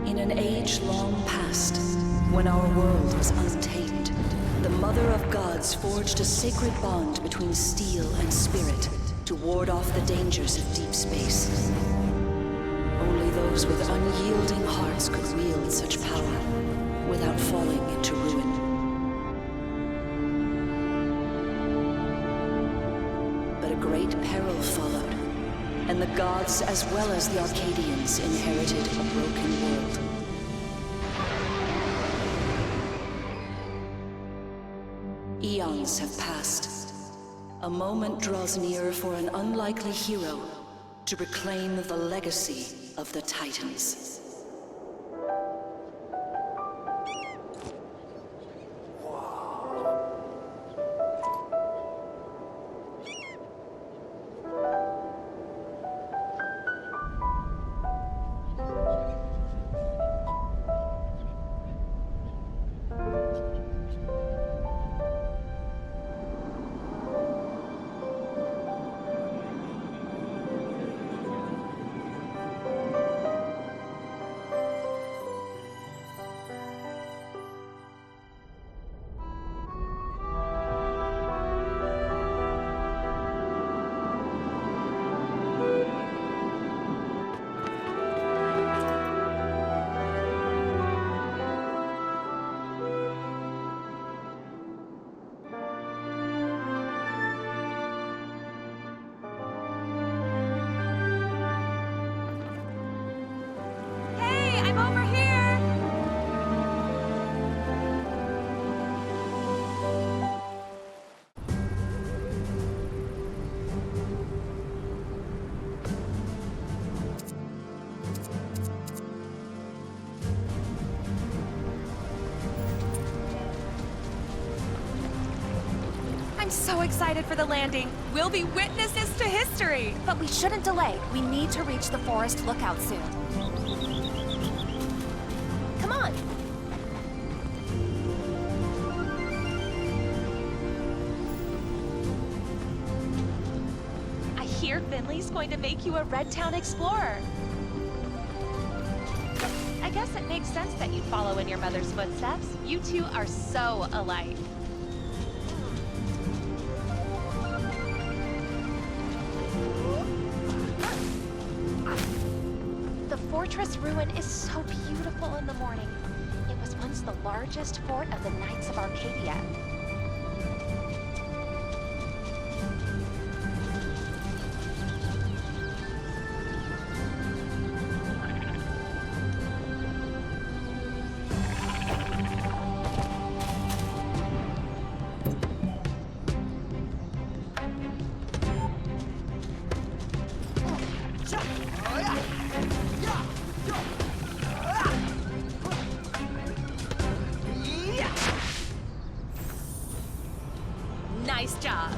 In an age long past, when our world was untamed, the Mother of Gods forged a sacred bond between steel and spirit to ward off the dangers of deep space. Only those with unyielding hearts could wield such power without falling into ruin. But a great peril followed, and the gods as well as the Arcadians inherited a broken world. Eons have passed. A moment draws near for an unlikely hero to reclaim the legacy of the Titans. So excited for the landing. We'll be witnesses to history. But we shouldn't delay. We need to reach the forest lookout soon. Come on. I hear Finley's going to make you a Red Town explorer. I guess it makes sense that you'd follow in your mother's footsteps. You two are so alike. Fortress ruin is so beautiful in the morning. It was once the largest fort of the Knights of Arcadia. Nice job.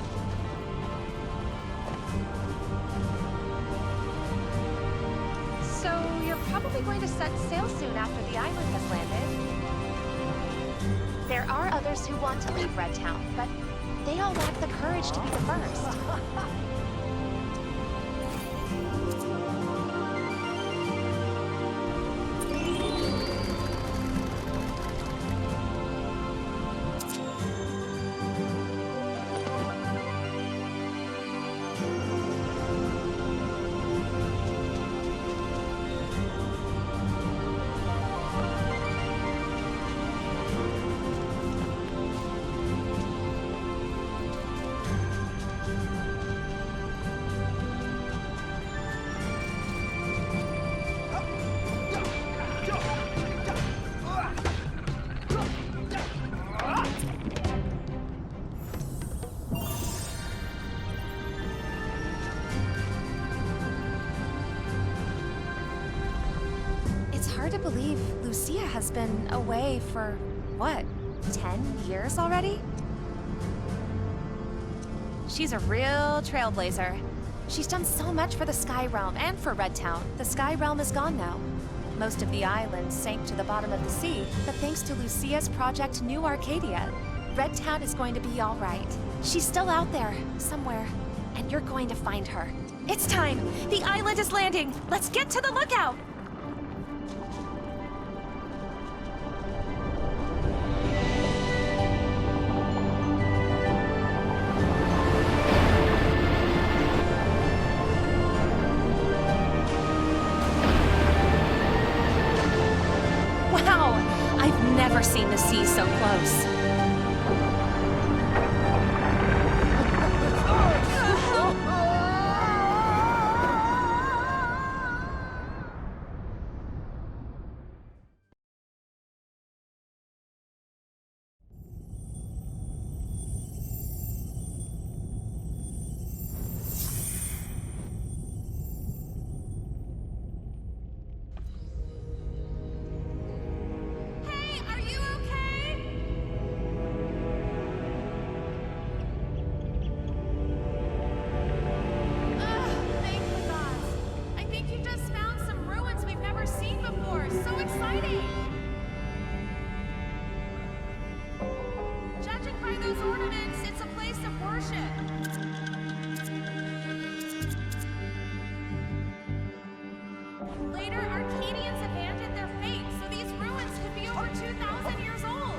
So, you're probably going to set sail soon after the island has landed. There are others who want to leave Red Town, but they all lack the courage to be the first. Hard to believe Lucia has been away for, what, 10 years already? She's a real trailblazer. She's done so much for the Sky Realm and for Red Town. The Sky Realm is gone now. Most of the island sank to the bottom of the sea, but thanks to Lucia's project New Arcadia, Red Town is going to be all right. She's still out there, somewhere, and you're going to find her. It's time! The island is landing! Let's get to the lookout! Wow! I've never seen the sea so close. Later, Arcadians abandoned their fate, so these ruins could be over 2,000 years old.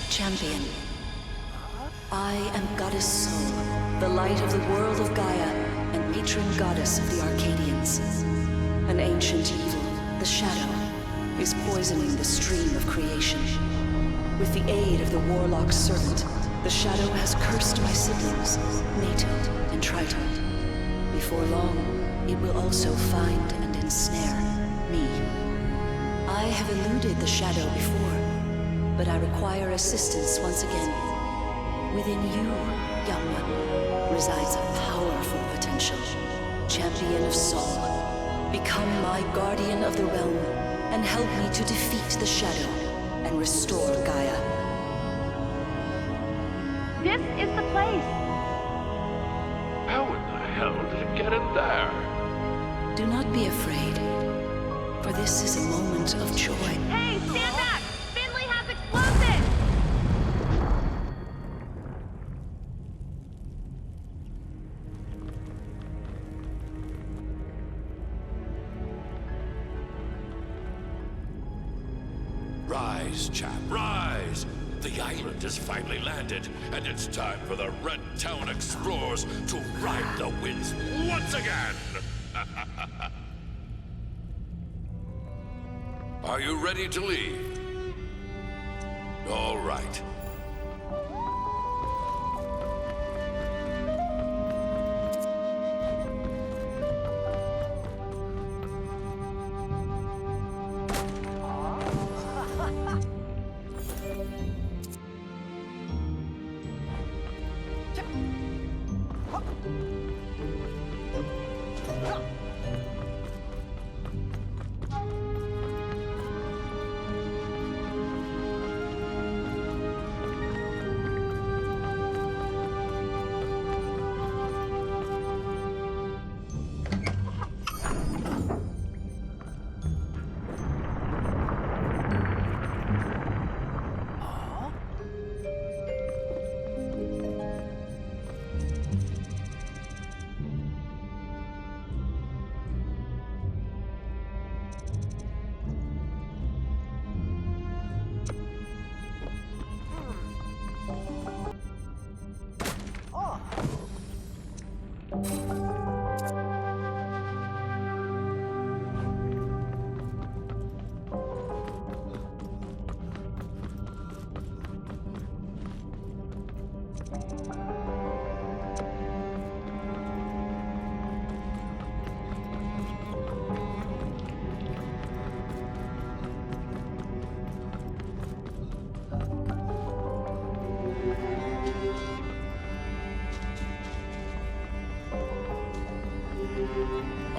Champion. I am Goddess Sol, the light of the world of Gaia, and matron goddess of the Arcadians. An ancient evil, the Shadow, is poisoning the stream of creation. With the aid of the Warlock's servant, the Shadow has cursed my siblings, Nato and Trident. Before long, it will also find and ensnare me. I have eluded the Shadow before, but I require assistance once again. Within you, young one, resides a powerful potential. Champion of Sol, become my guardian of the realm, and help me to defeat the Shadow and restore Gaia. This is the place. How in the hell did it get in there? Do not be afraid, for this is a moment of joy. Hey, stand back! Rise, chap, rise! The island has finally landed, and it's time for the Red Town explorers to ride the winds once again! Are you ready to leave? All right.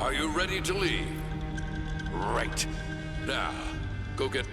Are you ready to leave? Right. Now, go get...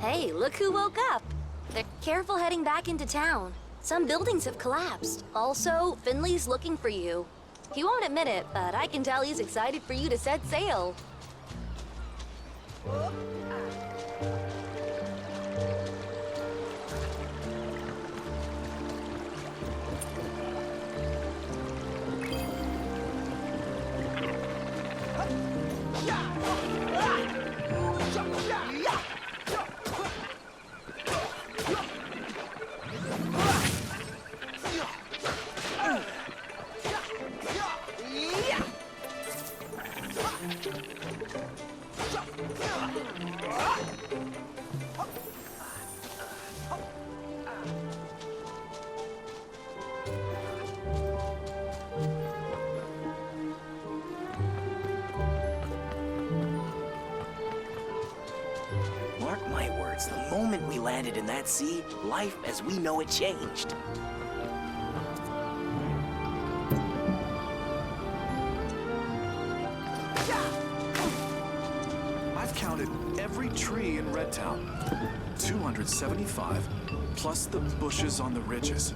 Hey, look who woke up. They're careful heading back into town. Some buildings have collapsed. Also, Finley's looking for you. He won't admit it, but I can tell he's excited for you to set sail. Mark my words, the moment we landed in that sea, life as we know it changed. I've counted every tree in Red Town. 275, plus the bushes on the ridges.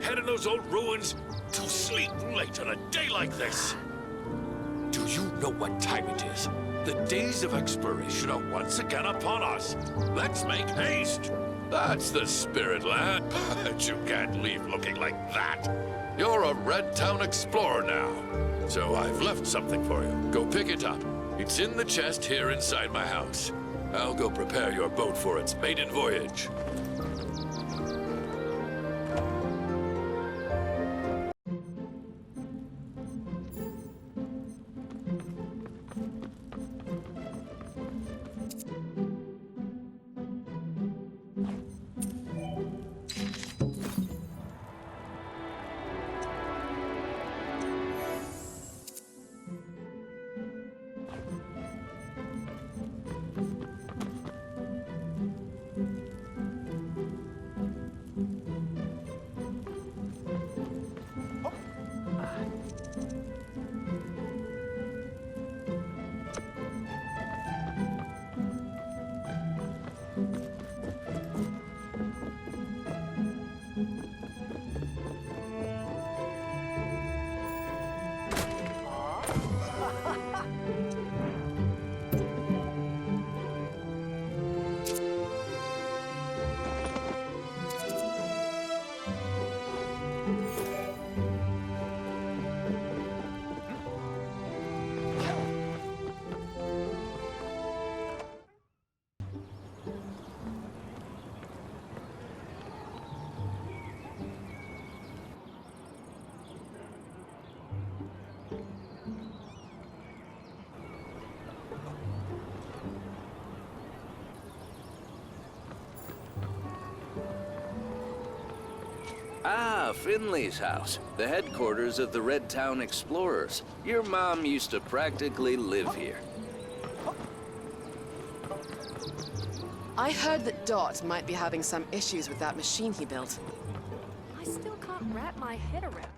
head in those old ruins to sleep late on a day like this. Do you know what time it is? The days of exploration are once again upon us. Let's make haste. That's the spirit, lad. But you can't leave looking like that. You're a Red Town explorer now. So I've left something for you. Go pick it up. It's in the chest here inside my house. I'll go prepare your boat for its maiden voyage. Ah, Finley's house, the headquarters of the Red Town Explorers. Your mom used to practically live here. I heard that Dot might be having some issues with that machine he built. I still can't wrap my head around it.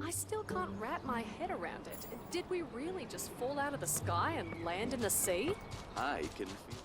I still can't wrap my head around it. Did we really just fall out of the sky and land in the sea? I can feel...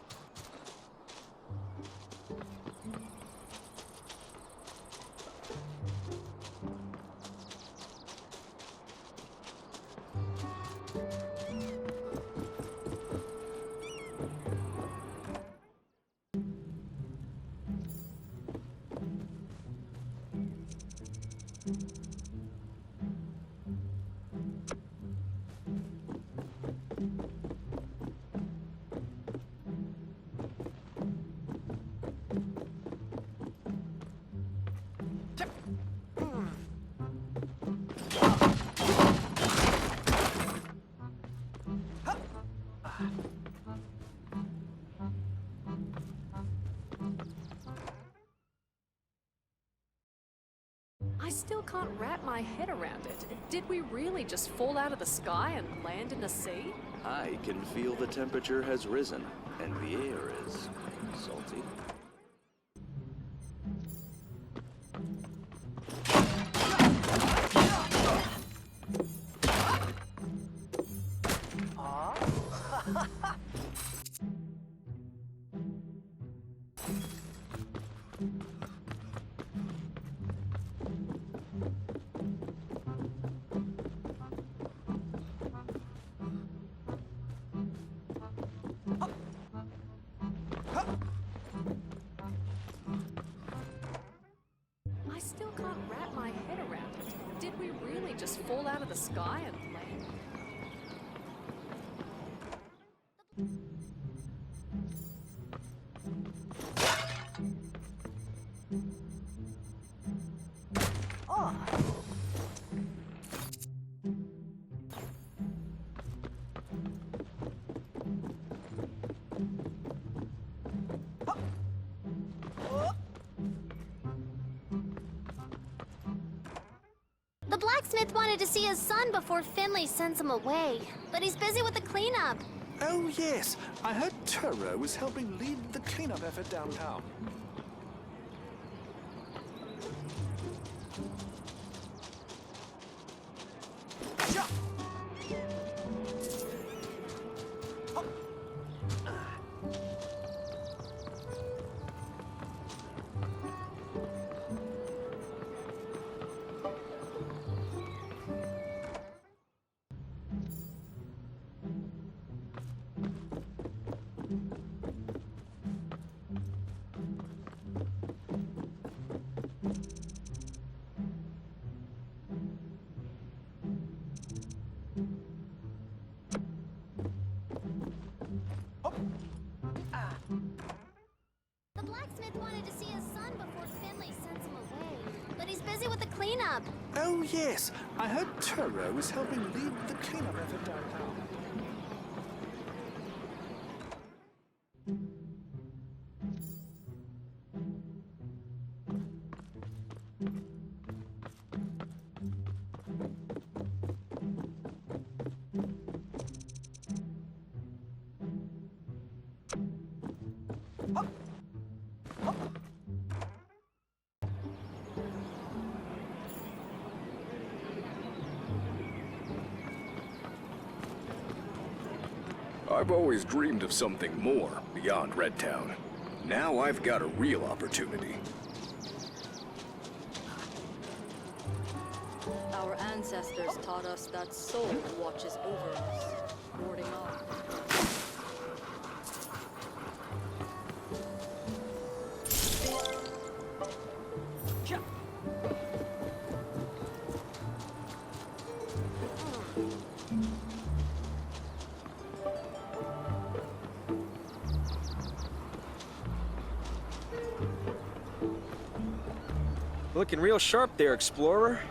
I still can't wrap my head around it. Did we really just fall out of the sky and land in the sea? I can feel the temperature has risen, and the air is salty. I still can't wrap my head around it. Did we really just fall out of the sky and land? The blacksmith wanted to see his son before Finley sends him away, but he's busy with the cleanup. Oh, yes. I heard Turo was helping lead the cleanup effort downtown. The blacksmith wanted to see his son before Finley sends him away, but he's busy with the cleanup. Oh, yes. I heard Turo was helping lead the cleanup effort downtown. I've always dreamed of something more beyond Red Town. Now I've got a real opportunity. Our ancestors taught us that soul watches over us, warding off. Looking real sharp there, Explorer.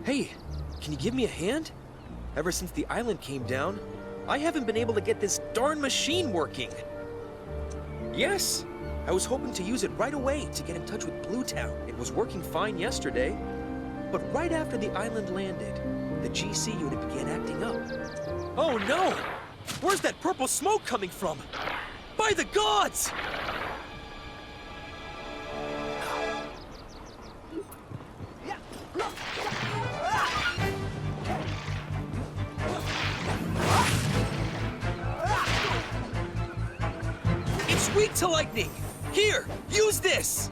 Hey, can you give me a hand? Ever since the island came down, I haven't been able to get this darn machine working. Yes, I was hoping to use it right away to get in touch with Bluetown. It was working fine yesterday, but right after the island landed, the GC unit began acting up. Oh no! Where's that purple smoke coming from? By the gods! It's weak to lightning! Here, use this!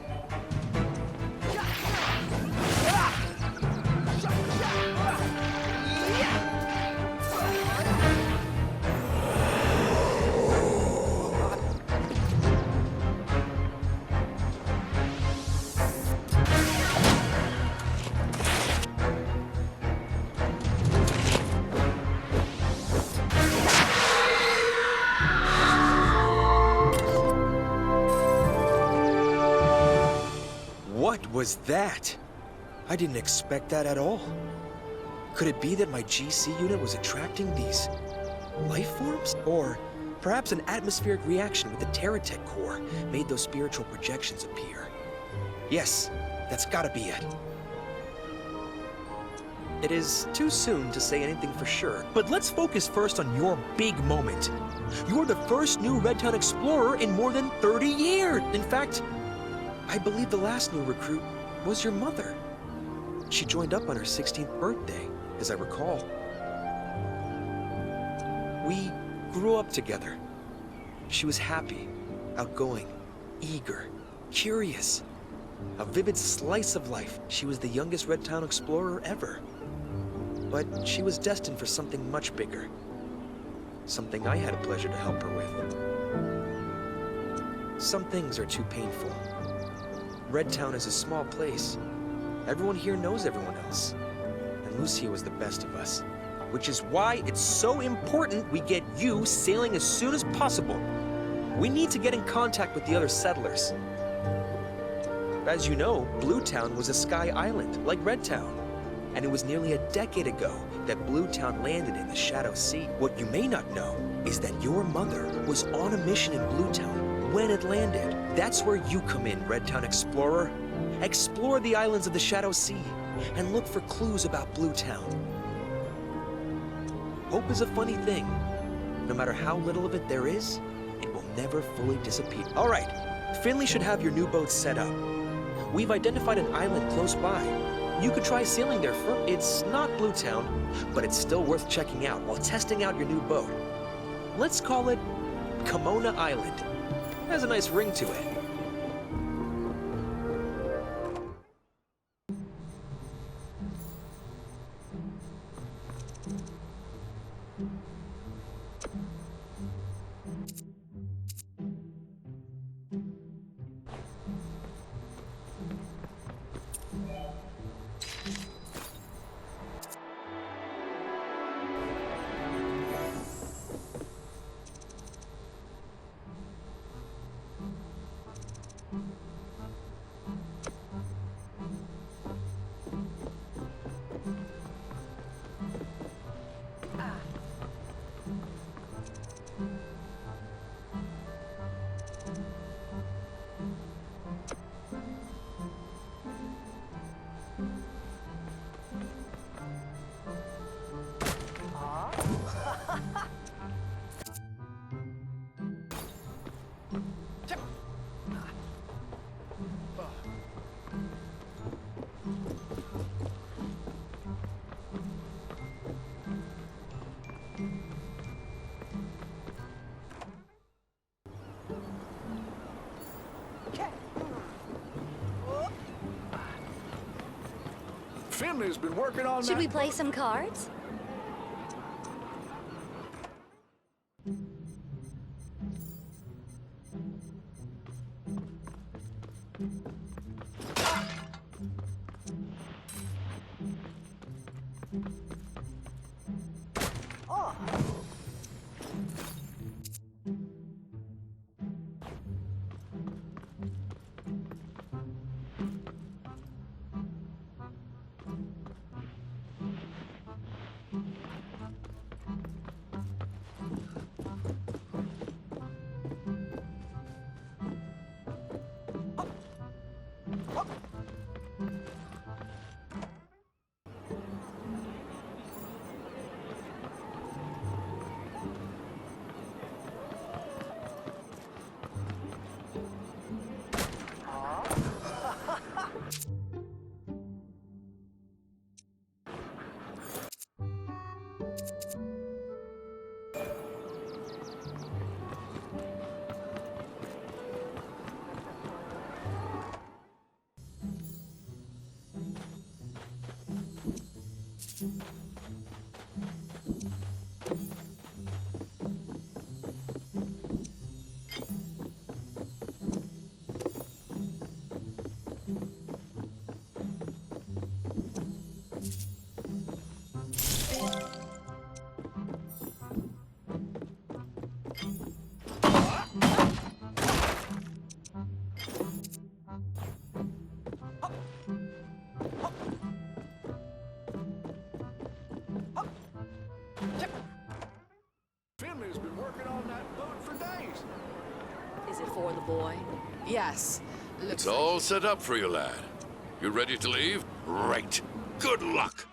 What was that? I didn't expect that at all. Could it be that my GC unit was attracting these life forms? Or perhaps an atmospheric reaction with the Terratech core made those spiritual projections appear? Yes, that's gotta be it. It is too soon to say anything for sure, but let's focus first on your big moment. You're the first new Red Town explorer in more than 30 years! In fact, I believe the last new recruit was your mother. She joined up on her 16th birthday, as I recall. We grew up together. She was happy, outgoing, eager, curious. A vivid slice of life. She was the youngest Red Town explorer ever. But she was destined for something much bigger. Something I had a pleasure to help her with. Some things are too painful. Red Town is a small place. Everyone here knows everyone else. And Lucia was the best of us. Which is why it's so important we get you sailing as soon as possible. We need to get in contact with the other settlers. As you know, Bluetown was a sky island, like Red Town. And it was nearly a decade ago that Bluetown landed in the Shadow Sea. What you may not know is that your mother was on a mission in Bluetown when it landed. That's where you come in, Red Town Explorer. Explore the islands of the Shadow Sea and look for clues about Blue Town. Hope is a funny thing. No matter how little of it there is, it will never fully disappear. All right, Finley should have your new boat set up. We've identified an island close by. You could try sailing there first. It's not Blue Town, but it's still worth checking out while testing out your new boat. Let's call it Komona Island. Has a nice ring to it. Finley's been working on Should we play some cards? Is it for the boy? Yes. It's all set up for you, lad. You ready to leave? Right. Good luck.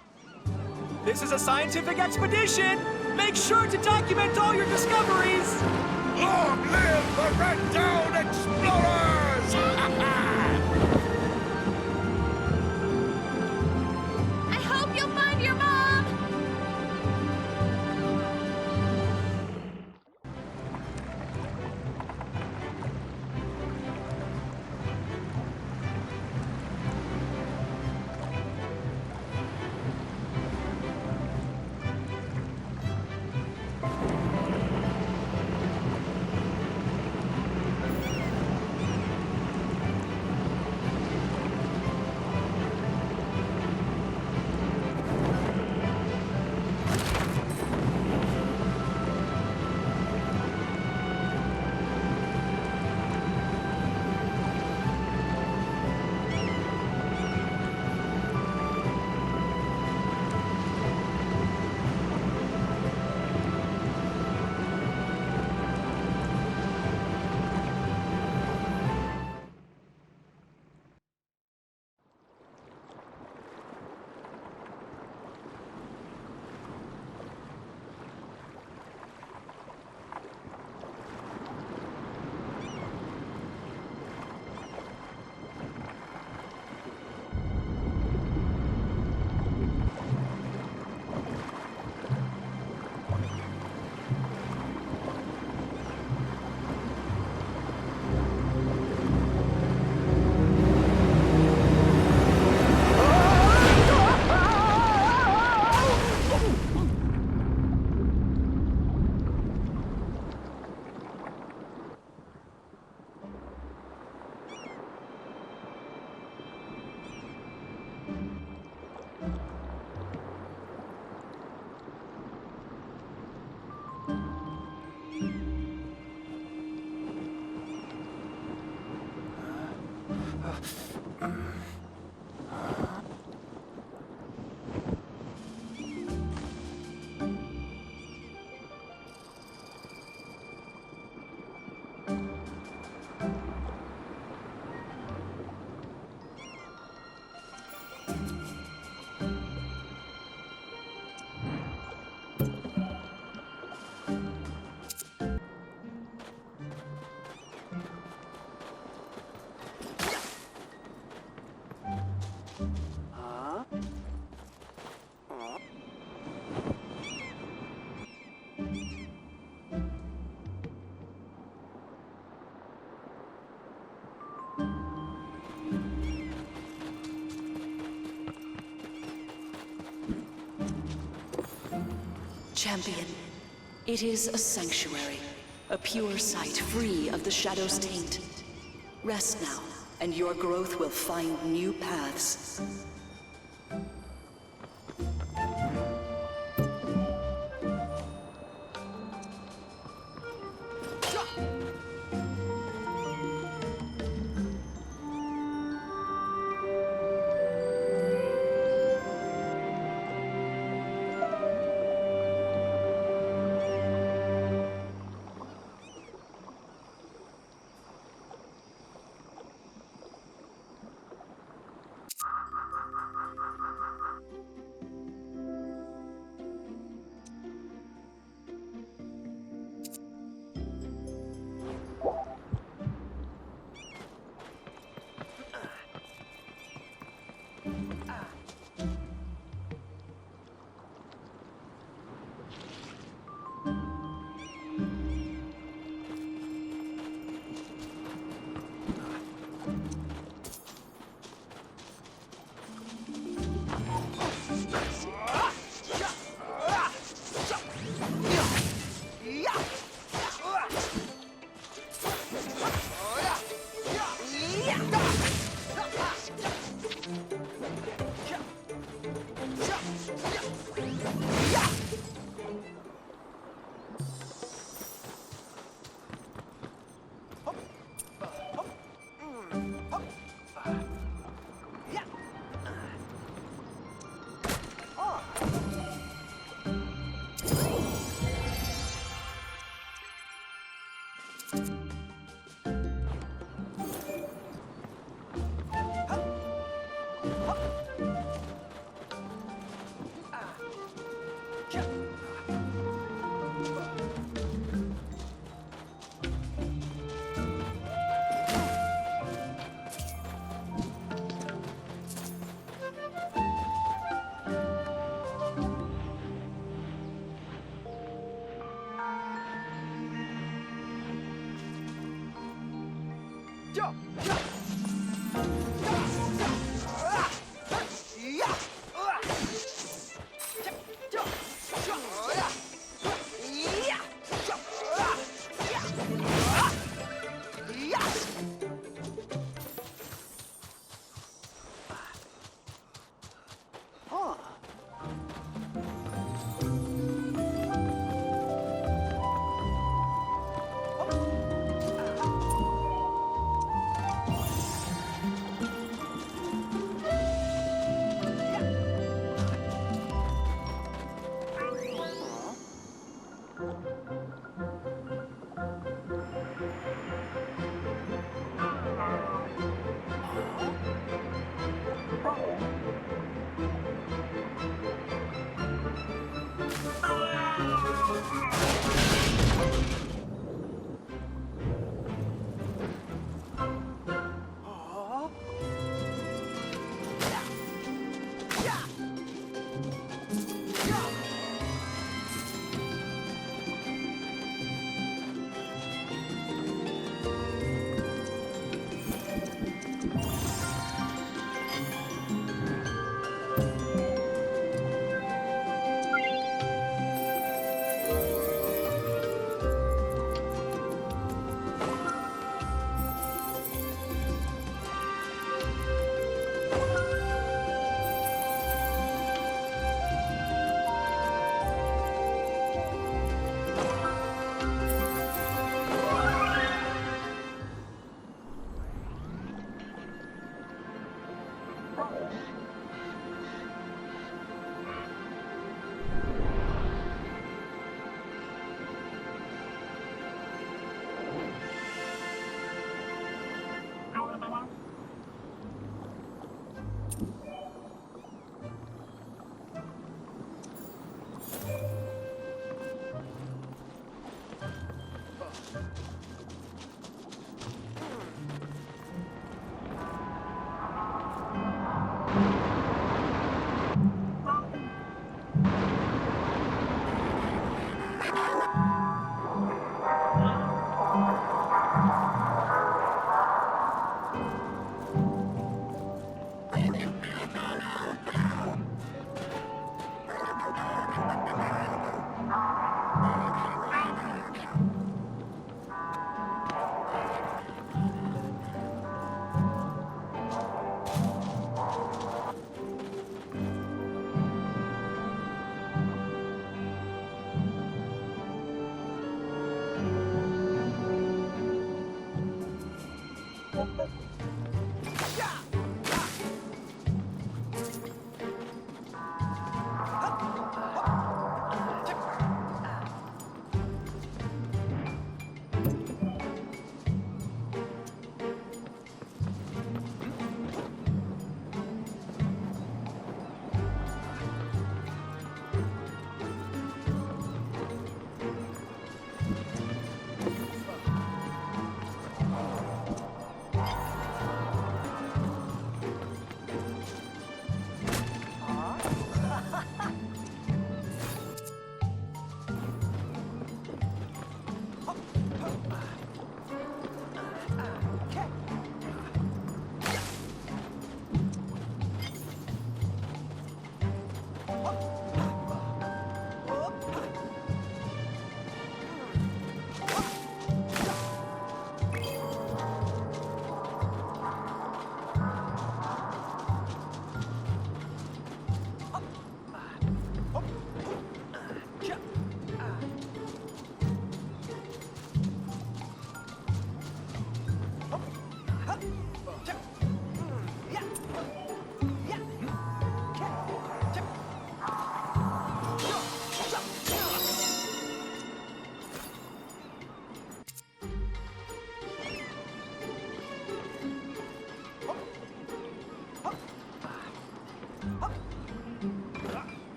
This is a scientific expedition! Make sure to document all your discoveries! Long live the Red Town Explorers! I hope you'll find your mom! Champion, it is a sanctuary, a pure site free of the Shadow's taint. Rest now, and your growth will find new paths.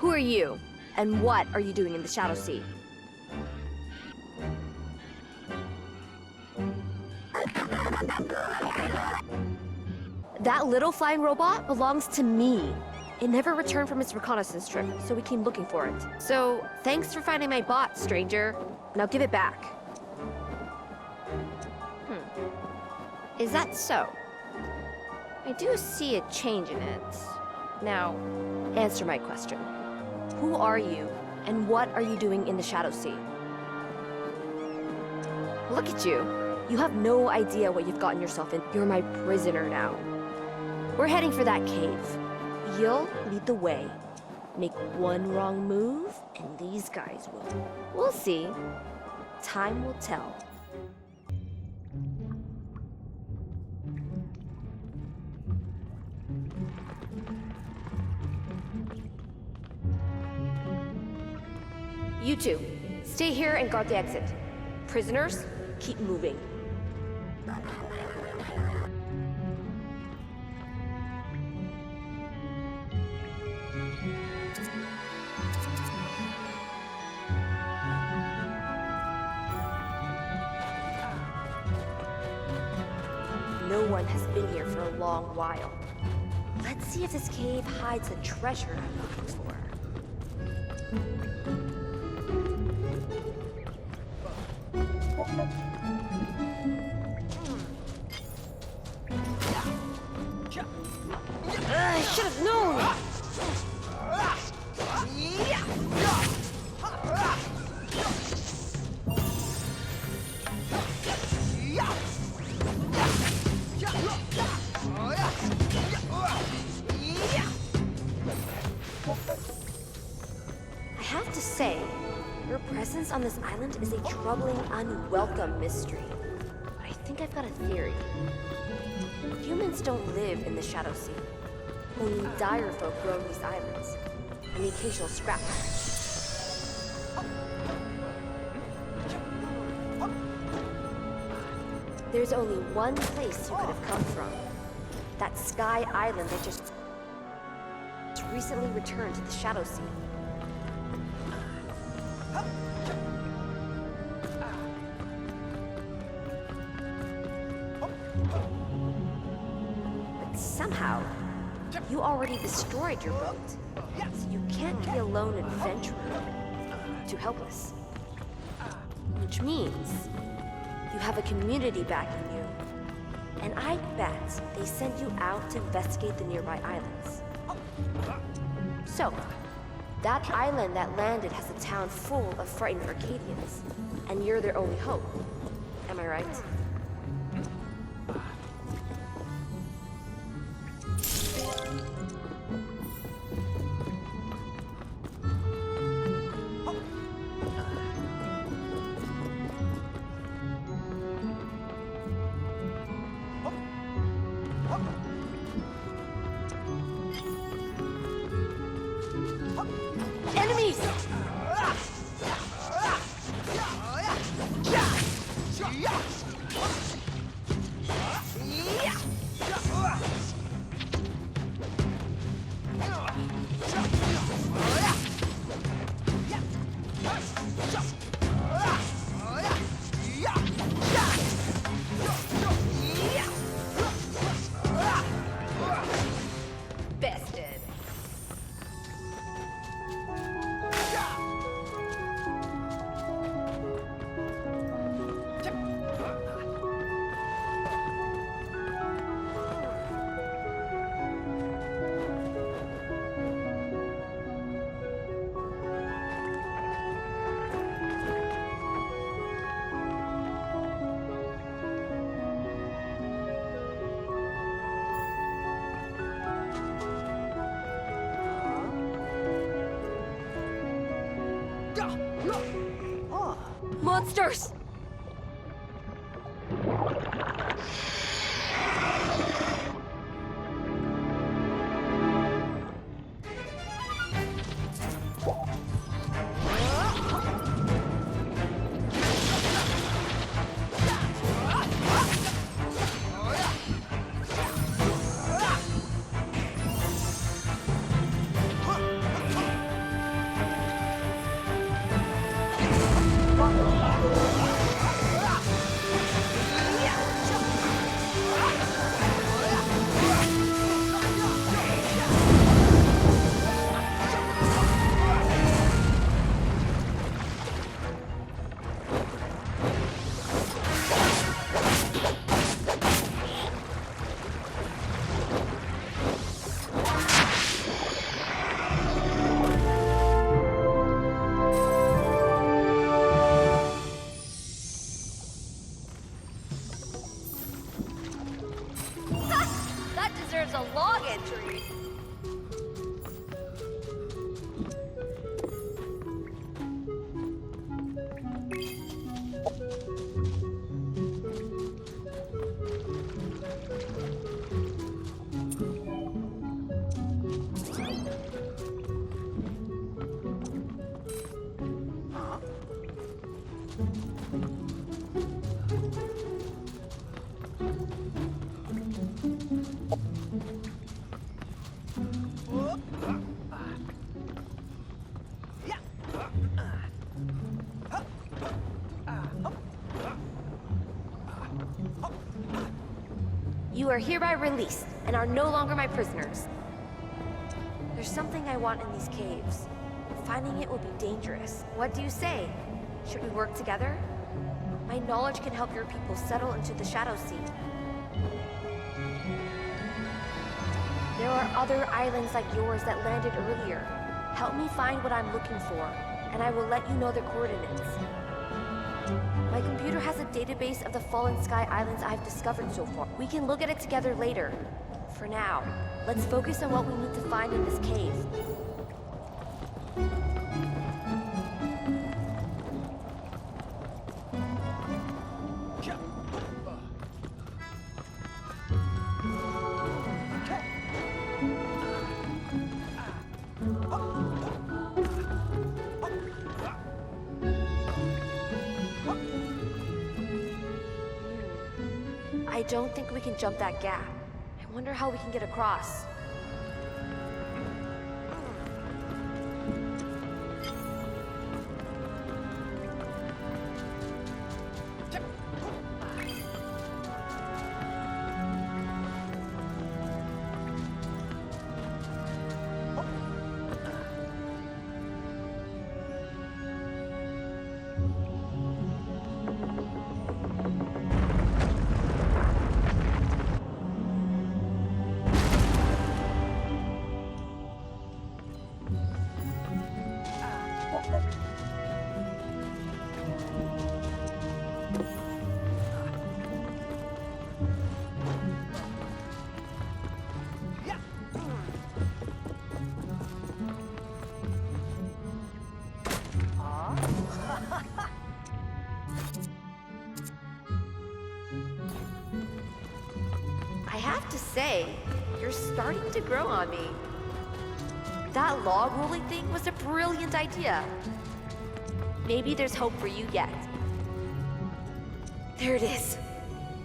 Who are you? And what are you doing in the Shadow Sea? That little flying robot belongs to me. It never returned from its reconnaissance trip, so we came looking for it. So, thanks for finding my bot, stranger. Now give it back. Is that so? I do see a change in it. Now, answer my question. Who are you, and what are you doing in the Shadow Sea? Look at you. You have no idea what you've gotten yourself in. You're my prisoner now. We're heading for that cave. You'll lead the way. Make one wrong move, and these guys will. We'll see. Time will tell. You two, stay here and guard the exit. Prisoners, keep moving. No one has been here for a long while. Let's see if this cave hides the treasure I'm looking for. I should have known! I have to say, your presence on this island is a troubling, unwelcome mystery. But I think I've got a theory. Humans don't live in the Shadow Sea. Only dire folk roam these islands, and the occasional scrap. There's only one place you could have come from. That Sky Island that just recently returned to the Shadow Sea. But somehow, you already destroyed your boat, so you can't be a lone adventurer to help us. Which means you have a community backing you, and I bet they sent you out to investigate the nearby islands. So, that island that landed has a town full of frightened Arcadians, and you're their only hope. Am I right? Enemies! Bested. Monsters! You are hereby released, and are no longer my prisoners. There's something I want in these caves. Finding it will be dangerous. What do you say? Should we work together? My knowledge can help your people settle into the Shadow Sea. There are other islands like yours that landed earlier. Help me find what I'm looking for, and I will let you know the coordinates. My computer has a database of the Fallen Sky Islands I've discovered so far. We can look at it together later. For now, let's focus on what we need to find in this cave. I don't think we can jump that gap. I wonder how we can get across. I have to say, you're starting to grow on me. That log rolling thing was a brilliant idea. Maybe there's hope for you yet. There it is.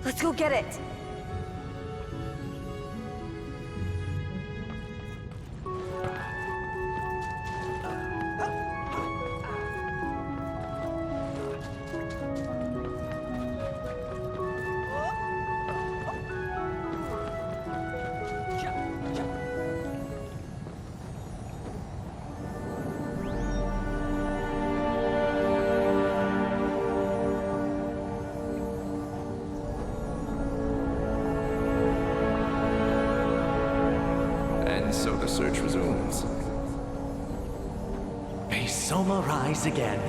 Let's go get it. So the search resumes. May Soma rise again.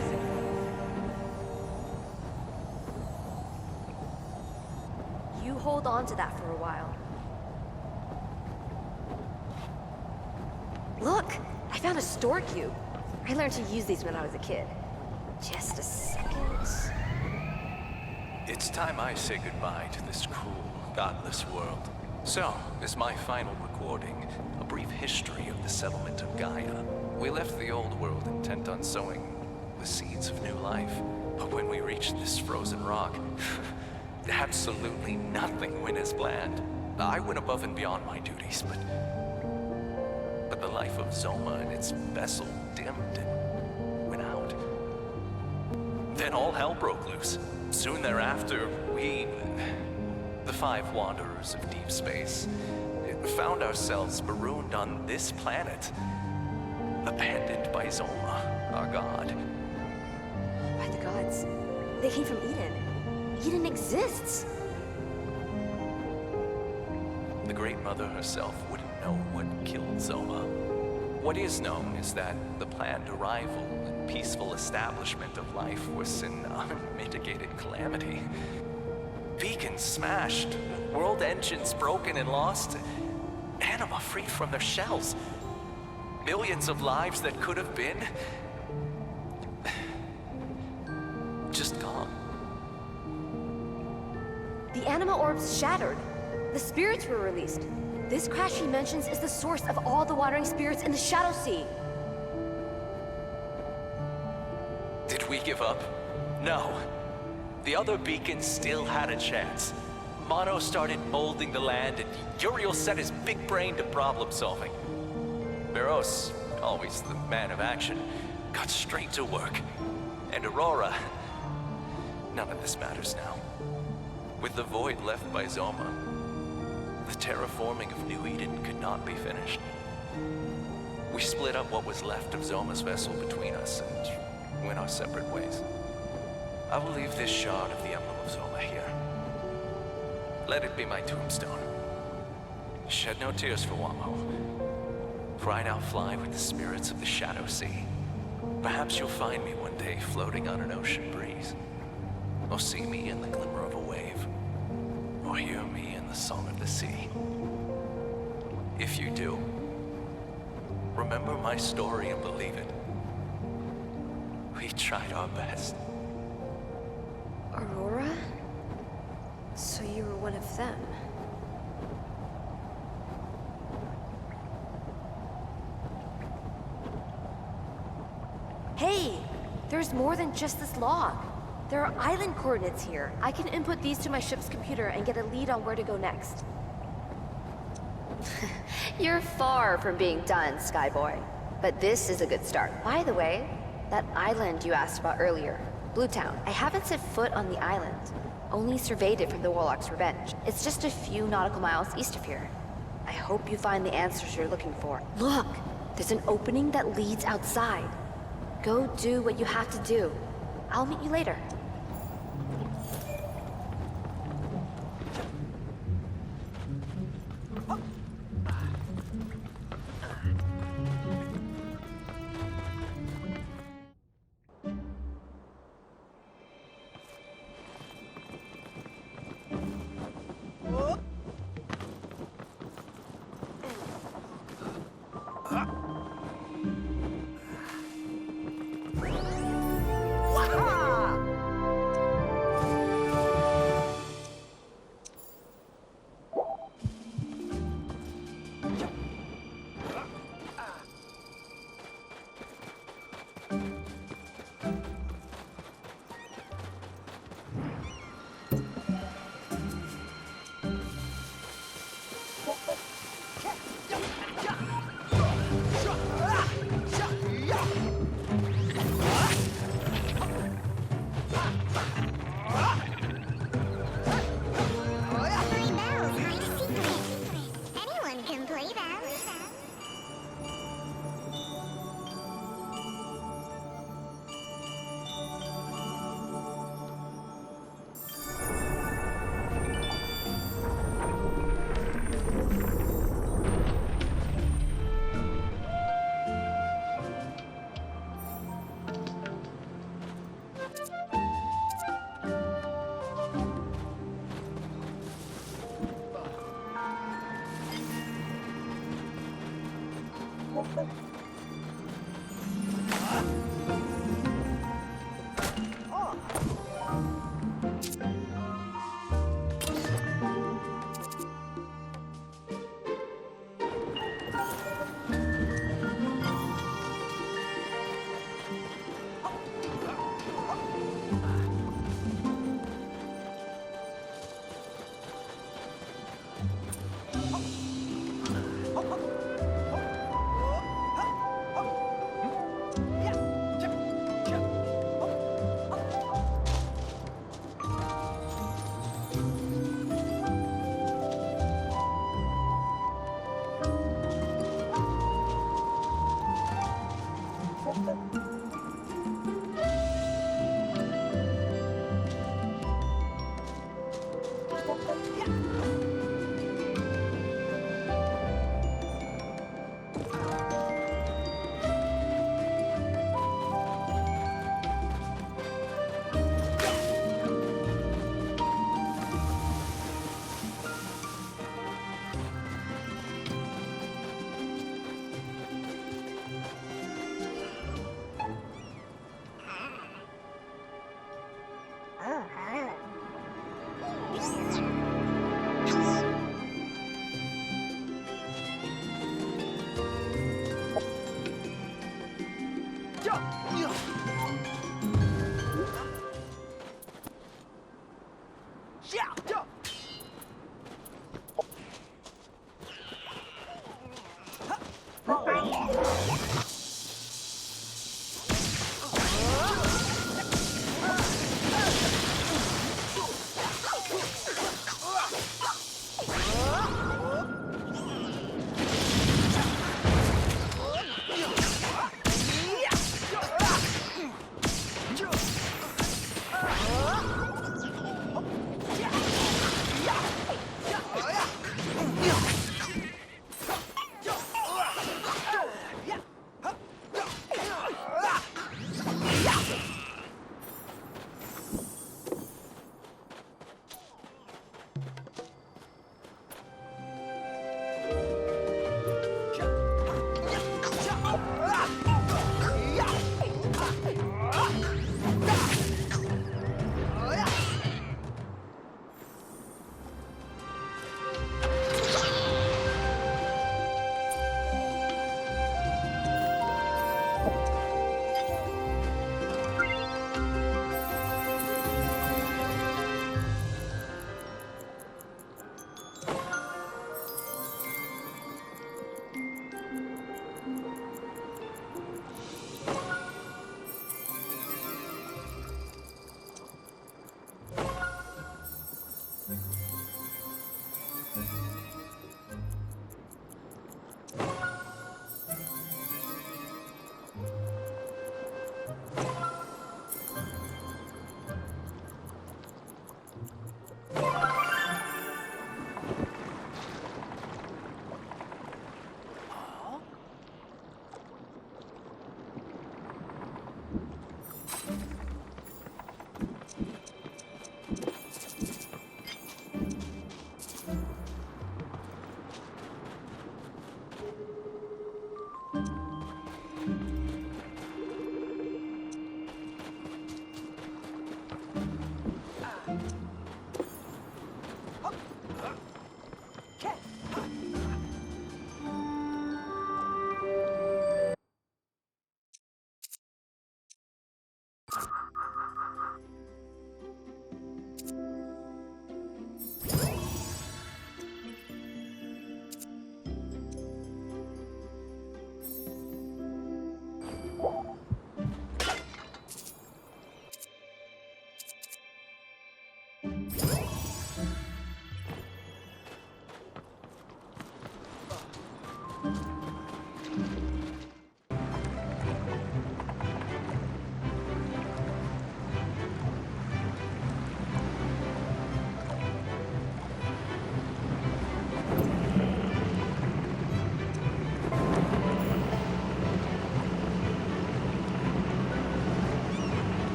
You hold on to that for a while. Look! I found a store cube. I learned to use these when I was a kid. Just a second. It's time I say goodbye to this cruel, godless world. So, this is my final recording, a brief history of the settlement of Gaia. We left the old world intent on sowing the seeds of new life. But when we reached this frozen rock, absolutely nothing went as planned. I went above and beyond my duties, but the life of Xoma and its vessel dimmed and went out. Then all hell broke loose. Soon thereafter, the 5 wanderers of deep space, found ourselves marooned on this planet, abandoned by Xoma, our god. By the gods. They came from Eden. Eden exists. The Great Mother herself wouldn't know what killed Xoma. What is known is that the planned arrival and peaceful establishment of life was an unmitigated calamity. Beacons smashed, world engines broken and lost, anima freed from their shells. Millions of lives that could have been just gone. The anima orbs shattered. The spirits were released. This crash he mentions is the source of all the wandering spirits in the Shadow Sea. Did we give up? No. The other beacons still had a chance. Manno started molding the land, and Uriel set his big brain to problem solving. Miros, always the man of action, got straight to work. And Aurora... None of this matters now. With the void left by Xoma, the terraforming of New Eden could not be finished. We split up what was left of Xoma's vessel between us and went our separate ways. I will leave this shard of the emblem of Xoma here. Let it be my tombstone. Shed no tears for Wamo, for I now fly with the spirits of the Shadow Sea. Perhaps you'll find me one day floating on an ocean breeze, or see me in the glimmer of a wave, or hear me in the song of the sea. If you do, remember my story and believe it. We tried our best. Aurora? So you were one of them. Hey! There's more than just this log. There are island coordinates here. I can input these to my ship's computer and get a lead on where to go next. You're far from being done, Skyboy. But this is a good start. By the way, that island you asked about earlier, Bluetown, I haven't set foot on the island. Only surveyed it from the Warlock's revenge. It's just a few nautical miles east of here. I hope you find the answers you're looking for. Look! There's an opening that leads outside. Go do what you have to do. I'll meet you later.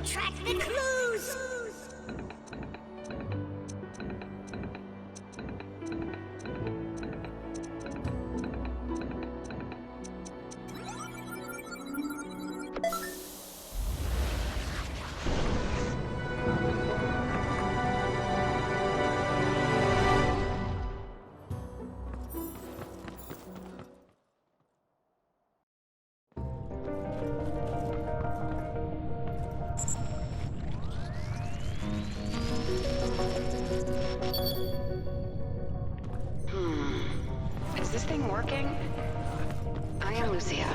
Track the clues! Is this thing working? I am Lucia,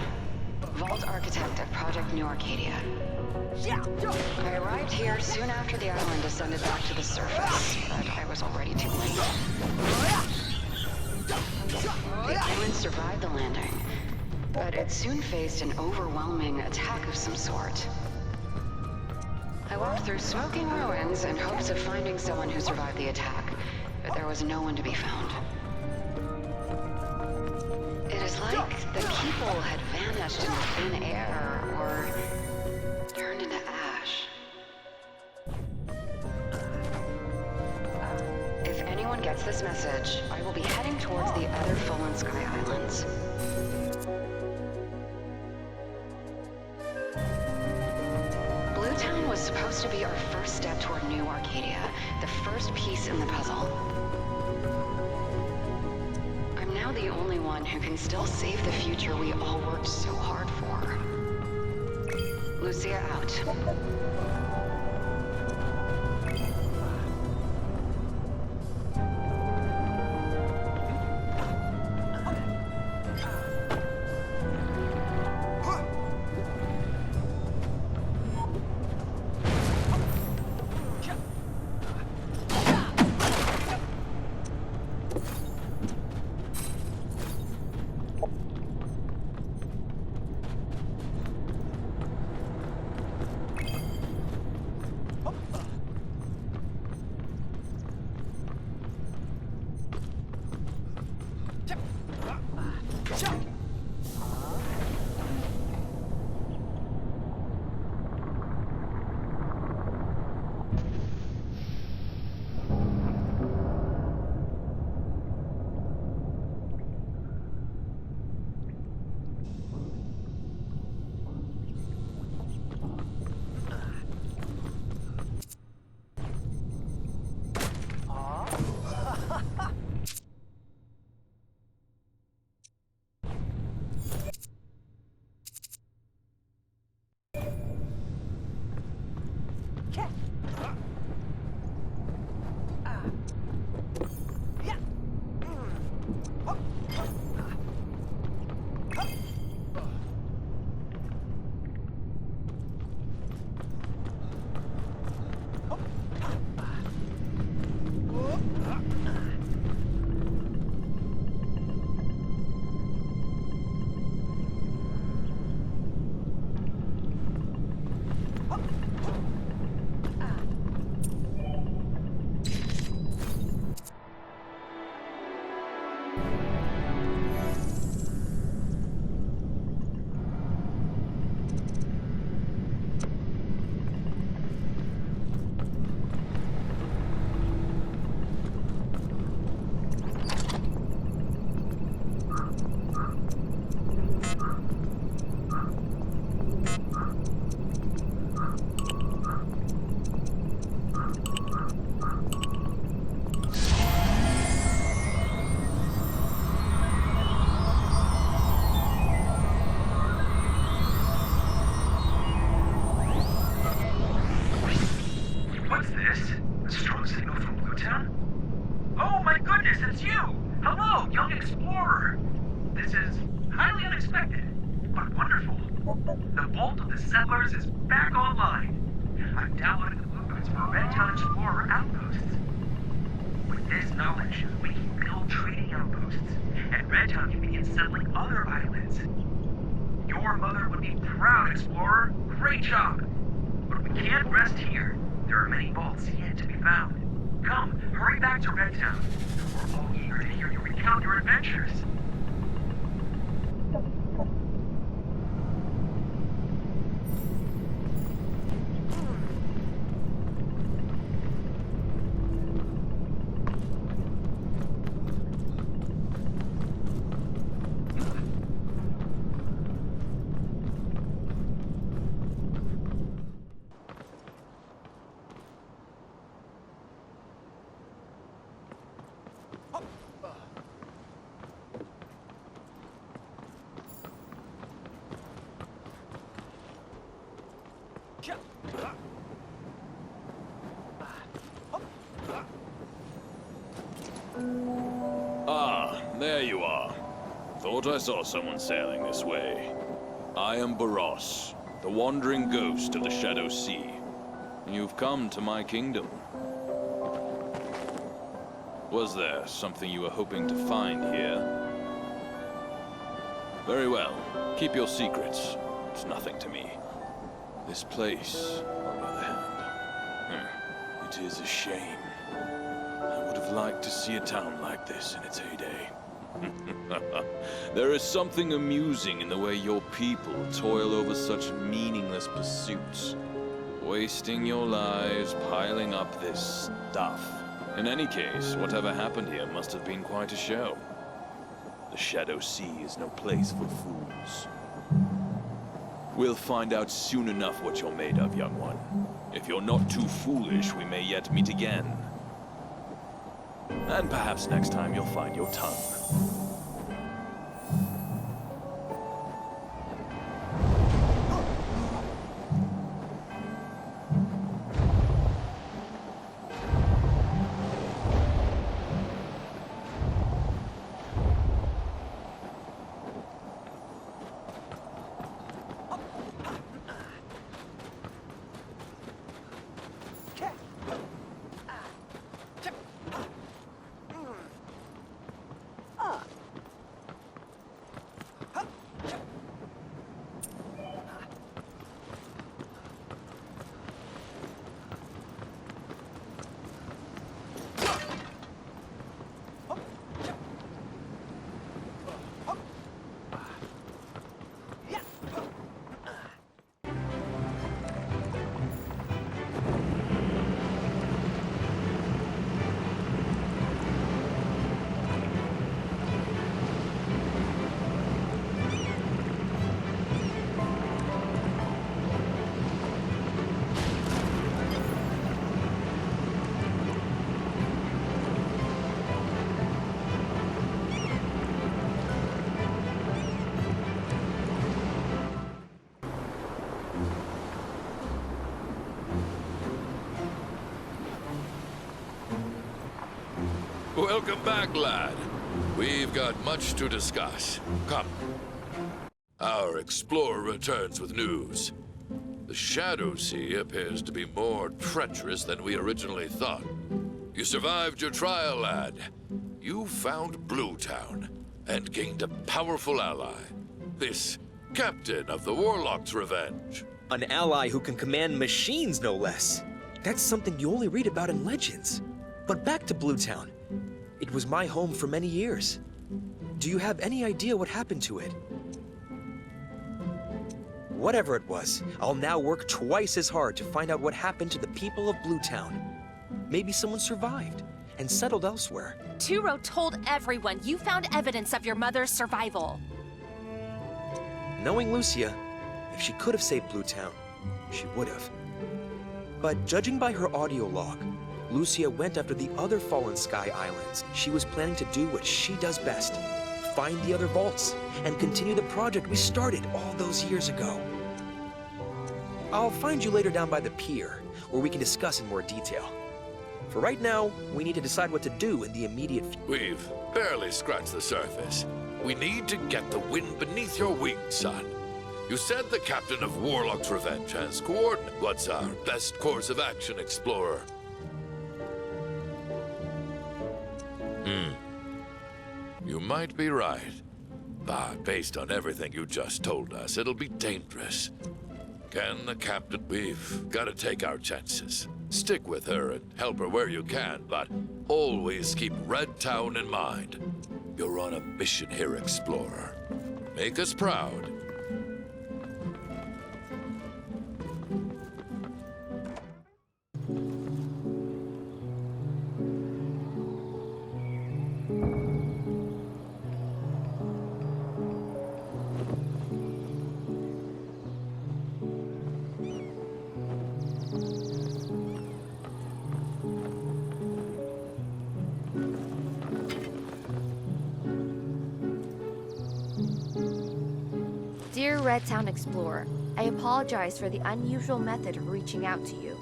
Vault Architect at Project New Arcadia. I arrived here soon after the island descended back to the surface, but I was already too late. The island survived the landing, but it soon faced an overwhelming attack of some sort. I walked through smoking ruins in hopes of finding someone who survived the attack, but there was no one to be found. It is like the people had vanished into thin air or turned into ash. If anyone gets this message, I will be heading towards the other Fallen Sky Islands. Bluetown was supposed to be our first step toward New Arcadia, the first piece in the puzzle. I'm now the only one who can still save the future we all worked so hard for. Lucia out. Explorer! This is highly unexpected, but wonderful. The Vault of the Settlers is back online. I've downloaded the blueprints for Red Town Explorer outposts. With this knowledge, we can build trading outposts, and Red Town can begin settling other islands. Your mother would be proud, Explorer. Great job! But we can't rest here. There are many vaults yet to be found. Come, hurry back to Red Town. We're all eager to hear you recount your adventures. Ah, there you are. Thought I saw someone sailing this way. I am Baros, the wandering ghost of the Shadow Sea. You've come to my kingdom. Was there something you were hoping to find here? Very well. Keep your secrets. It's nothing to me. This place, on the other hand, it is a shame. I would have liked to see a town like this in its heyday. There is something amusing in the way your people toil over such meaningless pursuits. Wasting your lives piling up this stuff. In any case, whatever happened here must have been quite a show. The Shadow Sea is no place for fools. We'll find out soon enough what you're made of, young one. If you're not too foolish, we may yet meet again. And perhaps next time you'll find your tongue. Welcome back, lad. We've got much to discuss. Come. Our explorer returns with news. The Shadow Sea appears to be more treacherous than we originally thought. You survived your trial, lad. You found Blue Town and gained a powerful ally. This captain of the Warlock's revenge. An ally who can command machines, no less. That's something you only read about in legends. But back to Blue Town. It was my home for many years. Do you have any idea what happened to it? Whatever it was, I'll now work twice as hard to find out what happened to the people of Blue Town. Maybe someone survived and settled elsewhere. Turo told everyone you found evidence of your mother's survival. Knowing Lucia, if she could have saved Blue Town, she would have. But judging by her audio log, Lucia went after the other fallen sky islands. She was planning to do what she does best. Find the other vaults and continue the project we started all those years ago. I'll find you later down by the pier, where we can discuss in more detail. For right now, we need to decide what to do in the immediate future. We've barely scratched the surface. We need to get the wind beneath your wings, son. You said the captain of Warlock's Revenge has coordinates. What's our best course of action, Explorer? You might be right. But based on everything you just told us, it'll be dangerous. Can the captain... We've got to take our chances. Stick with her and help her where you can, but always keep Red Town in mind. You're on a mission here, Explorer. Make us proud. Dear Red Town Explorer, I apologize for the unusual method of reaching out to you,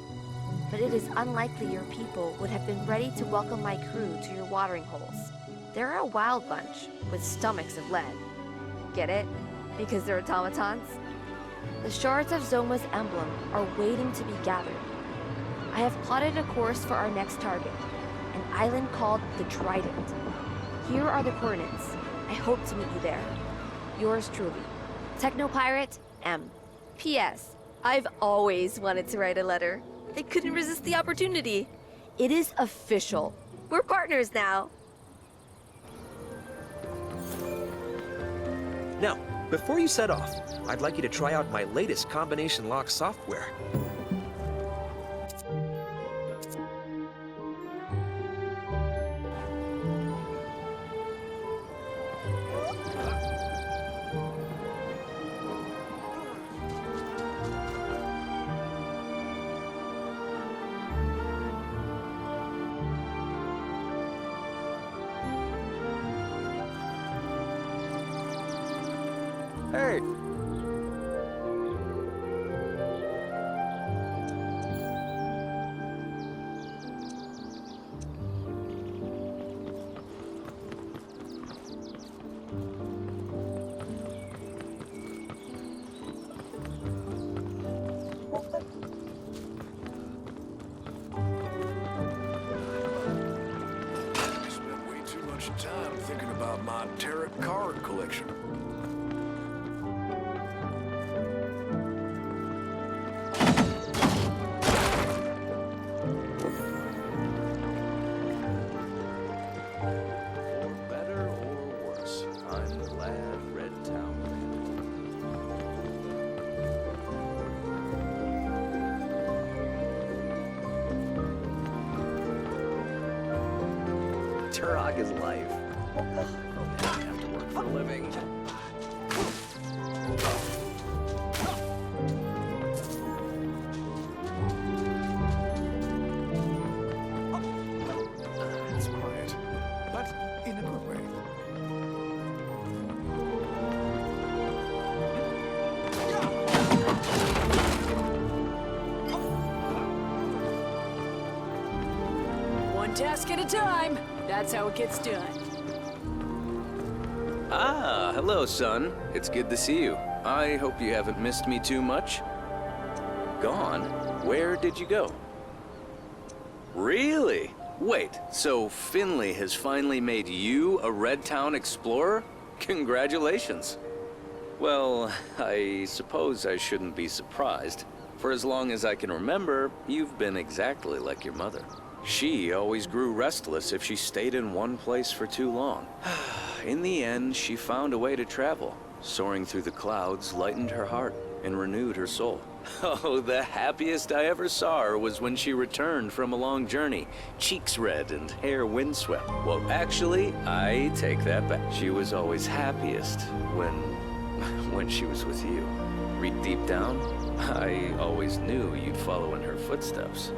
but it is unlikely your people would have been ready to welcome my crew to your watering holes. They're a wild bunch with stomachs of lead. Get it? Because they're automatons? The shards of Xoma's emblem are waiting to be gathered. I have plotted a course for our next target, an island called the Trident. Here are the coordinates. I hope to meet you there. Yours truly, Technopirate M. P.S. I've always wanted to write a letter. I couldn't resist the opportunity. It is official. We're partners now. Now, before you set off, I'd like you to try out my latest combination lock software. Hey! I spent way too much time thinking about my tarot card collection. Tarock is life. I have to work for a living. It's quiet, but in a good way. One task at a time. That's how it gets done. Ah, hello, son. It's good to see you. I hope you haven't missed me too much. Gone? Where did you go? Really? Wait, so Finley has finally made you a Red Town explorer? Congratulations. Well, I suppose I shouldn't be surprised. For as long as I can remember, you've been exactly like your mother. She always grew restless if she stayed in one place for too long. In the end, she found a way to travel. Soaring through the clouds lightened her heart and renewed her soul. Oh, the happiest I ever saw her was when she returned from a long journey, cheeks red and hair windswept. Well, actually, I take that back. She was always happiest when she was with you. Deep down, I always knew you'd follow in her footsteps.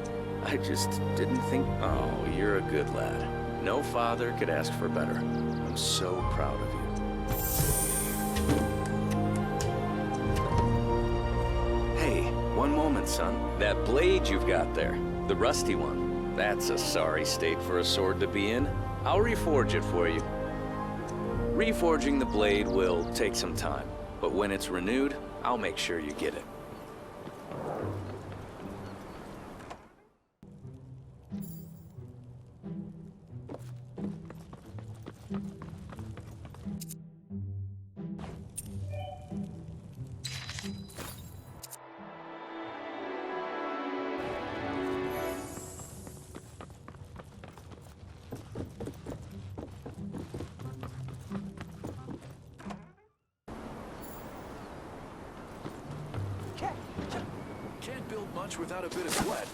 I just didn't think... Oh, you're a good lad. No father could ask for better. I'm so proud of you. Hey, one moment, son. That blade you've got there, the rusty one, That's a sorry state for a sword to be in. I'll reforge it for you. Reforging the blade will take some time, but when it's renewed, I'll make sure you get it. Can't build much without a bit of sweat.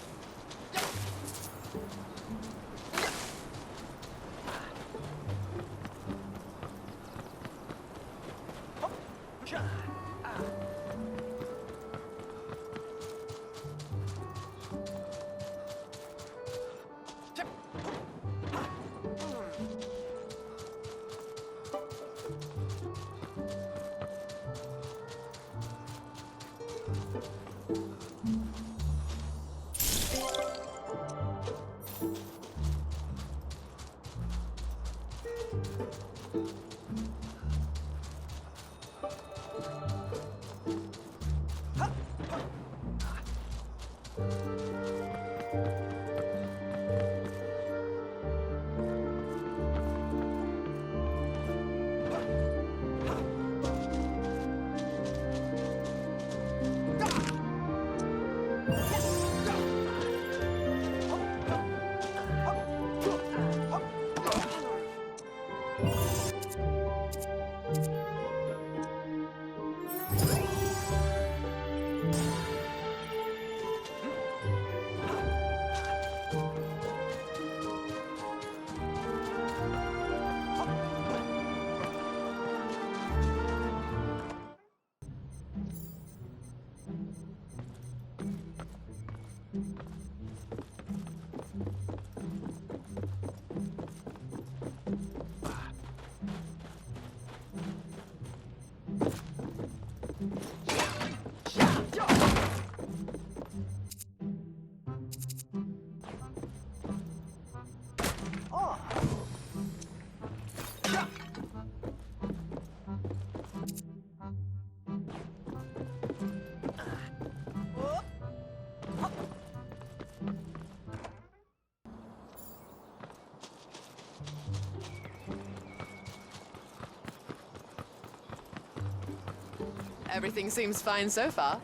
Everything seems fine so far.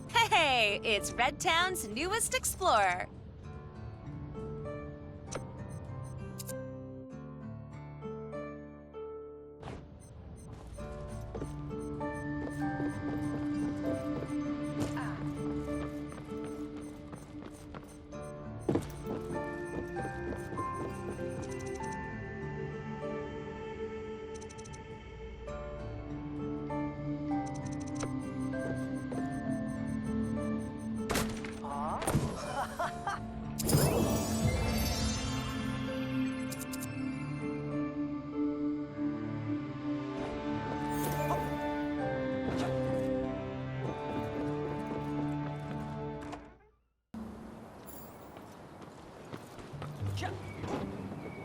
Hey, it's Red Town's newest explorer.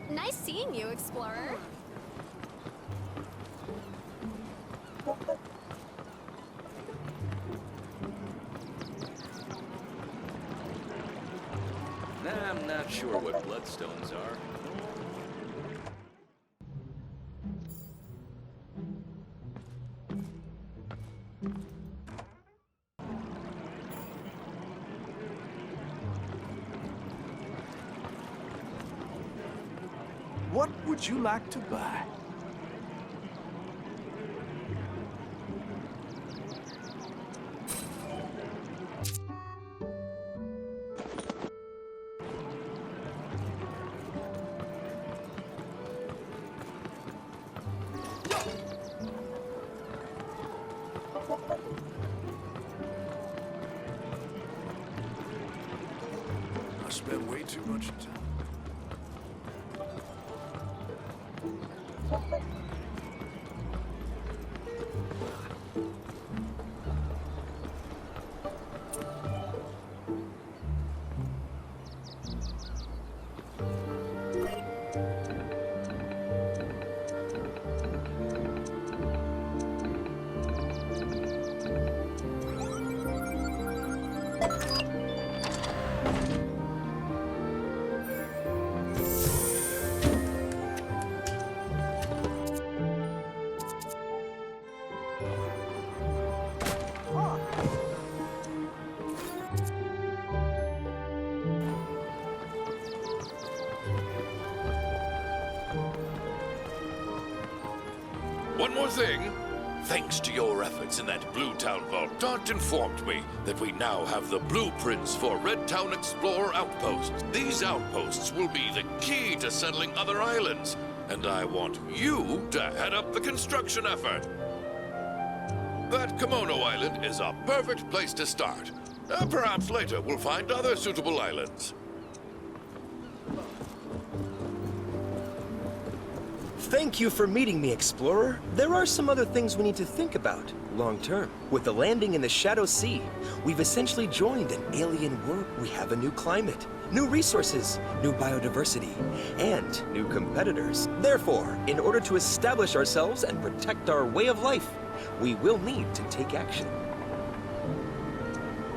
Nice seeing you, explorer. I'm not sure what bloodstones are. What would you like to buy? I spent way too much time. one more thing. Thanks to your efforts in that Blue Town vault, Dot informed me that we now have the blueprints for Red Town Explorer outposts. These outposts will be the key to settling other islands, and I want you to head up the construction effort. That Komona Island is a perfect place to start. Perhaps later we'll find other suitable islands. Thank you for meeting me, Explorer. There are some other things we need to think about, long-term. With the landing in the Shadow Sea, we've essentially joined an alien world. We have a new climate, new resources, new biodiversity, and new competitors. Therefore, in order to establish ourselves and protect our way of life, we will need to take action.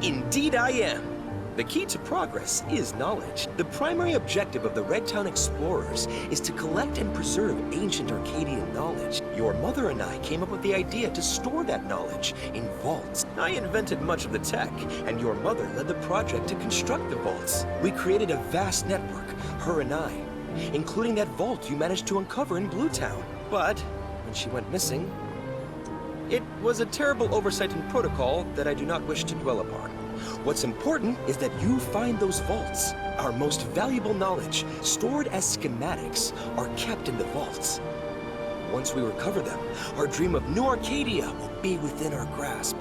Indeed I am. The key to progress is knowledge. The primary objective of the Red Town Explorers is to collect and preserve ancient Arcadian knowledge. Your mother and I came up with the idea to store that knowledge in vaults. I invented much of the tech, and your mother led the project to construct the vaults. We created a vast network, her and I, including that vault you managed to uncover in Blue Town. But when she went missing, it was a terrible oversight in protocol that I do not wish to dwell upon. What's important is that you find those vaults. Our most valuable knowledge, stored as schematics, are kept in the vaults. Once we recover them, our dream of New Arcadia will be within our grasp.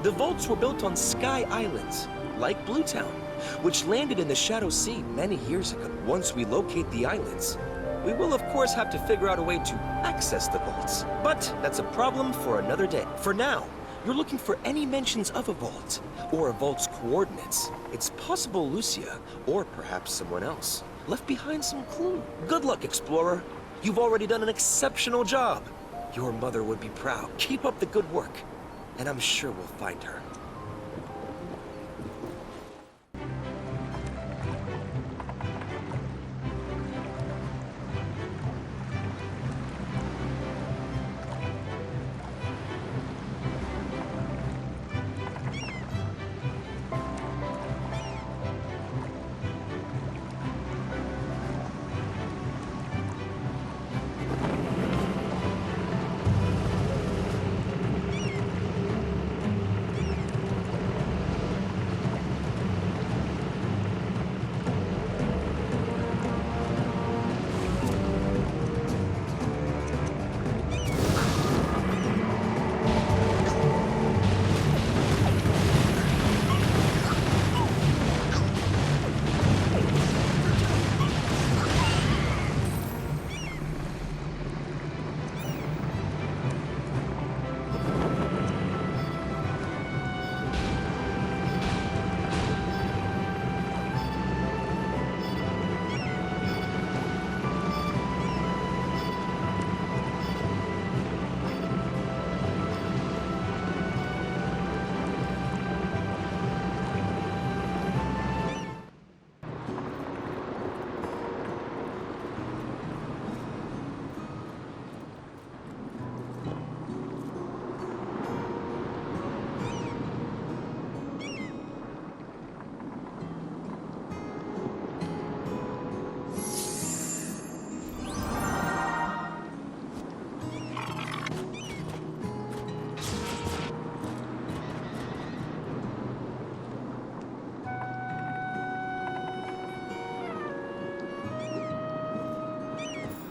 The vaults were built on Sky Islands, like Blue Town, which landed in the Shadow Sea many years ago. Once we locate the islands, we will of course have to figure out a way to access the vaults. But that's a problem for another day. For now, you're looking for any mentions of a vault, or a vault's coordinates. It's possible Lucia, or perhaps someone else, left behind some clue. Good luck, Explorer. You've already done an exceptional job. Your mother would be proud. Keep up the good work, and I'm sure we'll find her.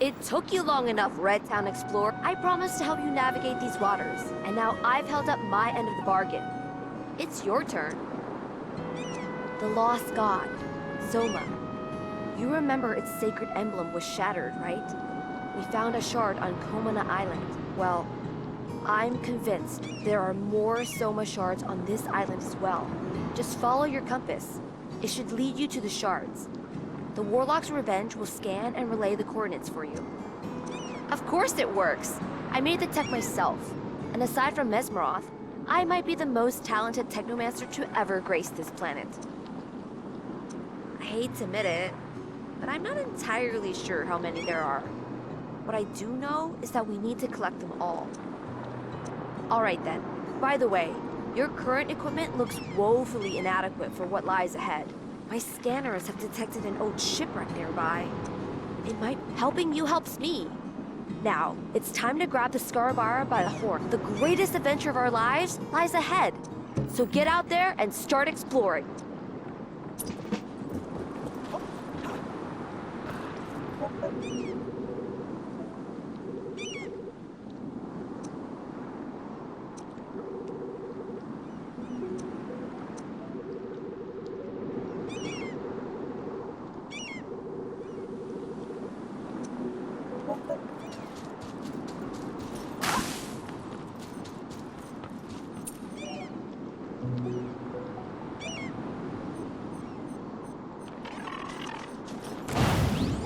It took you long enough, Red Town Explorer. I promised to help you navigate these waters, and now I've held up my end of the bargain. It's your turn. The lost god, Xoma. You remember its sacred emblem was shattered, right? We found a shard on Komona Island. Well, I'm convinced there are more Xoma shards on this island as well. Just follow your compass. It should lead you to the shards. The Warlock's Revenge will scan and relay the coordinates for you. Of course it works! I made the tech myself. And aside from Mesmeroth, I might be the most talented technomancer to ever grace this planet. I hate to admit it, but I'm not entirely sure how many there are. What I do know is that we need to collect them all. Alright then. By the way, your current equipment looks woefully inadequate for what lies ahead. My scanners have detected an old shipwreck nearby. Helping you helps me. Now, it's time to grab the Scarabara by the horn. The greatest adventure of our lives lies ahead. So get out there and start exploring.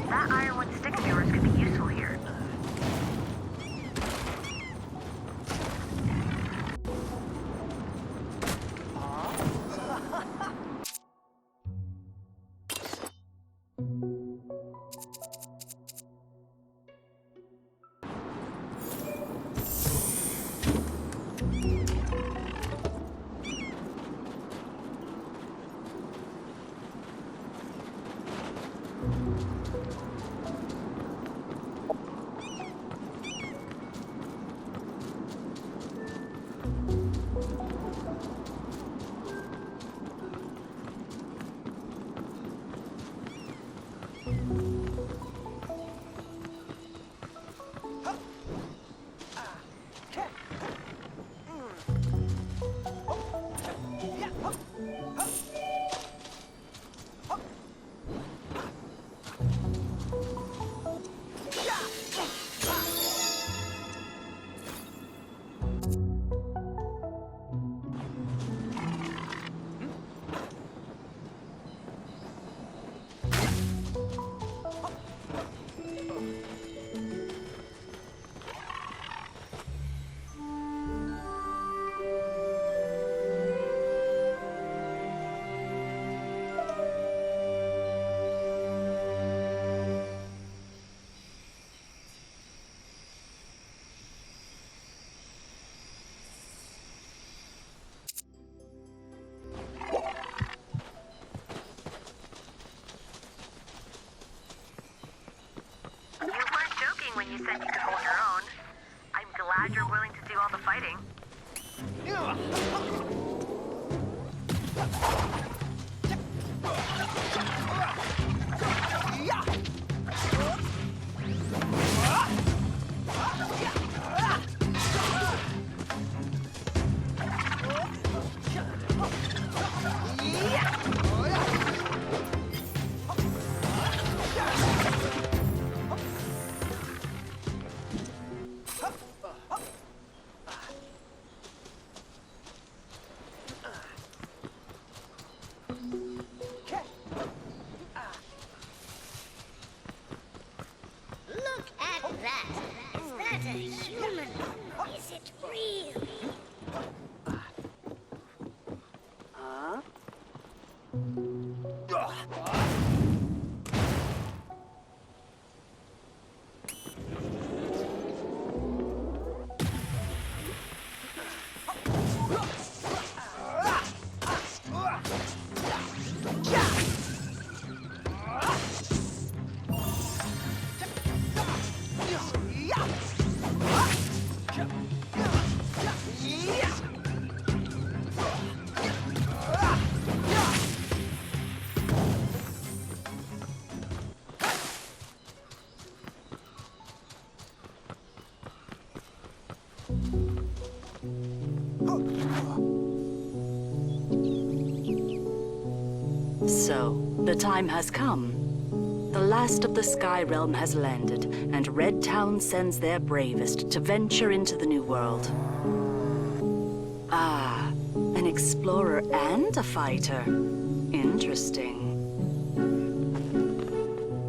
That ironwood stick of yours could be useful here. When you said you could hold your own. I'm glad you're willing to do all the fighting. So, the time has come. The last of the Sky Realm has landed, and Red Town sends their bravest to venture into the New World. Ah, an explorer and a fighter. Interesting.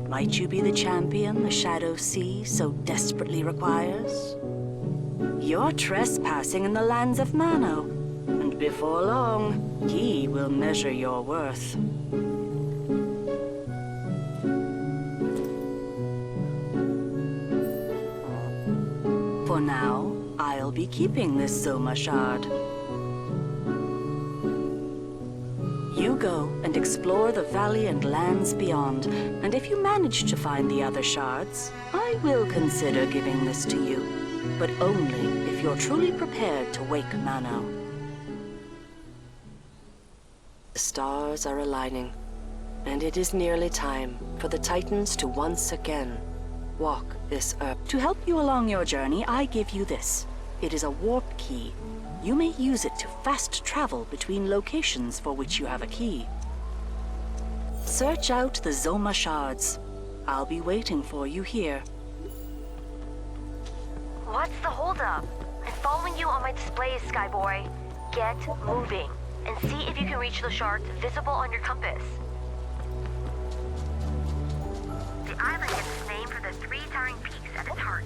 Might you be the champion the Shadow Sea so desperately requires? You're trespassing in the lands of Manno, and before long, he will measure your worth. For now, I'll be keeping this Xoma shard. You go and explore the valley and lands beyond. And if you manage to find the other shards, I will consider giving this to you. But only if you're truly prepared to wake Manno. The stars are aligning, and it is nearly time for the Titans to once again walk this earth. To help you along your journey, I give you this. It is a warp key. You may use it to fast travel between locations for which you have a key. Search out the Xoma shards. I'll be waiting for you here. What's the holdup? I'm following you on my displays, Skyboy. Get moving, and see if you can reach the shards visible on your compass. The island gets its name for the 3 towering peaks at its heart.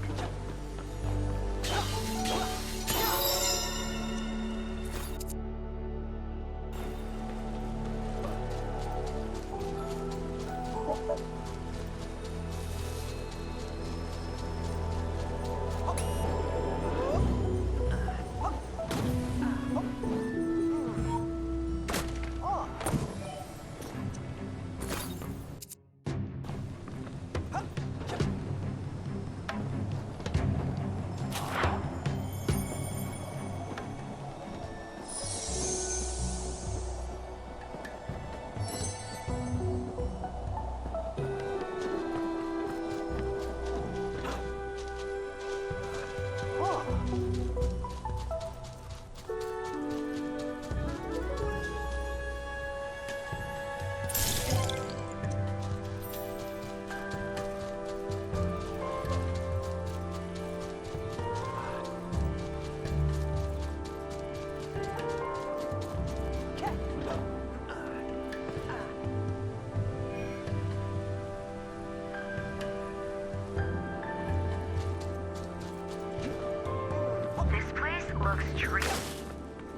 Looks tricky.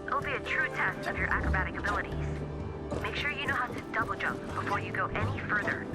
It'll be a true test of your acrobatic abilities. Make sure you know how to double jump before you go any further.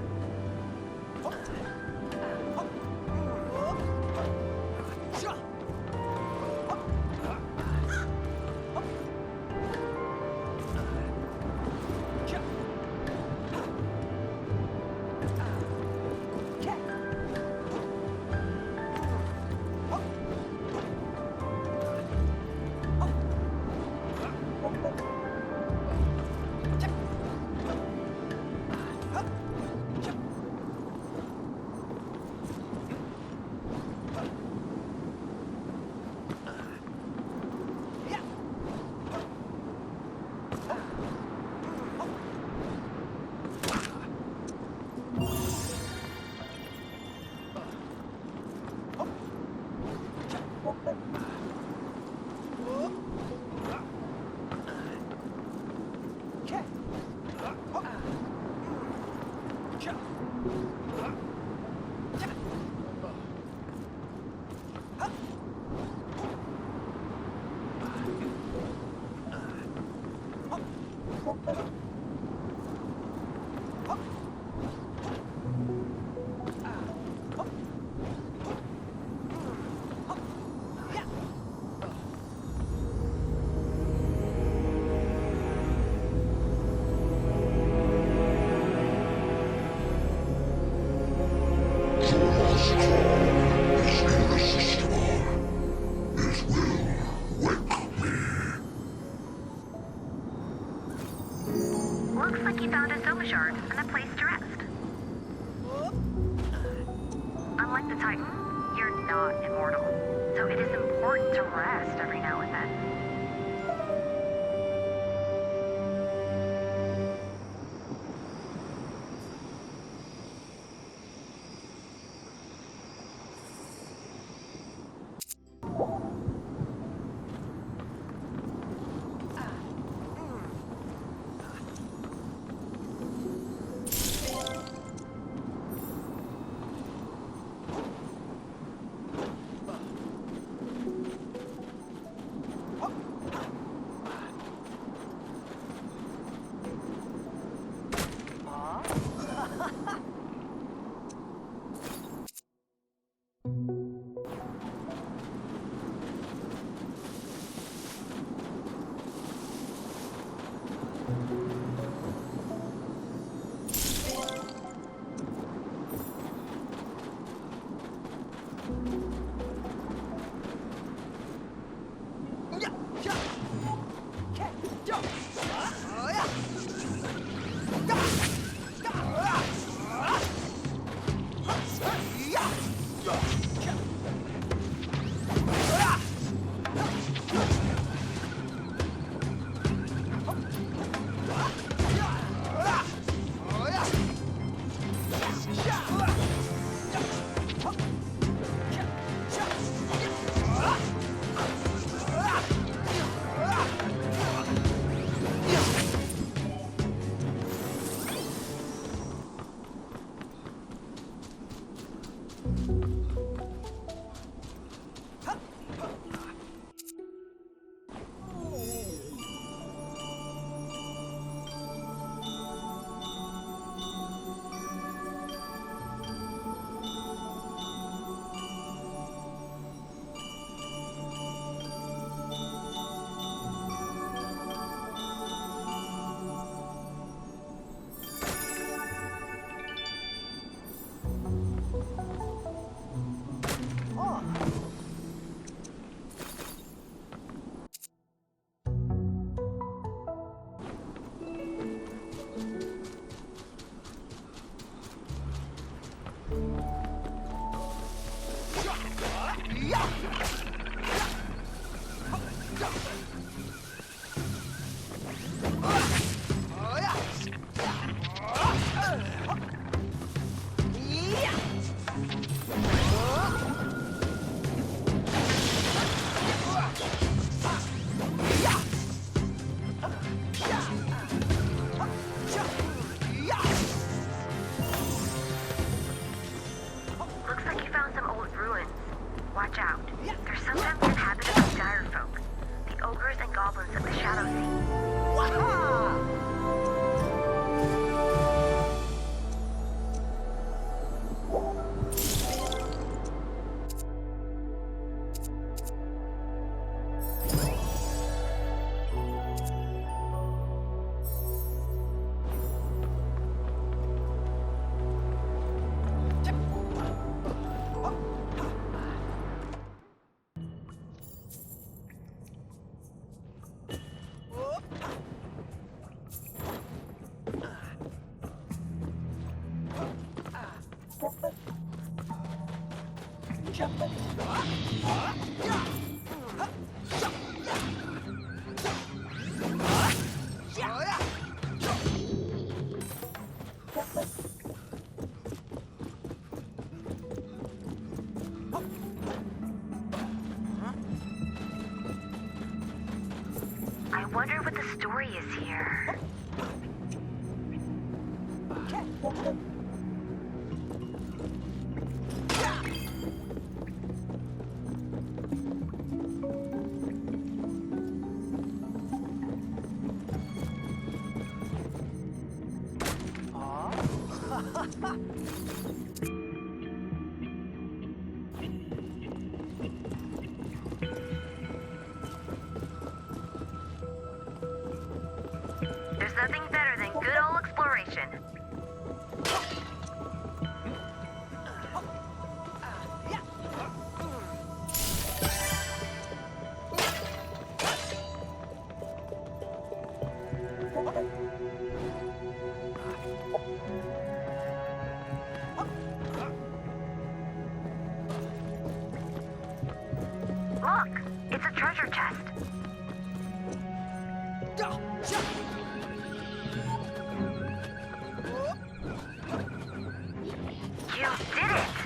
Looks like you found a Xoma shard and a place to rest. Unlike the Titan, you're not immortal, so it is important to rest every now and then. I wonder what the story is here. There's nothing better than good old exploration. Look, it's a treasure chest. You did it!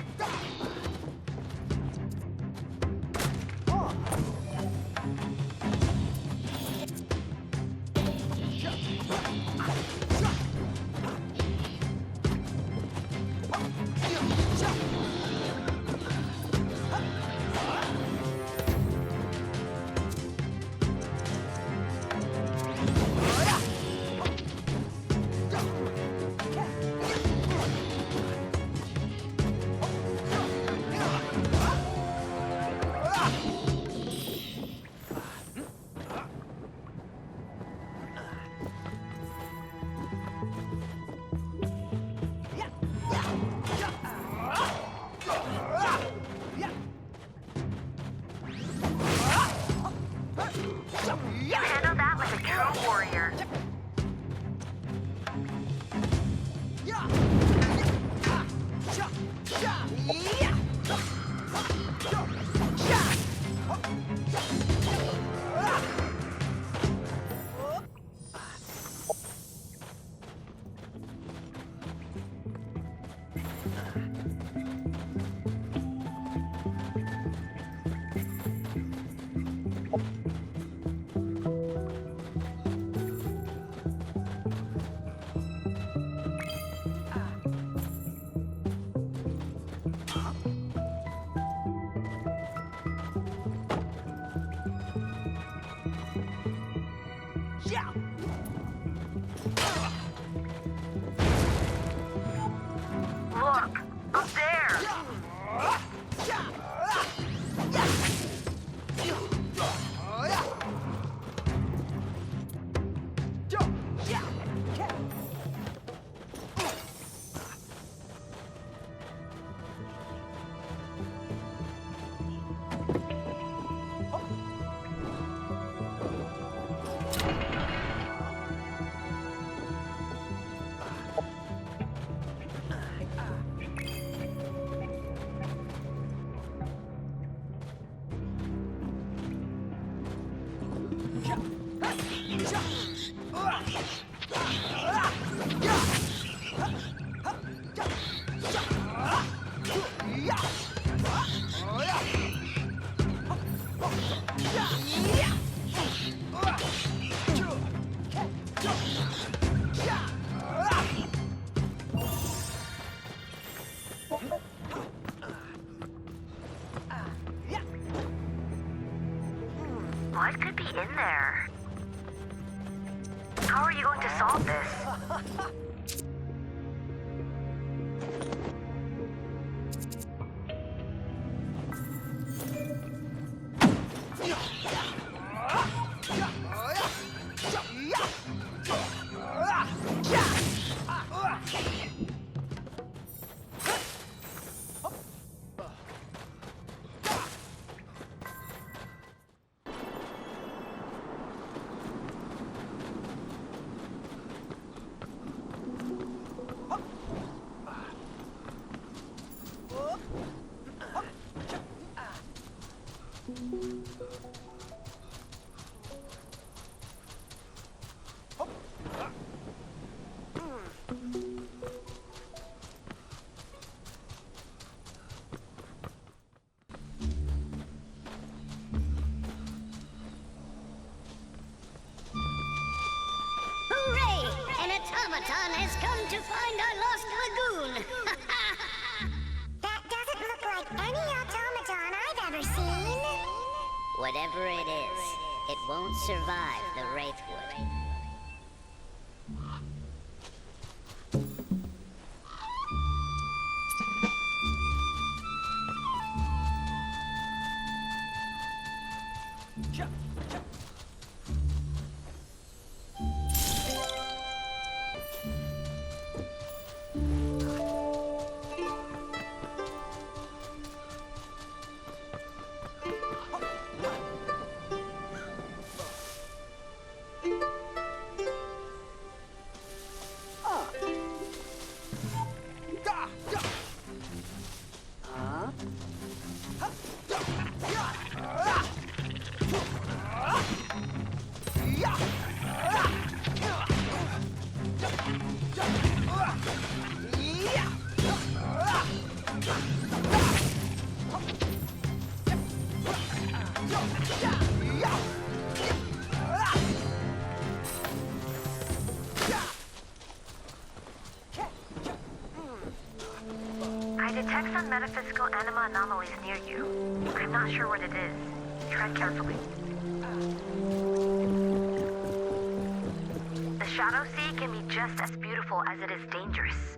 What could be in there? How are you going to solve this? Hooray! An automaton has come to find our lost lagoon! That doesn't look like any automaton I've ever seen. Whatever it is, it won't survive the Wraithwood. I detect some metaphysical anima anomalies near you. I'm not sure what it is. Tread carefully. The Shadow Sea can be just as beautiful as it is dangerous.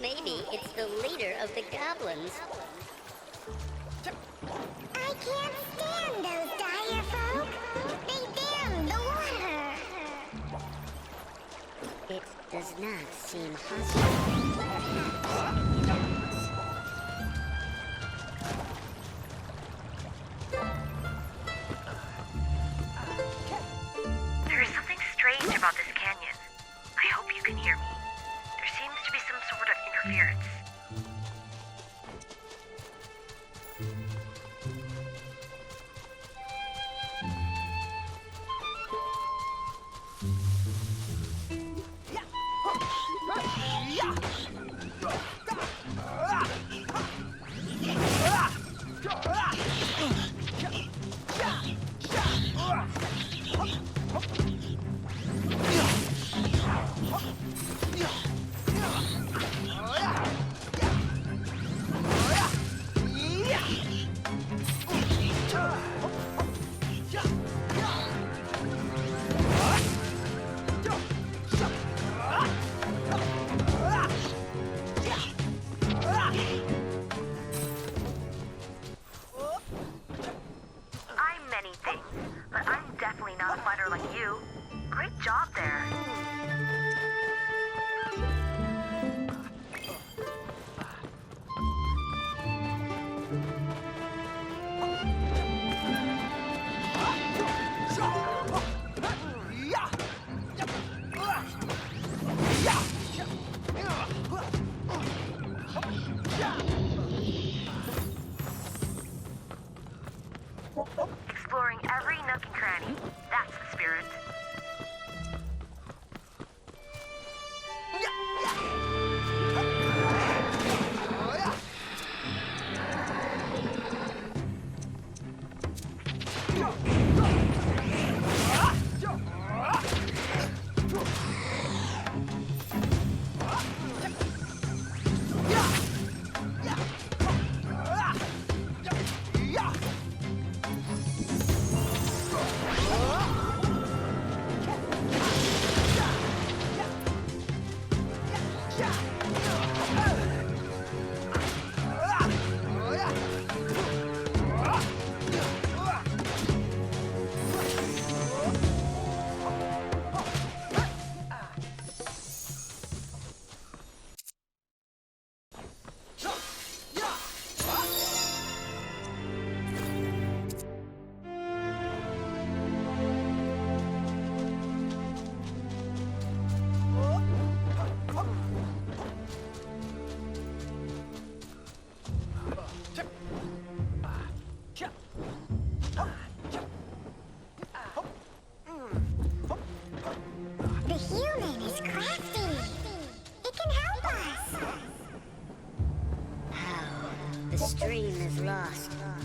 Maybe it's the leader of the goblins. I can't stand those dire folk. They dam the water. It does not seem hostile. Perhaps. There is something strange about this canyon. I hope you can hear me. There seems to be some sort of interference.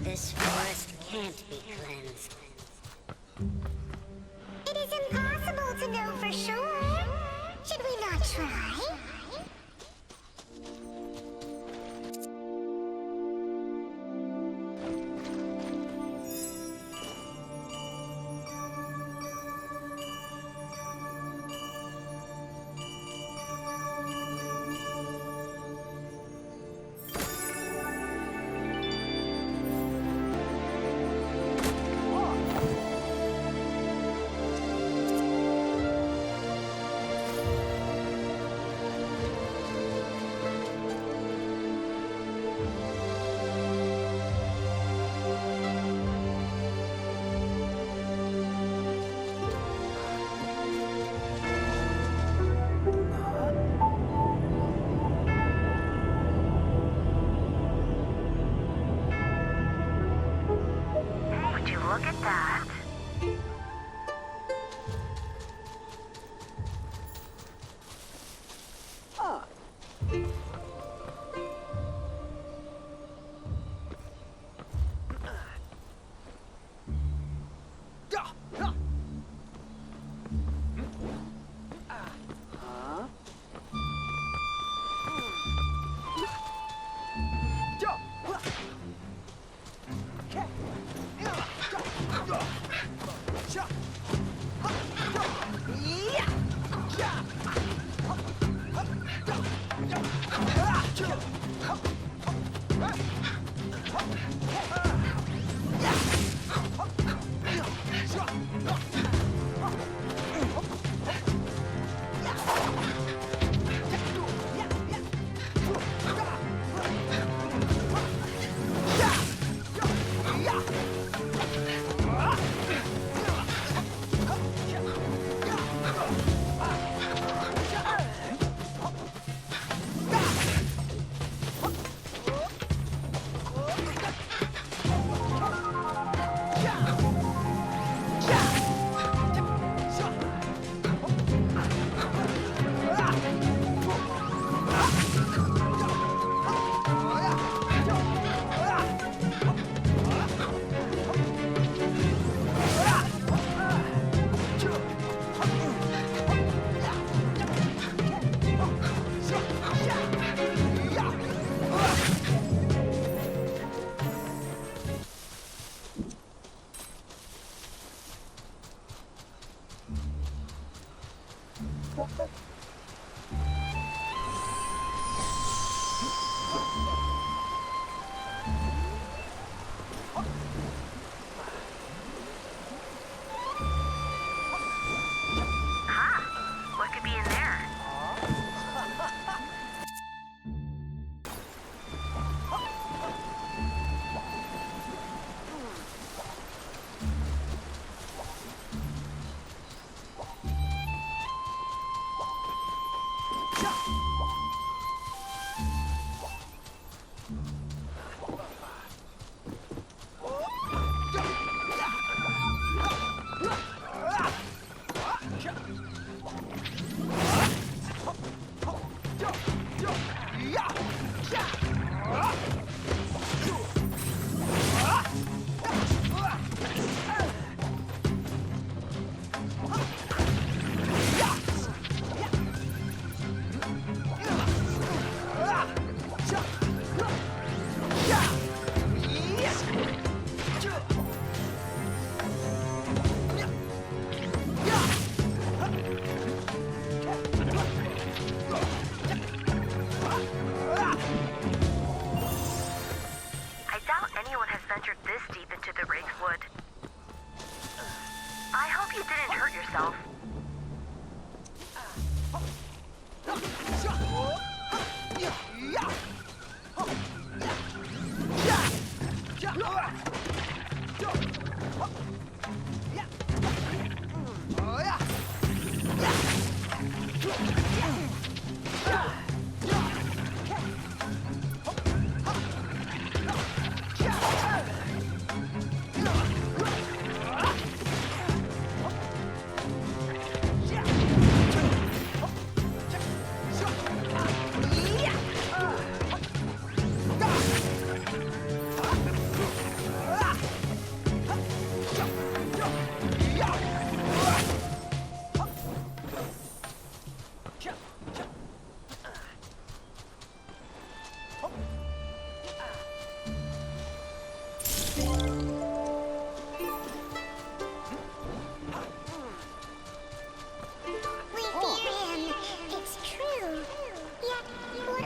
This forest can't be cleansed. It is impossible to know for sure. Should we not try? Look at that. What could be in there?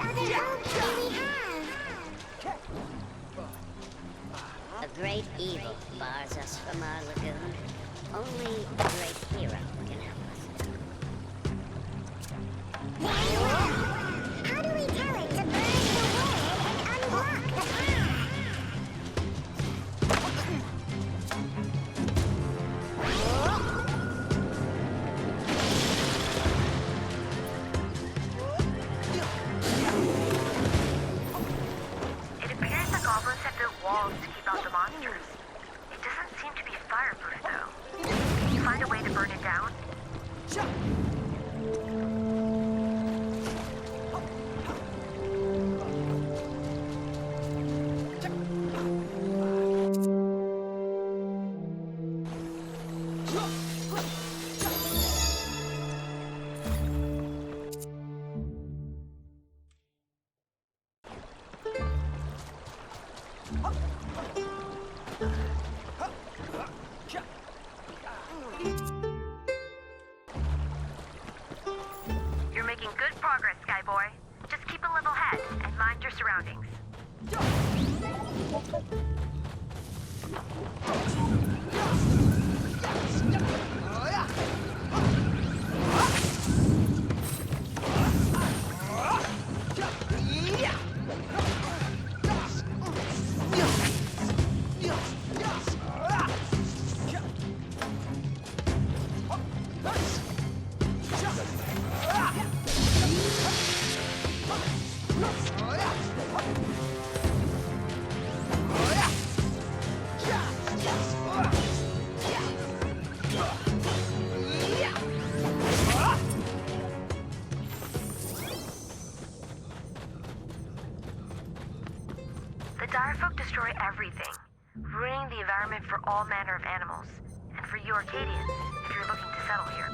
other hope do we have? A great evil bars us from our lagoon. Only a great hero can help us. Very well. How do we tell it to burn the wood and unblock the path? It appears the goblins have built walls to keep out the monsters. It doesn't seem to be fireproof, though. Can you find a way to burn it down? You're making good progress, Skyboy. Just keep a level head and mind your surroundings. The Direfolk destroy everything, ruining the environment for all manner of animals, and for you Arcadians, if you're looking to settle here.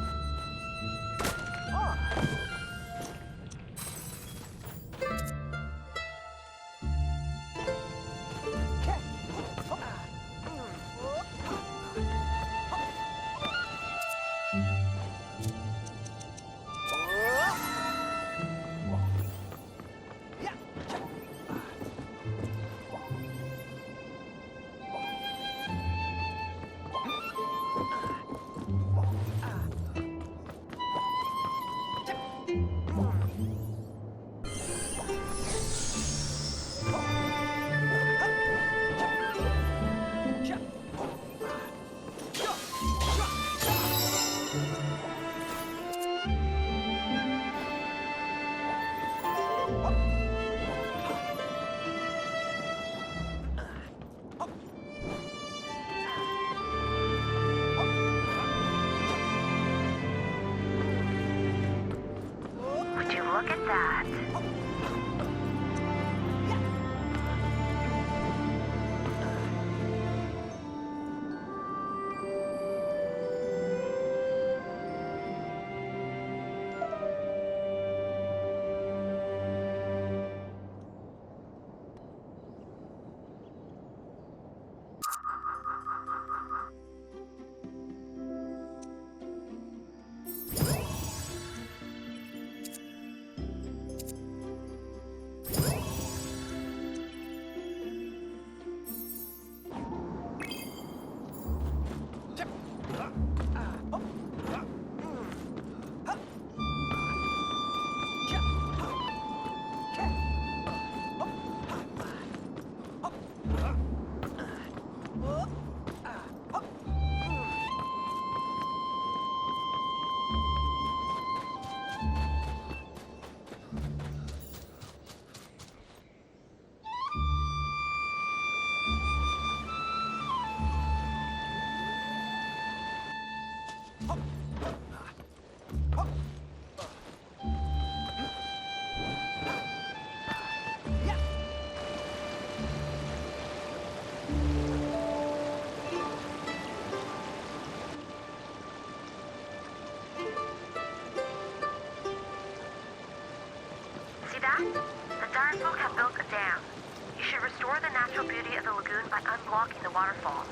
Would you look at that? The Direfolk have built a dam. You should restore the natural beauty of the lagoon by unblocking the waterfall.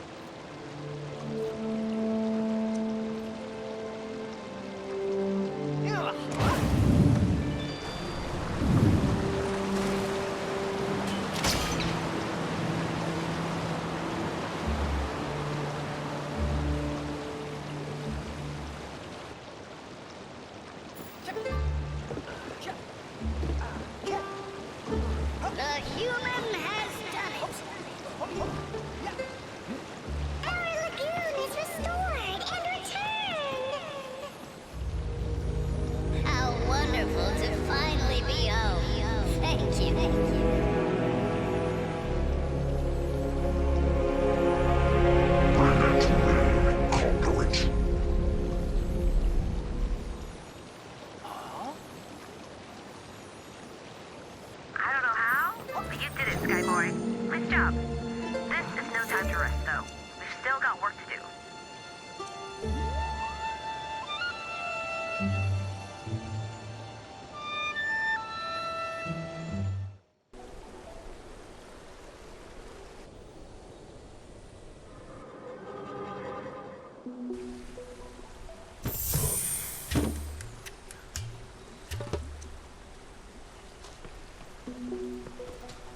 Nice job. This is no time to rest, though. We've still got work to do.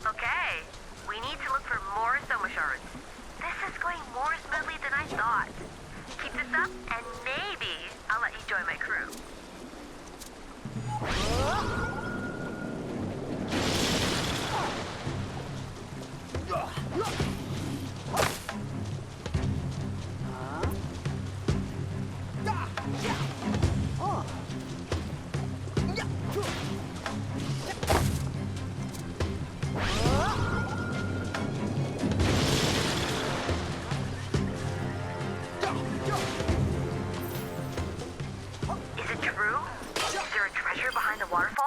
Okay, we need to look for more Xomapolis. This is going more smoothly than I thought. Keep this up, and maybe I'll let you join my crew. Is it true? Is there a treasure behind the waterfall?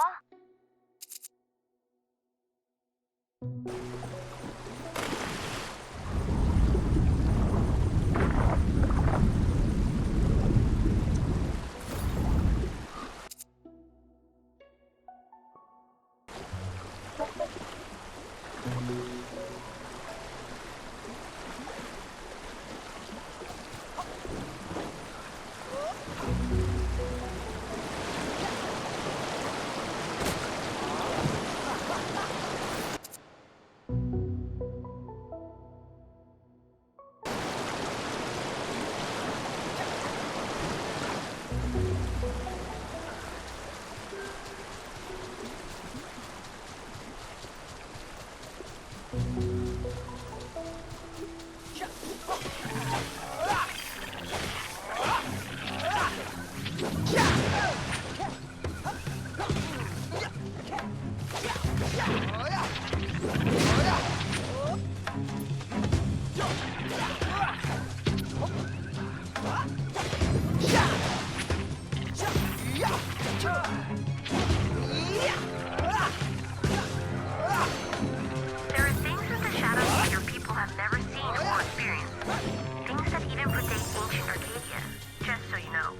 There are things in the shadows that your people have never seen or experienced. Things that even predate ancient Arcadia, just so you know.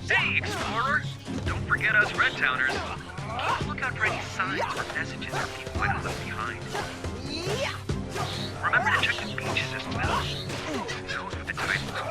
Hey, explorers! Don't forget us Red Towners. Keep a lookout for any signs or messages our people might have left behind. Remember to check the beach system out. Who knows what the tide will do.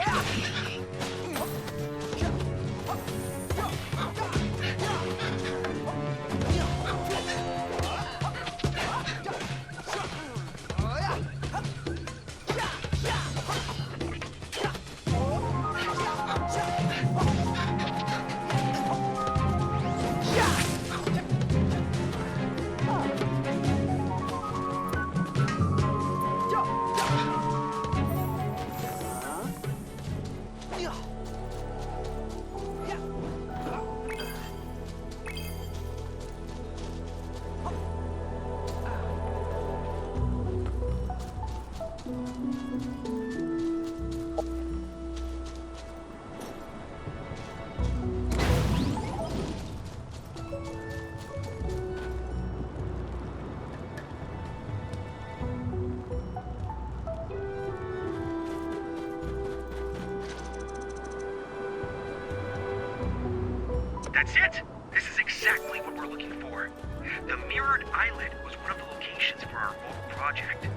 That's it! This is exactly what we're looking for. The mirrored islet was one of the locations for our local project.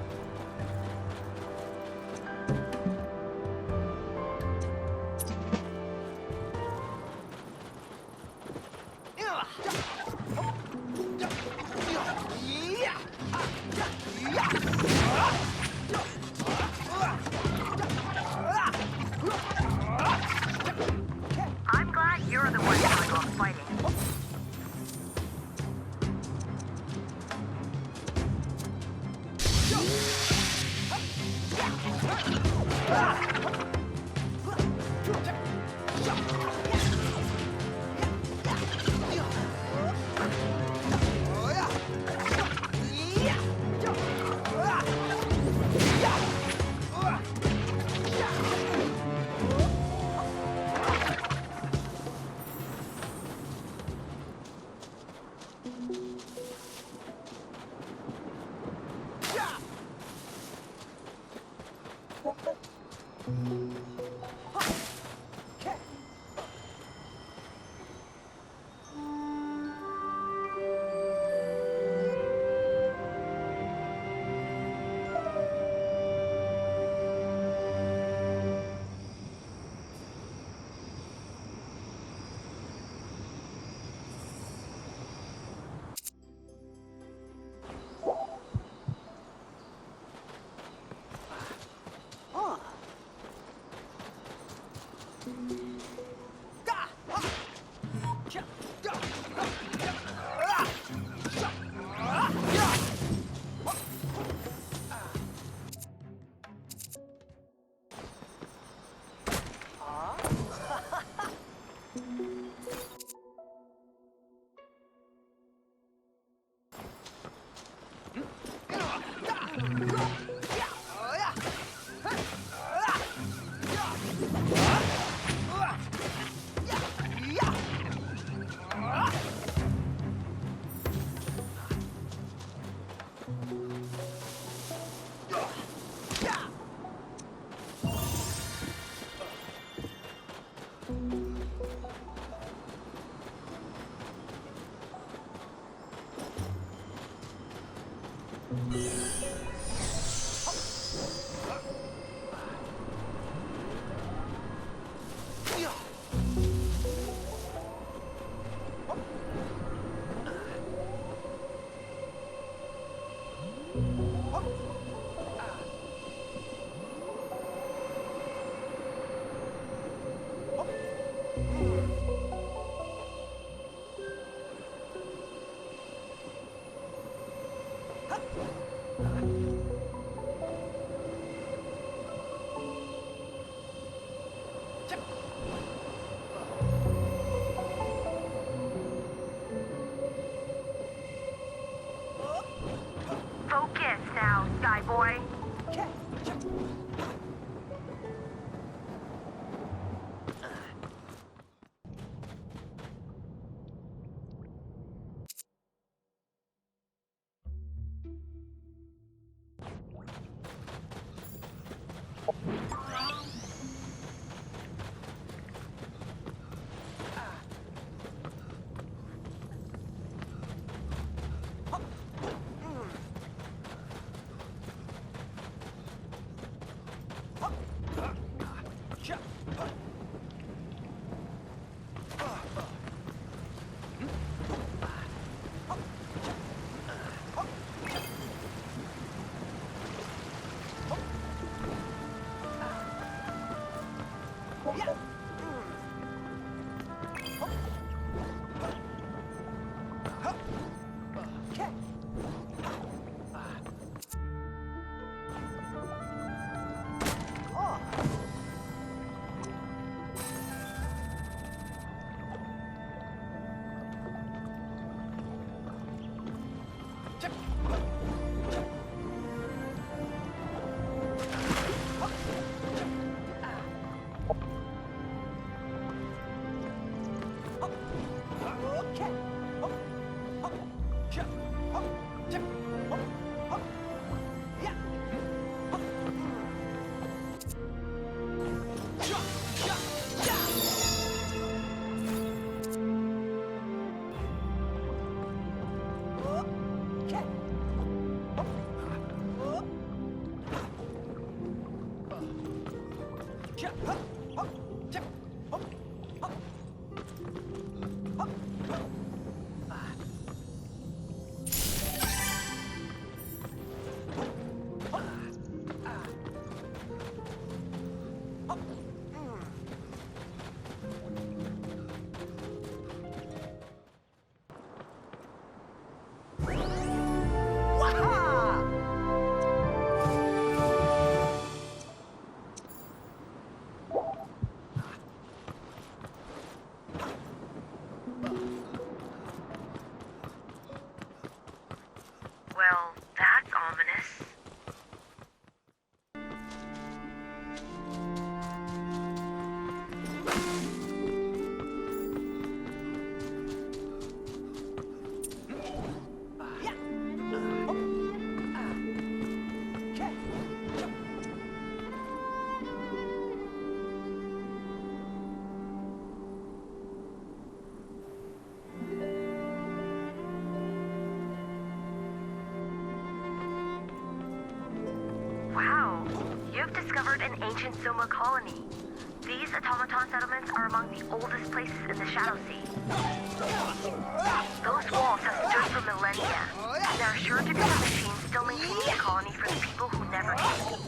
I'm glad you're the one doing all the fighting. Focus now, Skyboy. an ancient Xoma colony. These automaton settlements are among the oldest places in the Shadow Sea. Those walls have stood for millennia. There are sure to be some machines still maintaining the colony for the people who never came.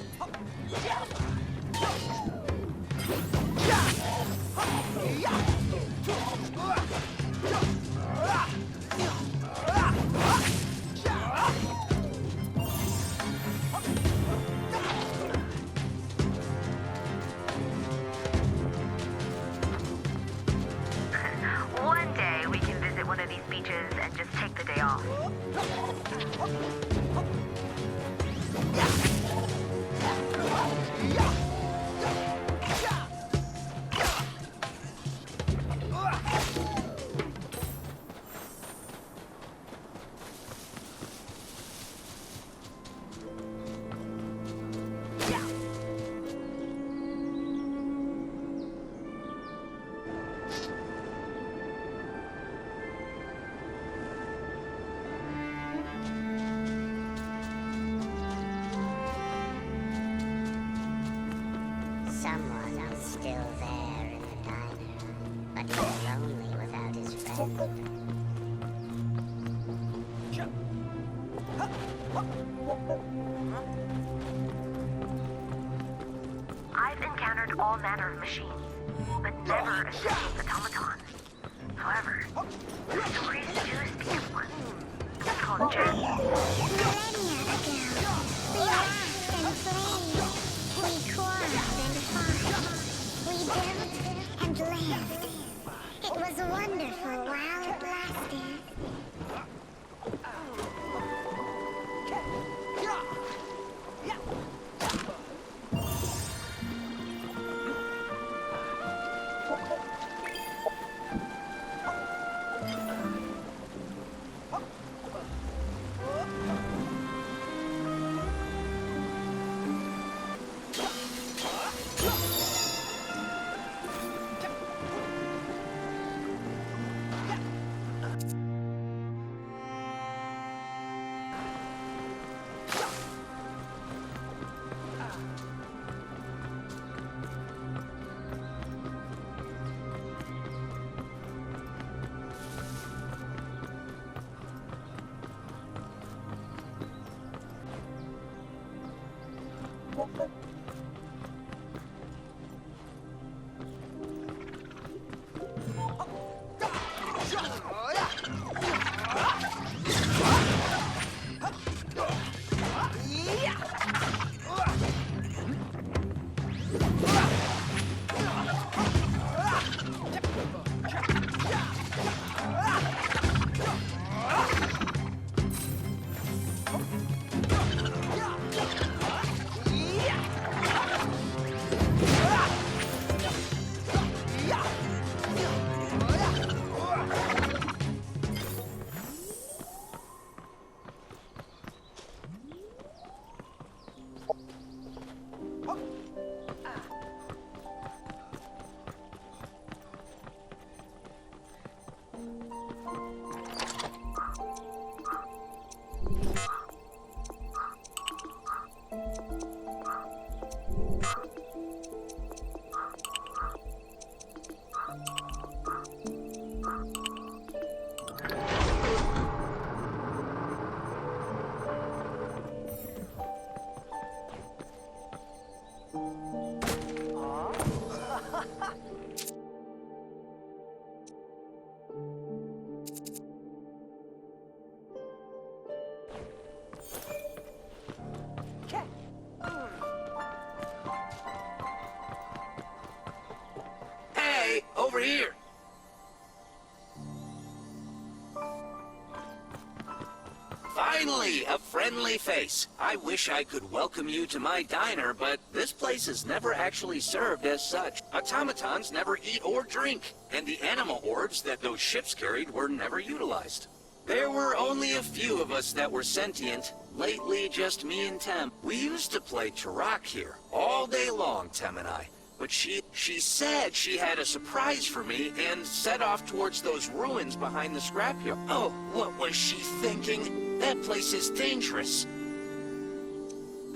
One day we can visit one of these beaches and just take the day off. Someone is still there in the diner, but he's lonely without his friend. I've encountered all manner of machines, but never a sentient automaton. However, the stories do speak of one. It's called Jen. We laughed and played. We quarreled and fought. We built and lived. It was wonderful while it lasted. Hey, over here! Finally, a friendly face. I wish I could welcome you to my diner, but this place is never actually served as such. Automatons never eat or drink, and the animal orbs that those ships carried were never utilized. There were only a few of us that were sentient. Lately, just me and Tem. We used to play tarock here, all day long, Tem and I. But she said she had a surprise for me and set off towards those ruins behind the scrapyard. Oh, what was she thinking? That place is dangerous.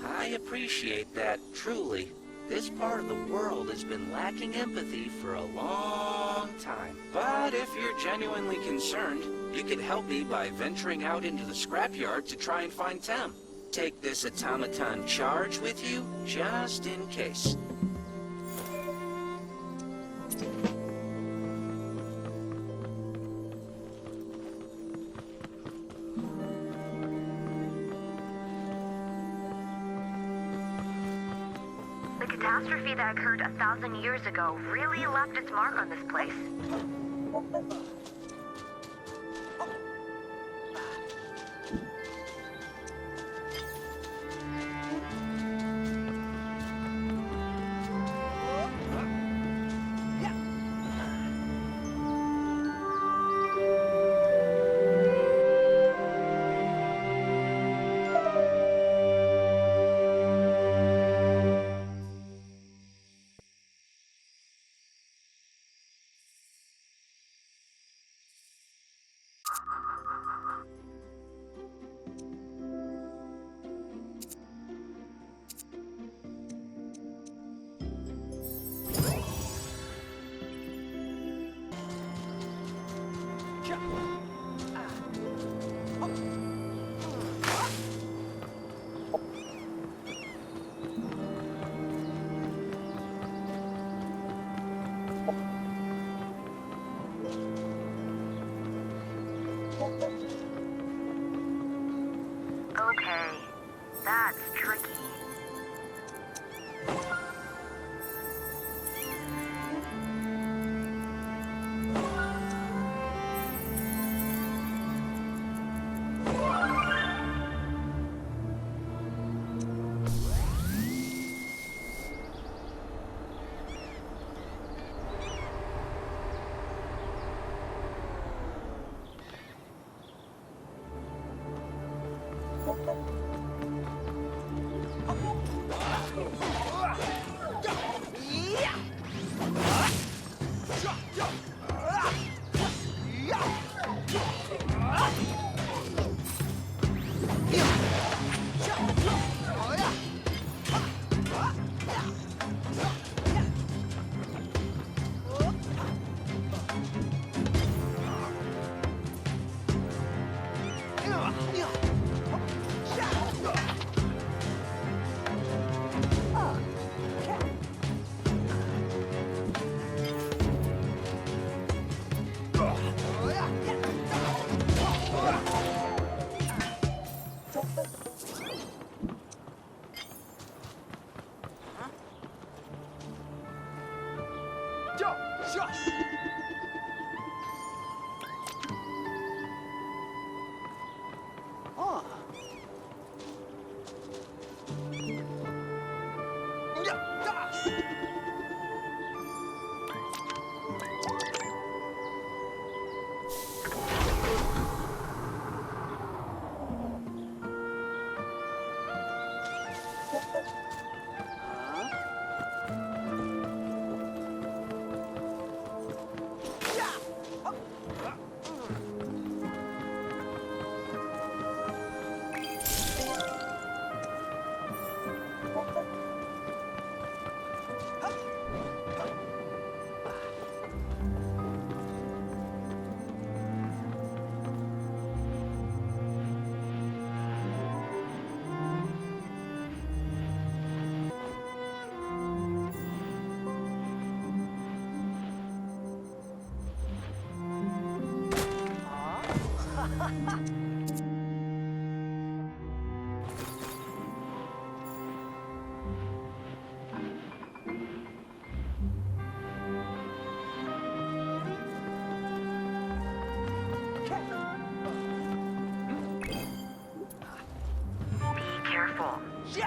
I appreciate that, truly. This part of the world has been lacking empathy for a long time. But if you're genuinely concerned, you could help me by venturing out into the scrapyard to try and find Tem. Take this automaton charge with you, just in case. The catastrophe that occurred 1,000 years ago really left its mark on this place. Okay, that's tricky.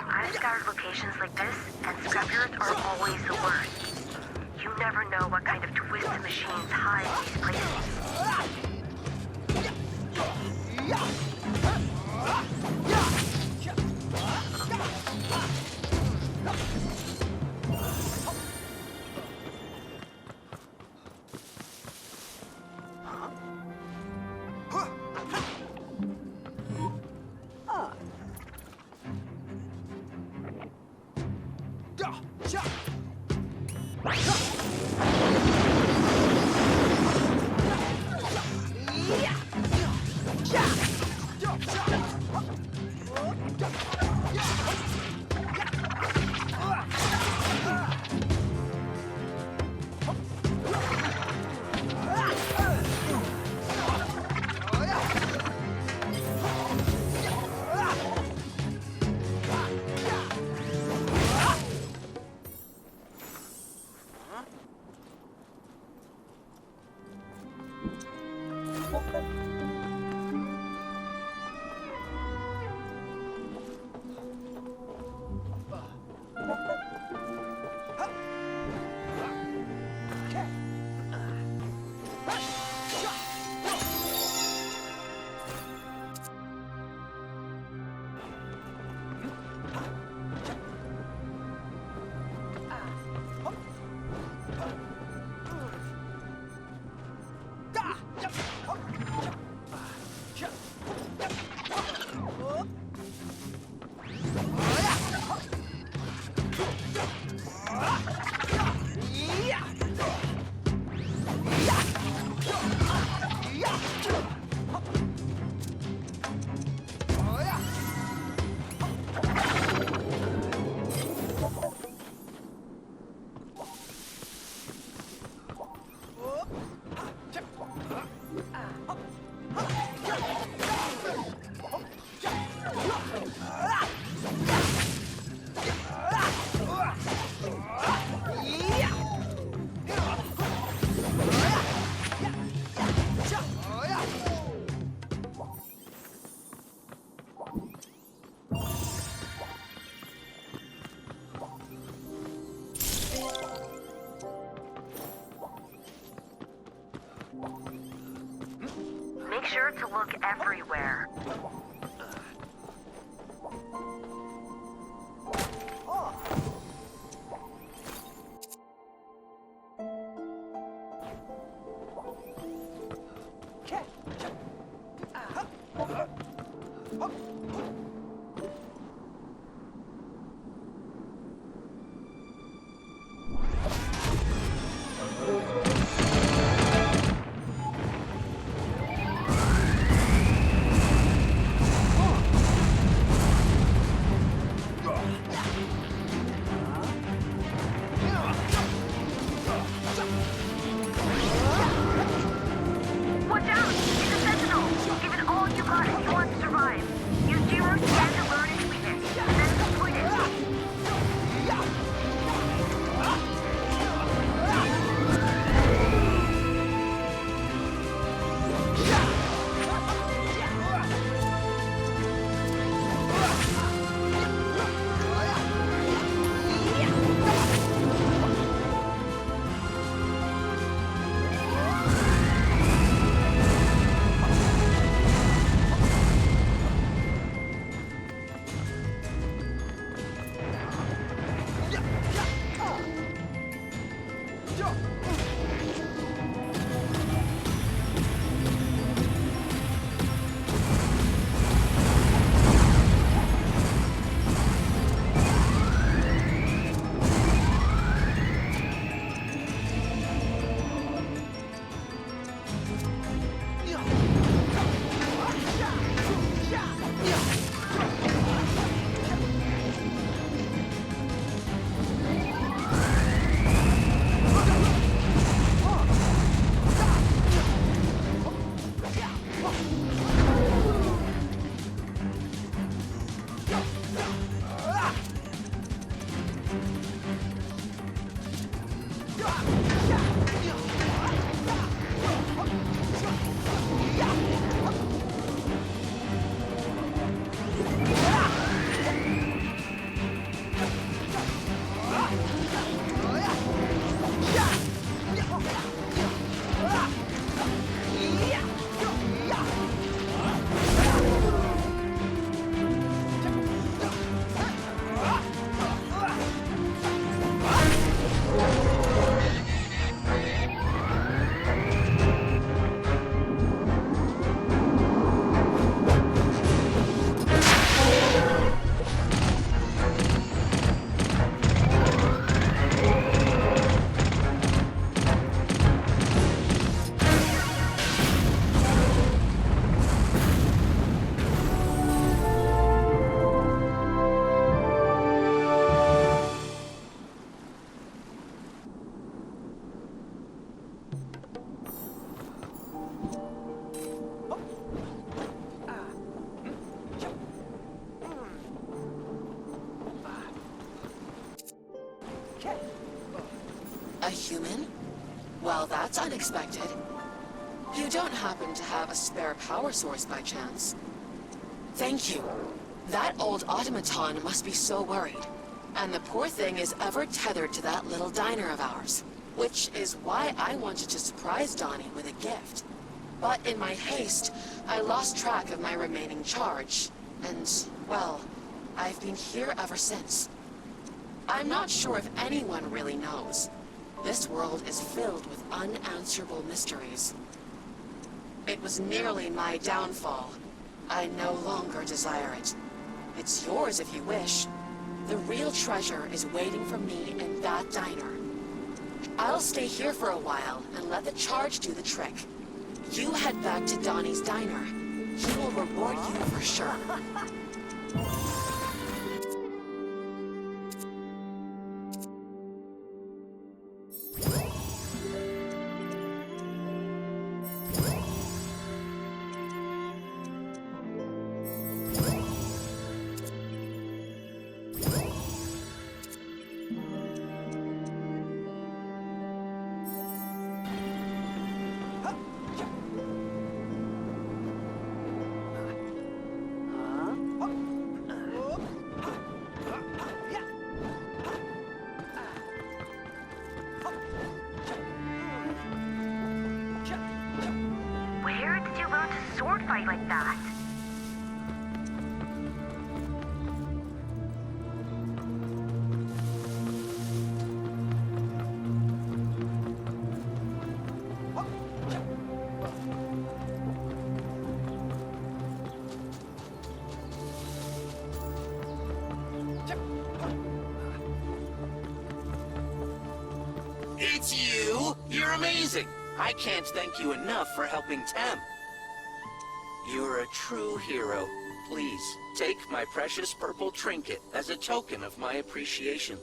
I've scoured locations like this, and scrapyards are always the worst. You never know what kind of twisted machines hide these places. Jump! Make sure to look everywhere. Watch out! It's a sentinel! Give it all you got if you want to survive. Use that's unexpected. You don't happen to have a spare power source by chance? Thank you. That old automaton must be so worried. And the poor thing is ever tethered to that little diner of ours. Which is why I wanted to surprise Donnie with a gift. But in my haste, I lost track of my remaining charge. And, well, I've been here ever since. I'm not sure if anyone really knows. This world is filled with unanswerable mysteries. It was nearly my downfall. I no longer desire it. It's yours if you wish. The real treasure is waiting for me in that diner. I'll stay here for a while and let the charge do the trick. You head back to Donnie's diner. He will reward you for sure. Where did you learn to sword fight like that? It's you! You're amazing! I can't thank you enough for helping Tem. You're a true hero. Please, take my precious purple trinket as a token of my appreciation.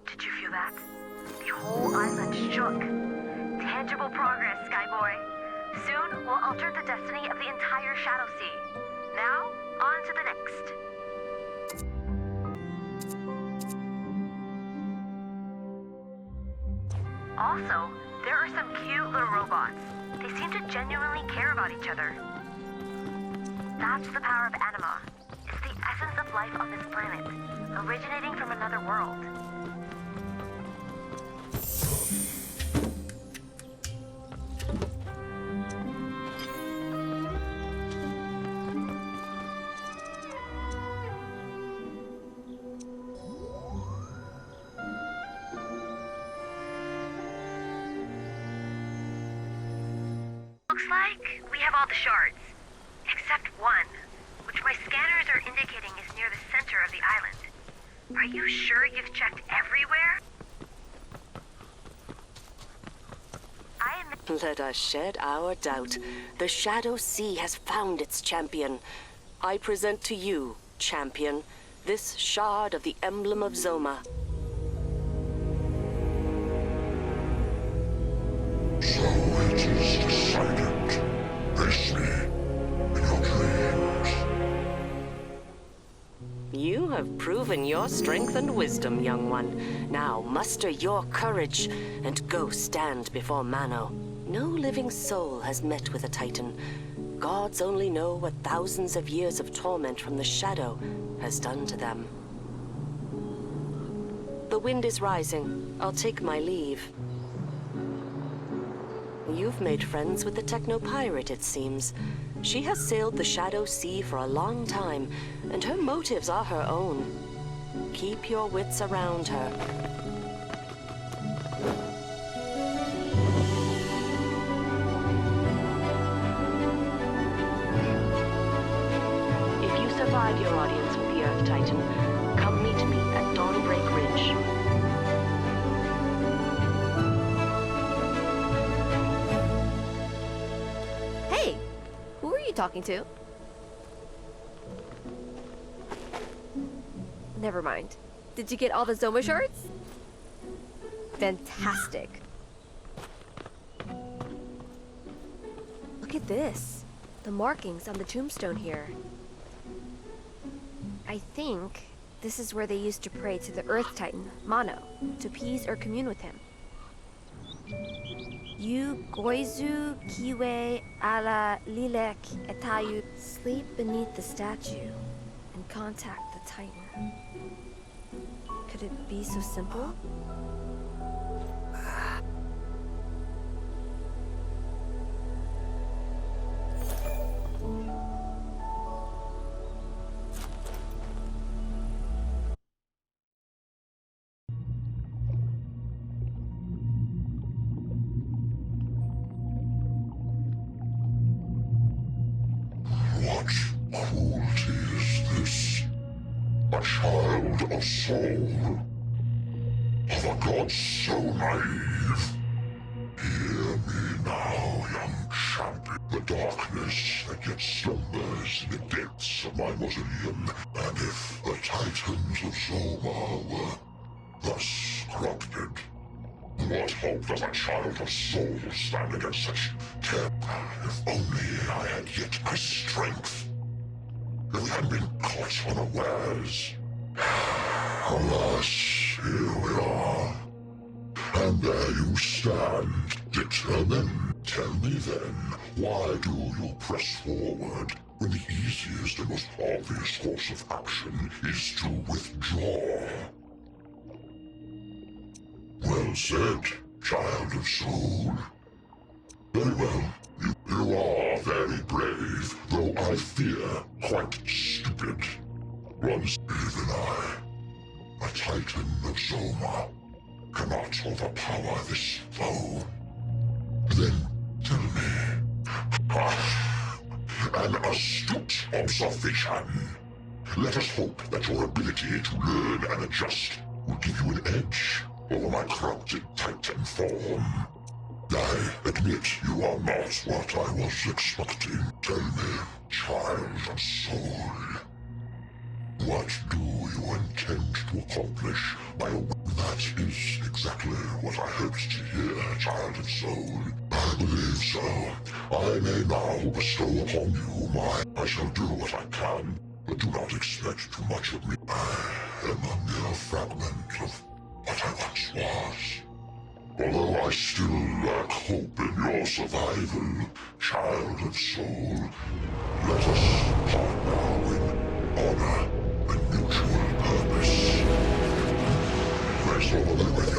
Did you feel that? The whole island shook. Tangible progress, Skyboy. Soon, we'll alter the destiny of the entire Shadow Sea. Now, on to the next. Also, there are some cute little robots. They seem to genuinely care about each other. That's the power of anima. It's the essence of life on this planet, originating from another world. Looks like we have all the shards, except one, which my scanners are indicating is near the center of the island. Are you sure you've checked everywhere? Let us shed our doubt. The Shadow Sea has found its champion. I present to you, champion, this shard of the emblem of Xoma. So it is decided. Face me in your dreams. You have proven your strength and wisdom, young one. Now muster your courage and go stand before Manno. No living soul has met with a Titan. Gods only know what thousands of years of torment from the Shadow has done to them. The wind is rising. I'll take my leave. You've made friends with the techno-pirate, it seems. She has sailed the Shadow Sea for a long time, and her motives are her own. Keep your wits around her. If you survive your audience with the Earth Titan, come meet me at Dawnbreak RIdge. Hey, who are you talking to? Never mind. Did you get all the Xoma shards? Fantastic. Look at this. The markings on the tombstone here. I think this is where they used to pray to the Earth Titan, Manno, to appease or commune with him. You goizu kiwe ala lilek etayu. Sleep beneath the statue and contact the Titan. Could it be so simple? What cruelty is this? A child of soul? Of a god so naive? Hear me now, young champion. The darkness that yet slumbers in the depths of my mausoleum. And if the titans of Xoma were thus corrupted, what hope does a child of soul stand against such terror? If only I had yet my strength. If we hadn't been caught unawares. Alas, here we are. And there you stand, determined. Tell me then, why do you press forward when the easiest and most obvious course of action is to withdraw? Well said, child of soul. Very well, you are very brave, though I fear quite stupid. Once even I, a titan of Xoma, cannot overpower this foe. Then tell me, an astute observation. Let us hope that your ability to learn and adjust will give you an edge over my corrupted titan form. I admit you are not what I was expecting. Tell me, child of soul, what do you intend to accomplish by a... That is exactly what I hoped to hear, child of soul. I believe so. I may now bestow upon you my... I shall do what I can, but do not expect too much of me. I am a mere fragment of what I once was. Although I still lack hope in your survival, child of soul, let us part now in honor and mutual purpose. Grace all be with you.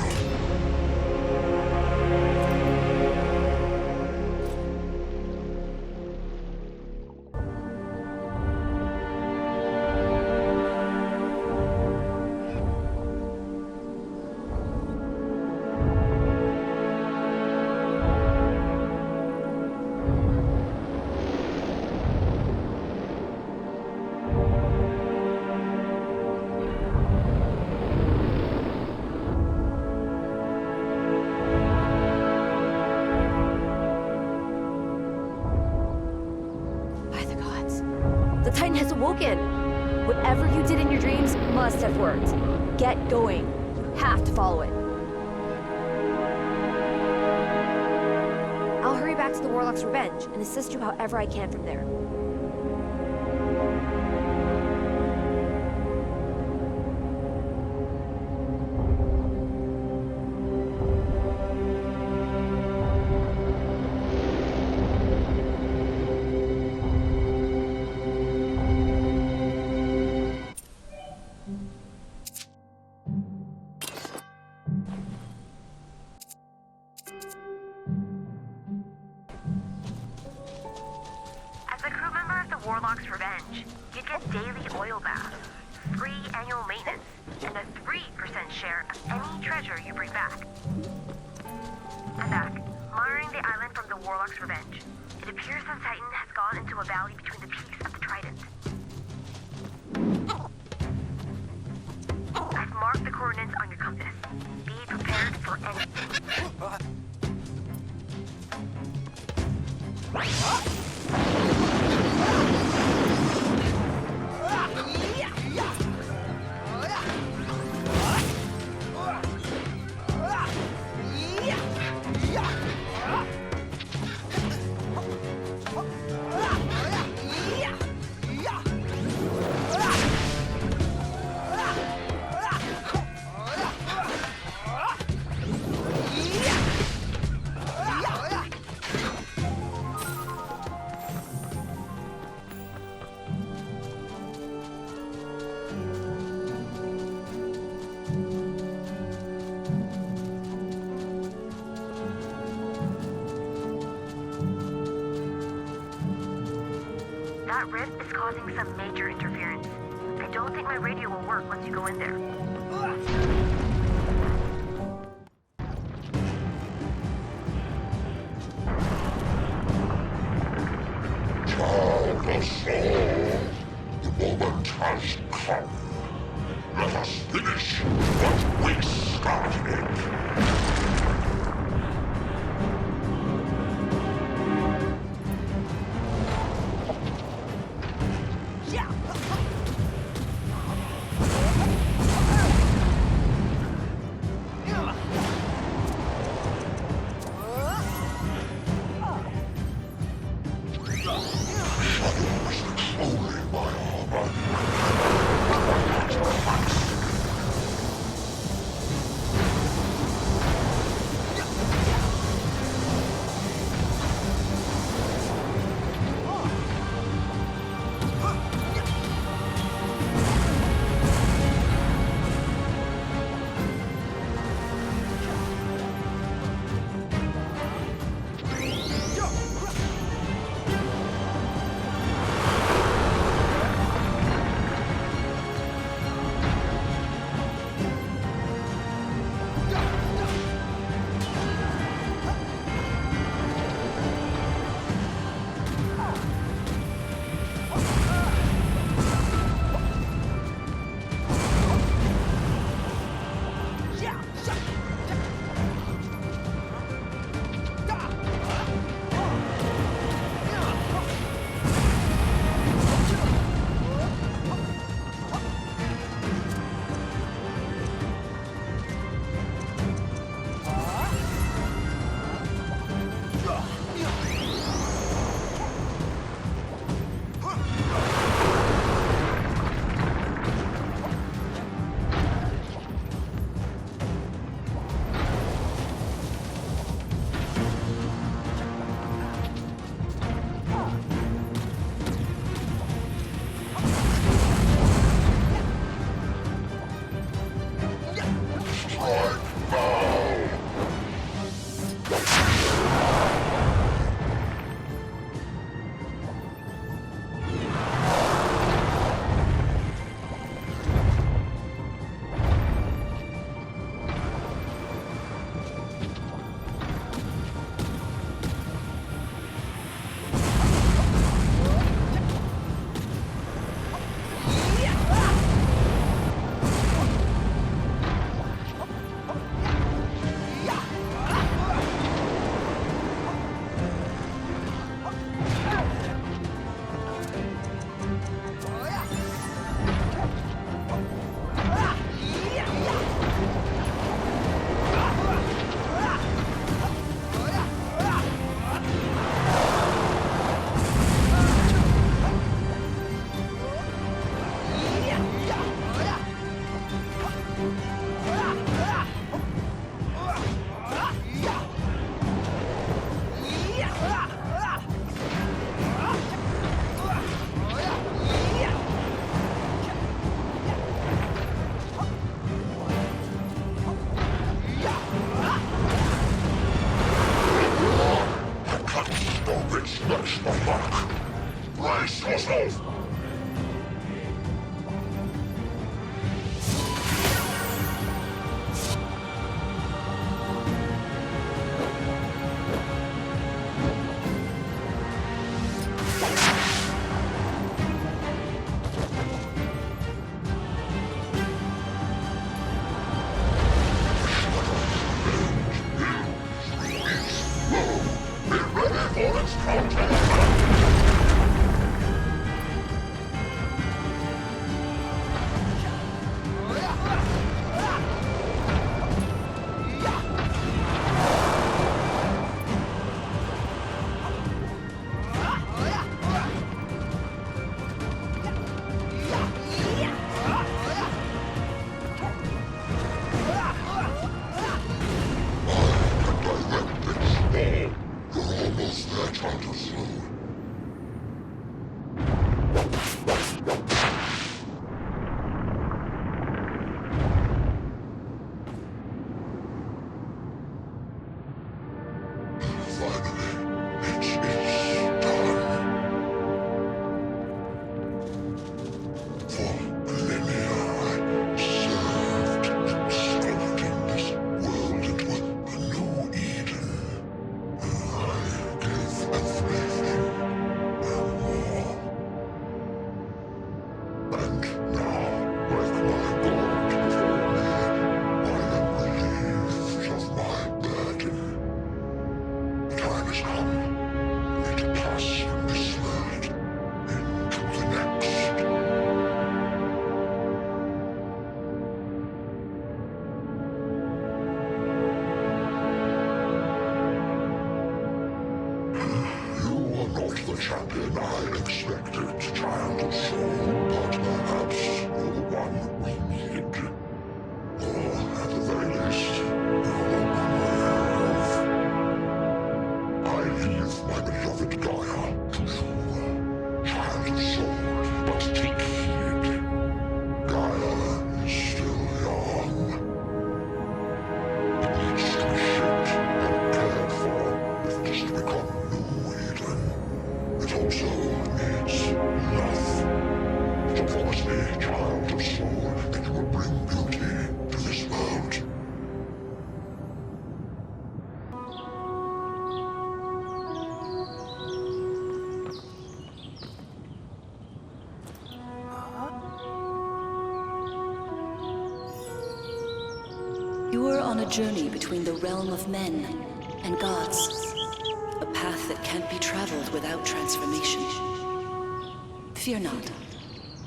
Whatever you did in your dreams must have worked. Get going. You have to follow it. I'll hurry back to the Warlock's Revenge and assist you however I can from there. Warlock's Revenge, you get daily oil baths, free annual maintenance, and a 3% share of any treasure you bring back. I'm back, monitoring the island from the Warlock's Revenge. It appears the Titan has gone into a valley between the peaks of the Trident. I've marked the coordinates on your compass. Be prepared for anything. rift is causing some major interference. I don't think my radio will work once you go in there. Child of soul, the moment has come. Let us finish what we started. the champion I expected, child of soul, but perhaps you're the one we need. Or, at the very least, you're the one I leave my beloved Gaia to you. Child of soul, but take heed. Gaia is still young. It needs to be shaped and cared for if it is to become new Eden. It also needs love. So promise me, child of soul, that you will bring beauty to this world. You are on a journey between the realm of men and gods. A path that can't be traveled without transformation. Fear not.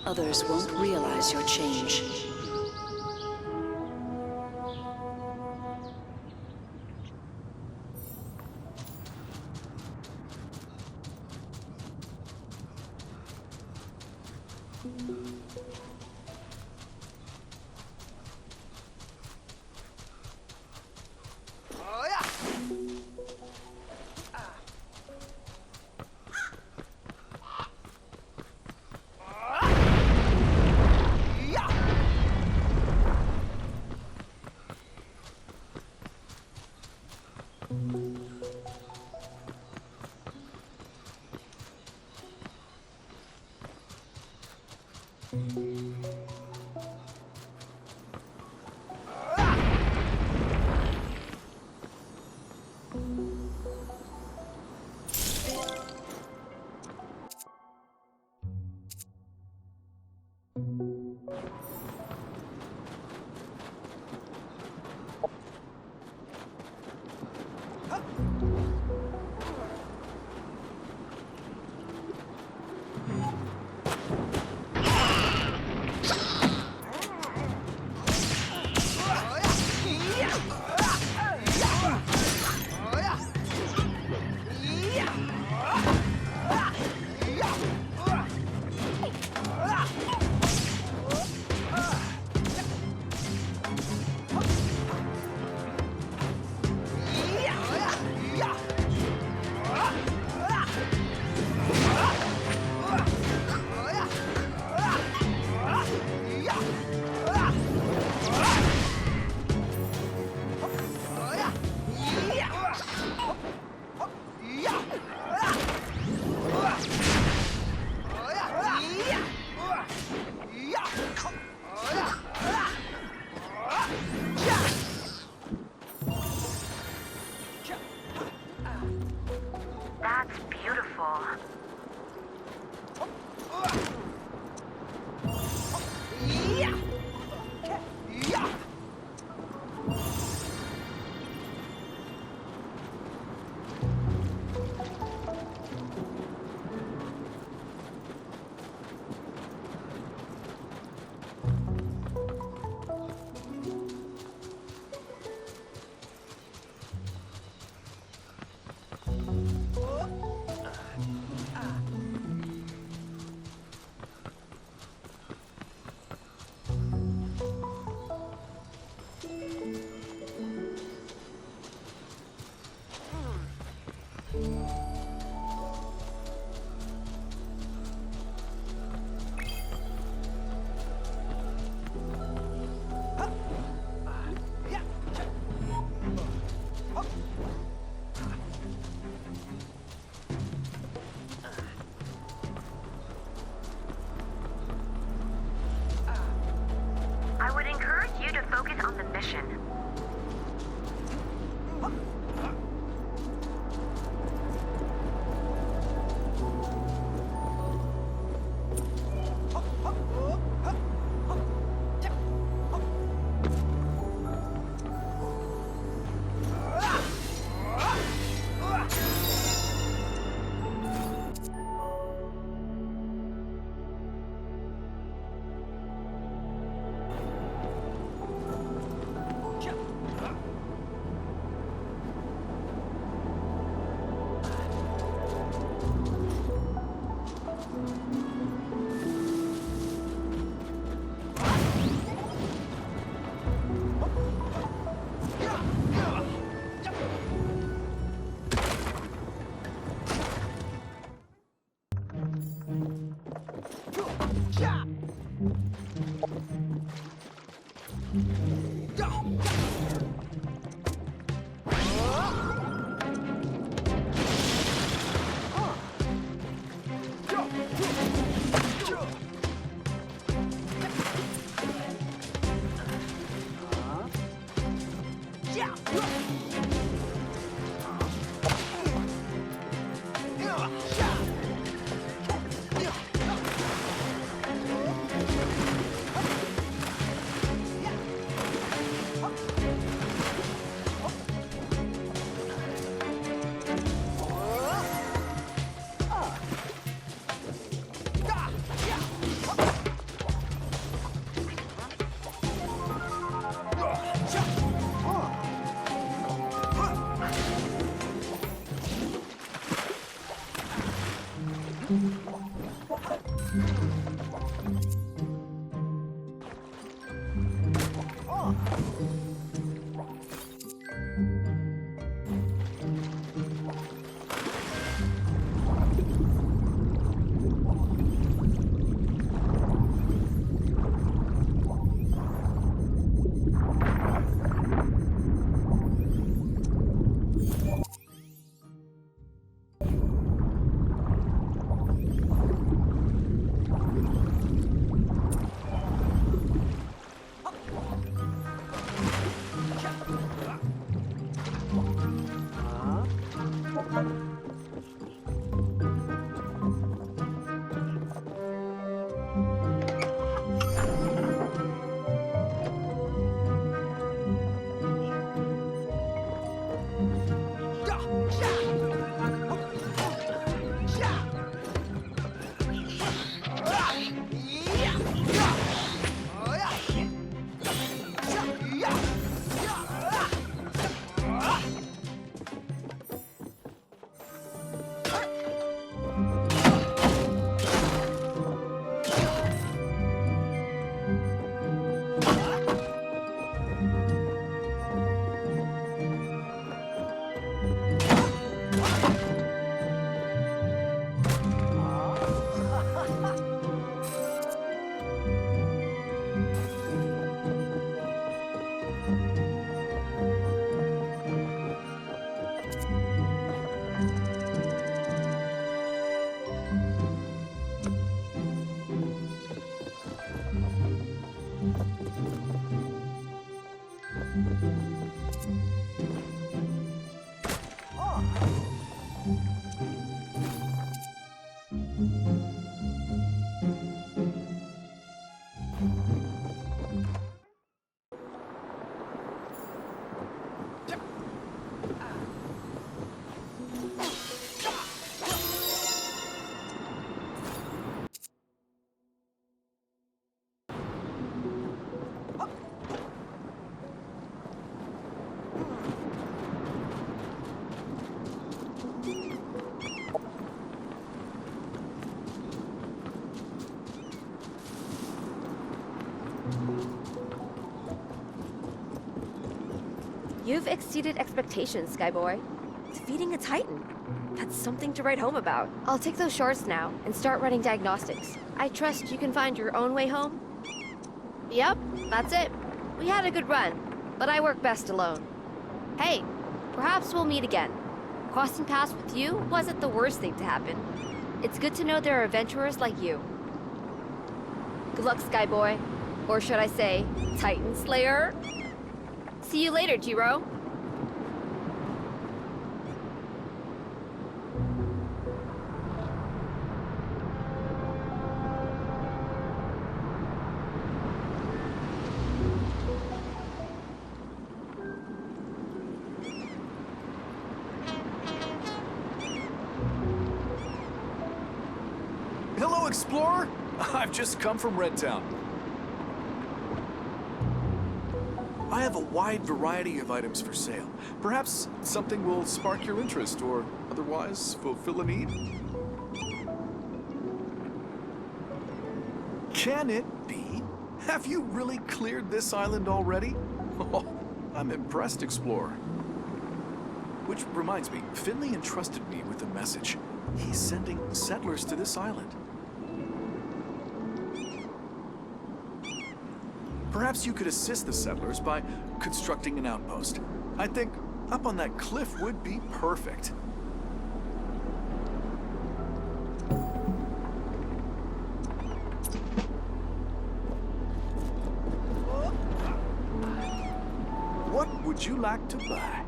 Others won't realize your change. You've exceeded expectations, Skyboy. Defeating a Titan. That's something to write home about. I'll take those shorts now and start running diagnostics. I trust you can find your own way home? Yep, that's it. We had a good run, but I work best alone. Hey, perhaps we'll meet again. Crossing paths with you wasn't the worst thing to happen. It's good to know there are adventurers like you. Good luck, Skyboy. Or should I say, Titan Slayer? See you later, Jiro. Hello, Explorer! I've just come from Red Town. I have a wide variety of items for sale. Perhaps something will spark your interest or otherwise fulfill a need? Can it be? Have you really cleared this island already? Oh, I'm impressed, Explorer. Which reminds me, Finley entrusted me with a message. He's sending settlers to this island. Perhaps you could assist the settlers by constructing an outpost. I think up on that cliff would be perfect. What would you like to buy?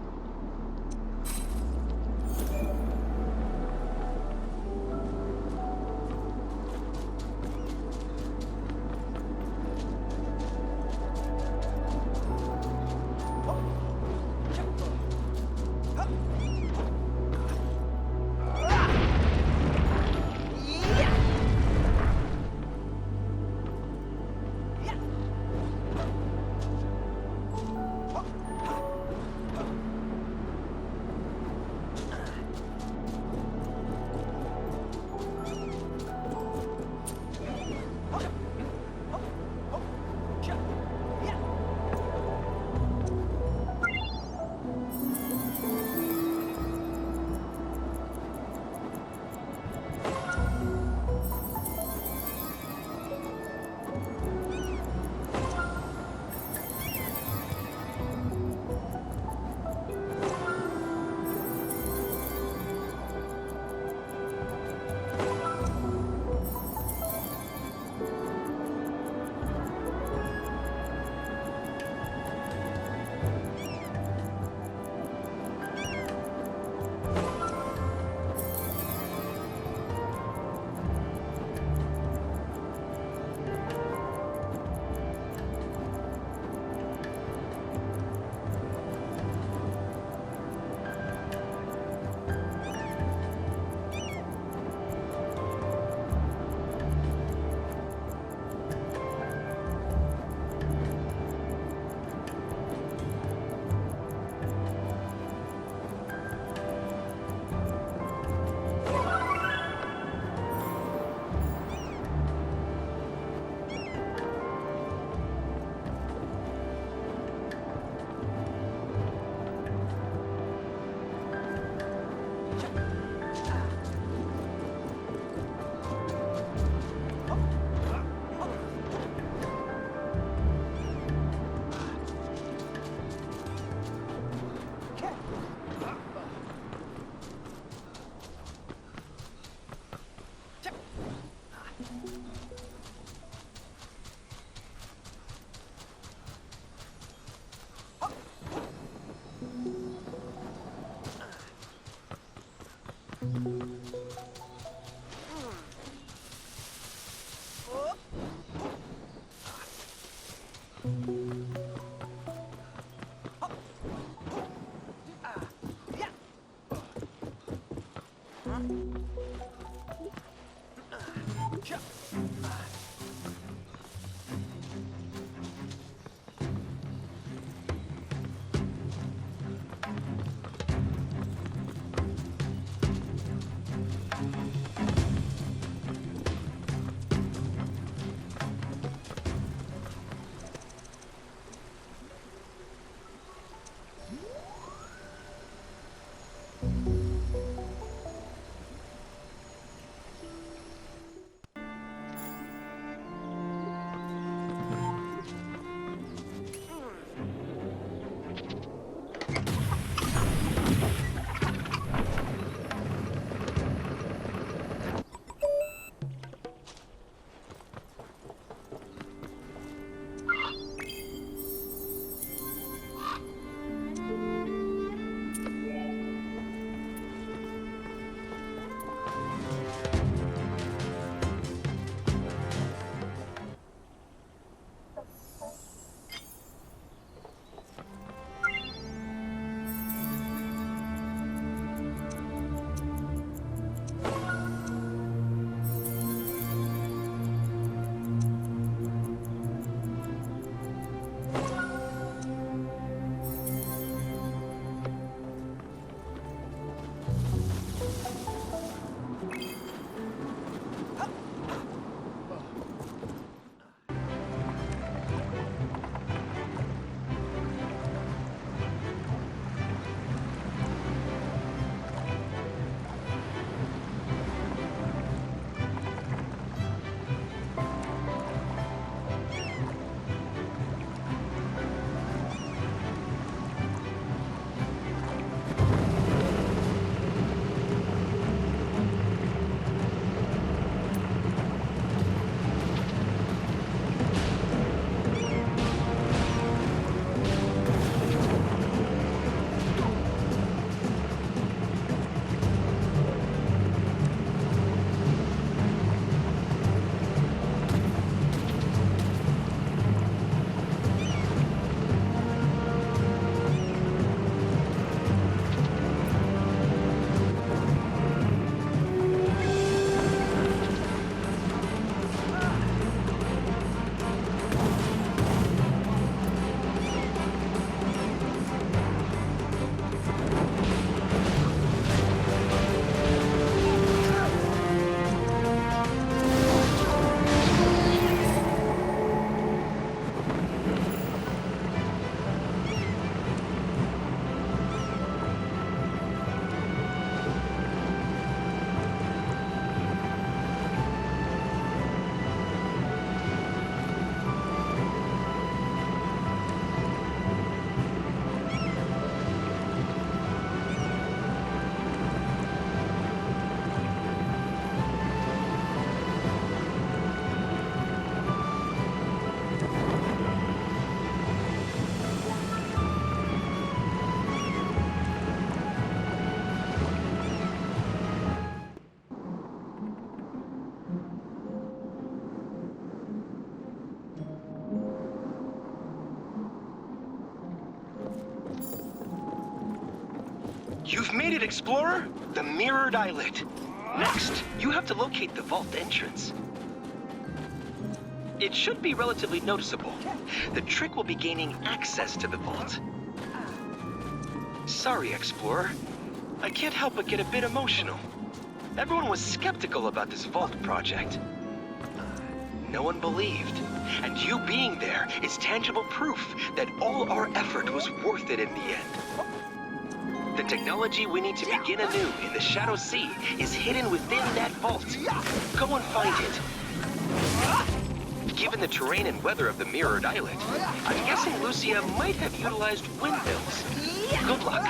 You've made it, Explorer! The Mirrored Islet. Next, you have to locate the vault entrance. It should be relatively noticeable. The trick will be gaining access to the vault. Sorry, Explorer. I can't help but get a bit emotional. Everyone was skeptical about this vault project. No one believed. And you being there is tangible proof that all our effort was worth it in the end. The technology we need to begin anew in the Shadow Sea is hidden within that vault. Go and find it. Given the terrain and weather of the Mirrored Islet, I'm guessing Lucia might have utilized windmills. Good luck.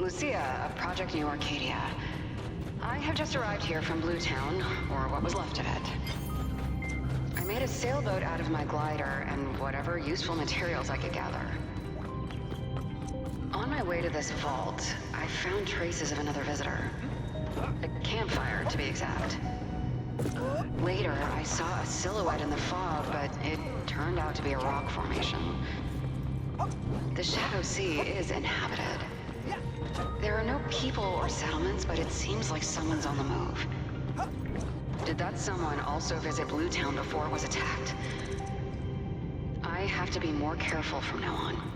Lucia of Project New Arcadia. I have just arrived here from Bluetown, or what was left of it. I made a sailboat out of my glider and whatever useful materials I could gather. On my way to this vault, I found traces of another visitor. A campfire, to be exact. Later, I saw a silhouette in the fog, but it turned out to be a rock formation. The Shadow Sea is inhabited. There are no people or settlements, but it seems like someone's on the move. Did that someone also visit Bluetown before it was attacked? I have to be more careful from now on.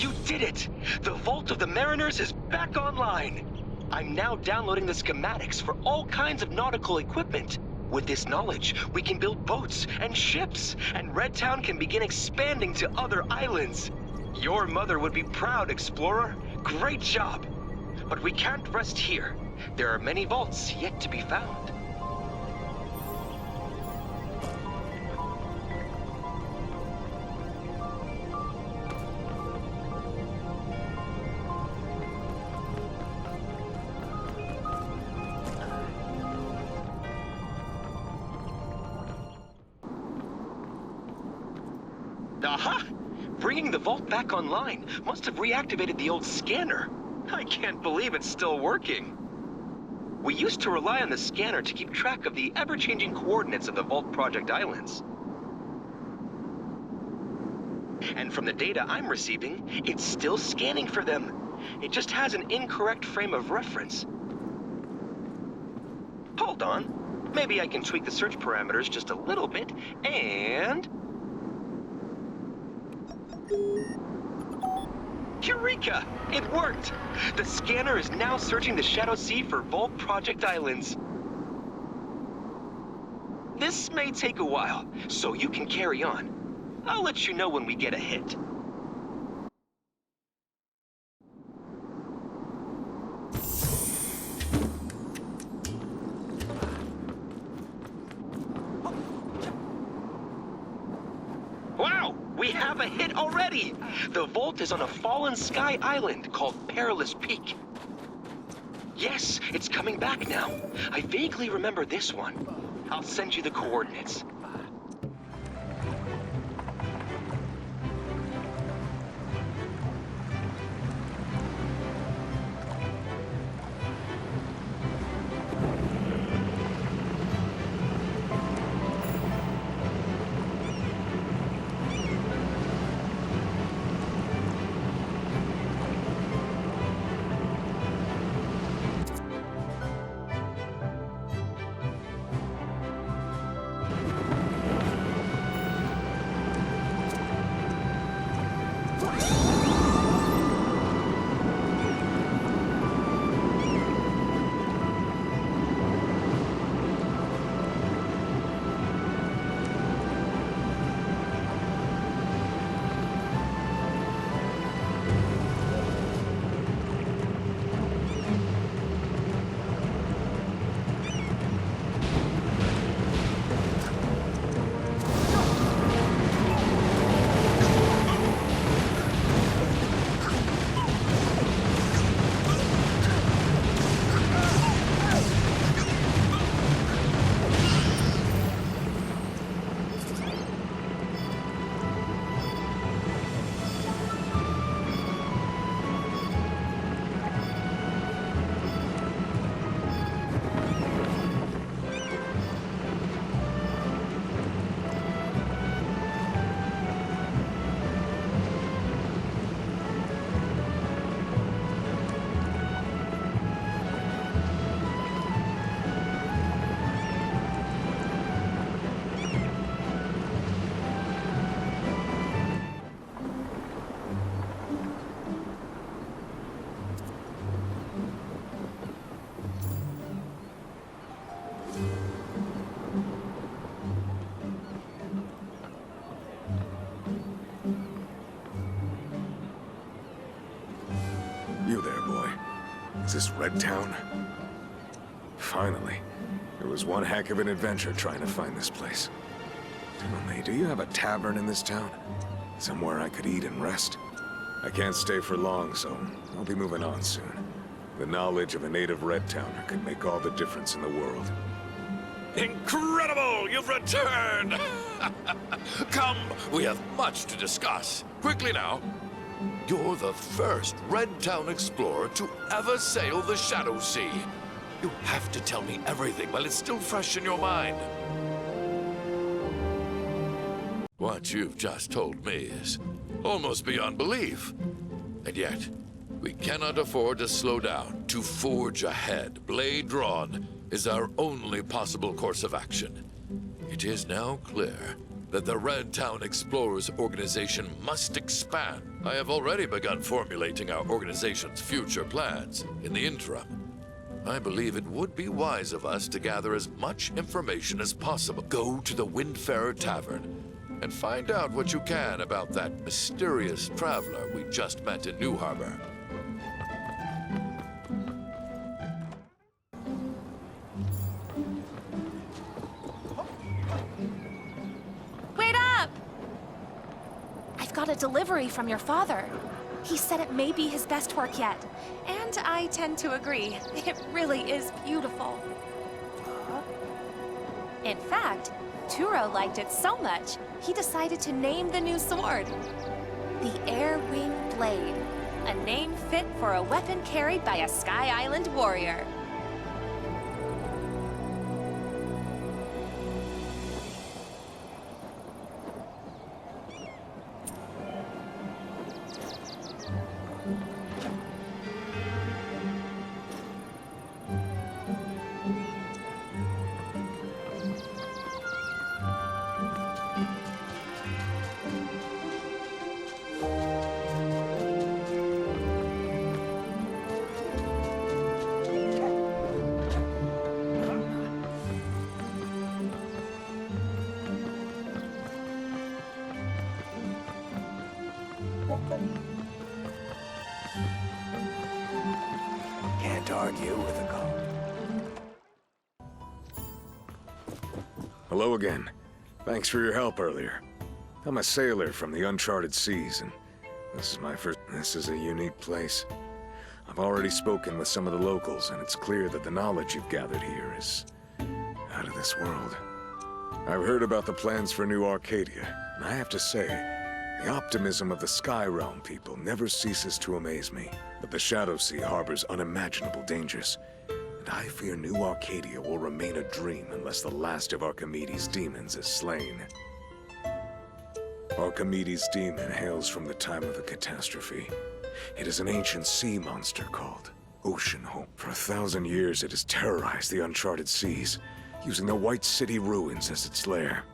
You did it! The Vault of the Mariners is back online! I'm now downloading the schematics for all kinds of nautical equipment. With this knowledge, we can build boats and ships, and Red Town can begin expanding to other islands. Your mother would be proud, Explorer. Great job! But we can't rest here. There are many vaults yet to be found. Aha! Bringing the vault back online must have reactivated the old scanner. I can't believe it's still working. We used to rely on the scanner to keep track of the ever-changing coordinates of the Vault Project Islands. And from the data I'm receiving, it's still scanning for them. It just has an incorrect frame of reference. Hold on. Maybe I can tweak the search parameters just a little bit, and... Eureka! It worked! The scanner is now searching the Shadow Sea for Vault Project Islands. This may take a while, so you can carry on. I'll let you know when we get a hit. Wow! We have a hit already! The vault is on a fallen sky island called Perilous Peak. Yes, it's coming back now. I vaguely remember this one. I'll send you the coordinates. Is this Red Town? Finally. It was one heck of an adventure trying to find this place. Tell me, do you have a tavern in this town? Somewhere I could eat and rest? I can't stay for long, so I'll be moving on soon. The knowledge of a native Red Towner could make all the difference in the world. Incredible! You've returned! Come, we have much to discuss. Quickly now. You're the first Red Town explorer to ever sail the Shadow Sea. You have to tell me everything while it's still fresh in your mind. What you've just told me is almost beyond belief. And yet, we cannot afford to slow down. To forge ahead, blade drawn, is our only possible course of action. It is now clear that the Red Town Explorers organization must expand. I have already begun formulating our organization's future plans. In the interim, I believe it would be wise of us to gather as much information as possible. Go to the Windfarer Tavern and find out what you can about that mysterious traveler we just met in New Harbor. Wait up! I've got a delivery from your father. He said it may be his best work yet, and I tend to agree. It really is beautiful. In fact, Turo liked it so much, he decided to name the new sword the Air Wing Blade, a name fit for a weapon carried by a Sky Island warrior. Can't argue with a call. Hello again. Thanks for your help earlier. I'm a sailor from the uncharted seas, and this is my first... This is a unique place. I've already spoken with some of the locals, and it's clear that the knowledge you've gathered here is out of this world. I've heard about the plans for New Arcadia, and I have to say, the optimism of the Sky Realm people never ceases to amaze me. But the Shadow Sea harbors unimaginable dangers, and I fear New Arcadia will remain a dream unless the last of Archimedes' demons is slain. Archimedes' demon hails from the time of the catastrophe. It is an ancient sea monster called Oceanhorn. For 1,000 years it has terrorized the uncharted seas, using the White City ruins as its lair.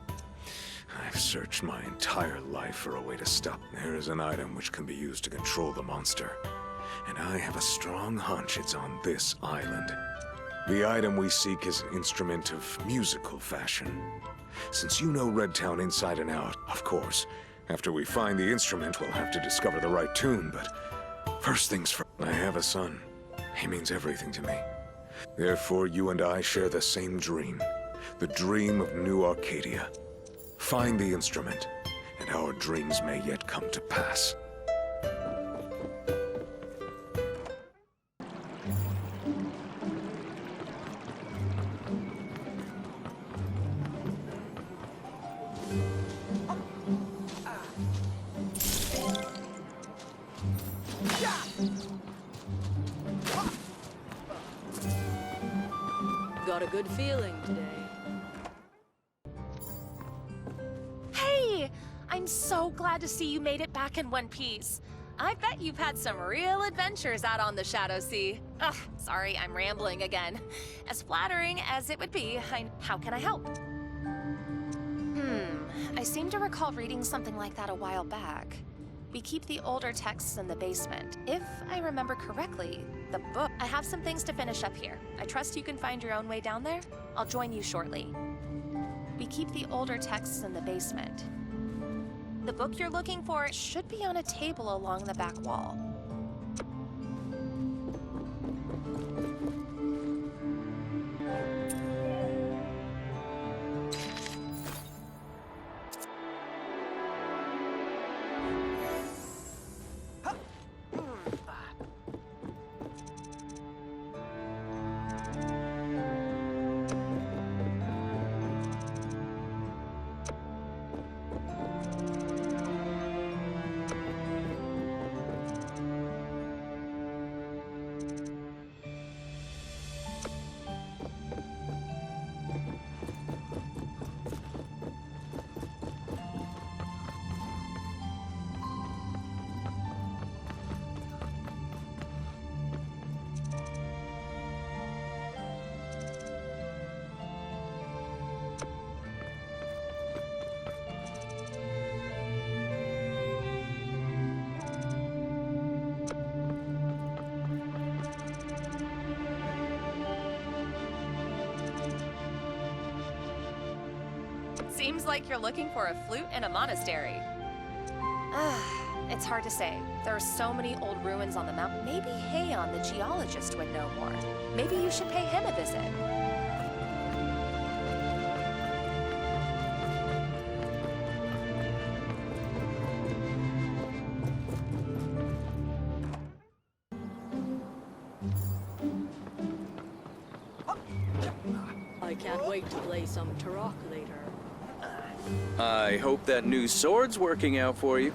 I've searched my entire life for a way to stop. There is an item which can be used to control the monster, and I have a strong hunch it's on this island. The item we seek is an instrument of musical fashion. Since you know Red Town inside and out, of course, after we find the instrument, we'll have to discover the right tune, but first things first. I have a son. He means everything to me. Therefore, you and I share the same dream. The dream of New Arcadia. Find the instrument, and our dreams may yet come to pass. Got a good feeling today. Hey! I'm so glad to see you made it back in one piece. I bet you've had some real adventures out on the Shadow Sea. Ugh, sorry, I'm rambling again. As flattering as it would be, how can I help? I seem to recall reading something like that a while back. We keep the older texts in the basement. If I remember correctly, the book... I have some things to finish up here. I trust you can find your own way down there? I'll join you shortly. We keep the older texts in the basement. The book you're looking for should be on a table along the back wall. Seems like you're looking for a flute in a monastery. It's hard to say. There are so many old ruins on the mountain. Maybe Heion, the geologist, would know more. Maybe you should pay him a visit. I can't wait to play some tarock later. I hope that new sword's working out for you.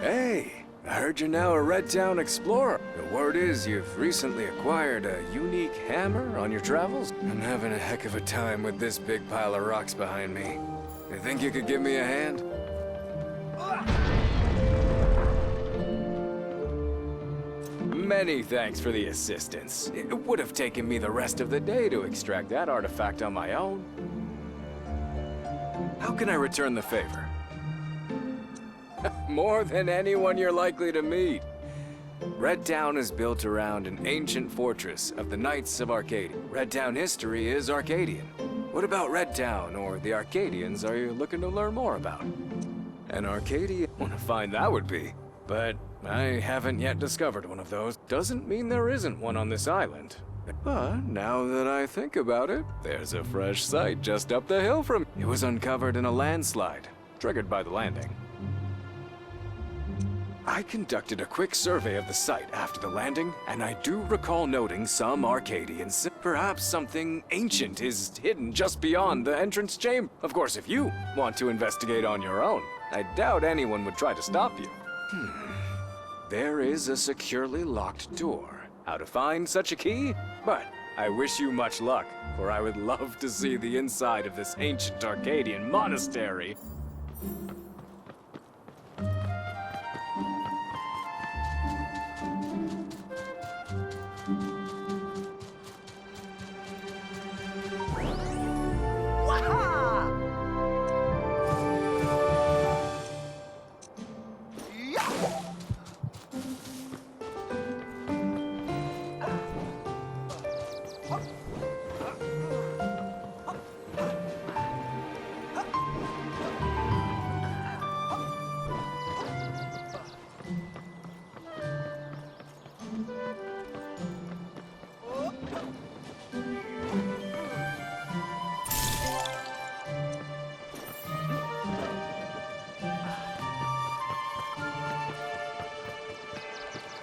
Hey, I heard you're now a Red Town explorer. The word is you've recently acquired a unique hammer on your travels. I'm having a heck of a time with this big pile of rocks behind me. You think you could give me a hand? Many thanks for the assistance. It would have taken me the rest of the day to extract that artifact on my own. How can I return the favor? More than anyone you're likely to meet. Red Town is built around an ancient fortress of the Knights of Arcadia. Red Town history is Arcadian. What about Red Town or the Arcadians are you looking to learn more about? An Arcadian? What a find that would be. But I haven't yet discovered one of those. Doesn't mean there isn't one on this island. But now that I think about it, there's a fresh site just up the hill from. It was uncovered in a landslide, triggered by the landing. I conducted a quick survey of the site after the landing, and I do recall noting some Arcadians. Perhaps something ancient is hidden just beyond the entrance chamber. Of course, if you want to investigate on your own, I doubt anyone would try to stop you. There is a securely locked door. How to find such a key? But I wish you much luck, for I would love to see the inside of this ancient Arcadian monastery.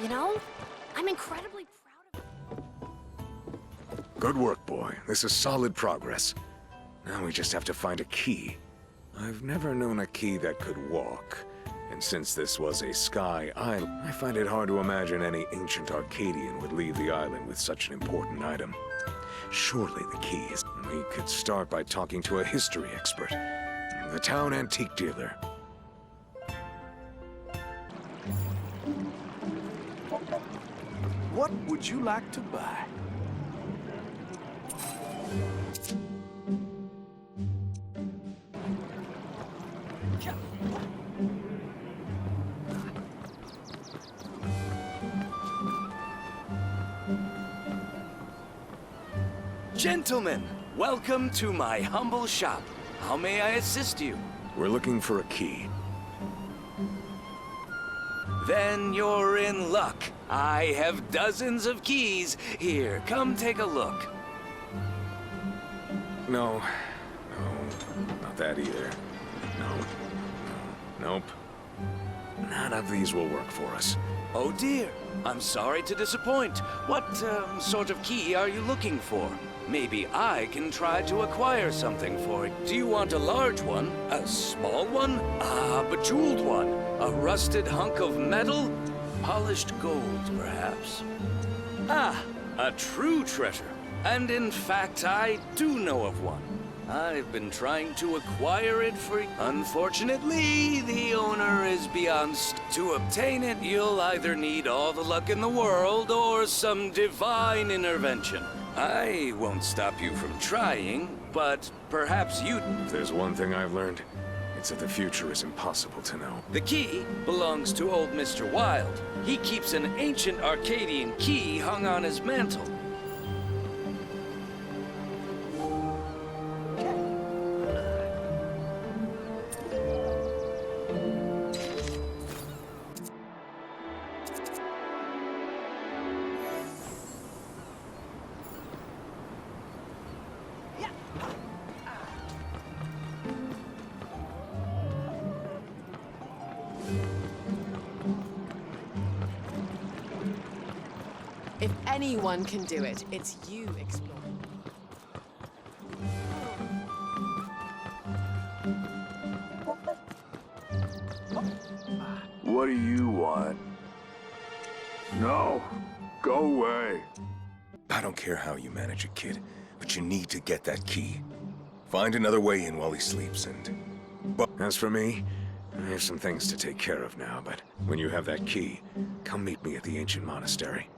You know, I'm incredibly proud of... Good work, boy. This is solid progress. Now we just have to find a key. I've never known a key that could walk. And since this was a sky island, I find it hard to imagine any ancient Arcadian would leave the island with such an important item. Surely the key is... We could start by talking to a history expert. The town antique dealer. What would you like to buy? Gentlemen, welcome to my humble shop. How may I assist you? We're looking for a key. Then you're in luck. I have dozens of keys. Here, come take a look. No. Not that either. Nope. None of these will work for us. Oh dear, I'm sorry to disappoint. What sort of key are you looking for? Maybe I can try to acquire something for it. Do you want a large one? A small one? A bejeweled one? A rusted hunk of metal? Polished gold, perhaps? Ah, a true treasure. And in fact, I do know of one. I've been trying to acquire it for... Unfortunately, the owner is beyond... To obtain it, you'll either need all the luck in the world or some divine intervention. I won't stop you from trying, but perhaps you... If there's one thing I've learned, it's that the future is impossible to know. The key belongs to old Mr. Wild. He keeps an ancient Arcadian key hung on his mantle. If anyone can do it, it's you, Explorer. What do you want? No, go away. I don't care how you manage it, kid, but you need to get that key. Find another way in while he sleeps, and... But as for me, I have some things to take care of now, but when you have that key, come meet me at the ancient monastery.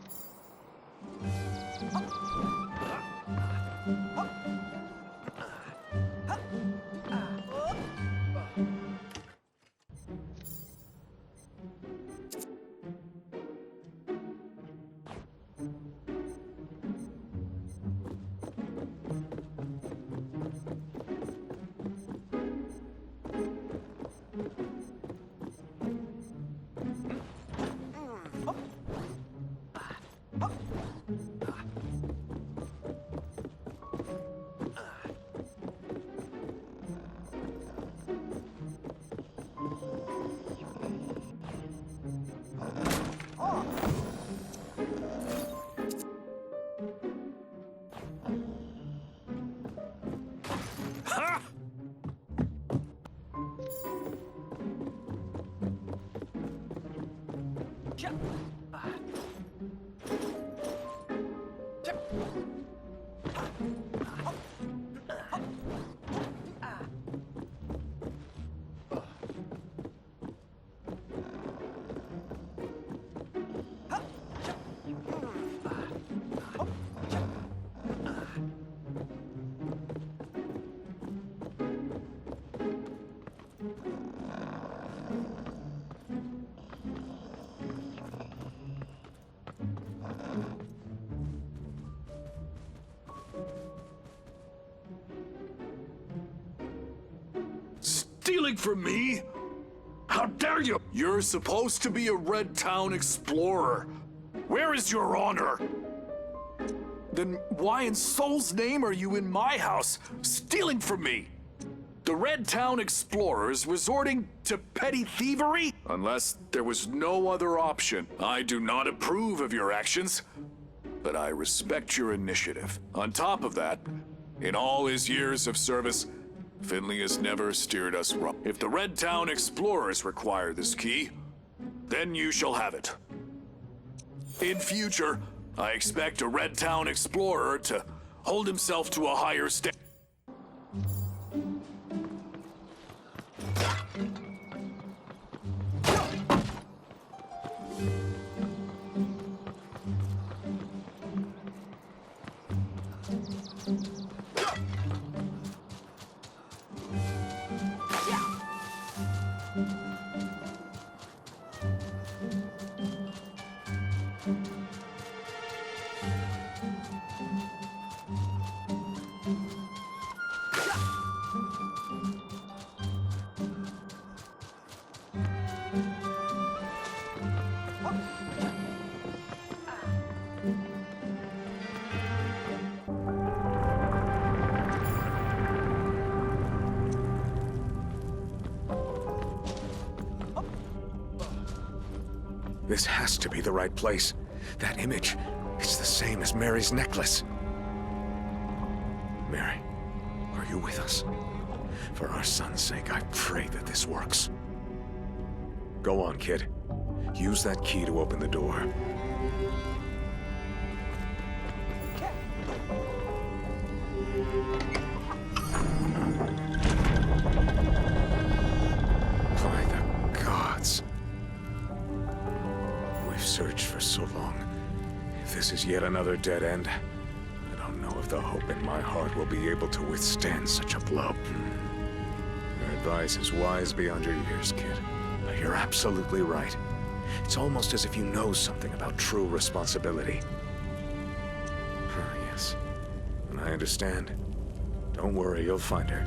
Stealing from me? How dare you? You're supposed to be a Red Town explorer. Where is your honor? Then why in soul's name are you in my house, stealing from me? The Red Town explorers resorting to petty thievery? Unless there was no other option. I do not approve of your actions, but I respect your initiative. On top of that, in all his years of service, Finley has never steered us wrong. If the Red Town explorers require this key, then you shall have it. In future, I expect a Red Town explorer to hold himself to a higher standard. This has to be the right place. That image, it's the same as Mary's necklace. Mary, are you with us? For our son's sake, I pray that this works. Go on, kid. Use that key to open the door. By the gods. We've searched for so long. If this is yet another dead end, I don't know if the hope in my heart will be able to withstand such a blow. Your advice is wise beyond your years, kid. But you're absolutely right. It's almost as if you know something about true responsibility. Yes. And I understand. Don't worry, you'll find her.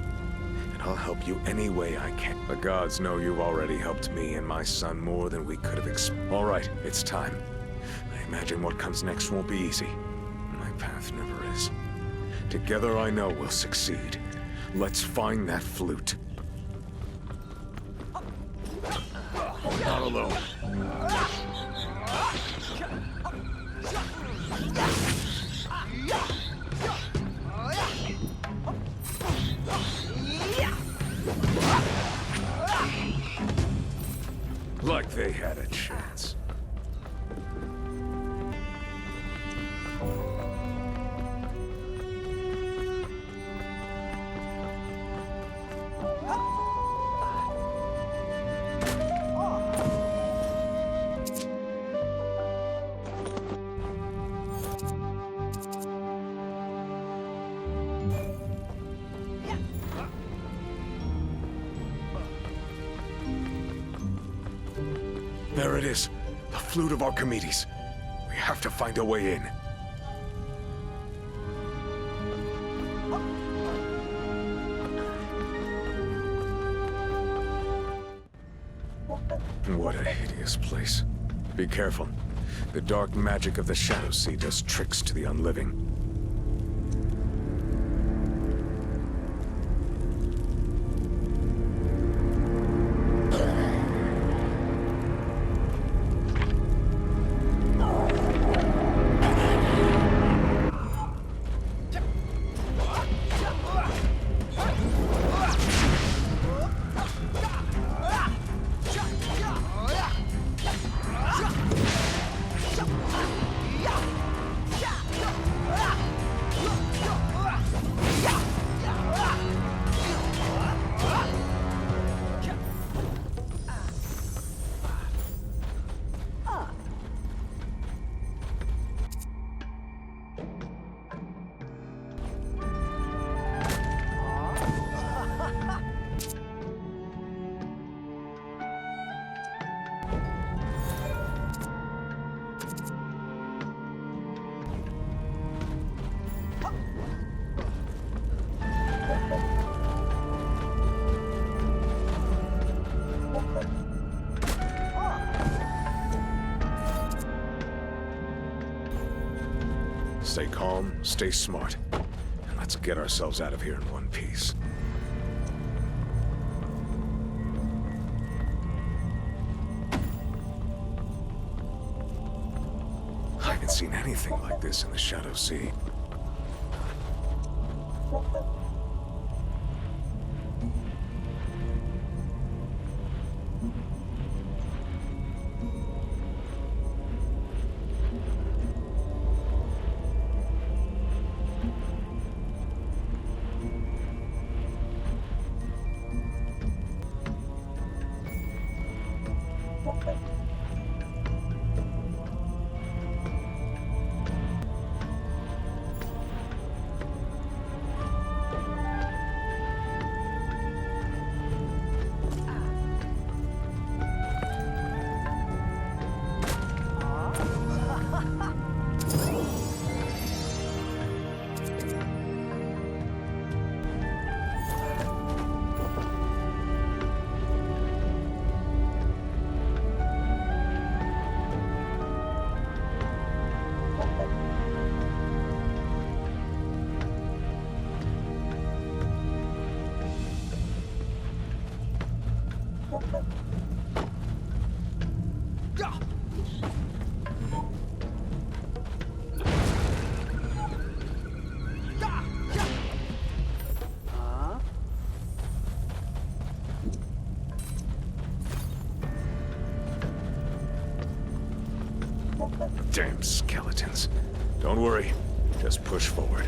And I'll help you any way I can. The gods know you've already helped me and my son more than we could have All right, it's time. I imagine what comes next won't be easy. My path never is. Together I know we'll succeed. Let's find that flute. Not alone. Like they had a chance. There it is. The flute of Archimedes. We have to find a way in. What a hideous place. Be careful. The dark magic of the Shadow Sea does tricks to the unliving. Stay calm, stay smart, and let's get ourselves out of here in one piece. I haven't seen anything like this in the Shadow Sea. Damn skeletons. Don't worry. Just push forward.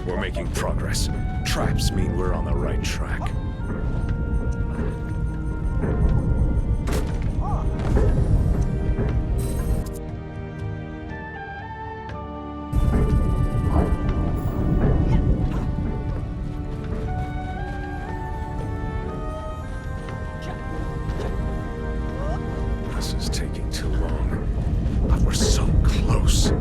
We're making progress. Traps mean we're on the right track. This is taking too long, but we're so close.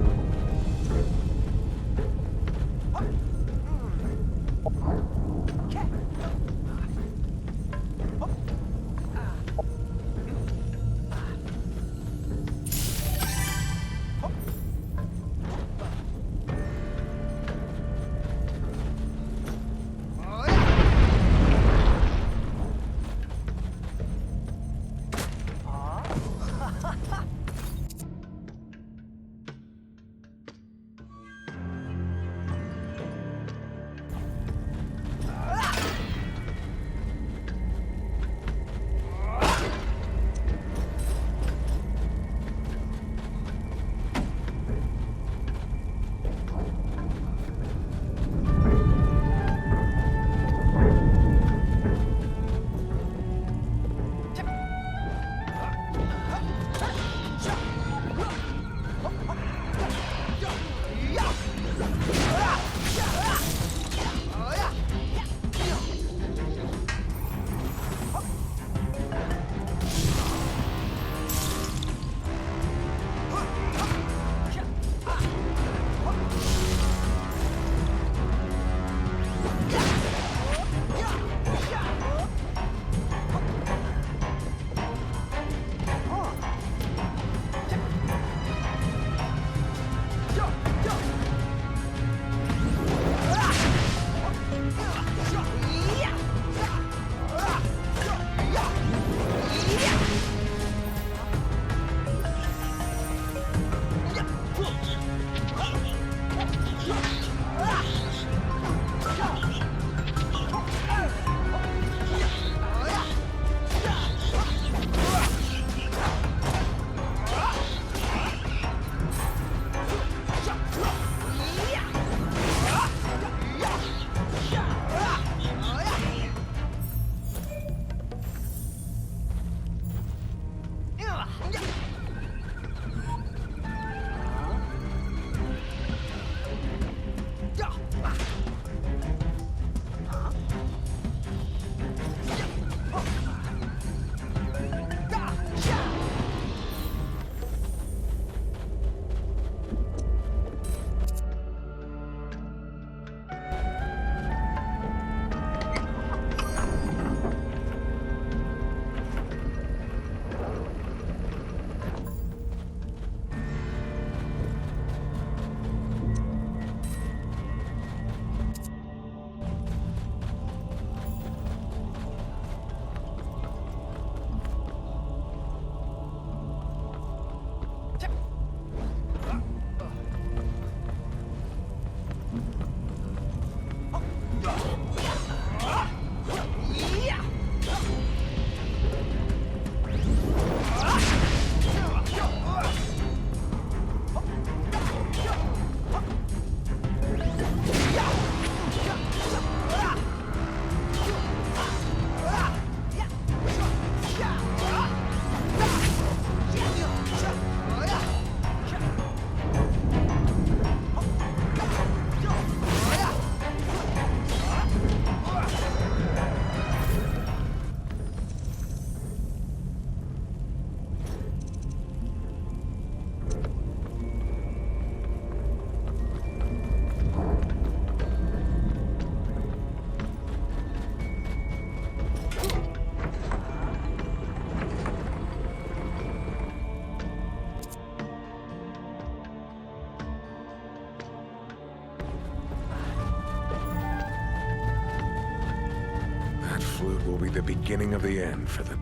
That flute will be the beginning of the end for the...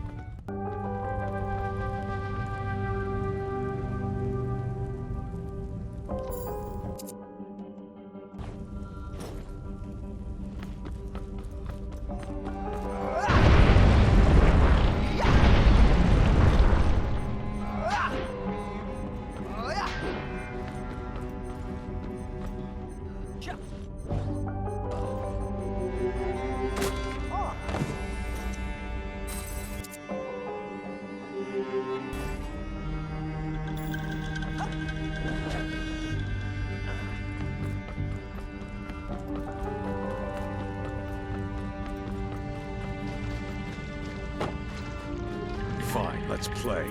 Fine, let's play.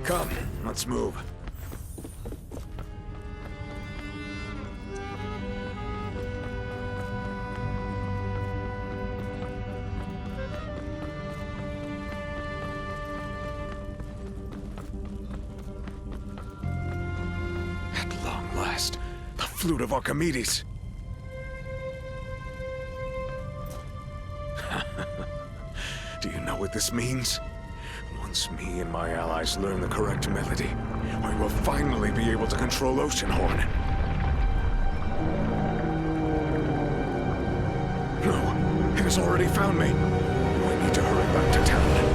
Come, let's move. At long last, the flute of Archimedes. Do you know what this means? Once me and my allies learn the correct melody, we will finally be able to control Oceanhorn. No, it has already found me. We need to hurry back to town.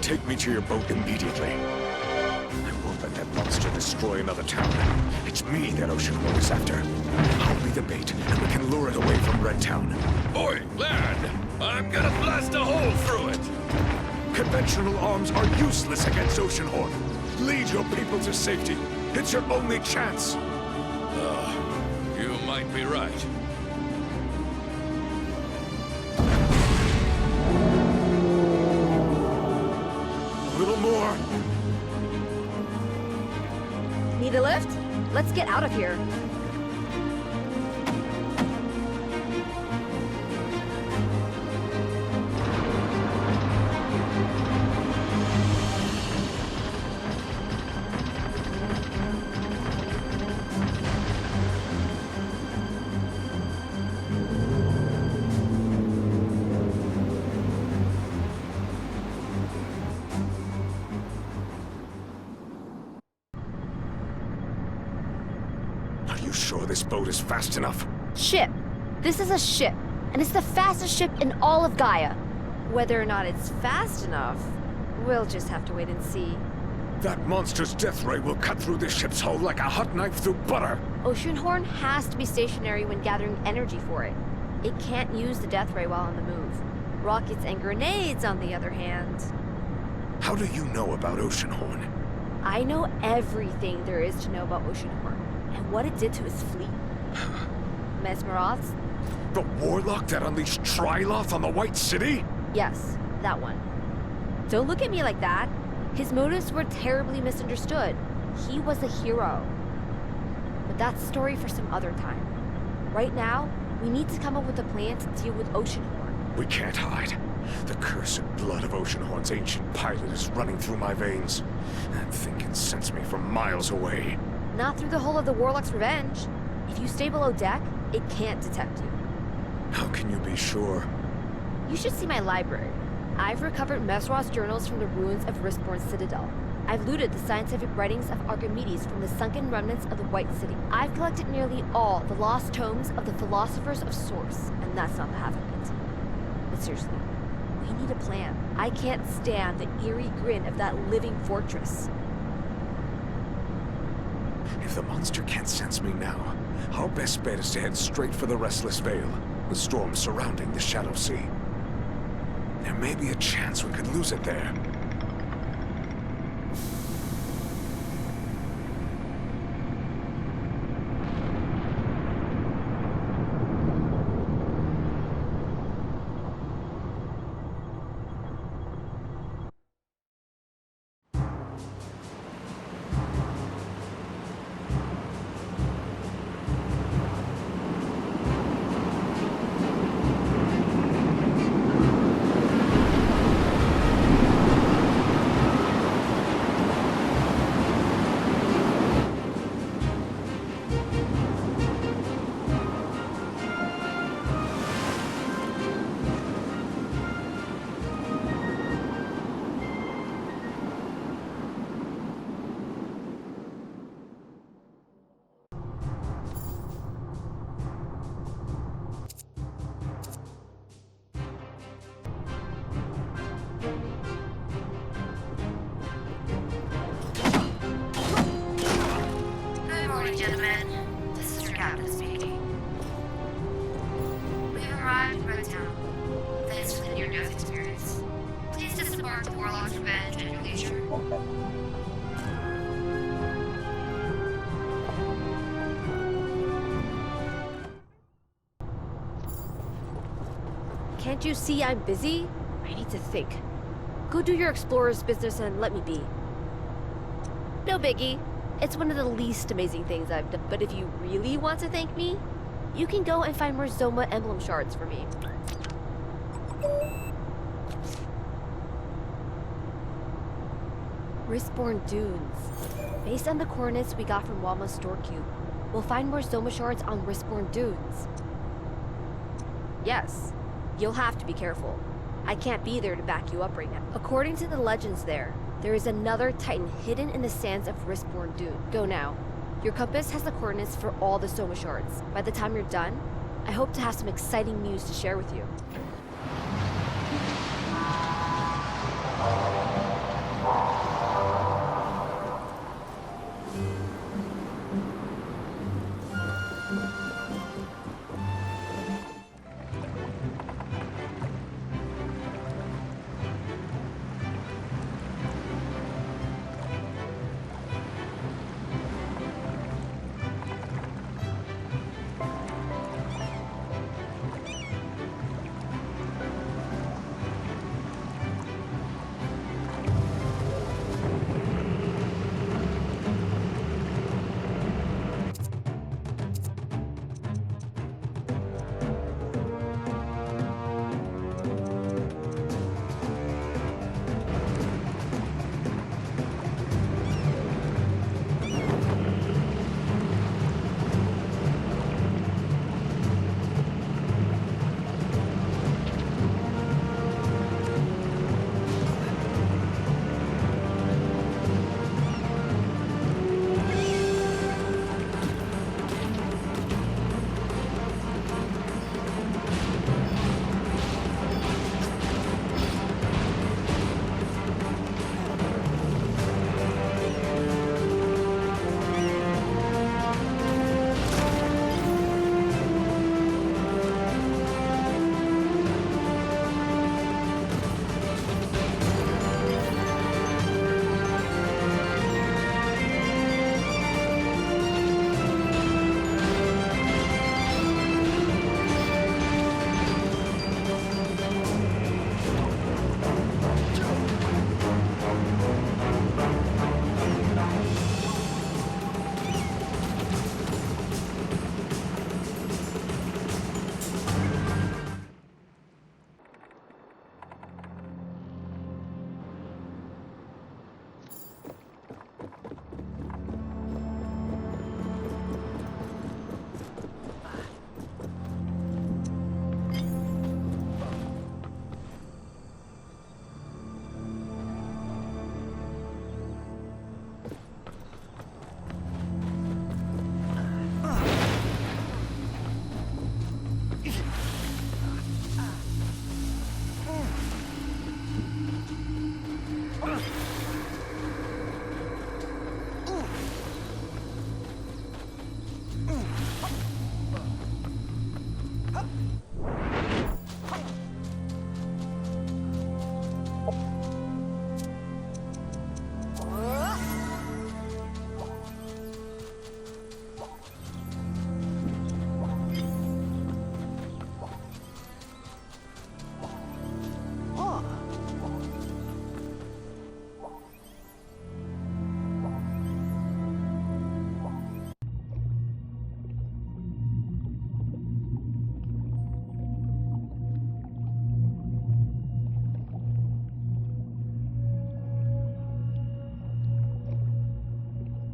Take me to your boat immediately. I won't let that monster destroy another town. It's me that Oceanhorn is after. I'll be the bait, and we can lure it away from Red Town. Oi, lad! I'm gonna blast a hole through it! Conventional arms are useless against Oceanhorn. Lead your people to safety. It's your only chance. You might be right. More. Need a lift? Let's get out of here. This boat is fast enough. Ship. This is a ship, and it's the fastest ship in all of Gaia. Whether or not it's fast enough, we'll just have to wait and see. That monster's death ray will cut through this ship's hull like a hot knife through butter. Oceanhorn has to be stationary when gathering energy for it. It can't use the death ray while on the move. Rockets and grenades, on the other hand. How do you know about Oceanhorn? I know everything there is to know about Oceanhorn. And what it did to his fleet. Mesmeroths? The Warlock that unleashed Triloth on the White City? Yes, that one. Don't look at me like that. His motives were terribly misunderstood. He was a hero. But that's a story for some other time. Right now, we need to come up with a plan to deal with Oceanhorn. We can't hide. The cursed blood of Oceanhorn's ancient pilot is running through my veins. That thing can sense me from miles away. Not through the hull of the Warlock's revenge. If you stay below deck, it can't detect you. How can you be sure? You should see my library. I've recovered Mesroth's journals from the ruins of Riskbourne Citadel. I've looted the scientific writings of Archimedes from the sunken remnants of the White City. I've collected nearly all the lost tomes of the philosophers of Source, and that's not the half of it. But seriously, we need a plan. I can't stand the eerie grin of that living fortress. If the monster can't sense me now, our best bet is to head straight for the Restless Vale, with storms surrounding the Shadow Sea. There may be a chance we could lose it there. Gentlemen, this is your captain speaking. We've arrived in Red Town. Thanks for the near-death experience. Please disembark the Warlock's revenge at your leisure. Can't you see I'm busy? I need to think. Go do your explorer's business and let me be. No biggie. It's one of the least amazing things I've done, but if you really want to thank me, you can go and find more Xoma emblem shards for me. Riskbourne Dunes. Based on the coordinates we got from Wama's store cube, we'll find more Xoma shards on Riskbourne Dunes. Yes, you'll have to be careful. I can't be there to back you up right now. According to the legends there is another Titan hidden in the sands of Riskbourne Dunes. Go now. Your compass has the coordinates for all the Xoma shards. By the time you're done, I hope to have some exciting news to share with you.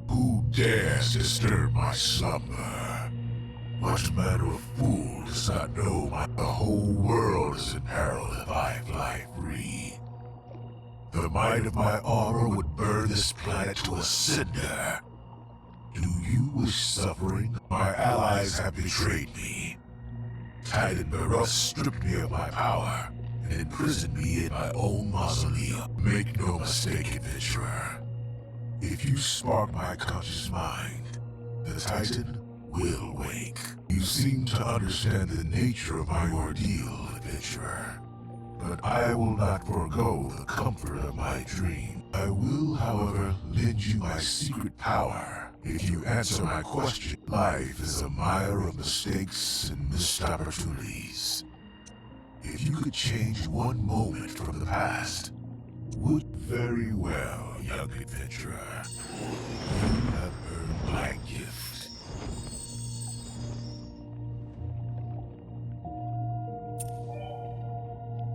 Who dares disturb my slumber? What manner of fool does not know the whole world is in peril if I fly free? The might of my armor would burn this planet to a cinder. Do you wish suffering? My allies have betrayed me. Tiber stripped me of my power and imprisoned me in my own mausoleum. Make no mistake, adventurer. If you spark my conscious mind, the Titan will wake. You seem to understand the nature of my ordeal, adventurer. But I will not forego the comfort of my dream. I will, however, lend you my secret power. If you answer my question, life is a mire of mistakes and missed opportunities. If you could change one moment from the past, would very well, young adventurer. You have earned my gift.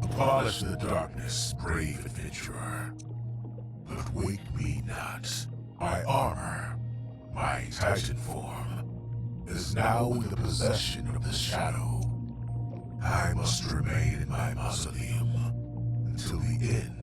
Abolish the darkness, brave adventurer. But wake me not. My armor, my Titan form, is now in the possession of the Shadow. I must remain in my mausoleum until the end.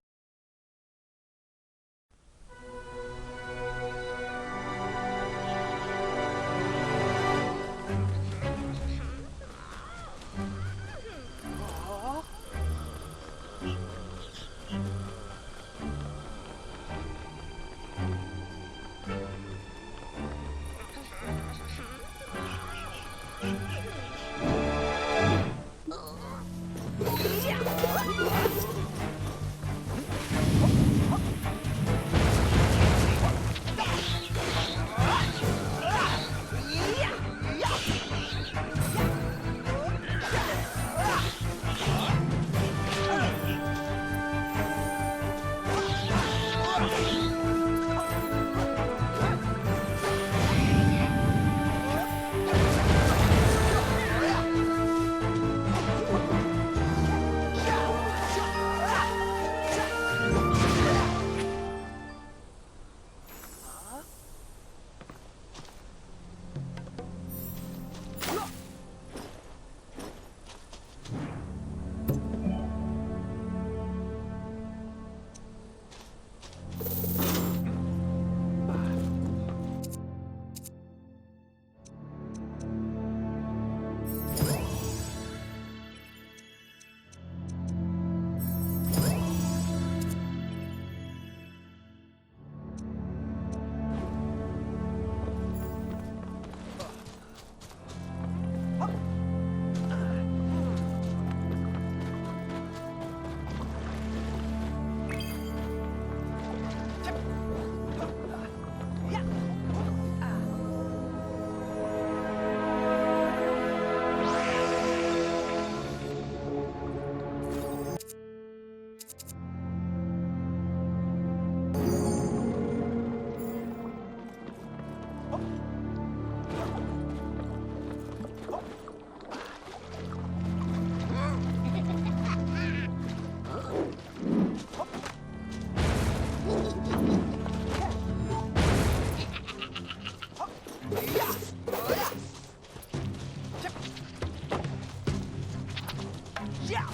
Yeah!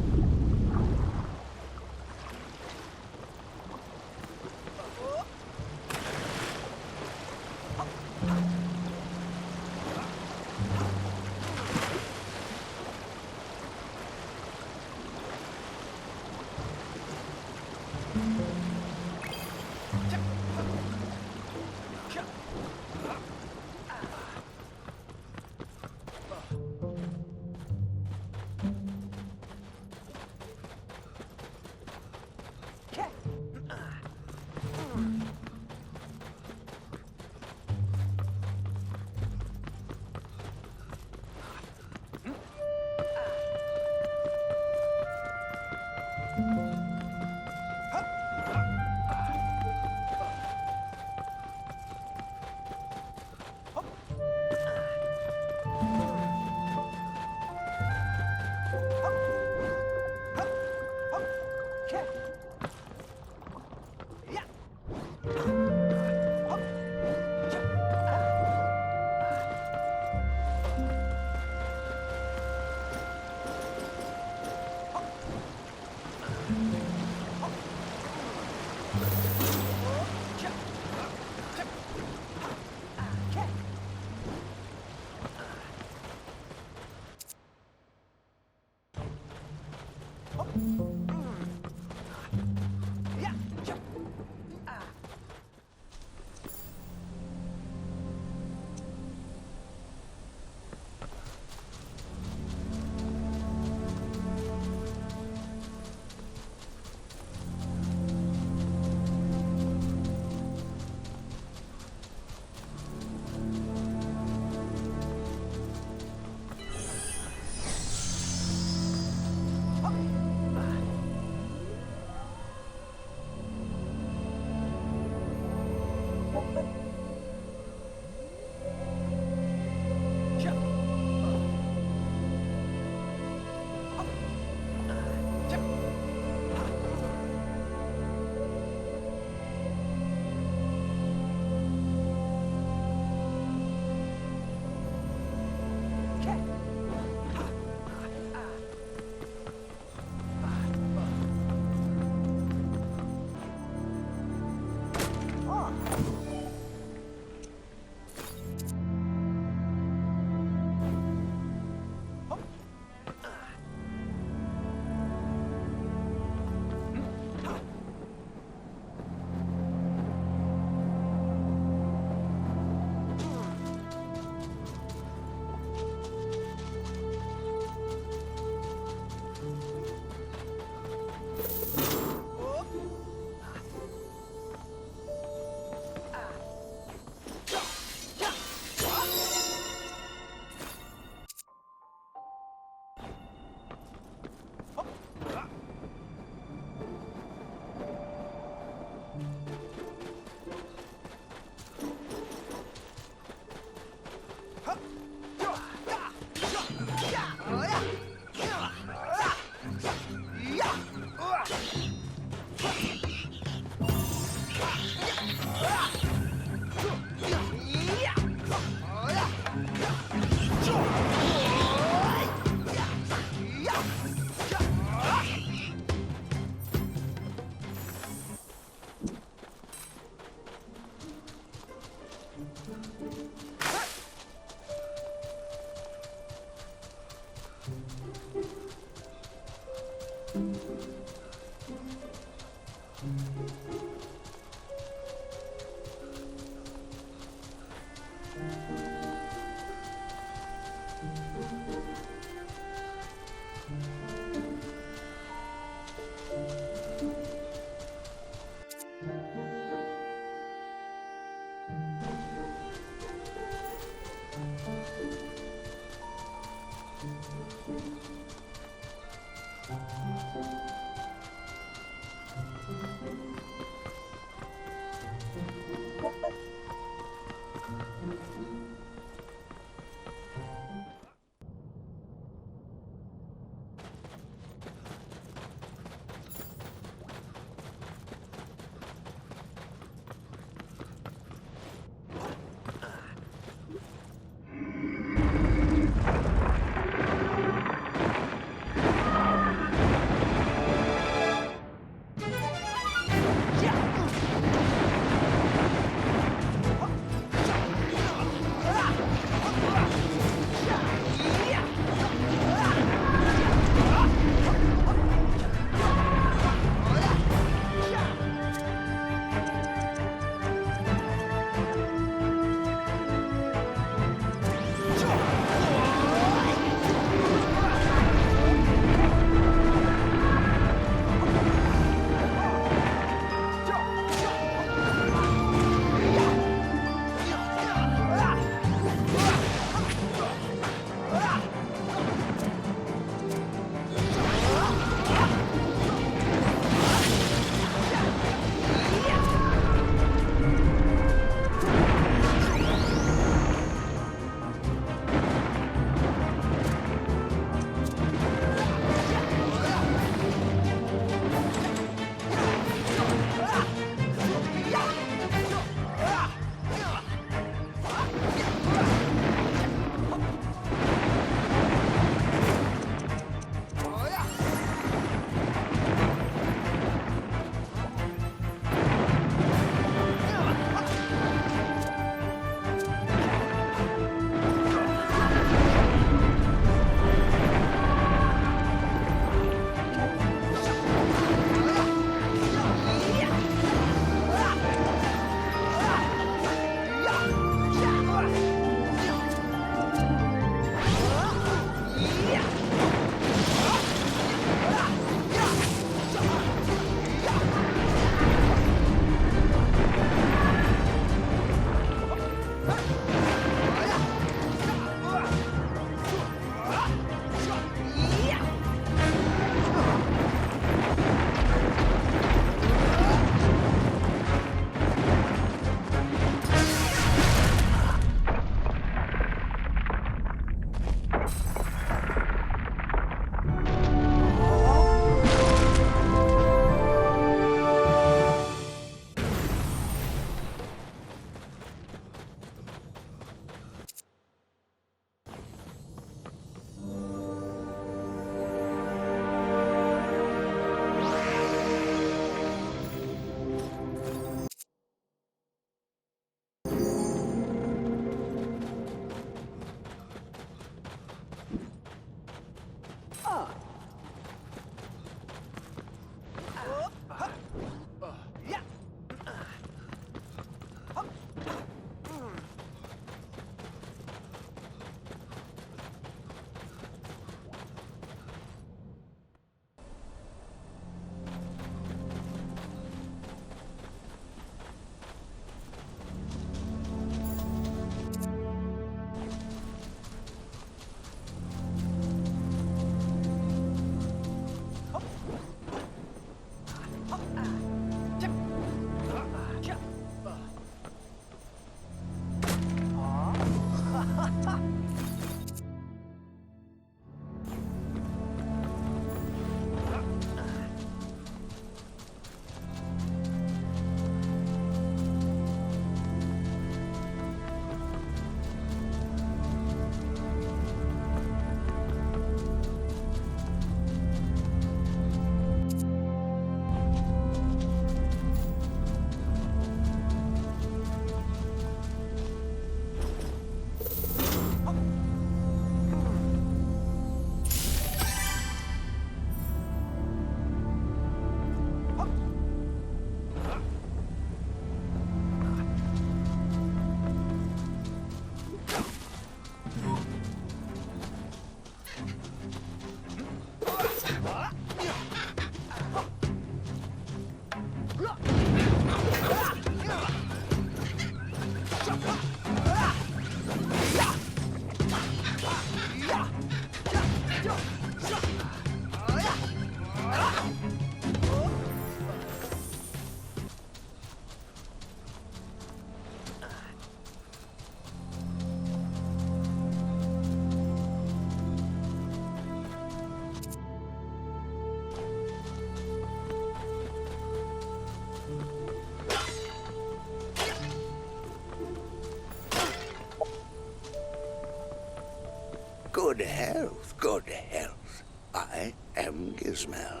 health, good health. I am Gizmel.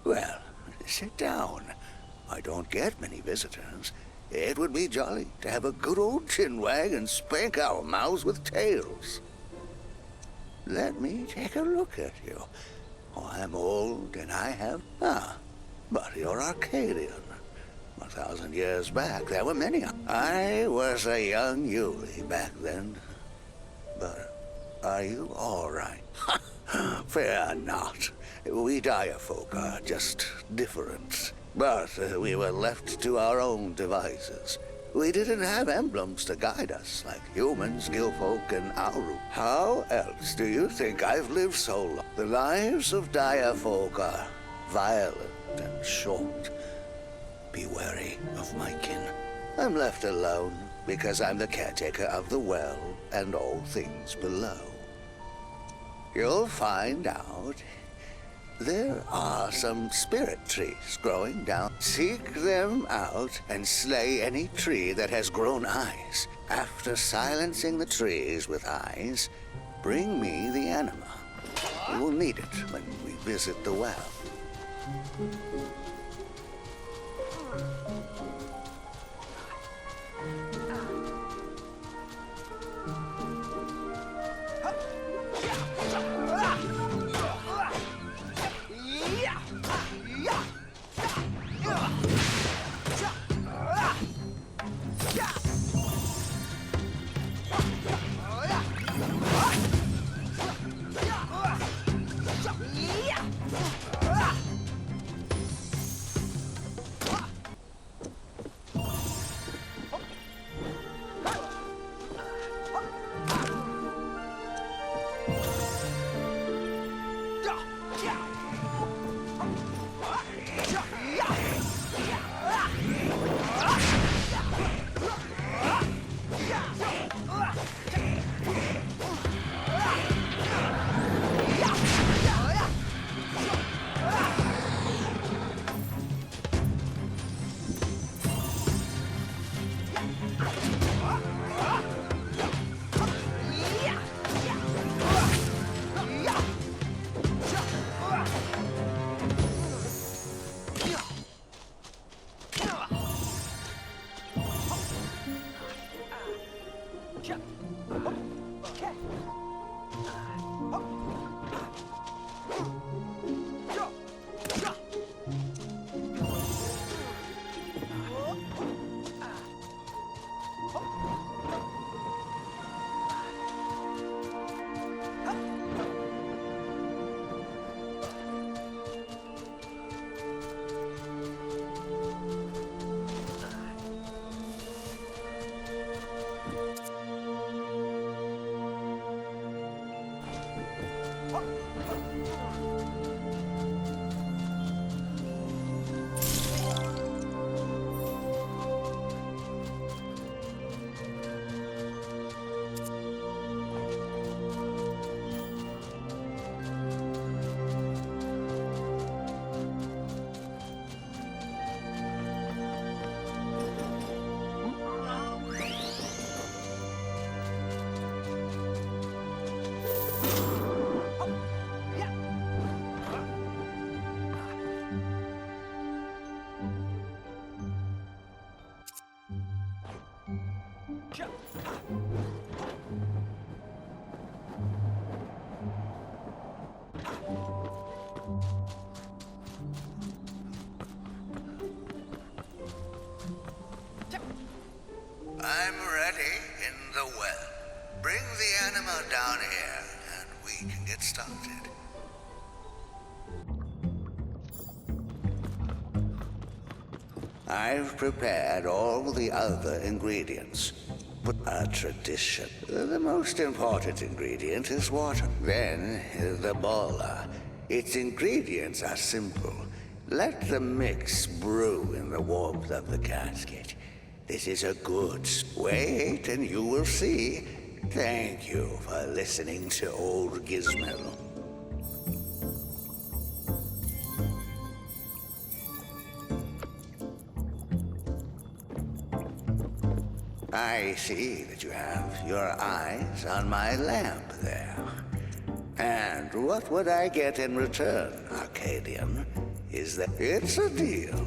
Well, sit down. I don't get many visitors. It would be jolly to have a good old chinwag and spank our mouths with tails. Let me take a look at you. Oh, I'm old and I have... but you're Arcadian. 1,000 years back, there were many. I was a young Yuli back then. But are you all right? Fear not. We Dire folk are just different. But we were left to our own devices. We didn't have emblems to guide us like humans, Gilfolk, and Auru. How else do you think I've lived so long? The lives of Dire folk are violent and short. Be wary of my kin. I'm left alone because I'm the caretaker of the well and all things below. You'll find out there are some spirit trees growing down. Seek them out and slay any tree that has grown eyes. After silencing the trees with eyes, bring me the anima. We will need it when we visit the well. I'm ready in the well. Bring the anima down here, and we can get started. I've prepared all the other ingredients. But a tradition. The most important ingredient is water. Then, the bola. Its ingredients are simple. Let the mix brew in the warmth of the casket. This is a good... Wait, and you will see. Thank you for listening to old Gizmel. I see that you have your eyes on my lamp there. And what would I get in return, Arcadian? Is that it's a deal?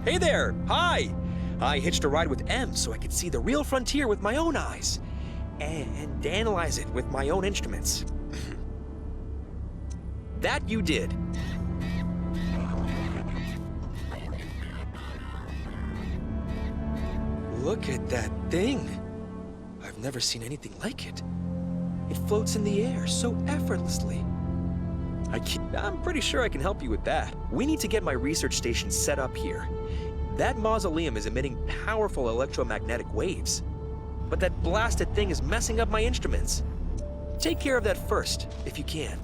Hey there! Hi! I hitched a ride with M so I could see the real frontier with my own eyes. And analyze it with my own instruments. That you did. Look at that thing. I've never seen anything like it. It floats in the air so effortlessly. I'm pretty sure I can help you with that. We need to get my research station set up here. That mausoleum is emitting powerful electromagnetic waves. But that blasted thing is messing up my instruments. Take care of that first, if you can.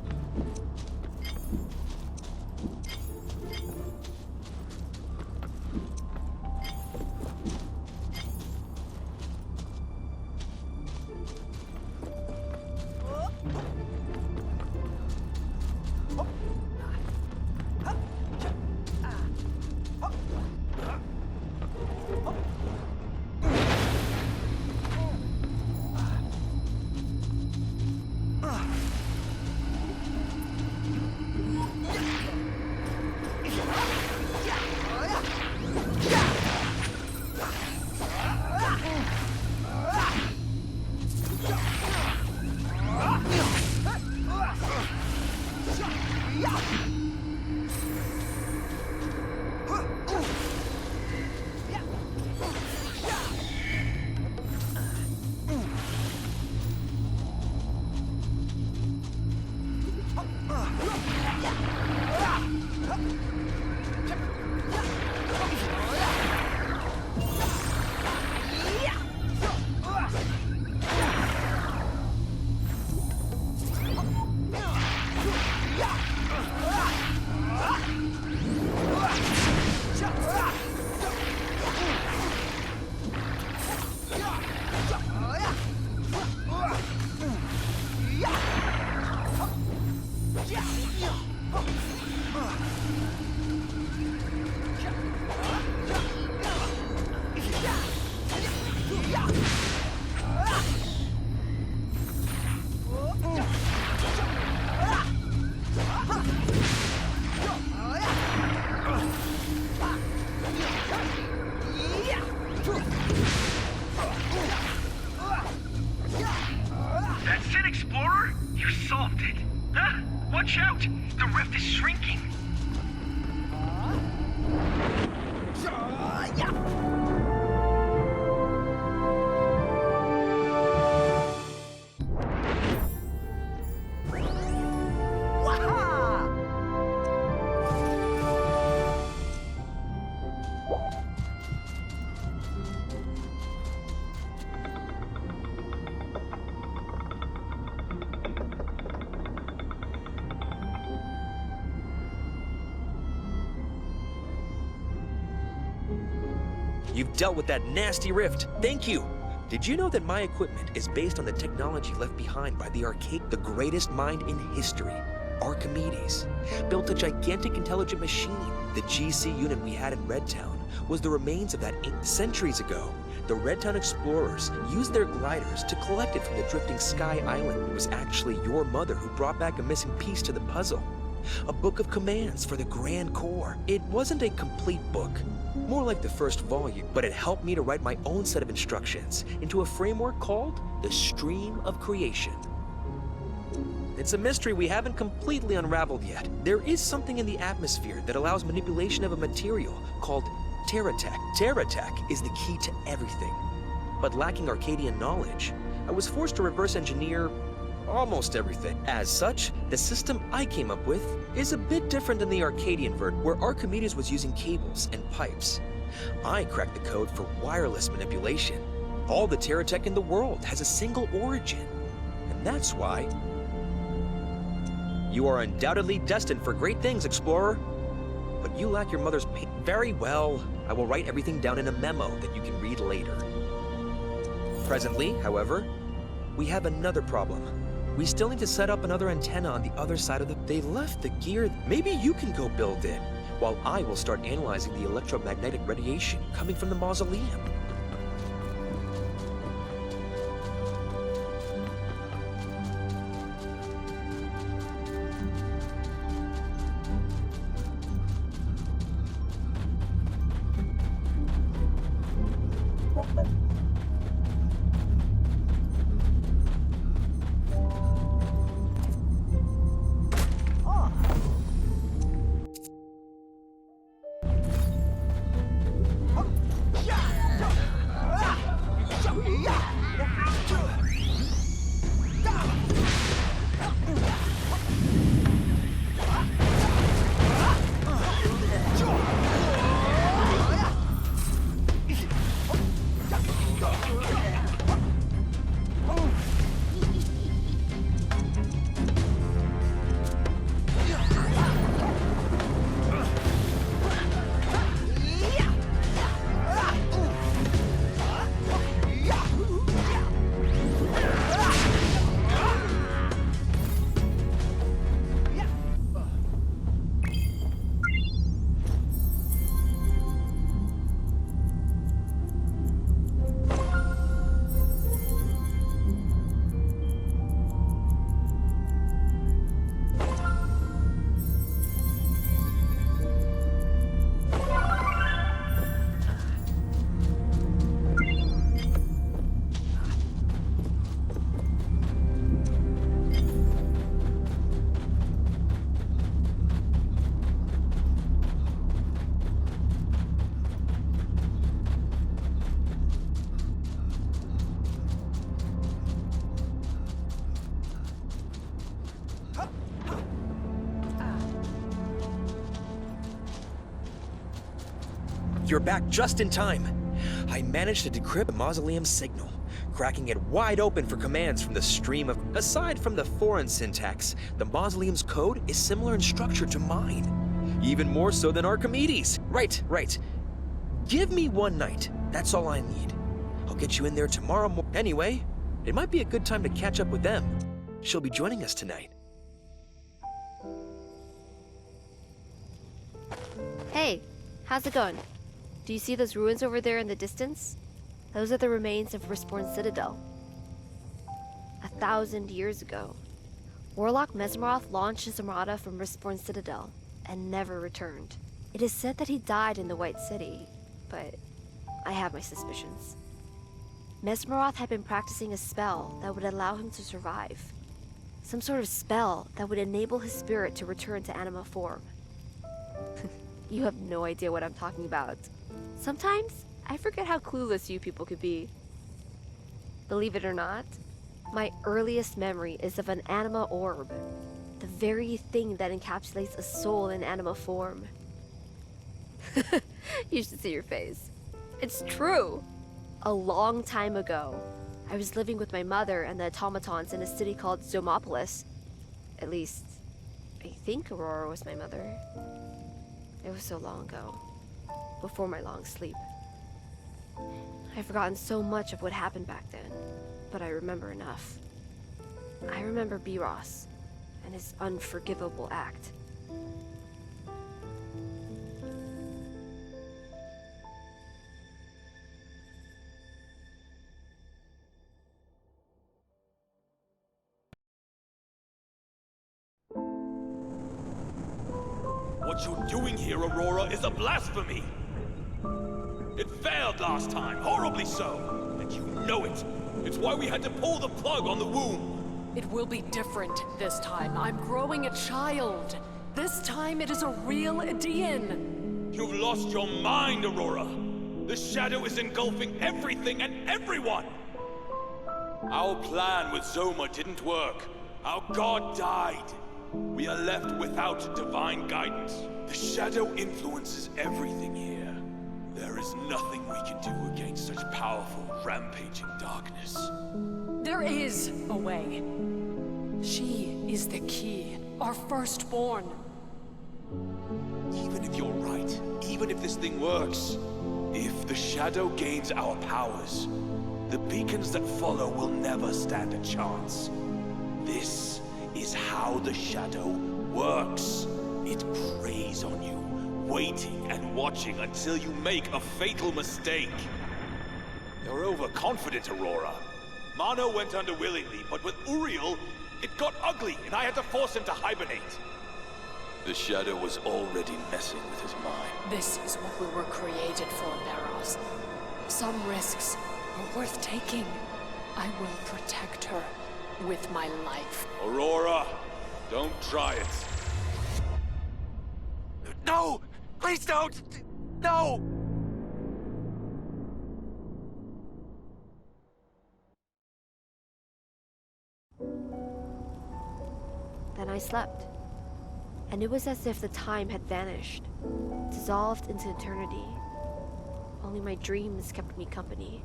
Watch out! The rift is shrinking! You've dealt with that nasty rift. Thank you. Did you know that my equipment is based on the technology left behind by the greatest mind in history, Archimedes, built a gigantic intelligent machine. The GC unit we had in Redtown was the remains of that centuries ago. The Redtown explorers used their gliders to collect it from the drifting Sky Island. It was actually your mother who brought back a missing piece to the puzzle. A book of commands for the Grand Core. It wasn't a complete book, more like the first volume, but it helped me to write my own set of instructions into a framework called the Stream of Creation. It's a mystery we haven't completely unraveled yet. There is something in the atmosphere that allows manipulation of a material called tarock. Tarock is the key to everything. But lacking Arcadian knowledge, I was forced to reverse engineer almost everything. As such, the system I came up with is a bit different than the Arcadian version, where Archimedes was using cables and pipes. I cracked the code for wireless manipulation. All the tarock in the world has a single origin, and that's why you are undoubtedly destined for great things, Explorer. But you lack your mother's pain. Very well, I will write everything down in a memo that you can read later. Presently, however, we have another problem. We still need to set up another antenna on the other side of the... They left the gear. Maybe you can go build it, while I will start analyzing the electromagnetic radiation coming from the Mausoleum. You're back just in time. I managed to decrypt the Mausoleum signal, cracking it wide open for commands from the stream of... Aside from the foreign syntax, the Mausoleum's code is similar in structure to mine. Even more so than Archimedes. Right. Give me one night. That's all I need. I'll get you in there tomorrow morning. Anyway, it might be a good time to catch up with them. She'll be joining us tonight. Hey, how's it going? Do you see those ruins over there in the distance? Those are the remains of Riskbourne Citadel. 1,000 years ago, Warlock Mesmeroth launched his armada from Riskbourne Citadel and never returned. It is said that he died in the White City, but I have my suspicions. Mesmeroth had been practicing a spell that would allow him to survive. Some sort of spell that would enable his spirit to return to anima form. You have no idea what I'm talking about. Sometimes, I forget how clueless you people could be. Believe it or not, my earliest memory is of an anima orb. The very thing that encapsulates a soul in anima form. You should see your face. It's true! A long time ago, I was living with my mother and the automatons in a city called Xomapolis. At least, I think Aurora was my mother. It was so long ago, before my long sleep. I've forgotten so much of what happened back then, but I remember enough. I remember B-Ross and his unforgivable act. What you're doing here, Aurora, is a blasphemy! It failed last time, horribly so, and you know it. It's why we had to pull the plug on the womb. It will be different this time. I'm growing a child. This time it is a real Idaean. You've lost your mind, Aurora. The shadow is engulfing everything and everyone. Our plan with Xoma didn't work. Our god died. We are left without divine guidance. The shadow influences everything here. There is nothing we can do against such powerful, rampaging darkness. There is a way. She is the key, our firstborn. Even if you're right, even if this thing works, if the shadow gains our powers, the beacons that follow will never stand a chance. This is how the shadow works. It preys on you, waiting and watching until you make a fatal mistake. You're overconfident, Aurora. Manno went under willingly, but with Uriel, it got ugly, and I had to force him to hibernate. The shadow was already messing with his mind. This is what we were created for, Barrows. Some risks are worth taking. I will protect her with my life. Aurora, don't try it. No! Please don't! No! Then I slept. And it was as if the time had vanished, dissolved into eternity. Only my dreams kept me company.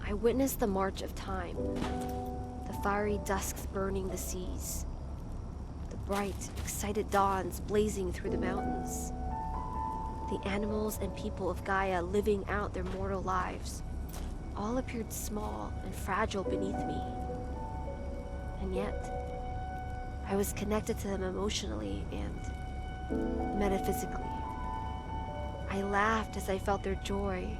I witnessed the march of time, the fiery dusks burning the seas, the bright, excited dawns blazing through the mountains, the animals and people of Gaia living out their mortal lives. All appeared small and fragile beneath me. And yet, I was connected to them emotionally and metaphysically. I laughed as I felt their joy.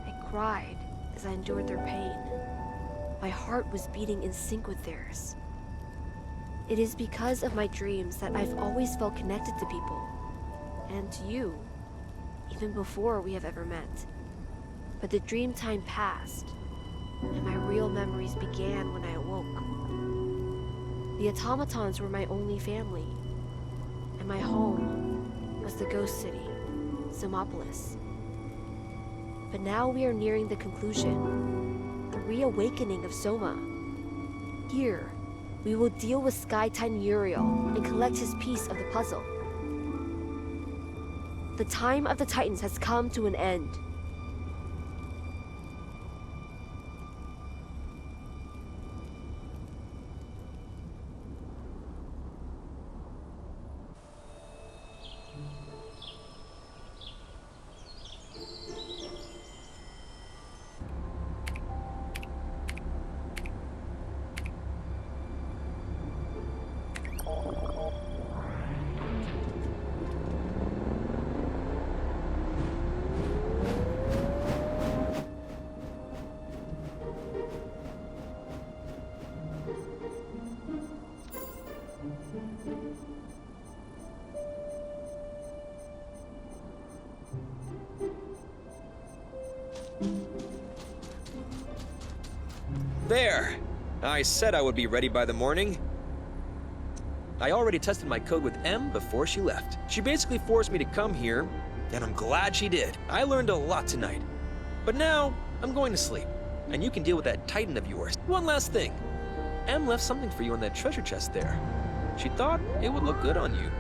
I cried as I endured their pain. My heart was beating in sync with theirs. It is because of my dreams that I've always felt connected to people, and to you, even before we have ever met. But the dream time passed, and my real memories began when I awoke. The automatons were my only family, and my home was the ghost city, Xomapolis. But now we are nearing the conclusion, the reawakening of Xoma. Here, we will deal with Sky Titan Uriel and collect his piece of the puzzle. The time of the Titans has come to an end. There! I said I would be ready by the morning. I already tested my code with M before she left. She basically forced me to come here, and I'm glad she did. I learned a lot tonight. But now, I'm going to sleep, and you can deal with that Titan of yours. One last thing. M left something for you in that treasure chest there. She thought it would look good on you.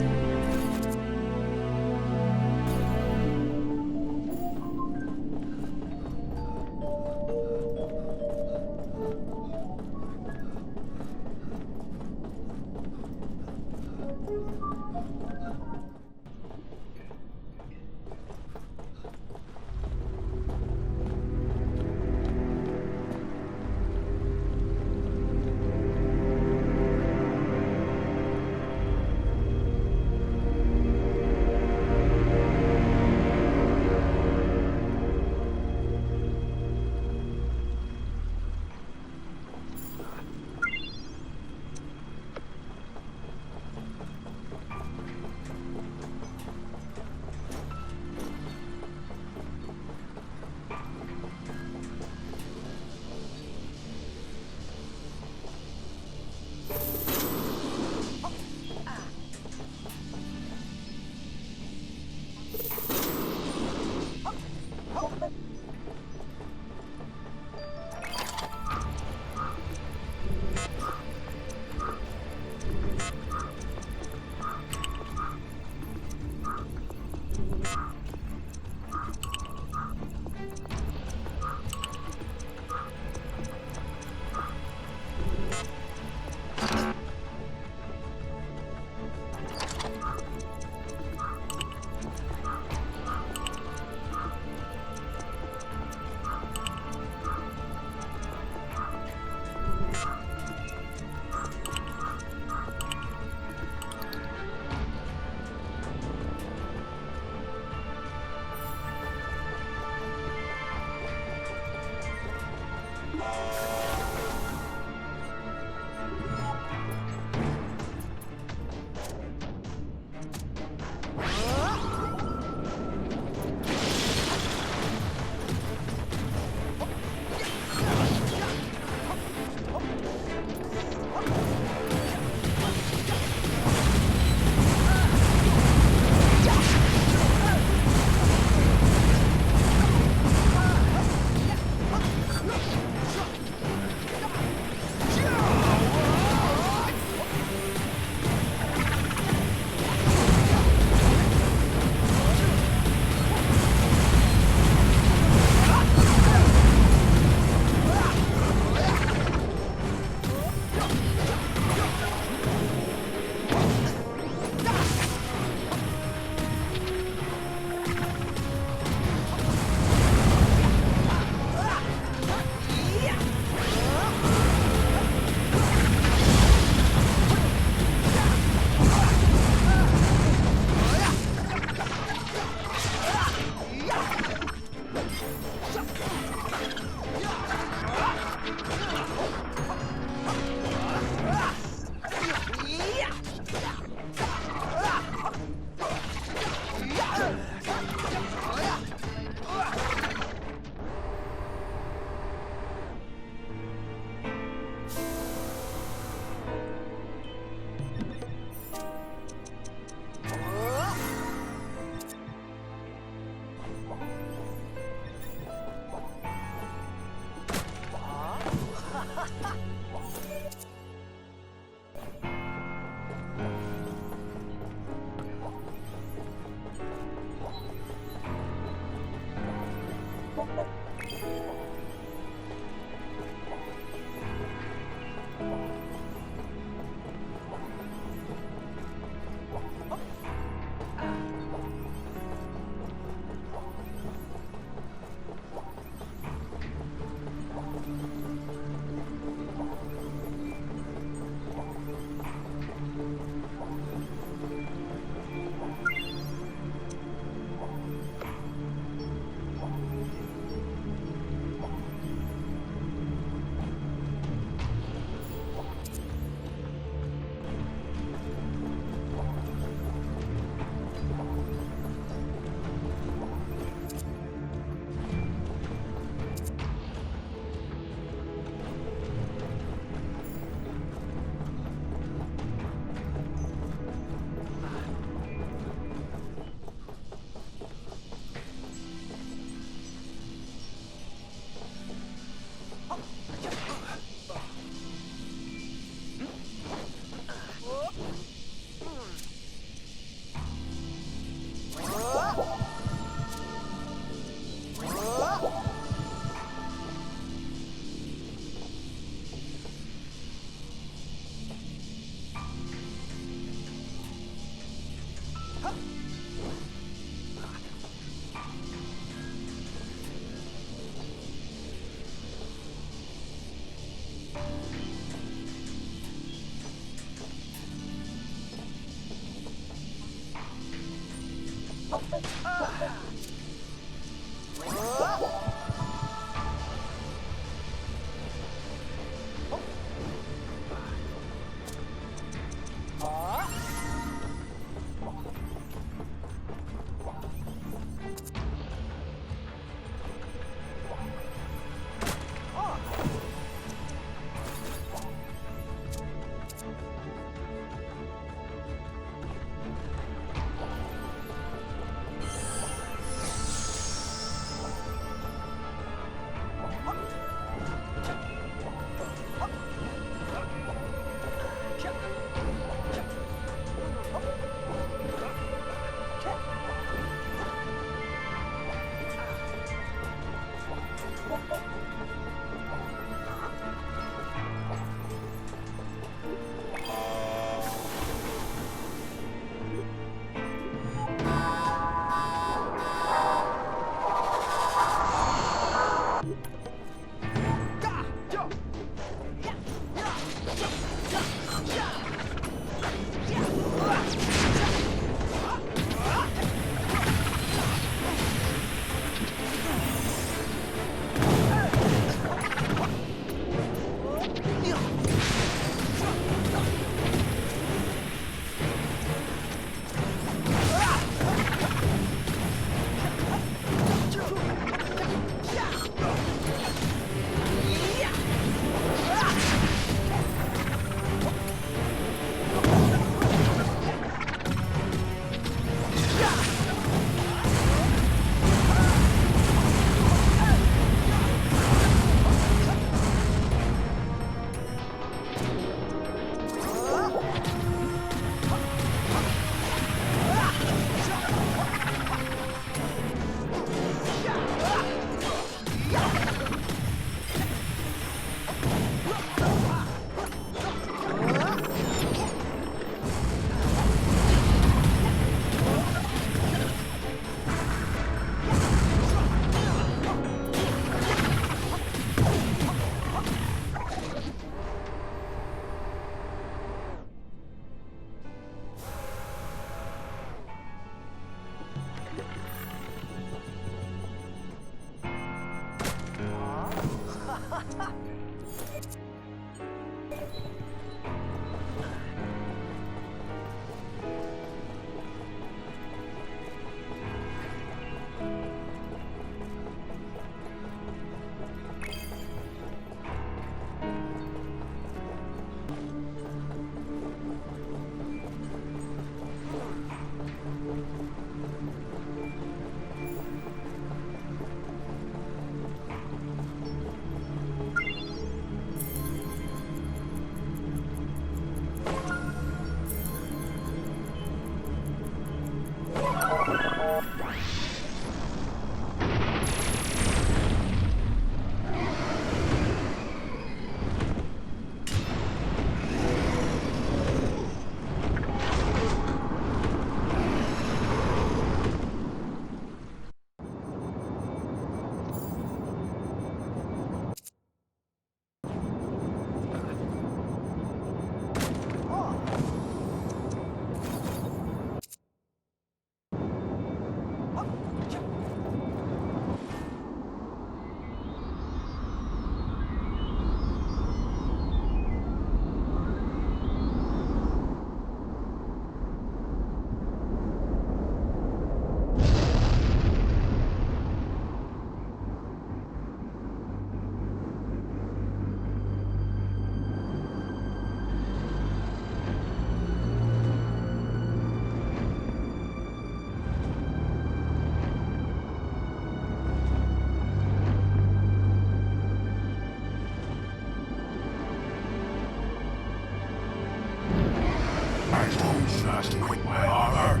Fast to quit my armor.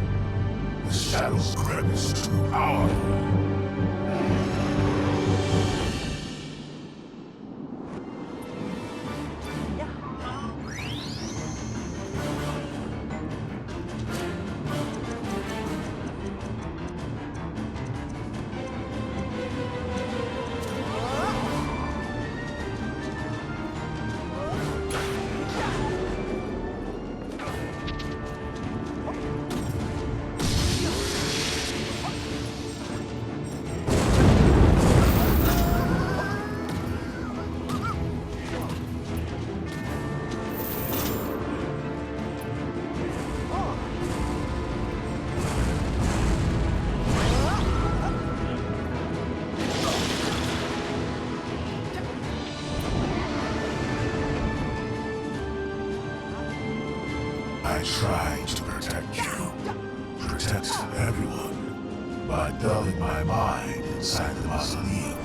The Shadow's grip is too powerful. trying to protect you. Protect everyone by dulling my mind inside the Mausoleum.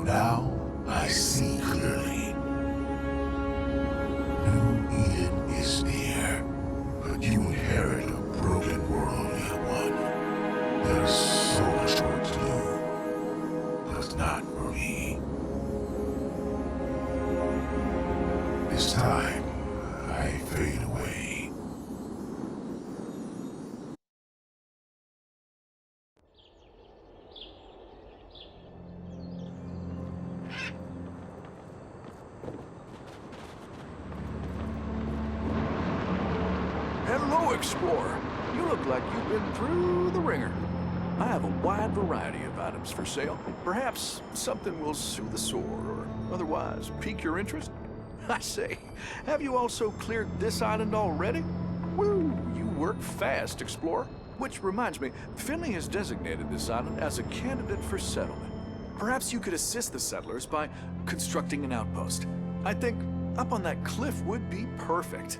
Now I see clearly. New takes time, I fade away. Hello, Explorer. You look like you've been through the ringer. I have a wide variety of items for sale. Perhaps something will soothe the sore or otherwise pique your interest. I say, have you also cleared this island already? Woo, you work fast, Explorer. Which reminds me, Finley has designated this island as a candidate for settlement. Perhaps you could assist the settlers by constructing an outpost. I think up on that cliff would be perfect.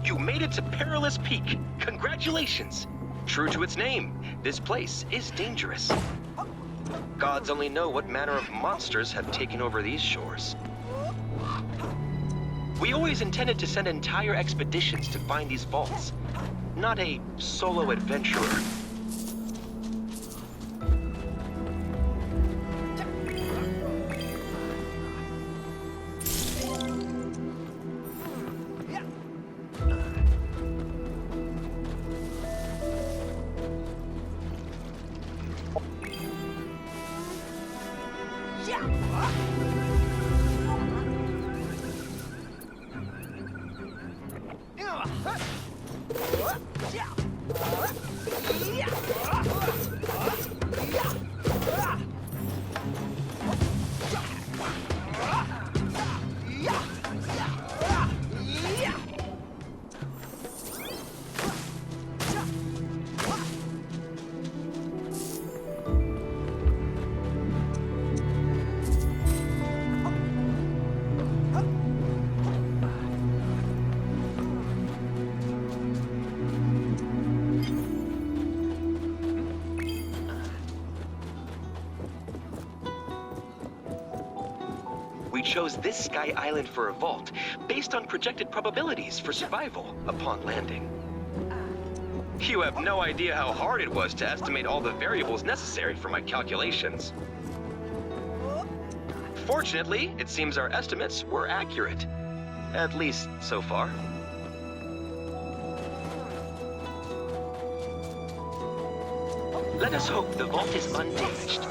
You made it to Perilous Peak. Congratulations. True to its name, this place is dangerous. Gods only know what manner of monsters have taken over these shores. We always intended to send entire expeditions to find these vaults, not a solo adventurer. We chose this Sky Island for a vault, based on projected probabilities for survival upon landing. You have no idea how hard it was to estimate all the variables necessary for my calculations. Fortunately, it seems our estimates were accurate. At least, so far. Let us hope the vault is undamaged.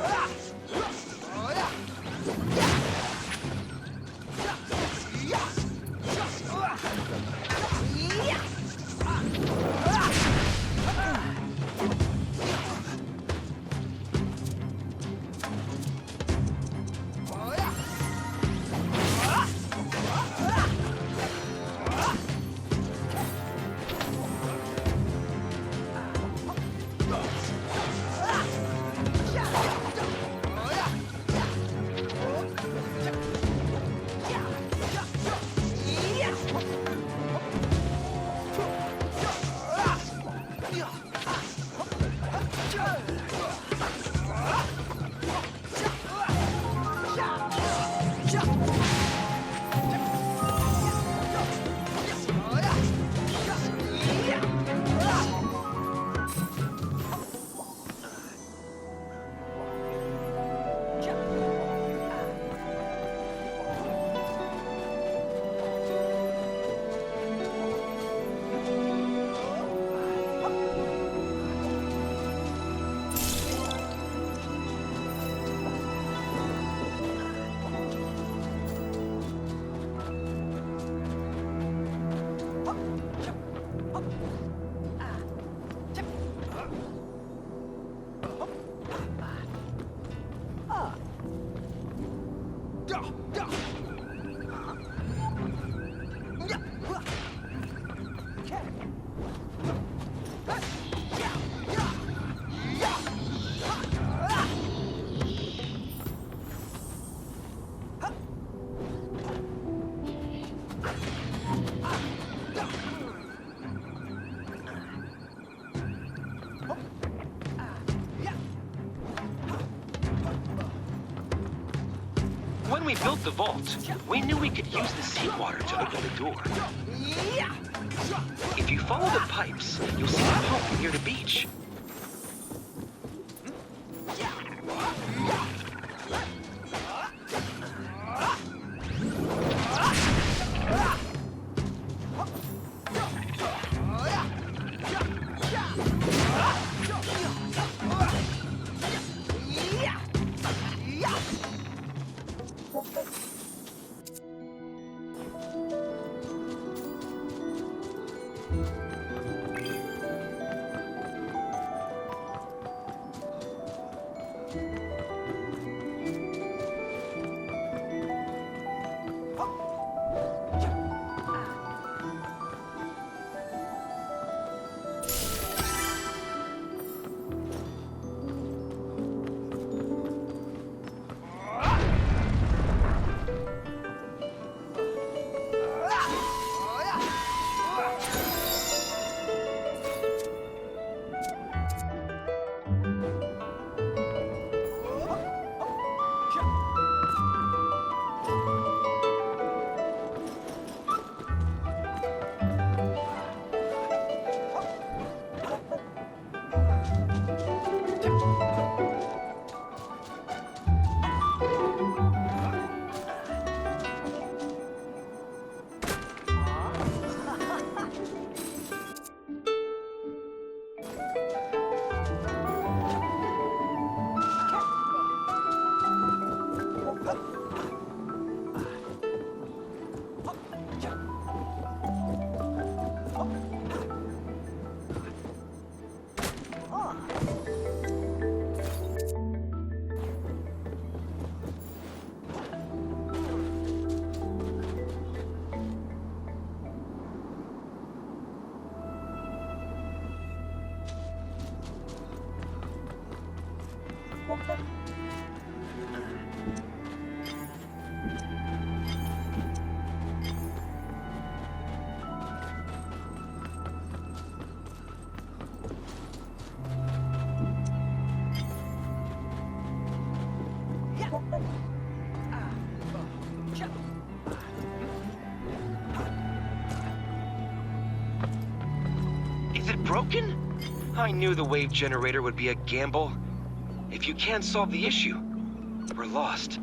When we built the vault, we knew we could use the seawater to open the door. If you follow the pipes, you'll see a pump near the beach. Is it broken? I knew the wave generator would be a gamble. If you can't solve the issue, we're lost.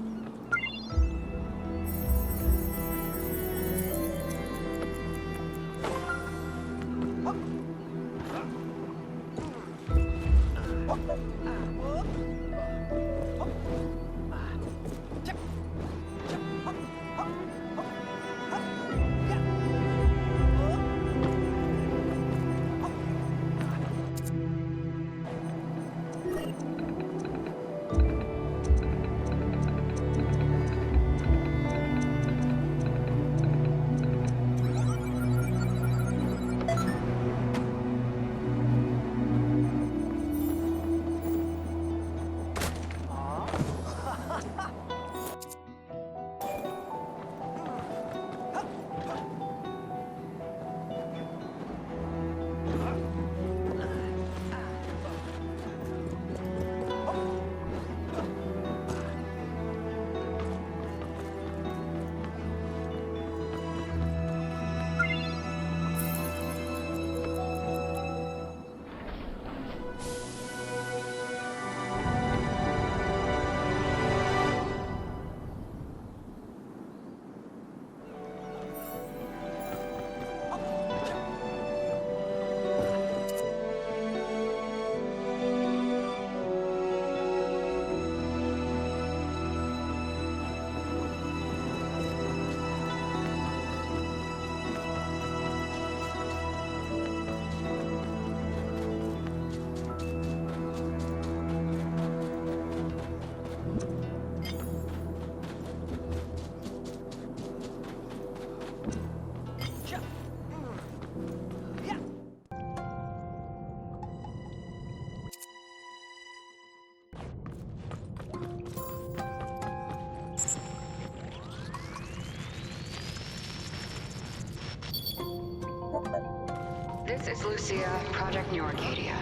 This is Lucia, Project New Arcadia.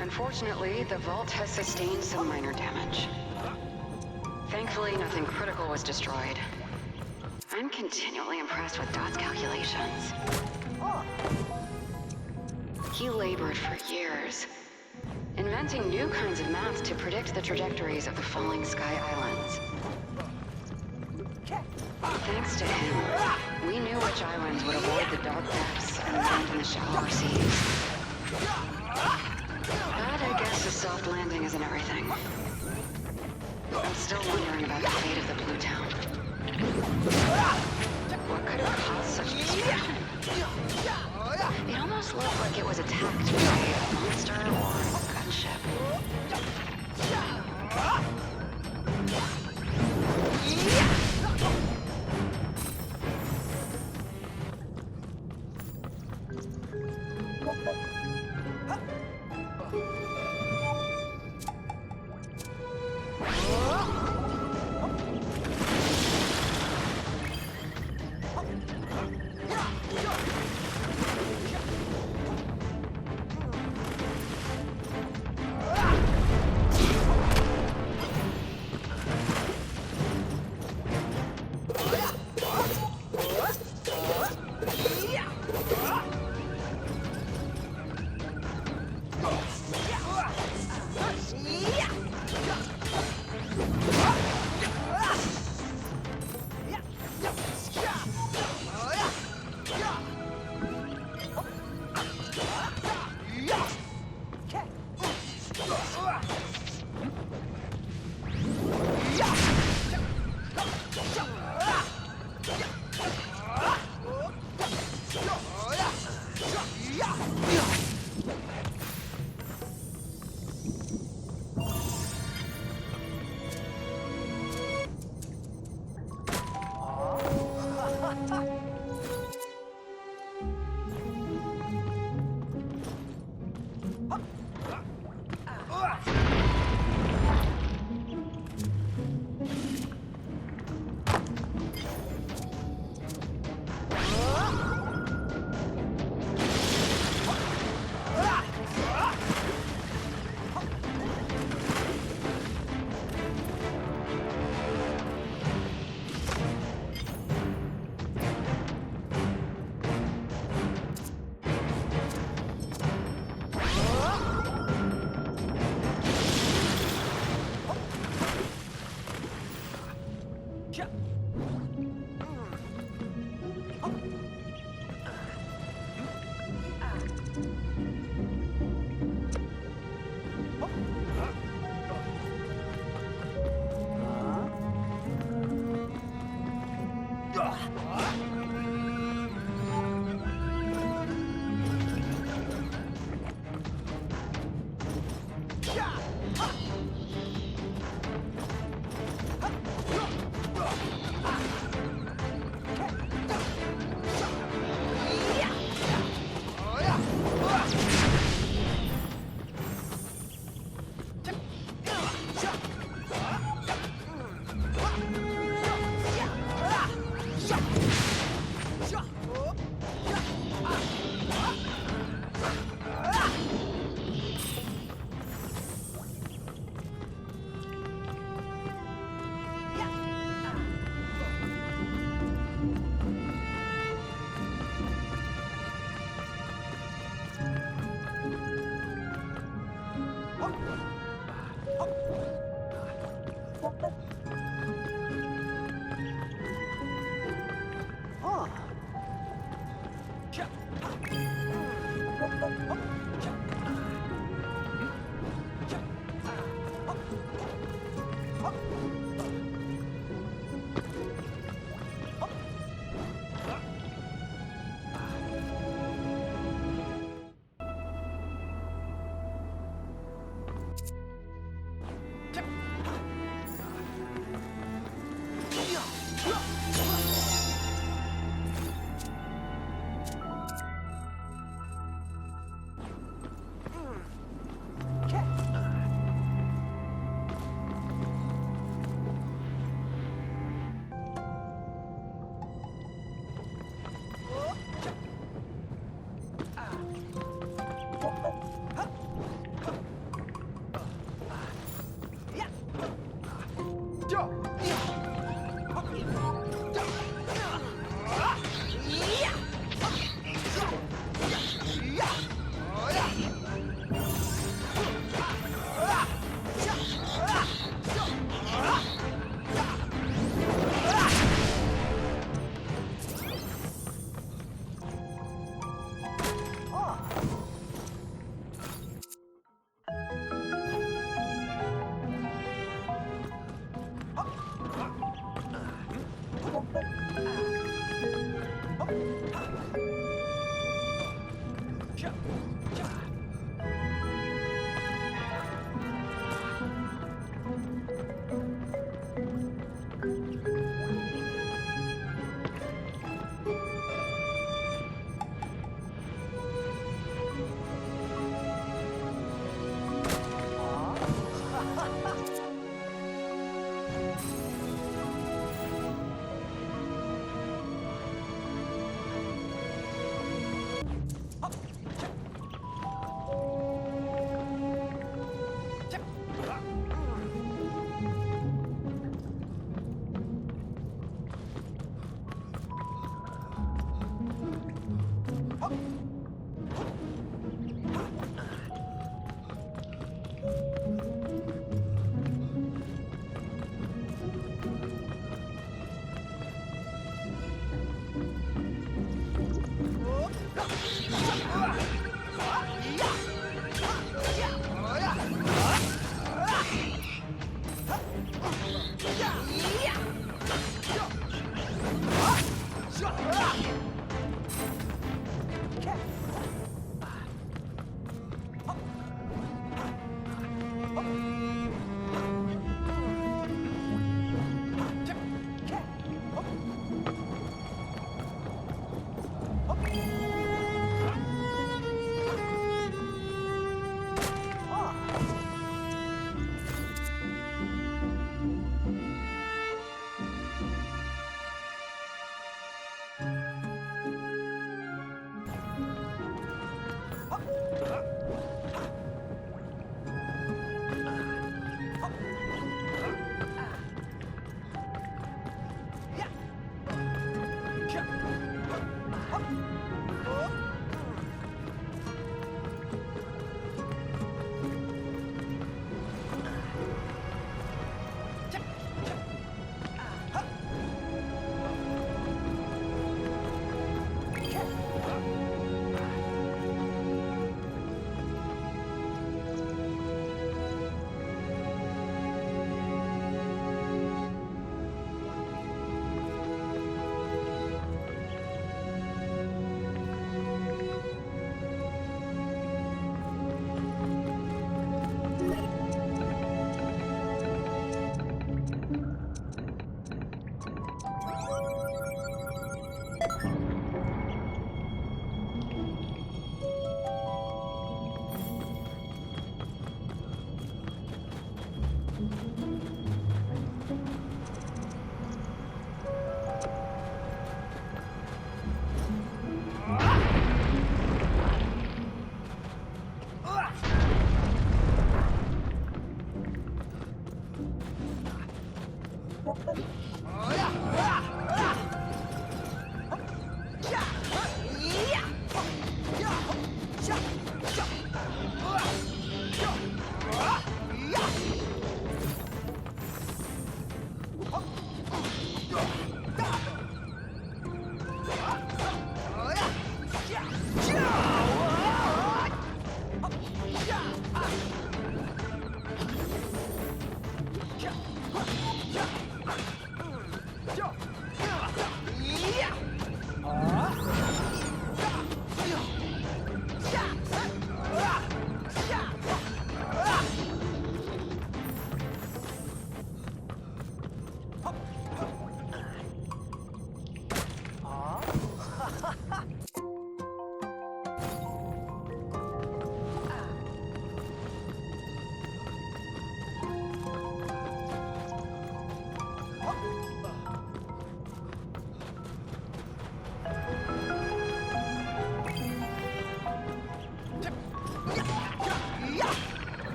Unfortunately, the vault has sustained some minor damage. Thankfully, nothing critical was destroyed. I'm continually impressed with Dot's calculations. He labored for years, inventing new kinds of math to predict the trajectories of the falling sky islands. Thanks to him, we knew which islands would avoid the dark depths and land in the shallower seas. But I guess a soft landing isn't everything. I'm still wondering about the fate of the Blue Town. What could have caused such destruction? It almost looked like it was attacked by a monster or a gunship.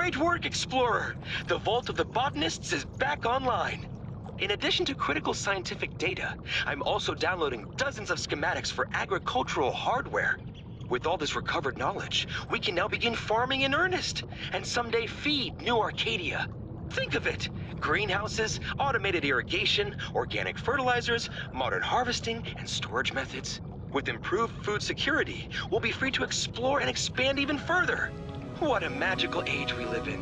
Great work, Explorer! The Vault of the Botanists is back online. In addition to critical scientific data, I'm also downloading dozens of schematics for agricultural hardware. With all this recovered knowledge, we can now begin farming in earnest, and someday feed New Arcadia. Think of it! Greenhouses, automated irrigation, organic fertilizers, modern harvesting, and storage methods. With improved food security, we'll be free to explore and expand even further. What a magical age we live in.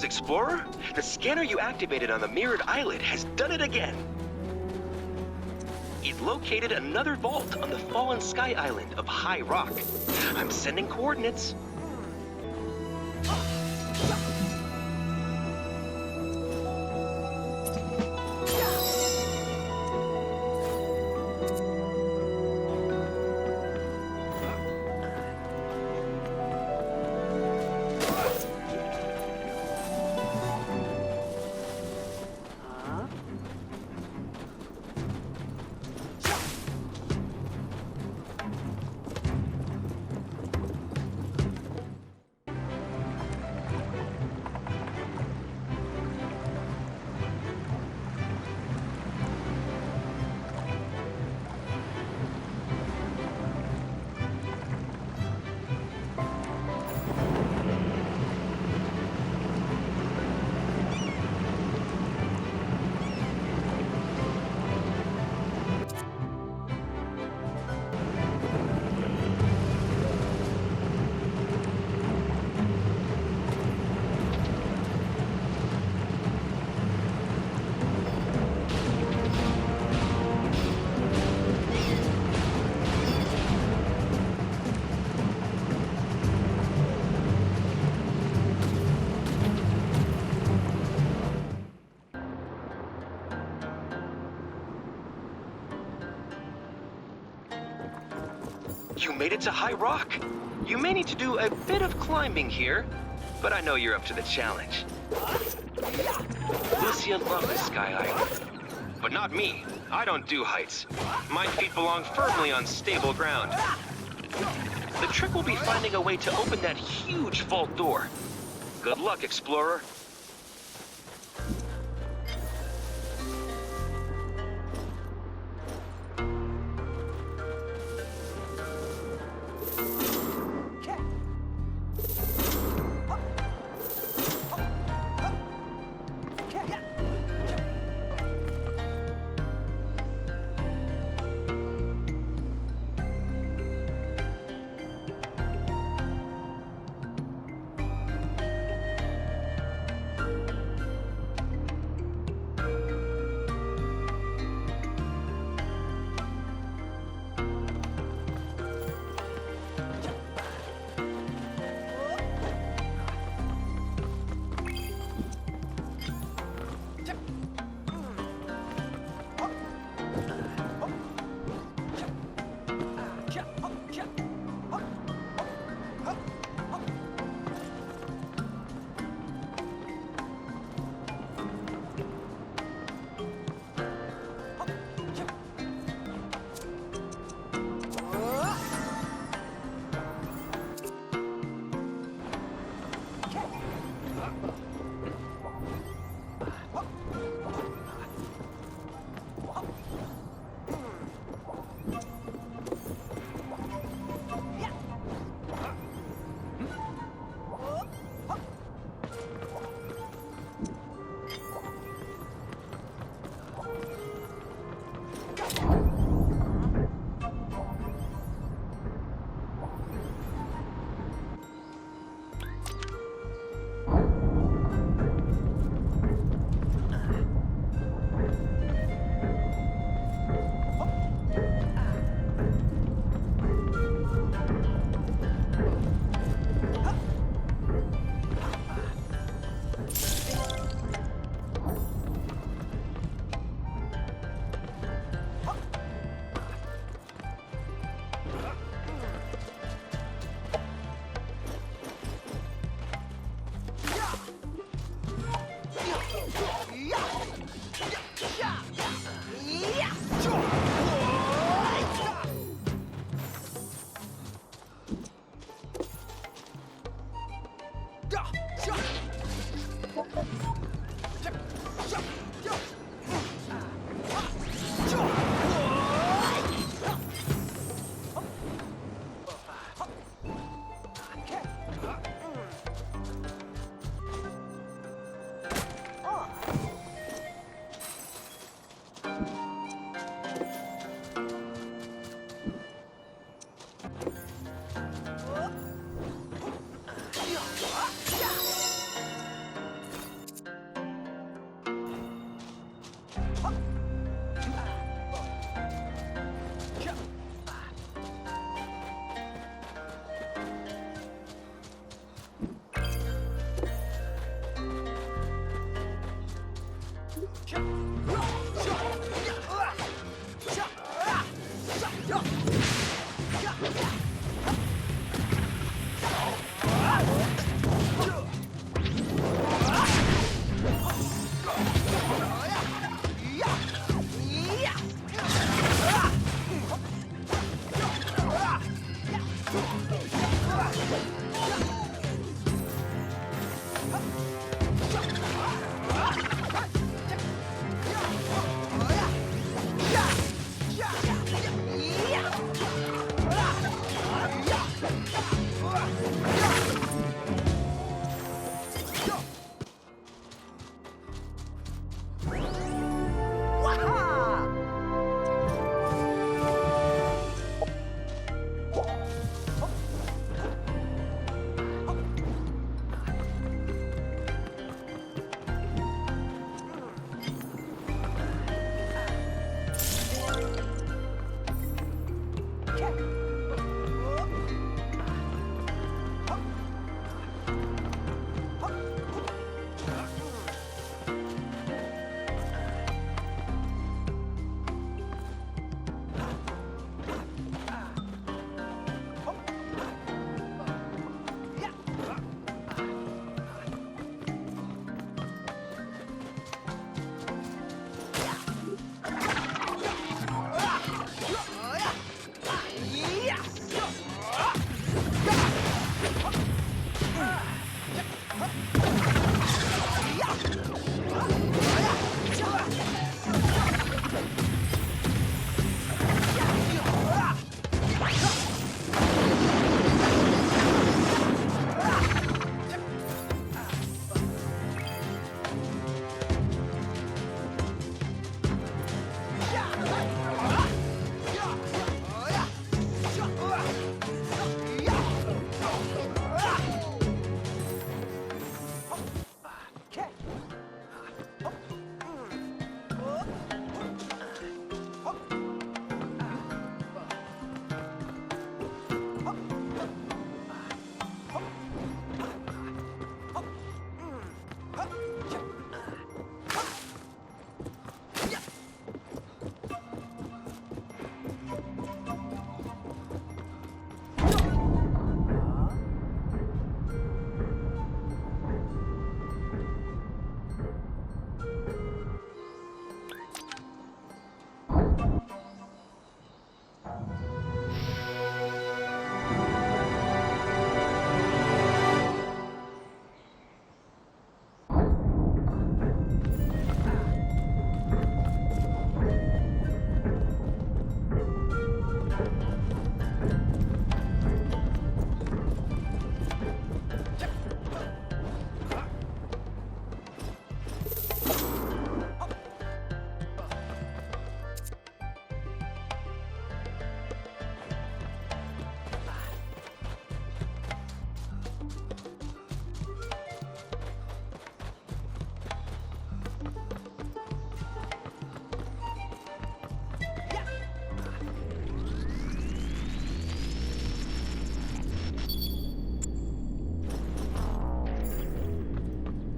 Explorer, the scanner you activated on the mirrored islet has done it again. It located another vault on the fallen sky island of High Rock. I'm sending coordinates. You made it to High Rock. You may need to do a bit of climbing here, but I know you're up to the challenge. Lucia loved the Sky Island, but not me. I don't do heights. My feet belong firmly on stable ground. The trick will be finding a way to open that huge vault door. Good luck, Explorer.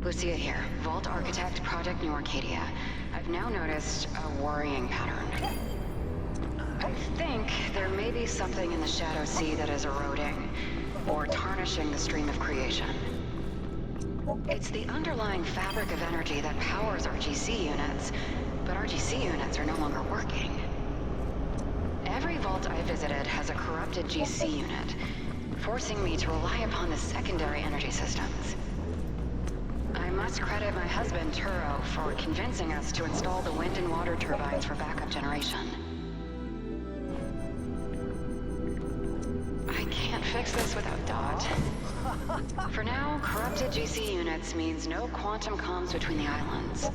Lucia here, Vault Architect, Project New Arcadia. I've now noticed a worrying pattern. I think there may be something in the Shadow Sea that is eroding, or tarnishing the stream of creation. It's the underlying fabric of energy that powers our GC units, but our GC units are no longer working. Every vault I visited has a corrupted GC unit, forcing me to rely upon the secondary energy systems. I must must credit my husband, Turo, for convincing us to install the wind and water turbines for backup generation. I can't fix this without Dot. For now, corrupted GC units means no quantum comms between the islands.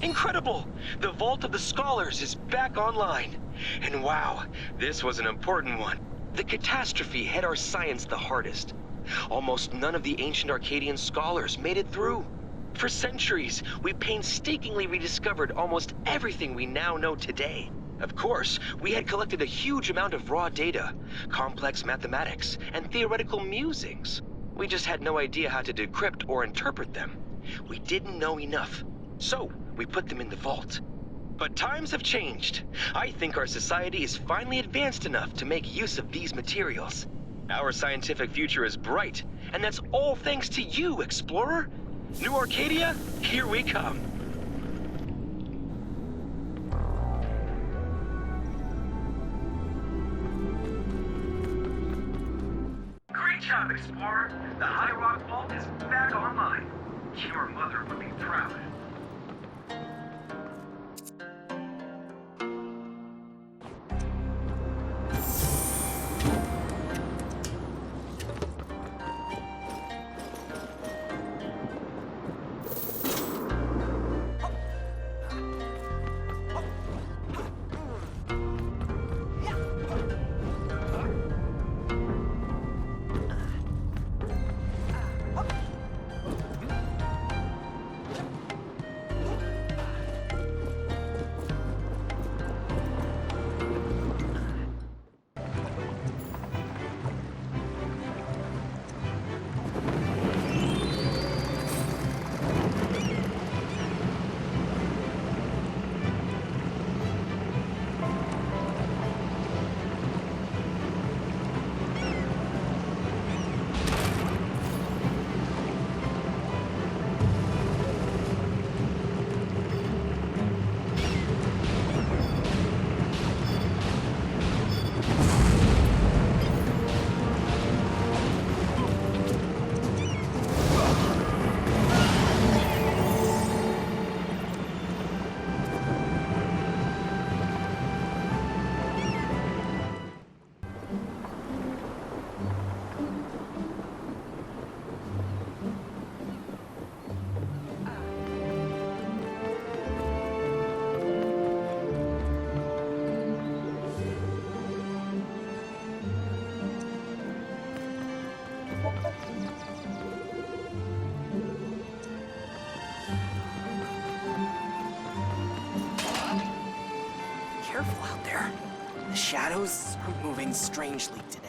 Incredible! The Vault of the Scholars is back online. And wow, this was an important one. The catastrophe hit our science the hardest. Almost none of the ancient Arcadian scholars made it through. For centuries, we painstakingly rediscovered almost everything we now know today. Of course, we had collected a huge amount of raw data, complex mathematics, and theoretical musings. We just had no idea how to decrypt or interpret them. We didn't know enough. So, we put them in the vault. But times have changed. I think our society is finally advanced enough to make use of these materials. Our scientific future is bright, and that's all thanks to you, Explorer. New Arcadia, here we come. Great job, Explorer. The High Rock Vault is back online. Your mother would be proud. Careful out there. The shadows are moving strangely today.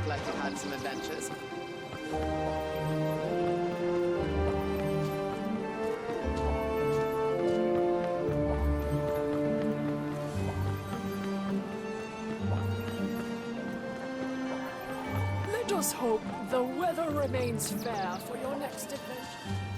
Like you've had some adventures. Let us hope the weather remains fair for your next adventure.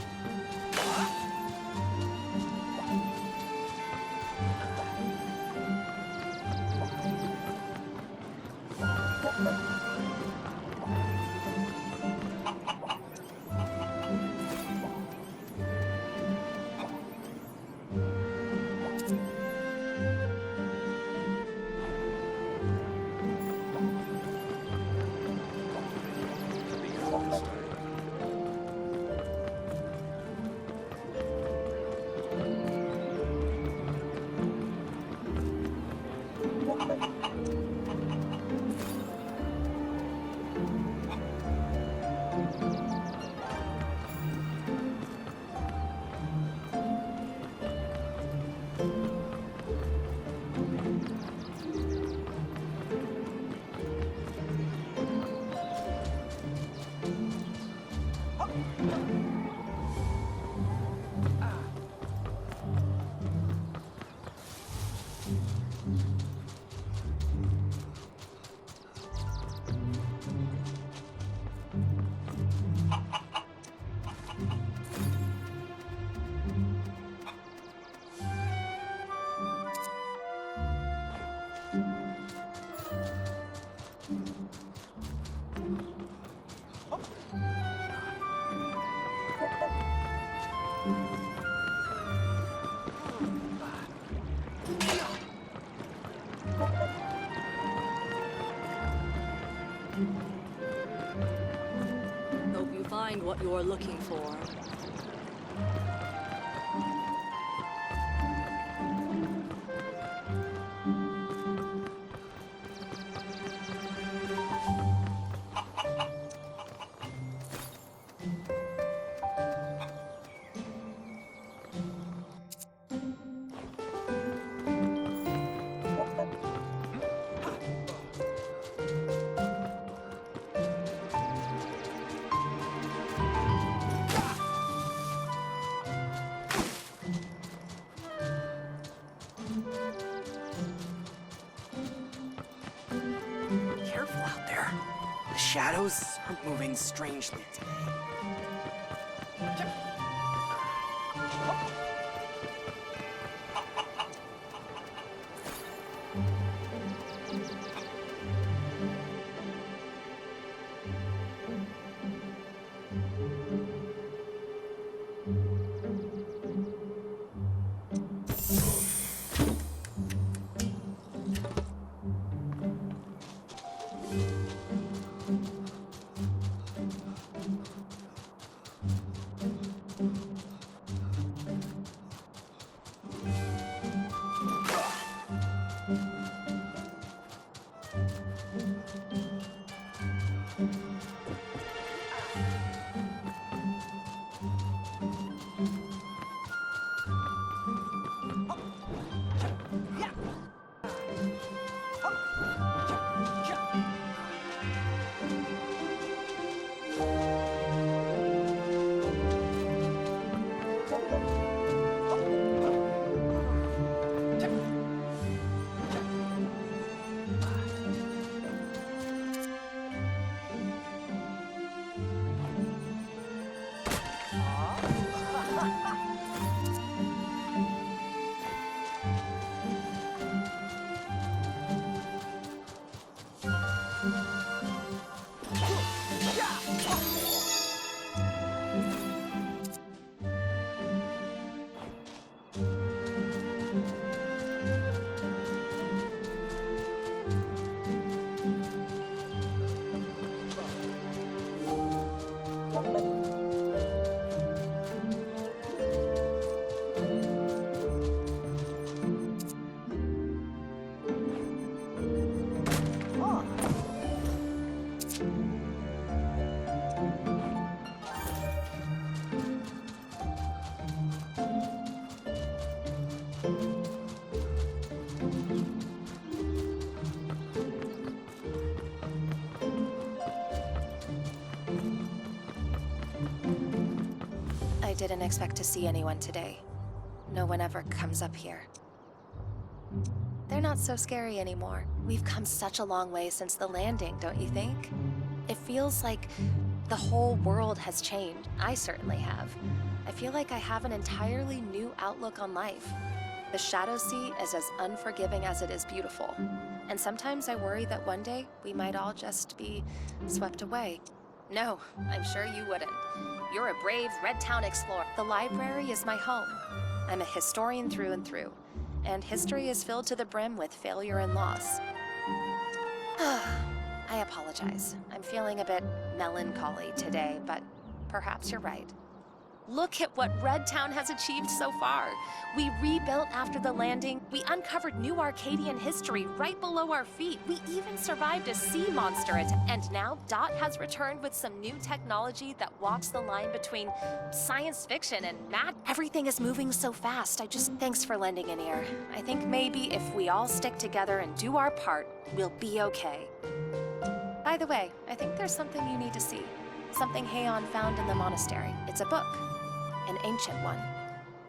Hope you find what you're looking for. Careful out there. The shadows are moving strangely today. I didn't expect to see anyone today. No one ever comes up here. They're not so scary anymore. We've come such a long way since the landing, don't you think? It feels like the whole world has changed. I certainly have. I feel like I have an entirely new outlook on life. The Shadow Sea is as unforgiving as it is beautiful. And sometimes I worry that one day we might all just be swept away. No, I'm sure you wouldn't. You're a brave Red Town explorer. The library is my home. I'm a historian through and through, and history is filled to the brim with failure and loss. I apologize. I'm feeling a bit melancholy today, but perhaps you're right. Look at what Red Town has achieved so far. We rebuilt after the landing. We uncovered new Arcadian history right below our feet. We even survived a sea monster and now Dot has returned with some new technology that walks the line between science fiction and mad. Everything is moving so fast. Thanks for lending an ear. I think maybe if we all stick together and do our part, we'll be okay. By the way, I think there's something you need to see. Something Heion found in the monastery. It's a book. An ancient one.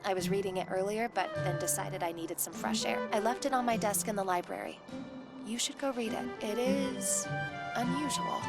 I was reading it earlier, but then decided I needed some fresh air. I left it on my desk in the library. You should go read it. It is unusual.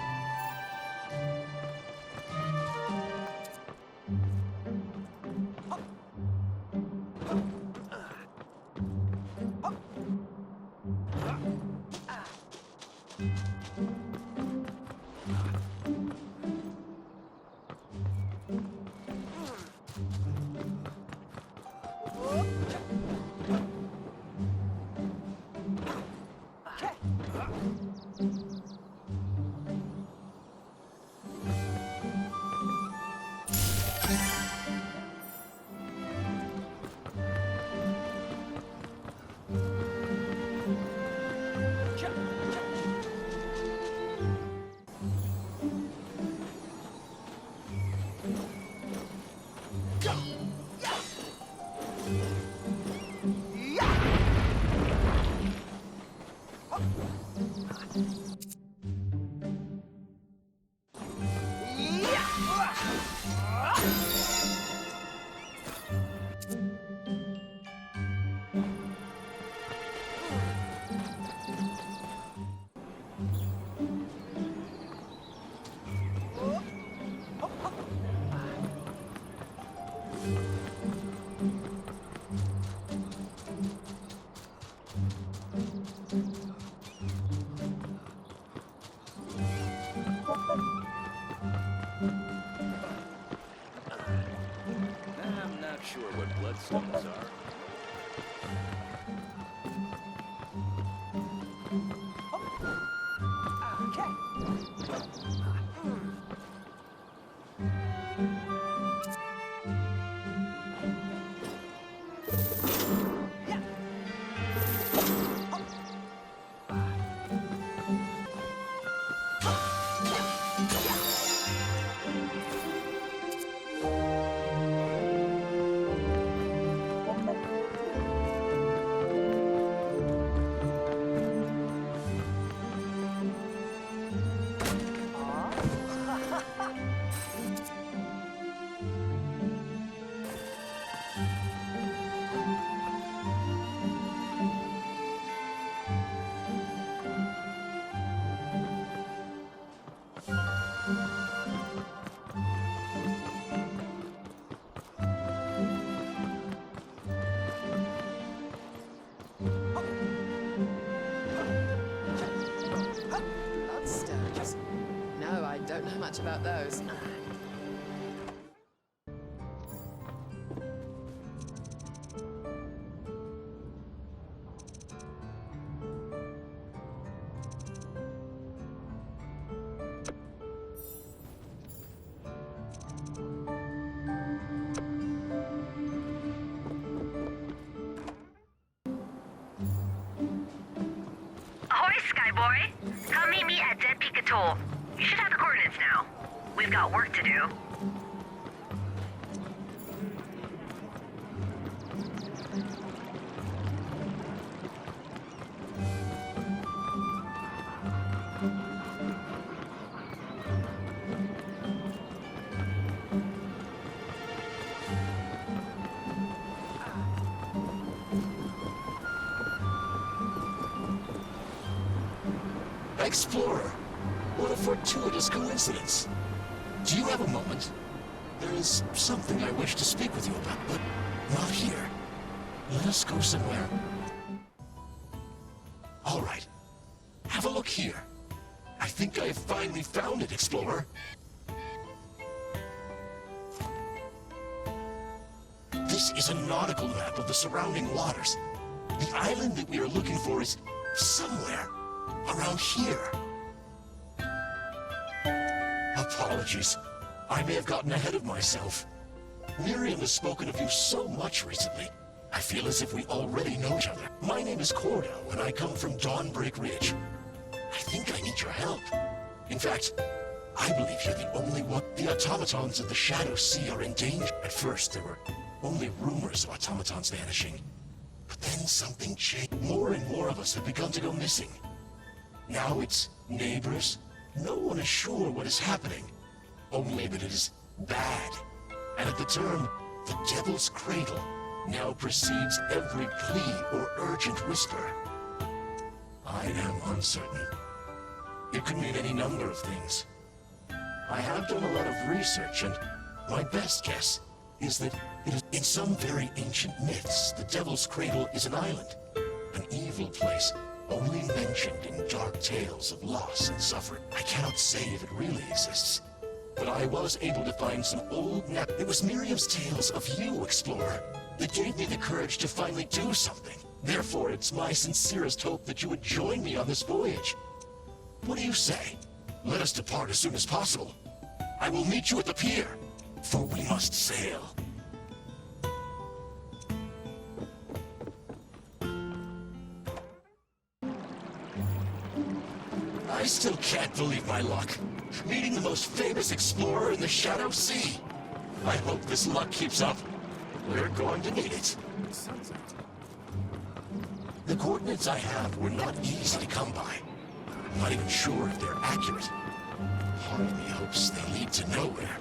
I'm not sure what bloodstones are. Bloodstones? No, I don't know much about those. Ahoy, Skyboy! Come meet me at Dead Peak Atoll. You should have the coordinates now. We've got work to do. Explorer, what a fortuitous coincidence. Do you have a moment? There is something I wish to speak with you about, but not here. Let us go somewhere. All right. Have a look here. I think I have finally found it, Explorer. This is a nautical map of the surrounding waters. The island that we are looking for is somewhere around here. Apologies. I may have gotten ahead of myself. Miriam has spoken of you so much recently. I feel as if we already know each other. My name is Cordo, and I come from Dawnbreak RIdge. I think I need your help. In fact, I believe you're the only one. The automatons of the Shadow Sea are in danger. At first, there were only rumors of automatons vanishing. But then something changed. More and more of us have begun to go missing. Now it's neighbors. No one is sure what is happening. Only that it is bad. And at the term, the Devil's Cradle now precedes every plea or urgent whisper. I am uncertain. It could mean any number of things. I have done a lot of research, and my best guess is that it is in some very ancient myths, the Devil's Cradle is an island, an evil place only mentioned in dark tales of loss and suffering. I cannot say if it really exists, but I was able to find some old It was Miriam's tales of you, Explorer, that gave me the courage to finally do something. Therefore, it's my sincerest hope that you would join me on this voyage. What do you say? Let us depart as soon as possible. I will meet you at the pier, for we must sail. I still can't believe my luck. Meeting the most famous explorer in the Shadow Sea. I hope this luck keeps up. We're going to need it. The coordinates I have were not easy to come by. I'm not even sure if they're accurate. Part of me hopes they lead to nowhere.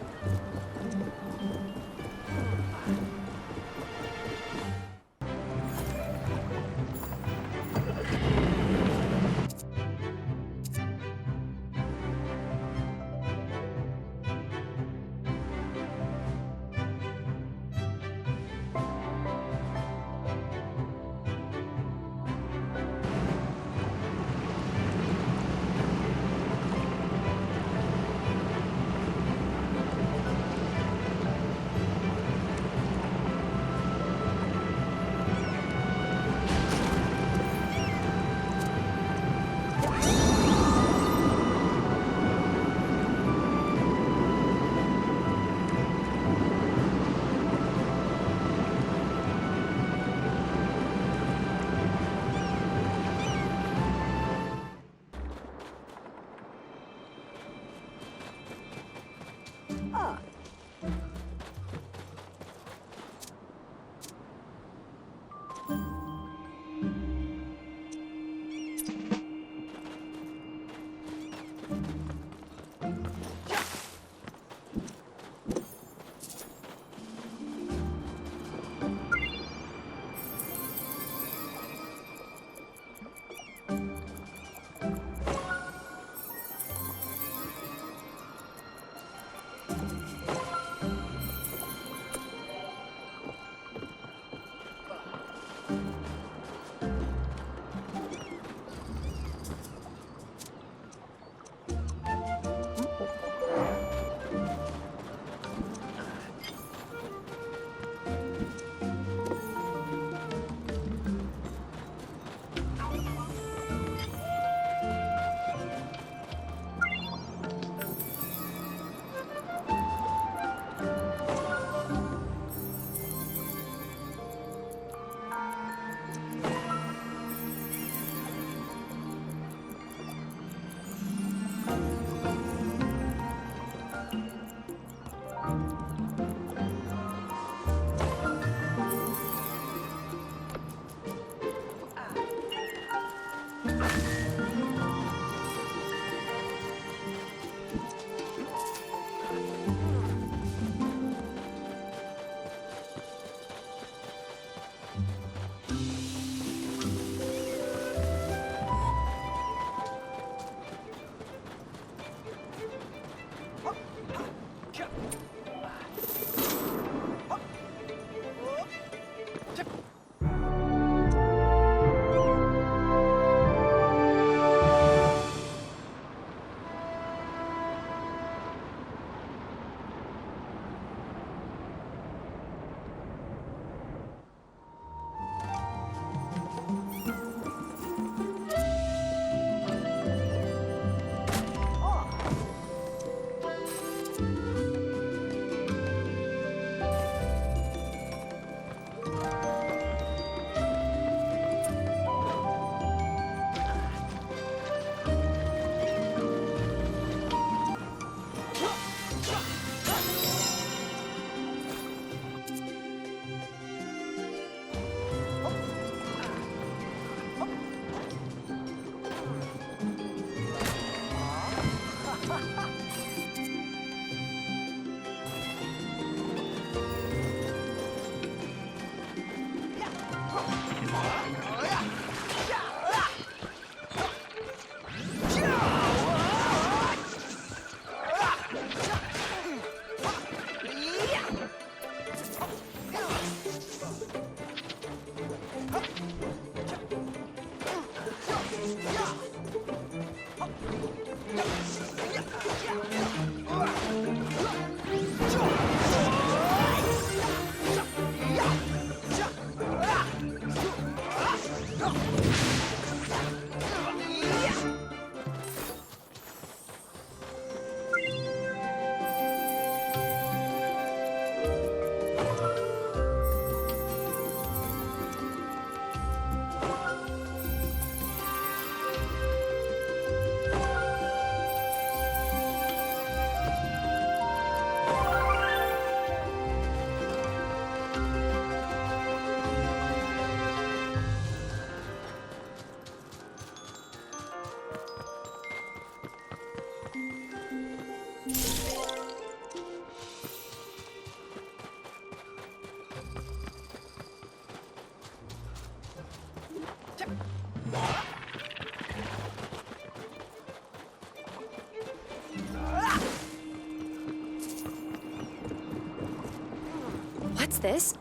What's this?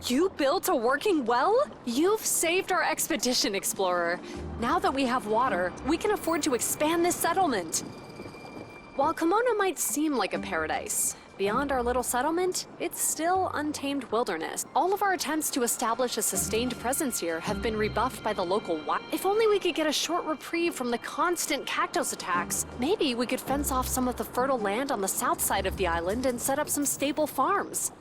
You built a working well? You've saved our expedition, Explorer. Now that we have water, we can afford to expand this settlement. While Komona might seem like a paradise, beyond our little settlement, it's still untamed wilderness. All of our attempts to establish a sustained presence here have been rebuffed by the local If only we could get a short reprieve from the constant cactus attacks. Maybe we could fence off some of the fertile land on the south side of the island and set up some stable farms.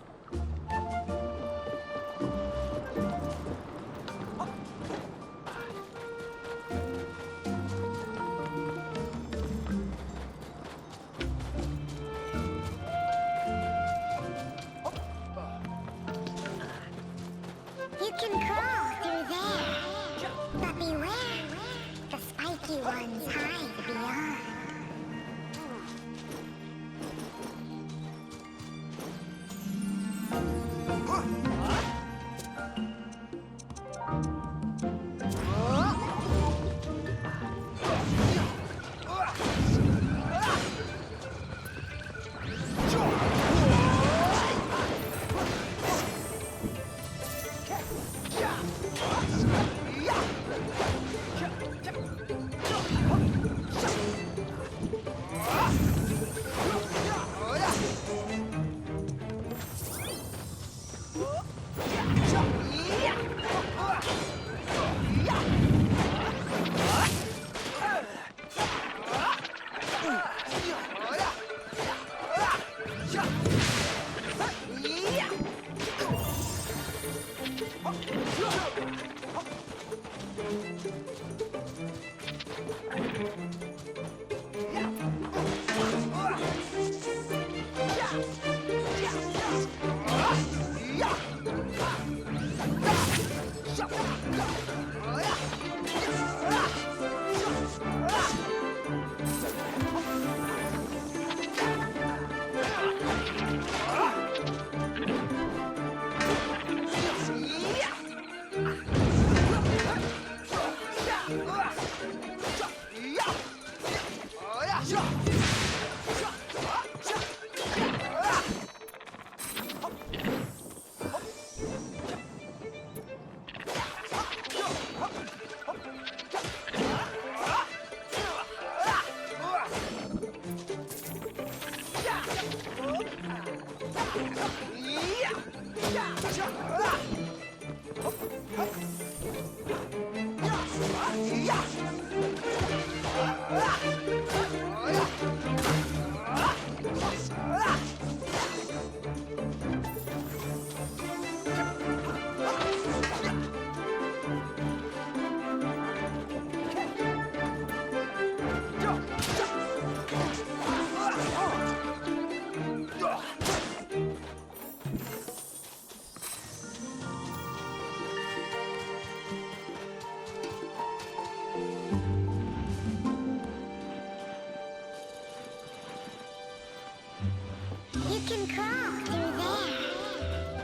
You can crawl through there, but beware, the spiky ones hide beyond. You can crawl through there,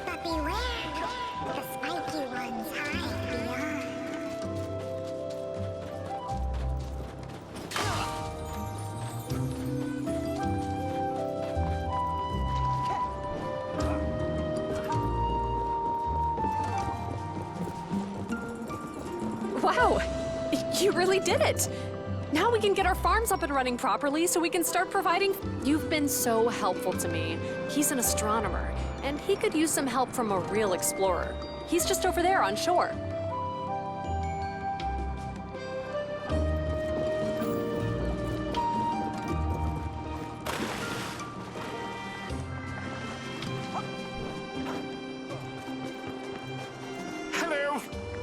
but beware, the spiky ones hide beyond. Wow, you really did it! Now we can get our farms up and running properly so we can start providing... You've been so helpful to me. He's an astronomer, and he could use some help from a real explorer. He's just over there on shore.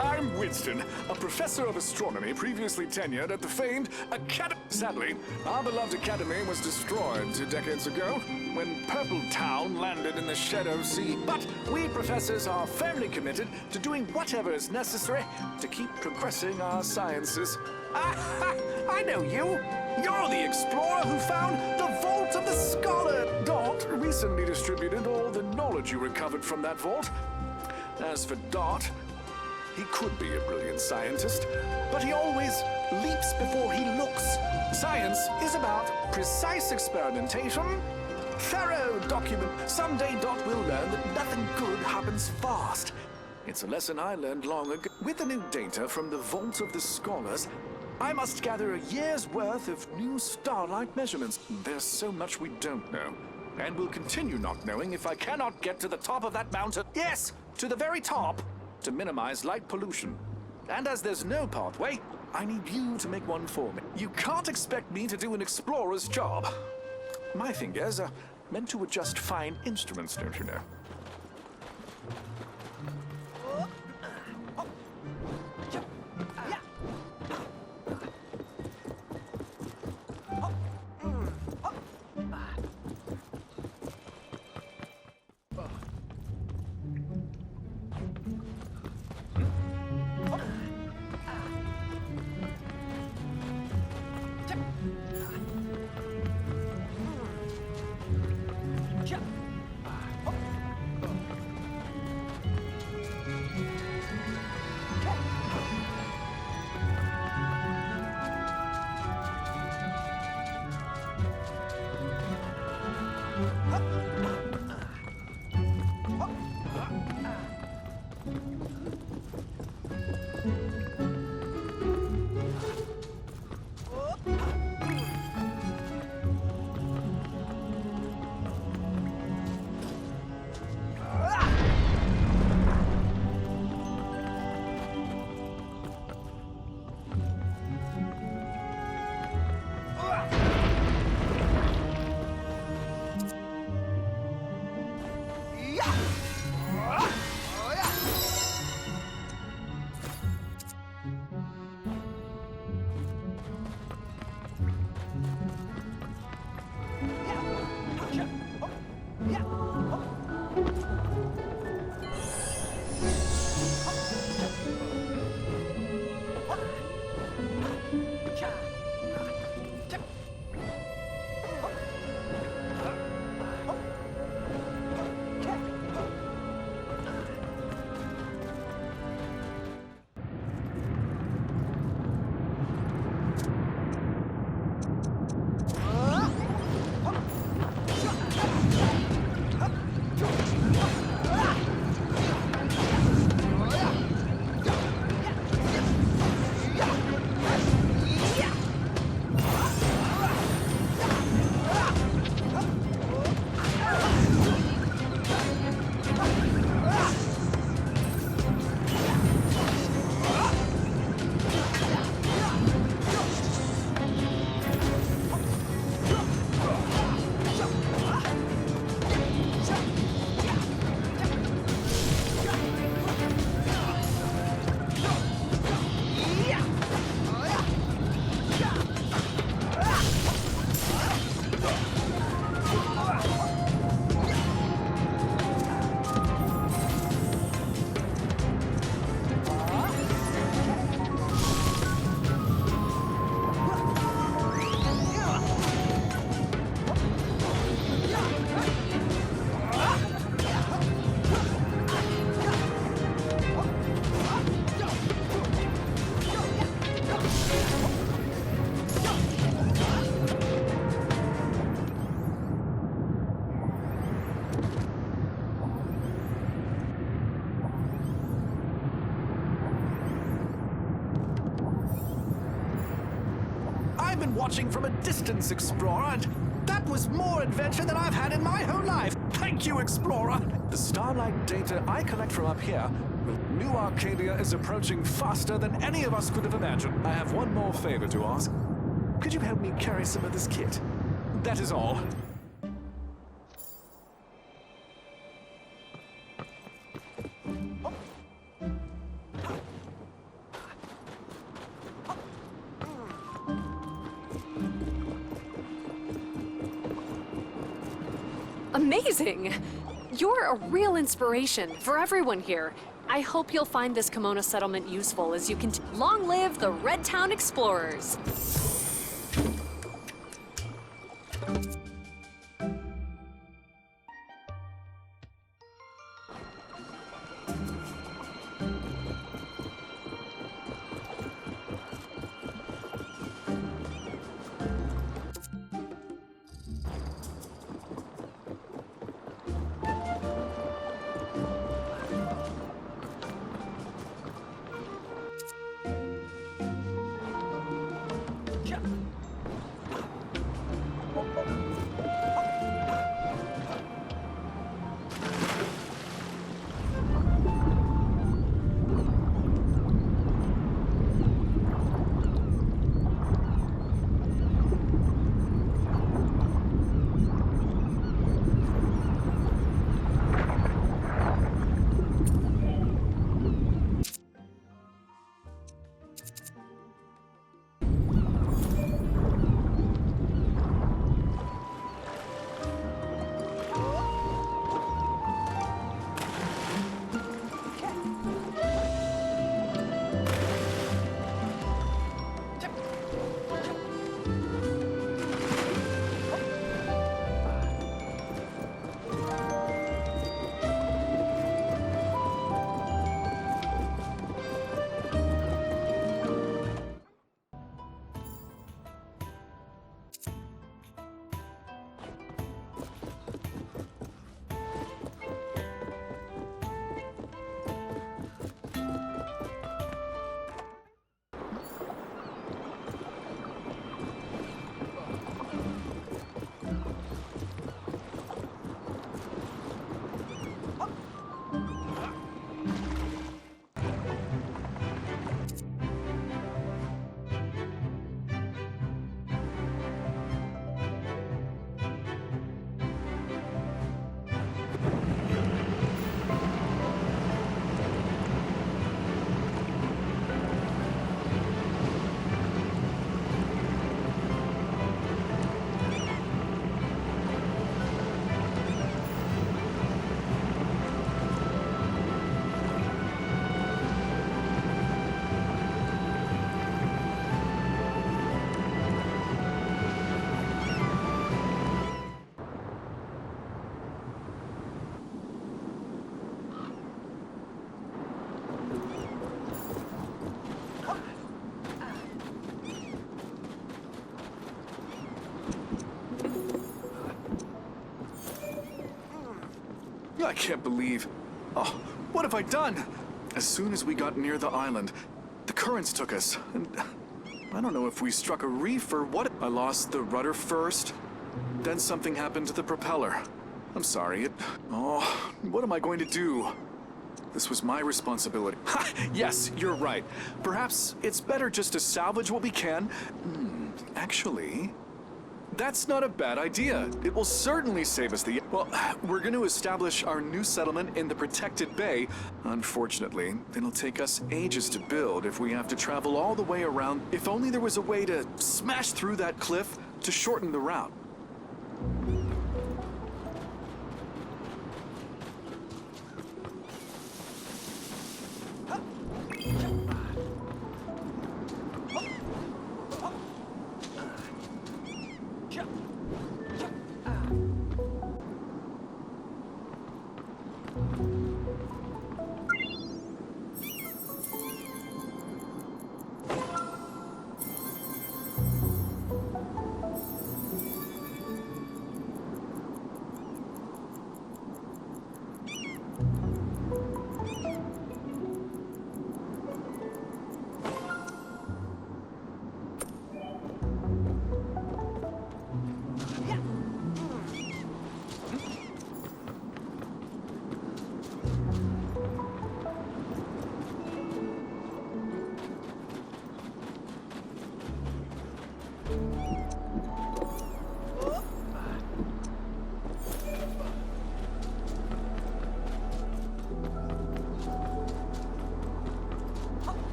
I'm Winston, a professor of astronomy previously tenured at the famed Academy. Sadly, our beloved academy was destroyed 2 decades ago when Purple Town landed in the Shadow Sea. But we professors are firmly committed to doing whatever is necessary to keep progressing our sciences. I know you! You're the explorer who found the Vault of the Scholar! Dot recently distributed all the knowledge you recovered from that vault. As for Dot, he could be a brilliant scientist, but he always leaps before he looks. Science is about precise experimentation, thorough document. Someday Dot will learn that nothing good happens fast. It's a lesson I learned long ago. With the new data from the Vault of the Scholars, I must gather a year's worth of new starlight measurements. There's so much we don't know, and will continue not knowing if I cannot get to the top of that mountain. Yes, to the very top, to minimize light pollution. And as there's no pathway, I need you to make one for me. You can't expect me to do an explorer's job. My fingers are meant to adjust fine instruments, don't you know? Watching from a distance, Explorer, and that was more adventure than I've had in my whole life. Thank you, Explorer. The starlight data I collect from up here, New Arcadia is approaching faster than any of us could have imagined. I have one more favor to ask. Could you help me carry some of this kit? That is all. Amazing! You're a real inspiration for everyone here. I hope you'll find this Komona settlement useful as you can. Long live the Red Town Explorers! I can't believe... Oh, what have I done? As soon as we got near the island, the currents took us, and I don't know if we struck a reef or what. I lost the rudder first, then something happened to the propeller. I'm sorry, Oh, what am I going to do? This was my responsibility. Ha! Yes, you're right. Perhaps it's better just to salvage what we can. Actually... that's not a bad idea. It will certainly save us the... Well, we're going to establish our new settlement in the protected bay. Unfortunately, it'll take us ages to build if we have to travel all the way around. If only there was a way to smash through that cliff to shorten the route.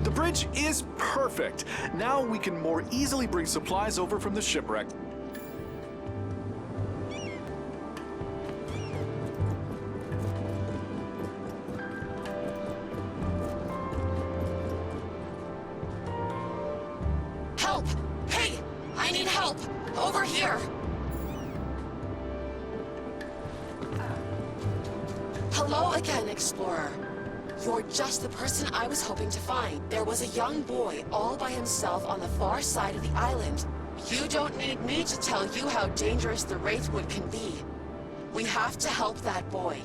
The bridge is perfect. Now we can more easily bring supplies over from the shipwreck. Help! Hey! I need help! Over here! Hello again, Explorer. You're just the person I was hoping to find. There was a young boy all by himself on the far side of the island. You don't need me to tell you how dangerous the Wraithwood can be. We have to help that boy.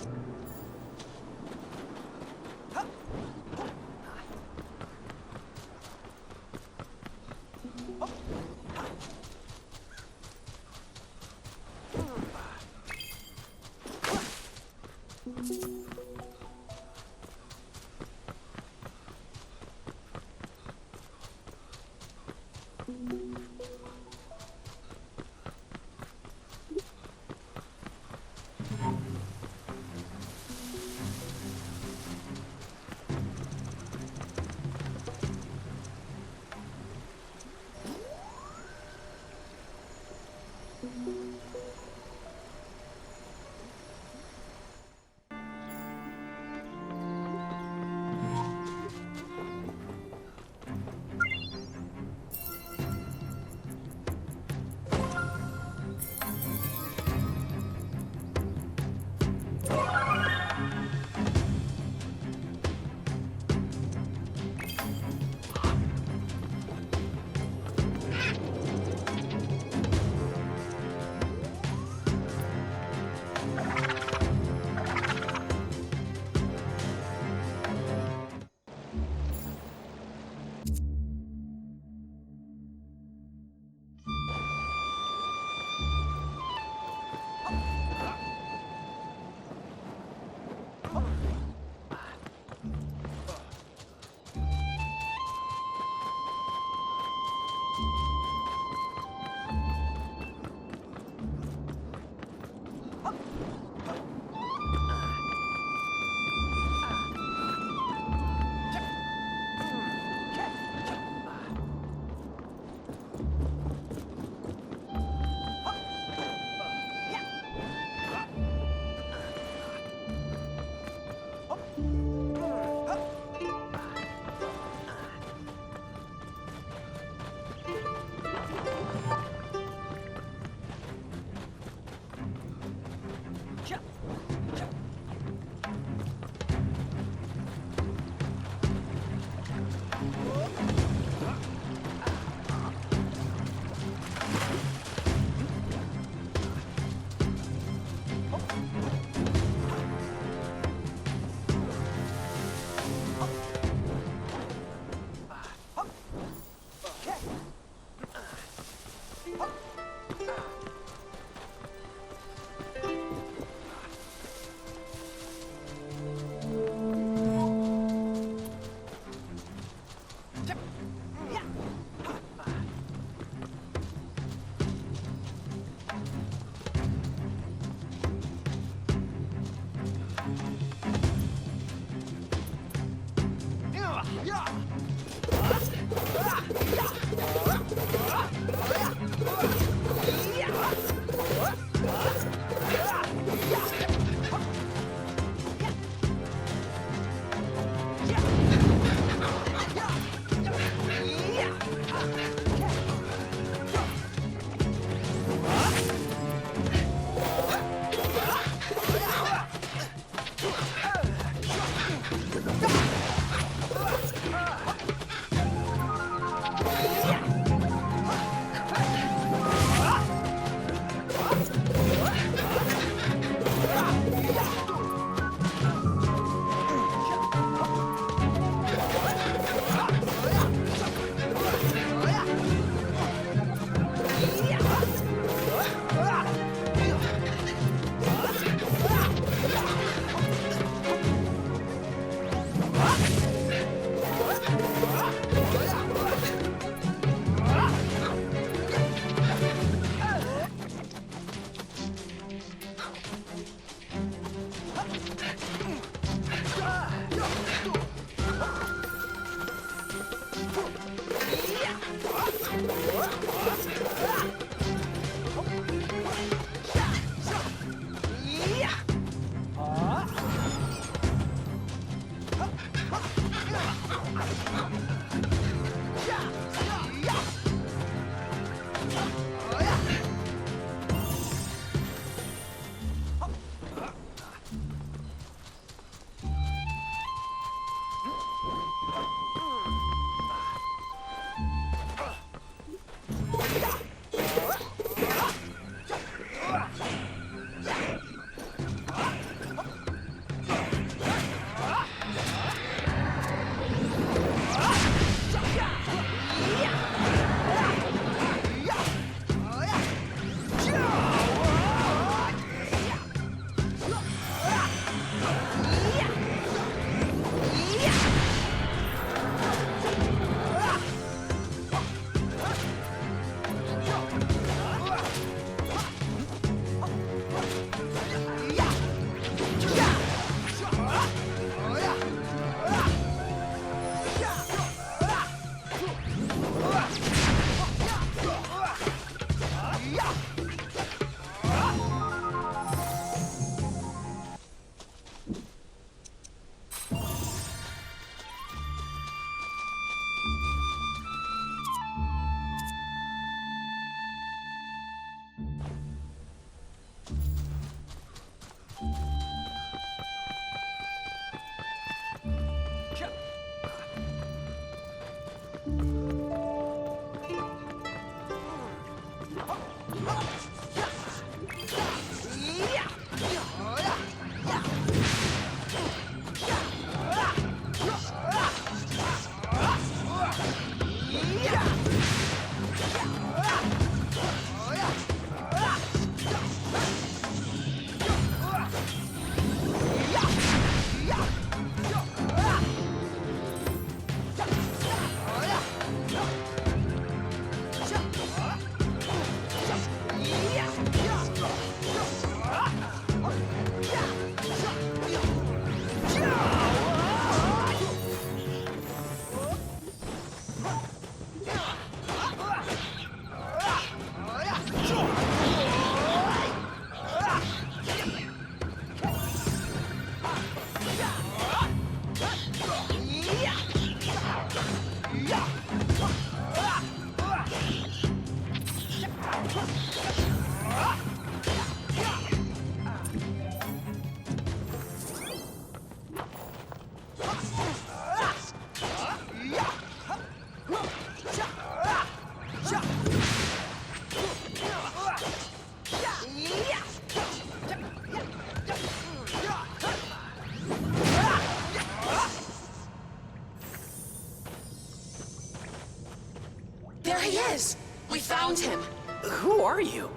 found him. Who are you?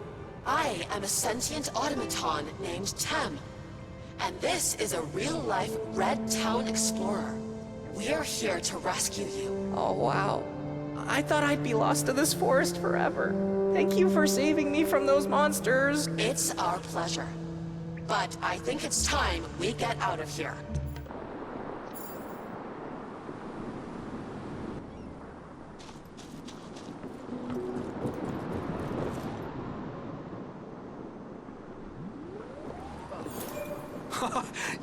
I am a sentient automaton named Tem. And this is a real-life Red Town explorer. We're here to rescue you. Oh, wow. I thought I'd be lost to this forest forever. Thank you for saving me from those monsters. It's our pleasure. But I think it's time we get out of here.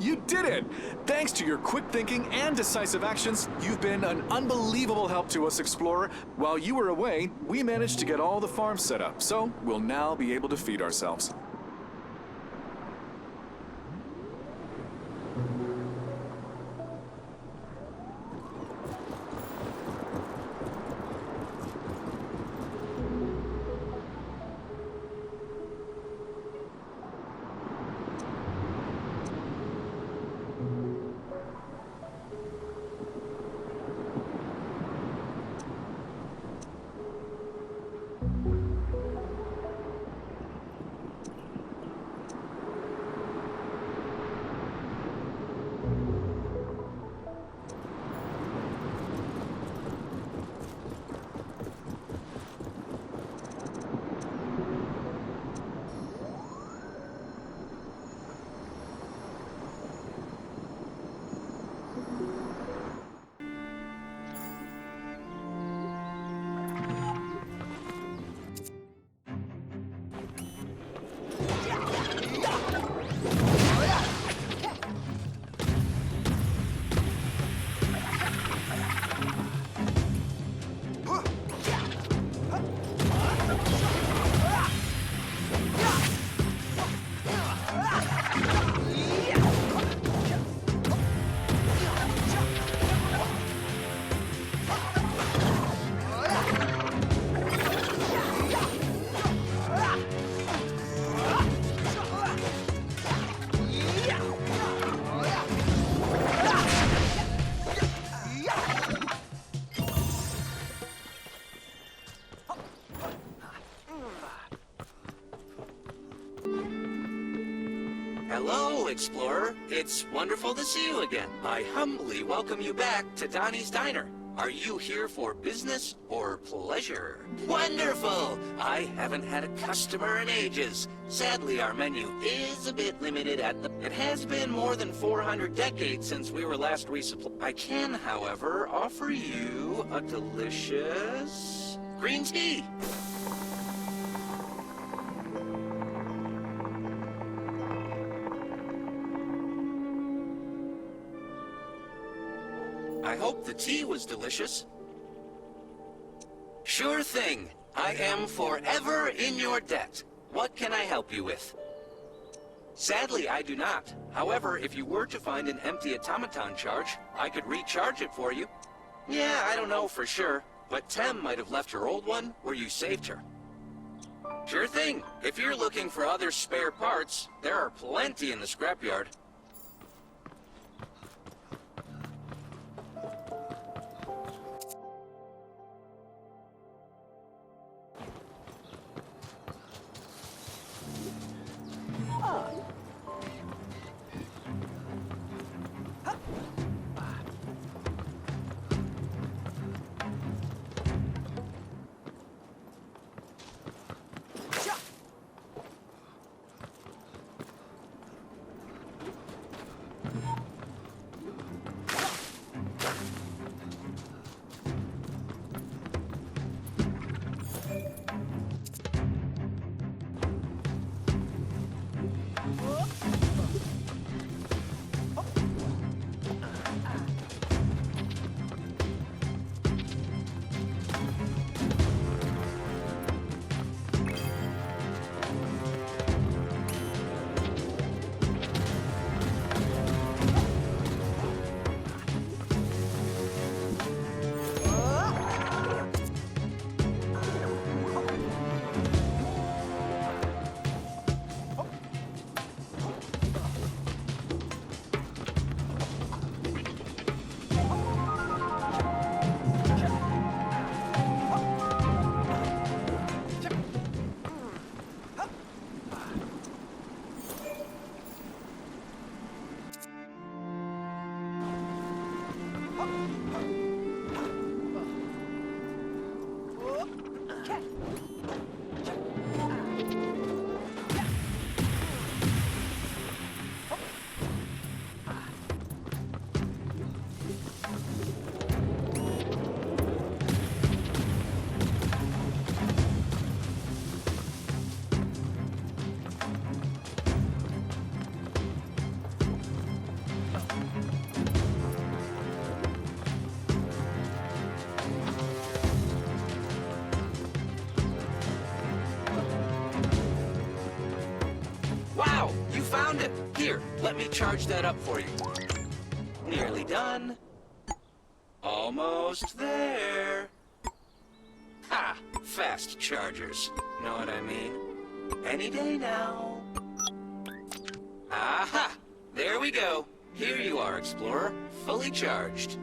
You did it! Thanks to your quick thinking and decisive actions, you've been an unbelievable help to us, Explorer. While you were away, we managed to get all the farms set up, so we'll now be able to feed ourselves. Hello, Explorer. It's wonderful to see you again. I humbly welcome you back to Donnie's Diner. Are you here for business or pleasure? Wonderful! I haven't had a customer in ages. Sadly, our menu is a bit limited at the... It has been more than 400 decades since we were last resupplied. I can, however, offer you a delicious... green tea. I hope the tea was delicious. Sure thing. I am forever in your debt. What can I help you with? Sadly, I do not. However, if you were to find an empty automaton charge, I could recharge it for you. Yeah, I don't know for sure, but Tem might have left her old one where you saved her. Sure thing. If you're looking for other spare parts, there are plenty in the scrapyard. Here, let me charge that up for you. Nearly done. Almost there. Ha! Fast chargers. Know what I mean? Any day now. Aha! There we go. Here you are, Explorer. Fully charged.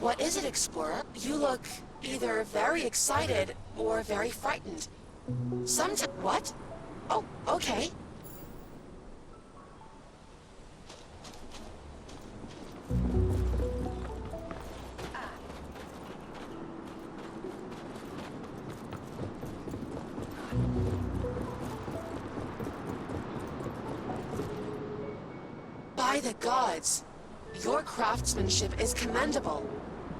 What is it, Explorer? You look either very excited or very frightened. What? Oh, okay. By the gods, your craftsmanship is commendable.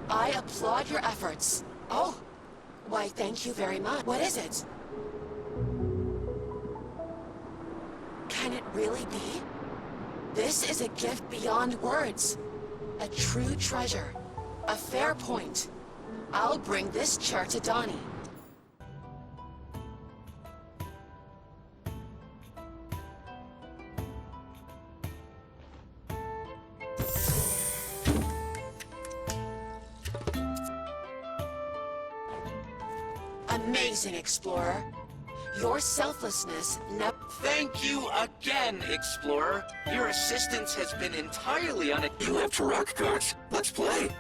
I applaud your efforts. Oh, why, thank you very much. What is it? Can it really be? This is a gift beyond words. A true treasure. A fair point. I'll bring this chair to Donnie. Amazing, Explorer. Your selflessness never— Thank you again, Explorer. Your assistance has been entirely You have tarock cards. Let's play.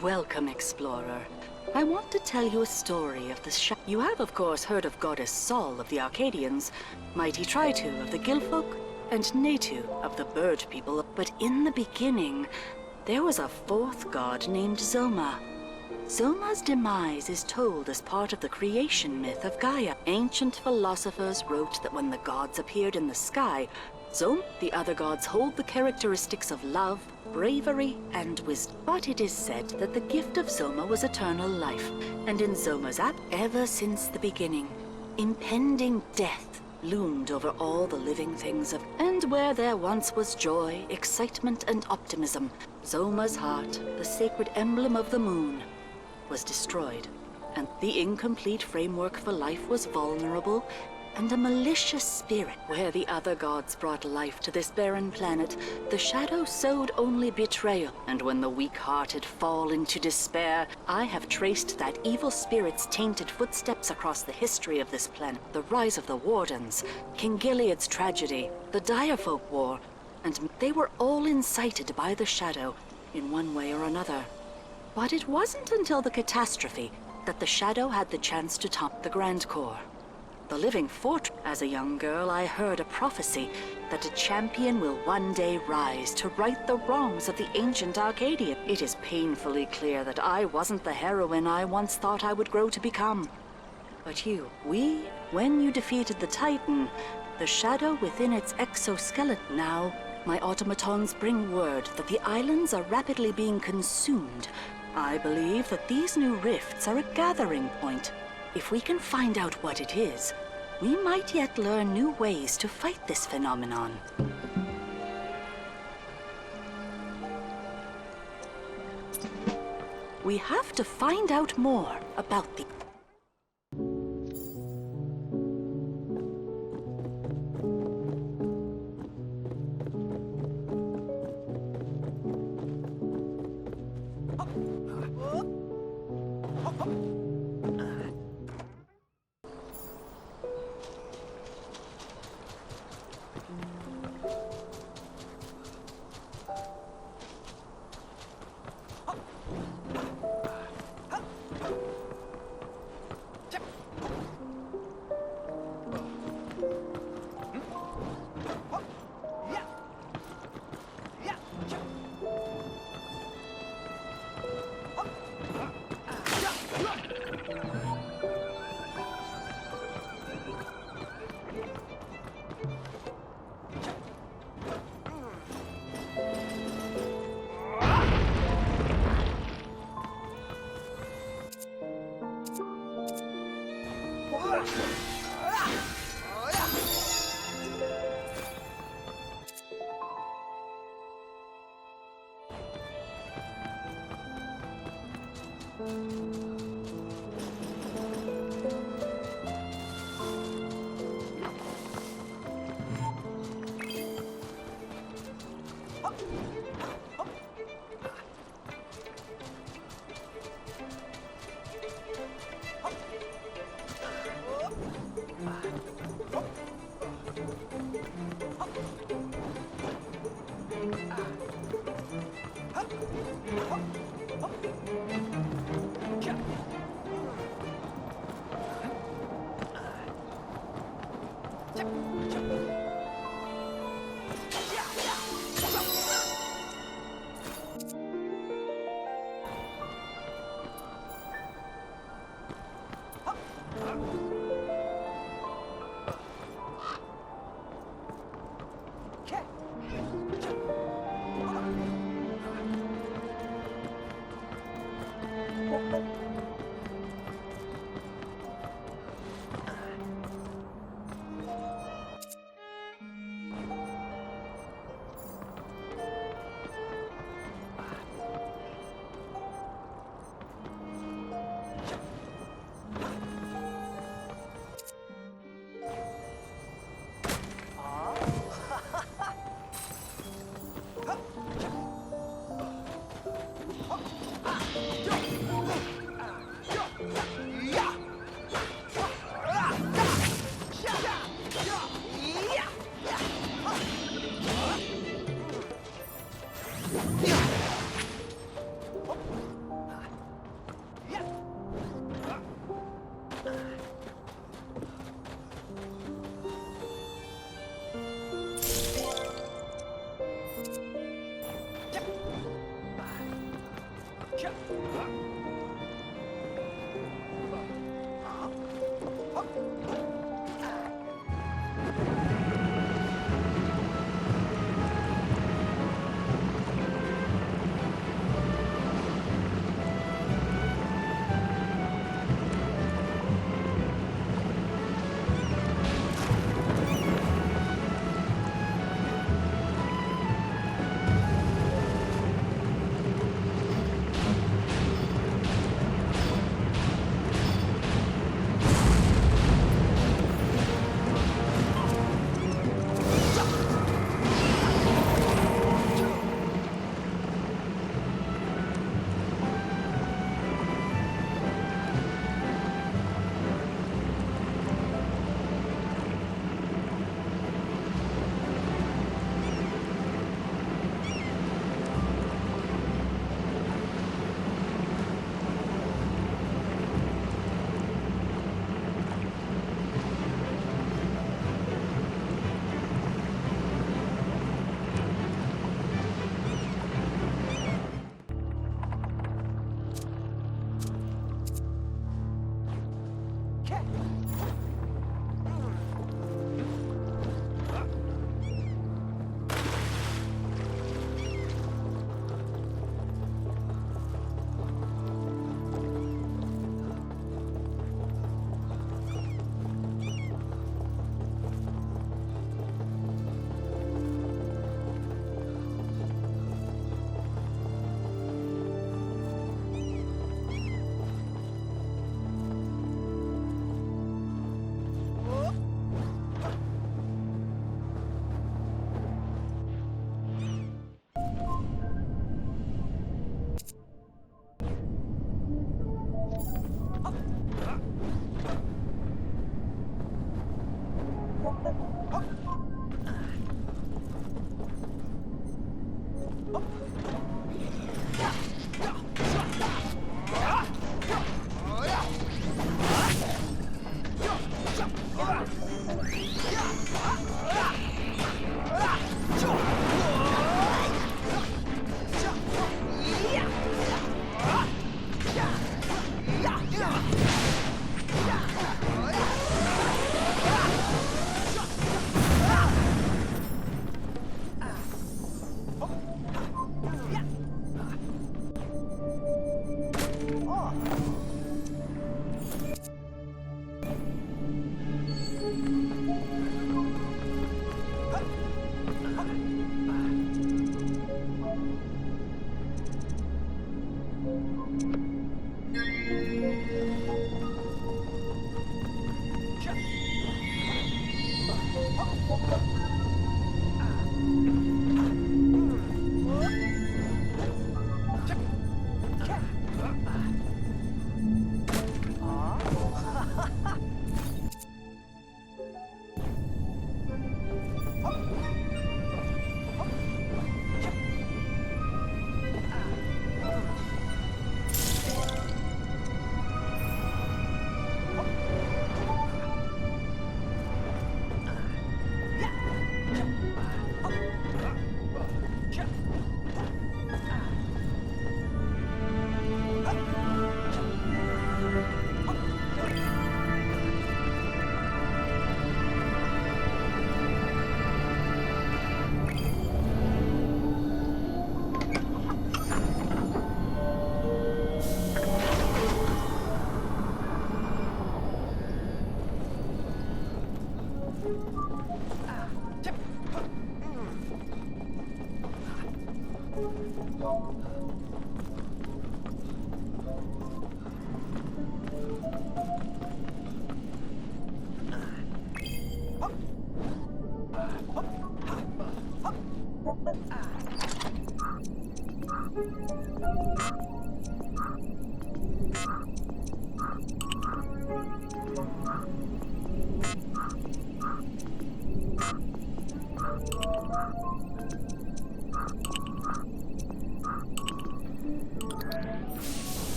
Welcome, explorer. I want to tell you a story of the You have, of course, heard of Goddess Sol of the Arcadians, Mighty Tritu of the Gilfolk, and Natu of the Bird People. But in the beginning, there was a fourth god named Xoma. Xoma's demise is told as part of the creation myth of Gaia. Ancient philosophers wrote that when the gods appeared in the sky, the other gods hold the characteristics of love, bravery, and wisdom. But it is said that the gift of Xoma was eternal life, and in Xoma's app, ever since the beginning, impending death loomed over all the living things of. And where there once was joy, excitement, and optimism, Xoma's heart, the sacred emblem of the moon, was destroyed, and the incomplete framework for life was vulnerable, and a malicious spirit. Where the other gods brought life to this barren planet, the shadow sowed only betrayal. And when the weak-hearted fall into despair, I have traced that evil spirit's tainted footsteps across the history of this planet. The rise of the Wardens, King Gilead's tragedy, the Direfolk War, and they were all incited by the shadow in one way or another. But it wasn't until the catastrophe that the shadow had the chance to top the Grand Core. The living fortress. As a young girl, I heard a prophecy that a champion will one day rise to right the wrongs of the ancient Arcadian. It is painfully clear that I wasn't the heroine I once thought I would grow to become. But when you defeated the Titan, the shadow within its exoskeleton. Now, my automatons bring word that the islands are rapidly being consumed. I believe that these new rifts are a gathering point. If we can find out what it is, we might yet learn new ways to fight this phenomenon. We have to find out more about the...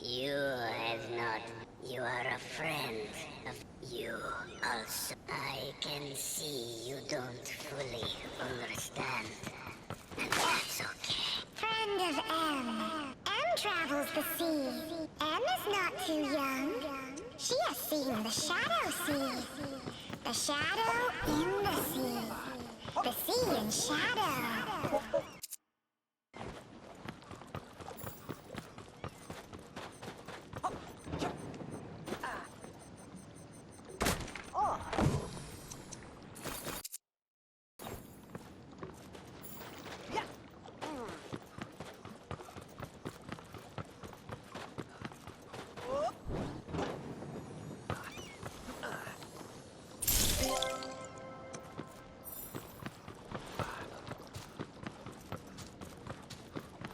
You have not. You are a friend of you also. I can see you don't fully understand. And that's okay. Friend of M. M travels the sea. M is not too young. She has seen the shadow sea. The shadow in the sea. The sea in shadow.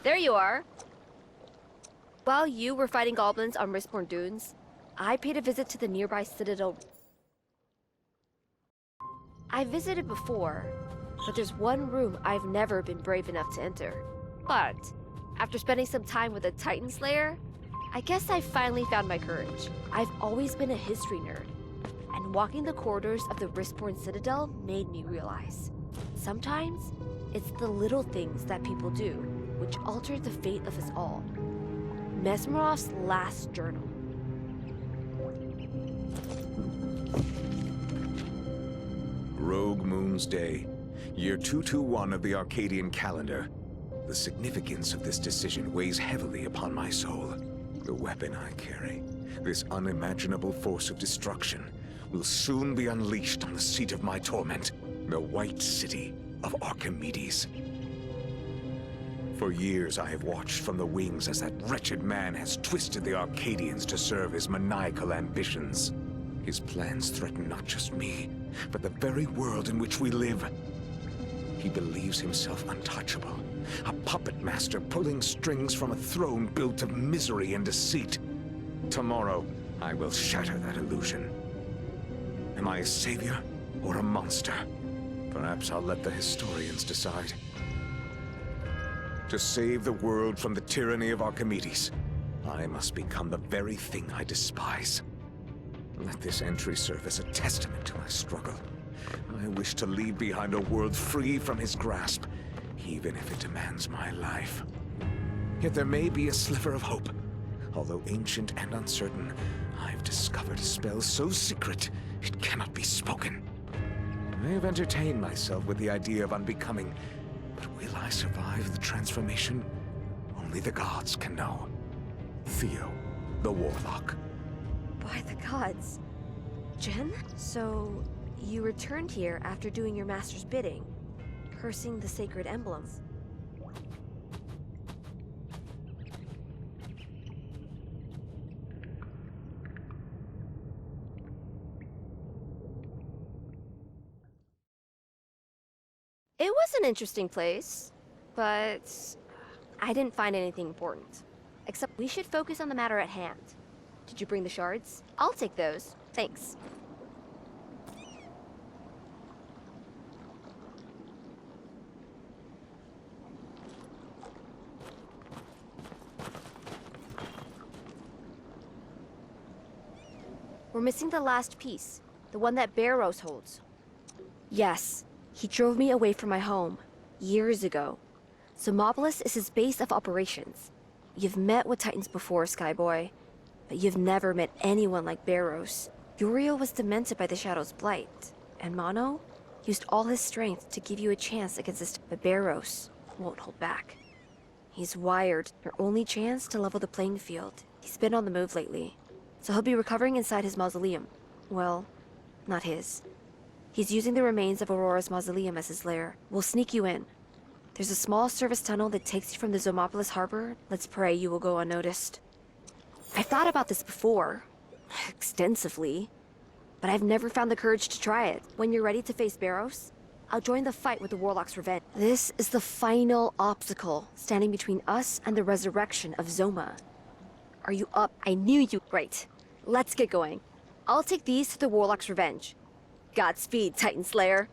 There you are. While you were fighting goblins on Riskbourne Dunes, I paid a visit to the nearby citadel. I visited before, but there's one room I've never been brave enough to enter. But after spending some time with a Titan Slayer, I guess I finally found my courage. I've always been a history nerd, and walking the corridors of the Riskbourne Citadel made me realize sometimes it's the little things that people do which altered the fate of us all. Mesmerov's last journal. Rogue Moon's Day, year 221 of the Arcadian calendar. The significance of this decision weighs heavily upon my soul. The weapon I carry, this unimaginable force of destruction, will soon be unleashed on the seat of my torment, the White City of Archimedes. For years I have watched from the wings as that wretched man has twisted the Arcadians to serve his maniacal ambitions. His plans threaten not just me, but the very world in which we live. He believes himself untouchable, a puppet master pulling strings from a throne built of misery and deceit. Tomorrow, I will shatter that illusion. Am I a savior or a monster? Perhaps I'll let the historians decide. To save the world from the tyranny of Archimedes, I must become the very thing I despise. Let this entry serve as a testament to my struggle. I wish to leave behind a world free from his grasp, even if it demands my life. Yet there may be a sliver of hope. Although ancient and uncertain, I've discovered a spell so secret it cannot be spoken. I have entertained myself with the idea of unbecoming, but will I survive the transformation? Only the gods can know. Theo, the Warlock. By the gods. Jen? So, you returned here after doing your master's bidding, cursing the sacred emblems. It was an interesting place, but I didn't find anything important. Except we should focus on the matter at hand. Did you bring the shards? I'll take those. Thanks. We're missing the last piece, the one that Barrows holds. Yes, he drove me away from my home, years ago. Xomapolis is his base of operations. You've met with Titans before, Skyboy, but you've never met anyone like Barrows. Uriel was demented by the Shadow's blight, and Manno used all his strength to give you a chance against this, but Barrows won't hold back. He's wired, your only chance to level the playing field. He's been on the move lately, so he'll be recovering inside his mausoleum. Well, not his. He's using the remains of Aurora's mausoleum as his lair. We'll sneak you in. There's a small service tunnel that takes you from the Xomapolis harbor. Let's pray you will go unnoticed. I've thought about this before, extensively, but I've never found the courage to try it. When you're ready to face Barrows, I'll join the fight with the Warlock's revenge. This is the final obstacle standing between us and the resurrection of Xoma. Are you up? I knew you. Great. Let's get going. I'll take these to the Warlock's revenge. Godspeed, Titan Slayer.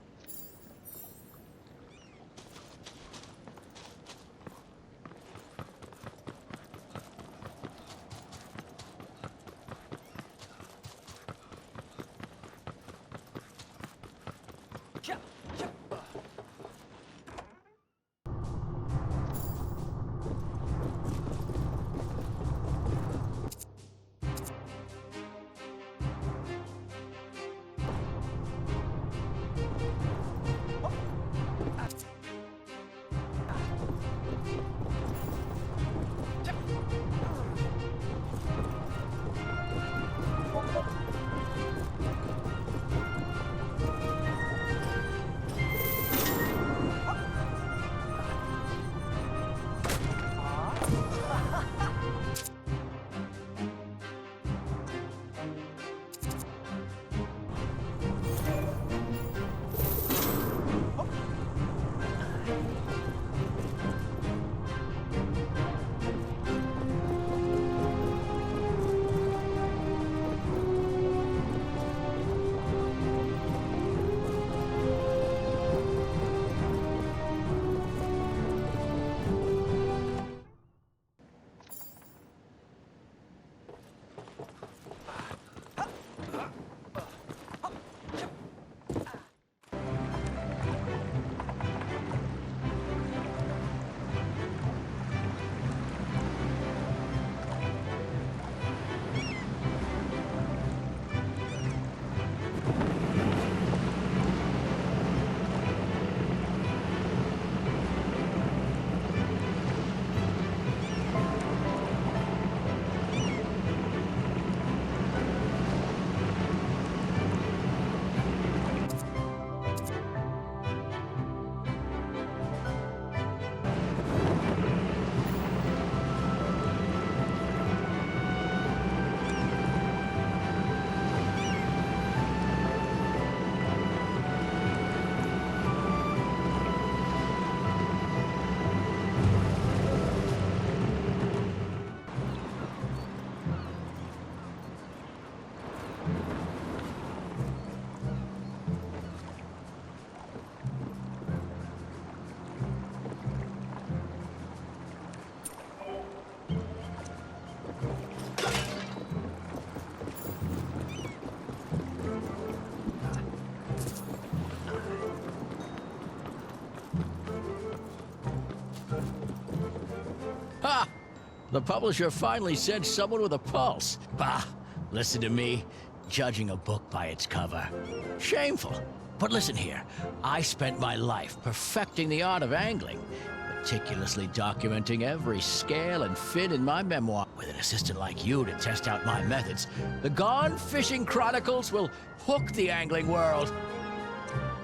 Ha! The publisher finally sent someone with a pulse. Bah! Listen to me, judging a book by its cover. Shameful. But listen here, I spent my life perfecting the art of angling, meticulously documenting every scale and fin in my memoir. With an assistant like you to test out my methods, the Gone Fishing Chronicles will hook the angling world.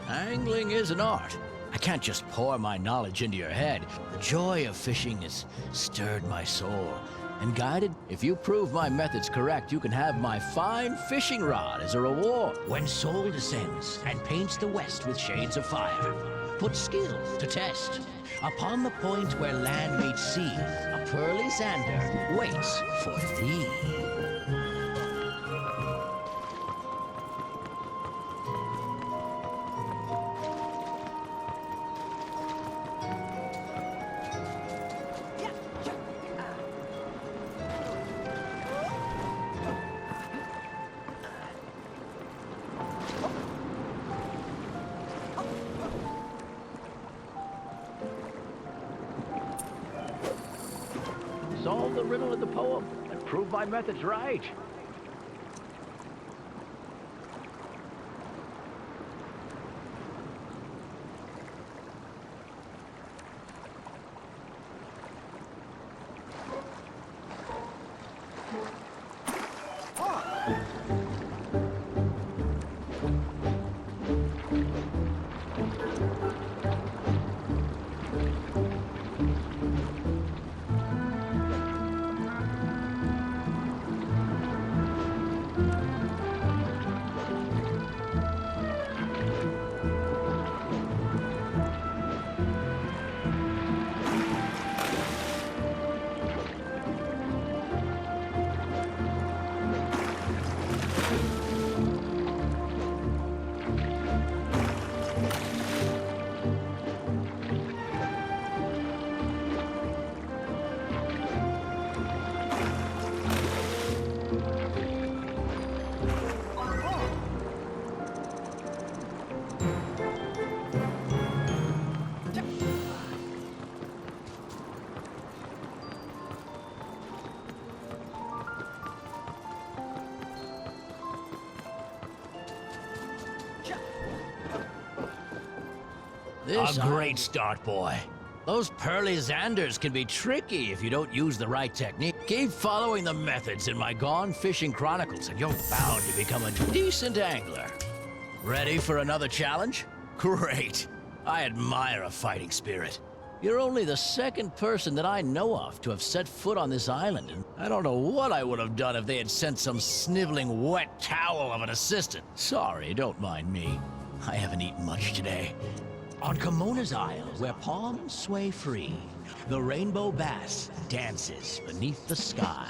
Angling is an art. I can't just pour my knowledge into your head. The joy of fishing has stirred my soul and guided. If you prove my methods correct, you can have my fine fishing rod as a reward. When Sol descends and paints the west with shades of fire, put skills to test. Upon the point where land meets sea, a Pearly Zander waits for thee. Solve the riddle of the poem and prove my methods right. A great start, boy. Those Pearly Zanders can be tricky if you don't use the right technique. Keep following the methods in my Gone Fishing Chronicles and you're bound to become a decent angler. Ready for another challenge? Great. I admire a fighting spirit. You're only the second person that I know of to have set foot on this island, and I don't know what I would have done if they had sent some sniveling wet towel of an assistant. Sorry, don't mind me. I haven't eaten much today. On Komona's Island, where palms sway free, the rainbow bass dances beneath the sky.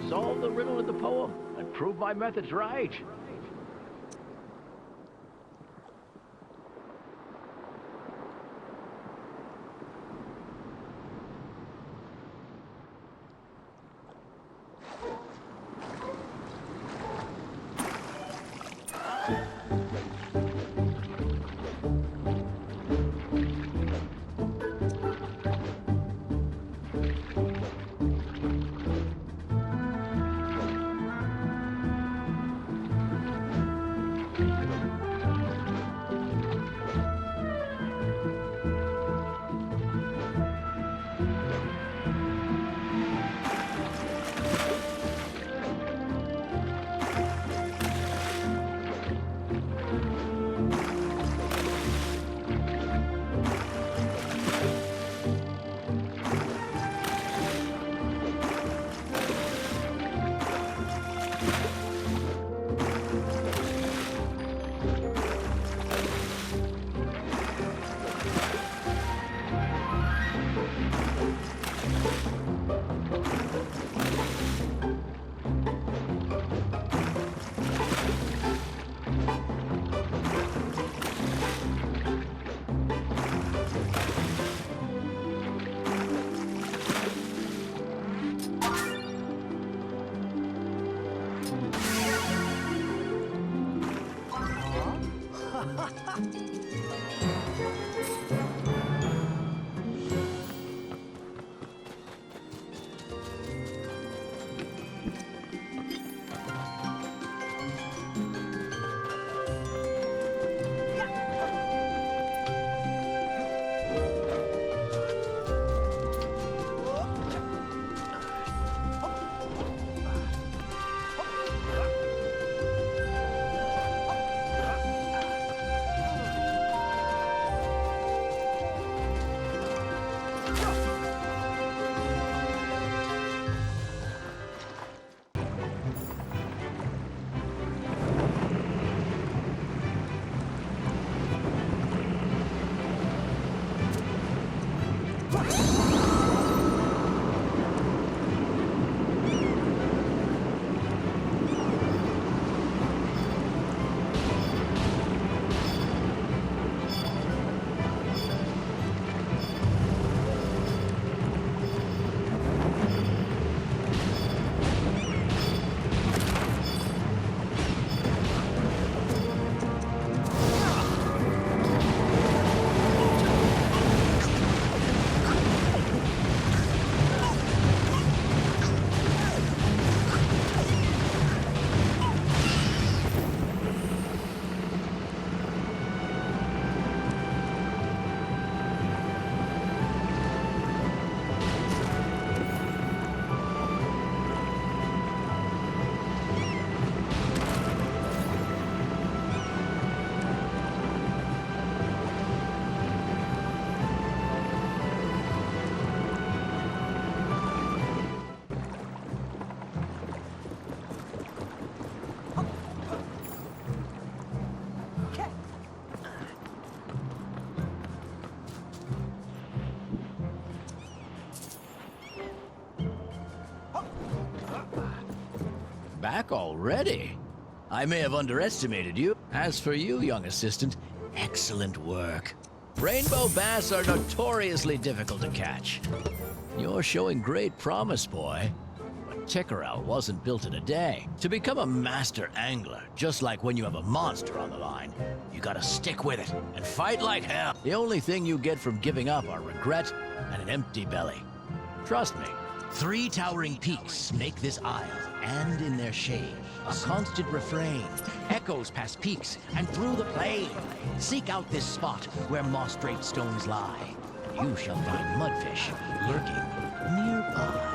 Solve the riddle of the poem and prove my method's right. back already? I may have underestimated you. As for you, young assistant, excellent work. Rainbow bass are notoriously difficult to catch. You're showing great promise, boy. But Tikkerel wasn't built in a day. To become a master angler, just like when you have a monster on the line, you gotta stick with it and fight like hell. The only thing you get from giving up are regret and an empty belly. Trust me. 3 towering peaks make this isle, and in their shade, a constant refrain echoes past peaks and through the plain. Seek out this spot where moss-draped stones lie, and you shall find mudfish lurking nearby.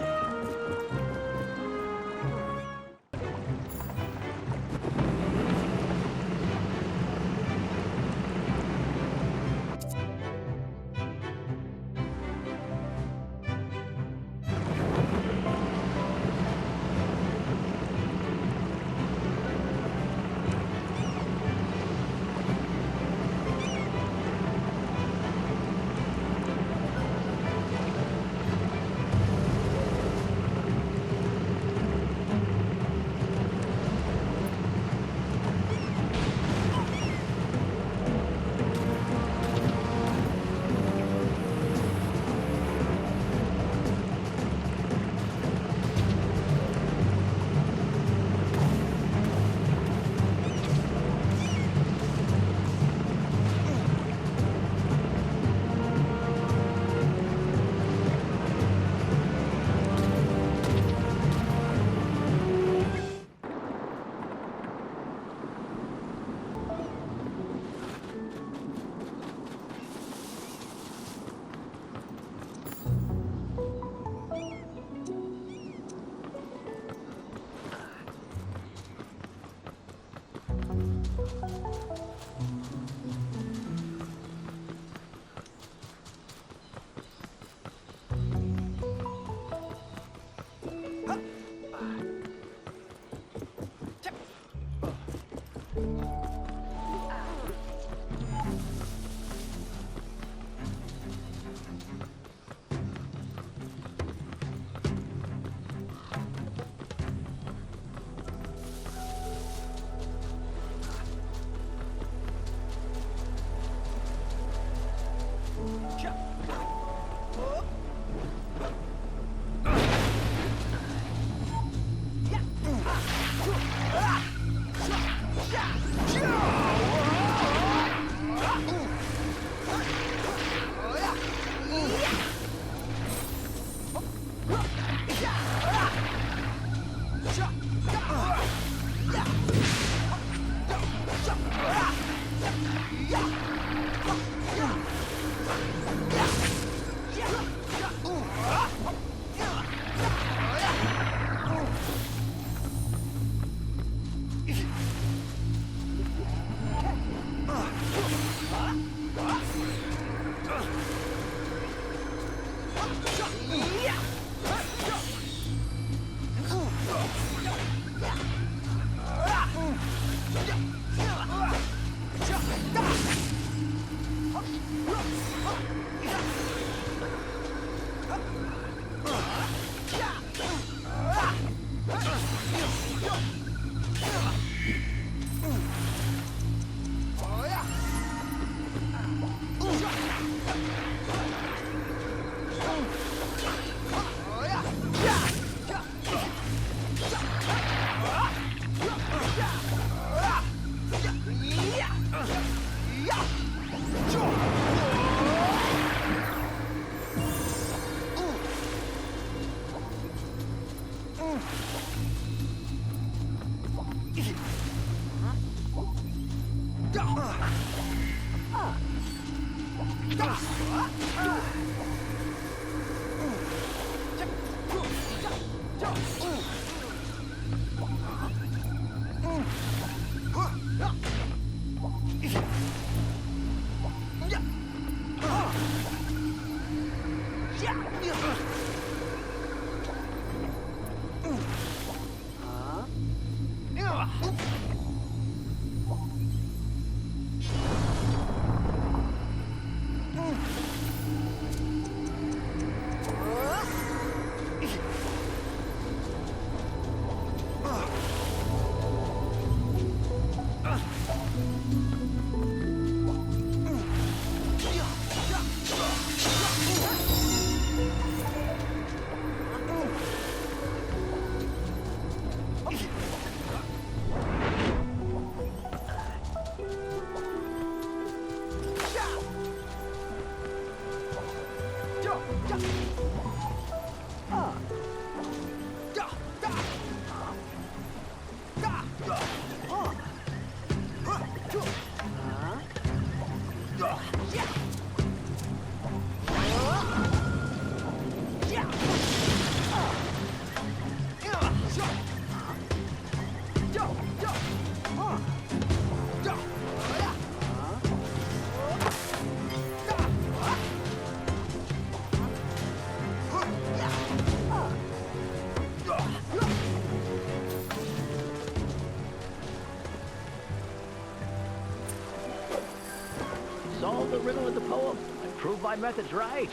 Solve the riddle of the poem and prove my method's right.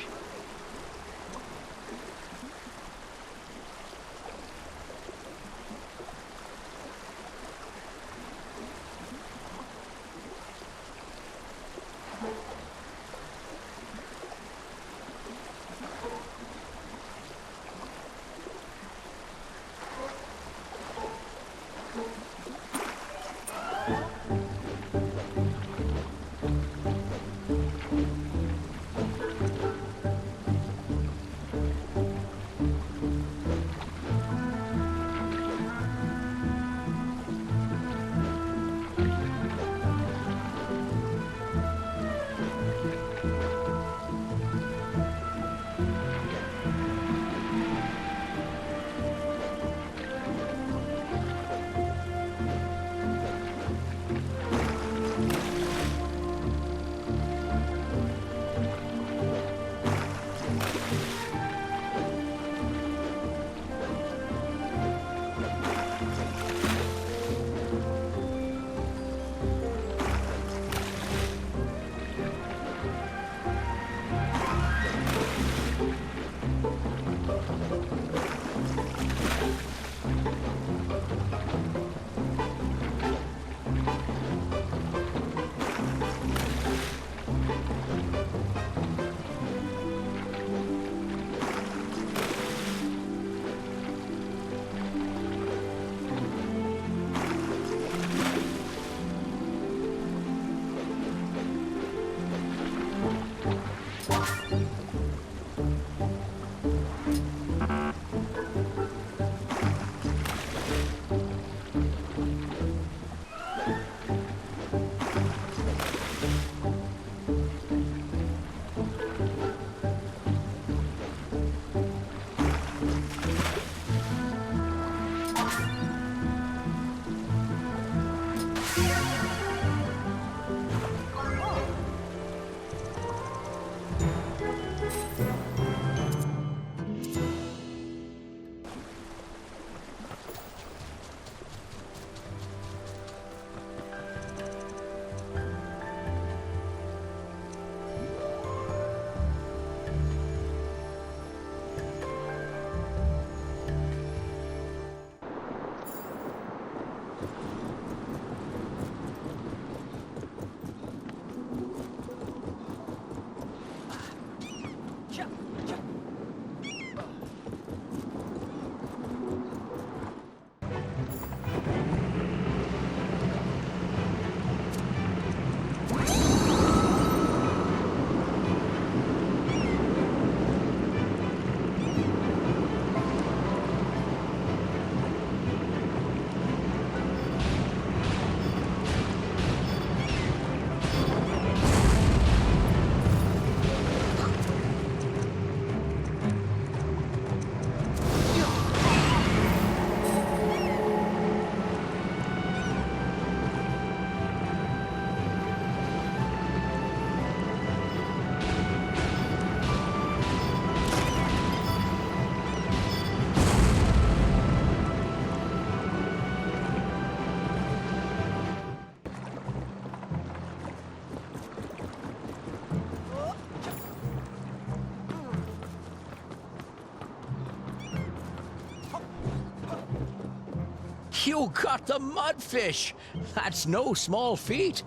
You caught the mudfish! That's no small feat.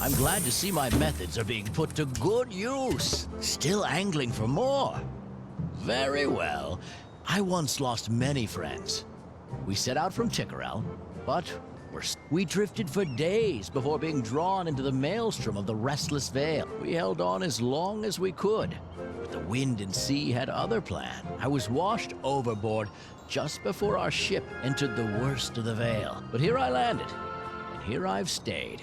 I'm glad to see my methods are being put to good use. Still angling for more. Very well. I once lost many friends. We set out from Tickerel, but we drifted for days before being drawn into the maelstrom of the Restless Vale. We held on as long as we could, but the wind and sea had other plans. I was washed overboard just before our ship entered the worst of the Vale. But here I landed, and here I've stayed,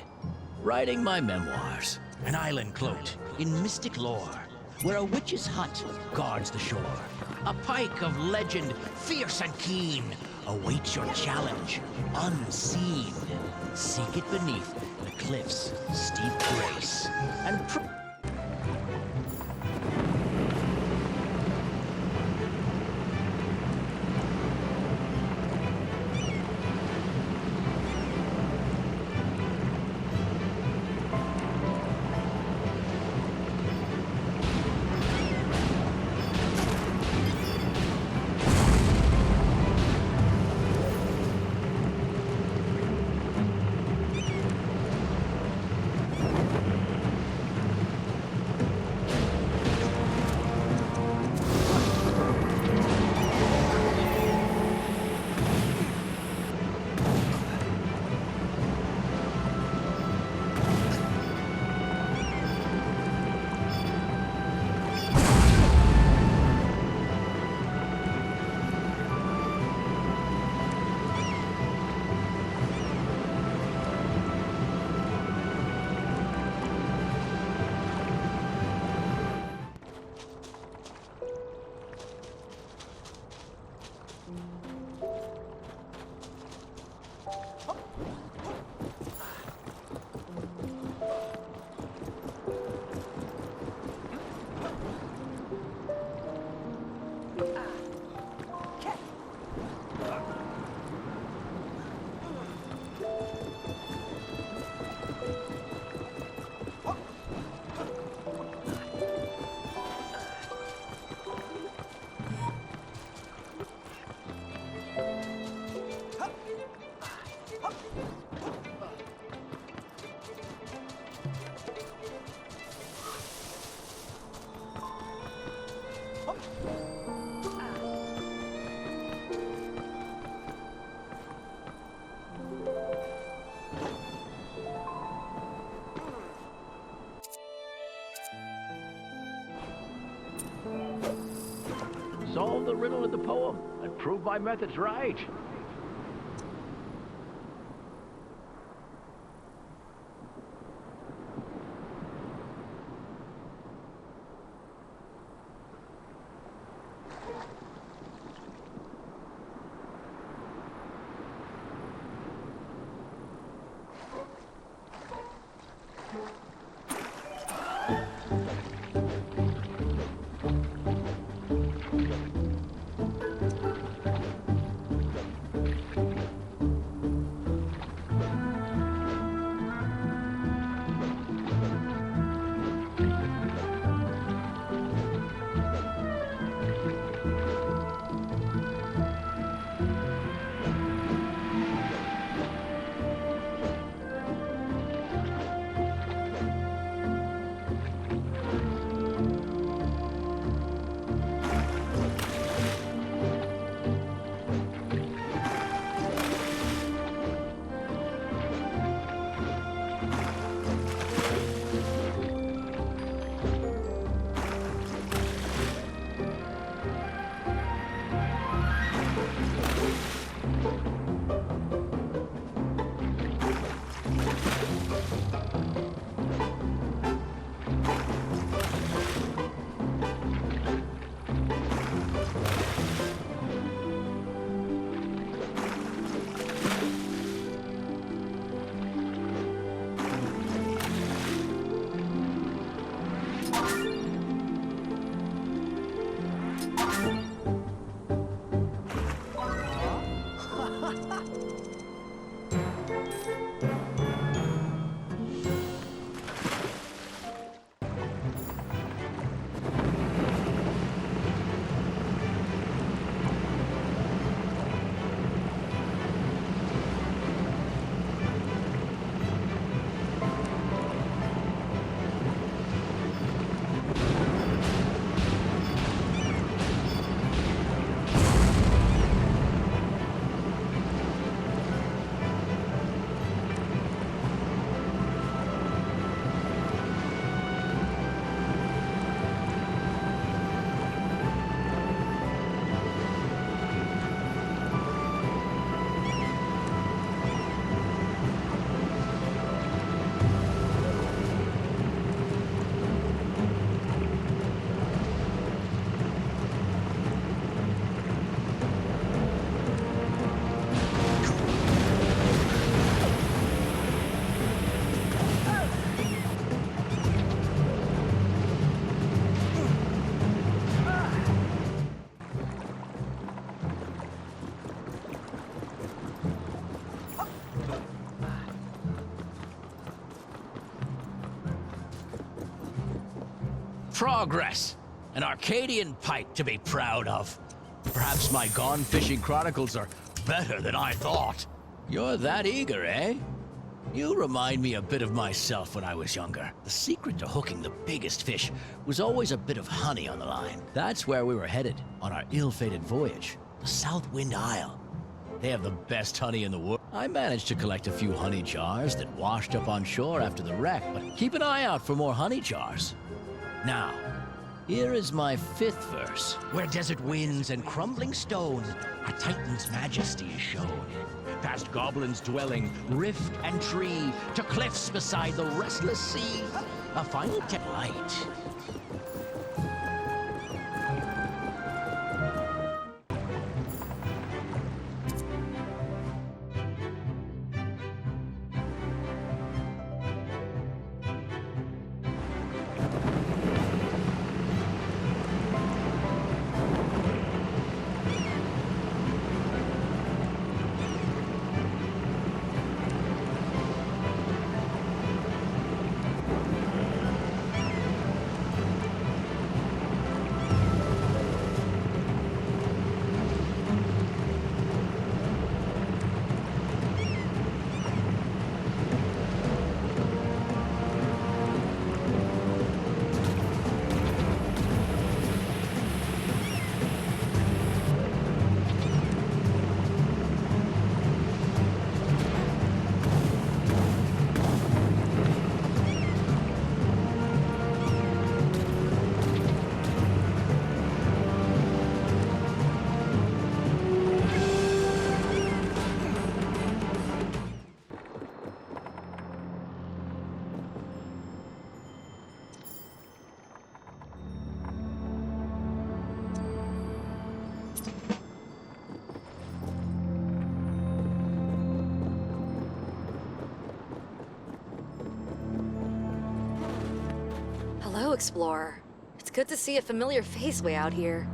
writing my memoirs. An island cloaked in mystic lore, where a witch's hut guards the shore. A pike of legend, fierce and keen, awaits your challenge, unseen. Seek it beneath the cliff's steep grace, and solve the riddle of the poem and prove my method's right. Progress. An Arcadian Pike to be proud of. Perhaps my gone fishing chronicles are better than I thought. You're that eager, eh? You remind me a bit of myself when I was younger. The secret to hooking the biggest fish was always a bit of honey on the line. That's where we were headed on our ill-fated voyage, the South Wind Isle. They have the best honey in the world. I managed to collect a few honey jars that washed up on shore after the wreck, but keep an eye out for more honey jars. Now, here is my 5th verse, where desert winds and crumbling stone, a titan's majesty is shown. Past goblins dwelling, rift and tree, to cliffs beside the restless sea, a final light. Hello, Explorer. It's good to see a familiar face way out here.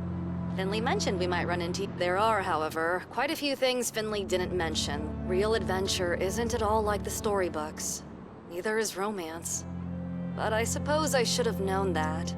Finley mentioned we might run into... There are, however, quite a few things Finley didn't mention. Real adventure isn't at all like the storybooks. Neither is romance. But I suppose I should have known that.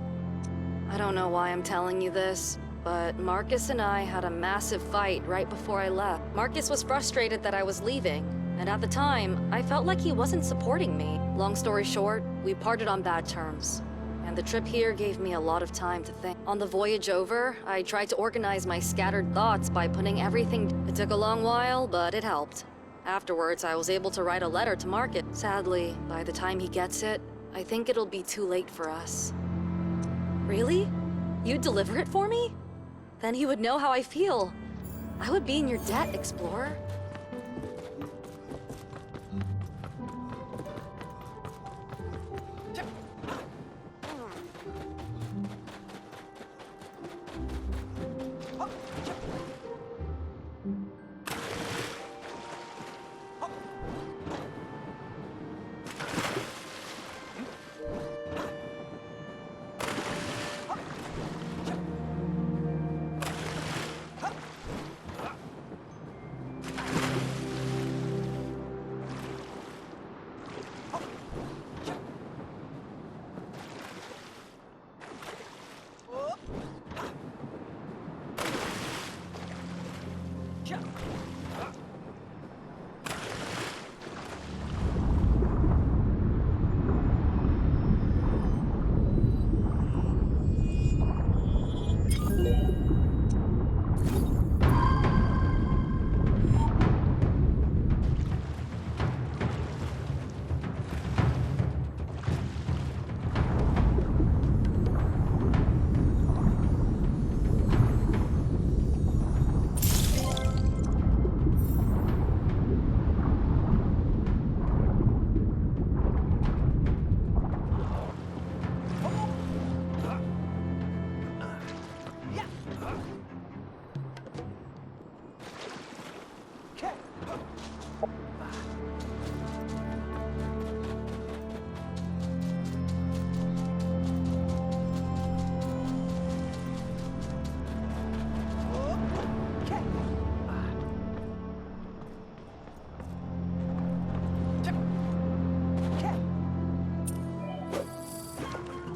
I don't know why I'm telling you this, but Marcus and I had a massive fight right before I left. Marcus was frustrated that I was leaving, and at the time, I felt like he wasn't supporting me. Long story short, we parted on bad terms. And the trip here gave me a lot of time to think. On the voyage over, I tried to organize my scattered thoughts by putting everything... It took a long while, but it helped. Afterwards, I was able to write a letter to Marcus. Sadly, by the time he gets it, I think it'll be too late for us. Really? You'd deliver it for me? Then he would know how I feel. I would be in your debt, Explorer.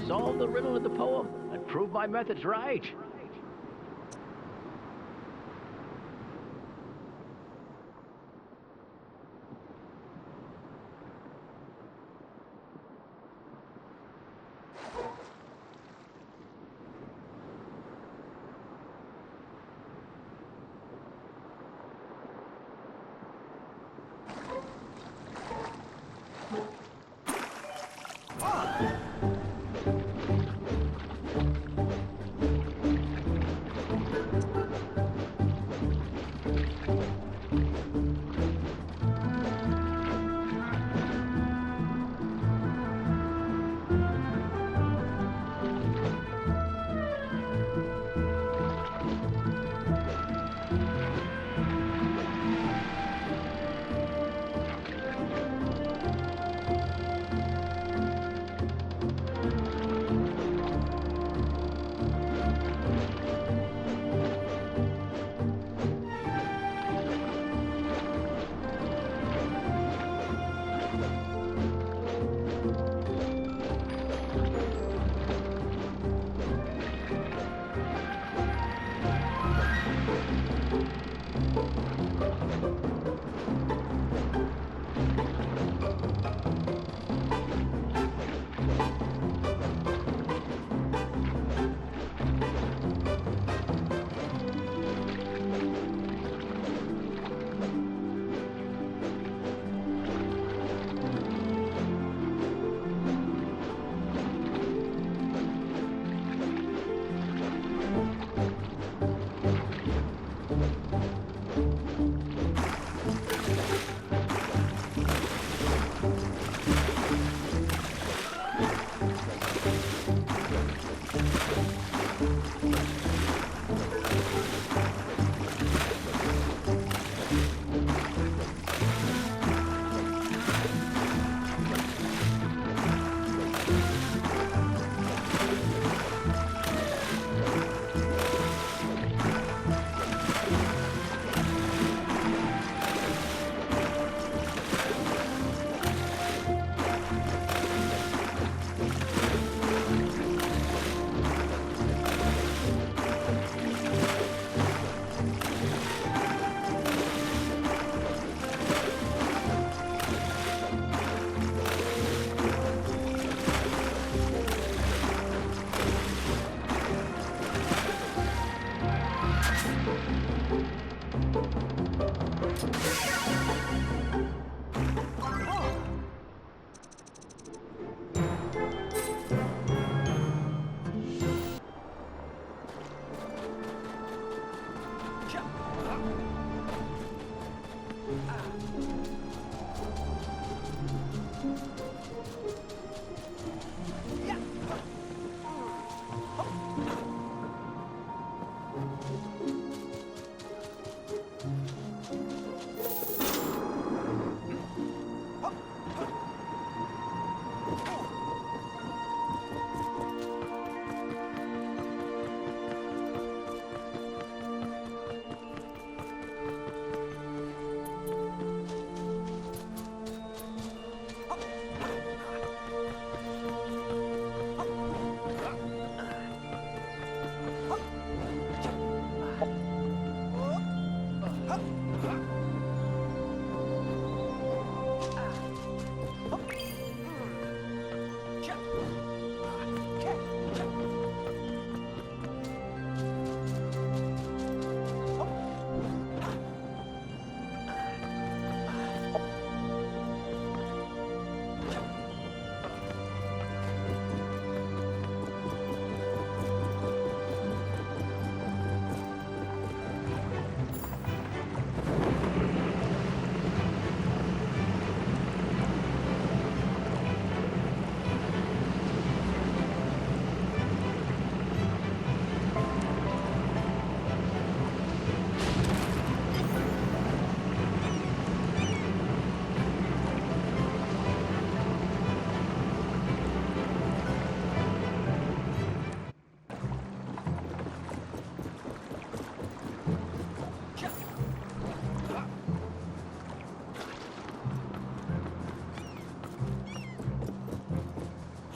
solve the riddle of the poem and prove my method's right.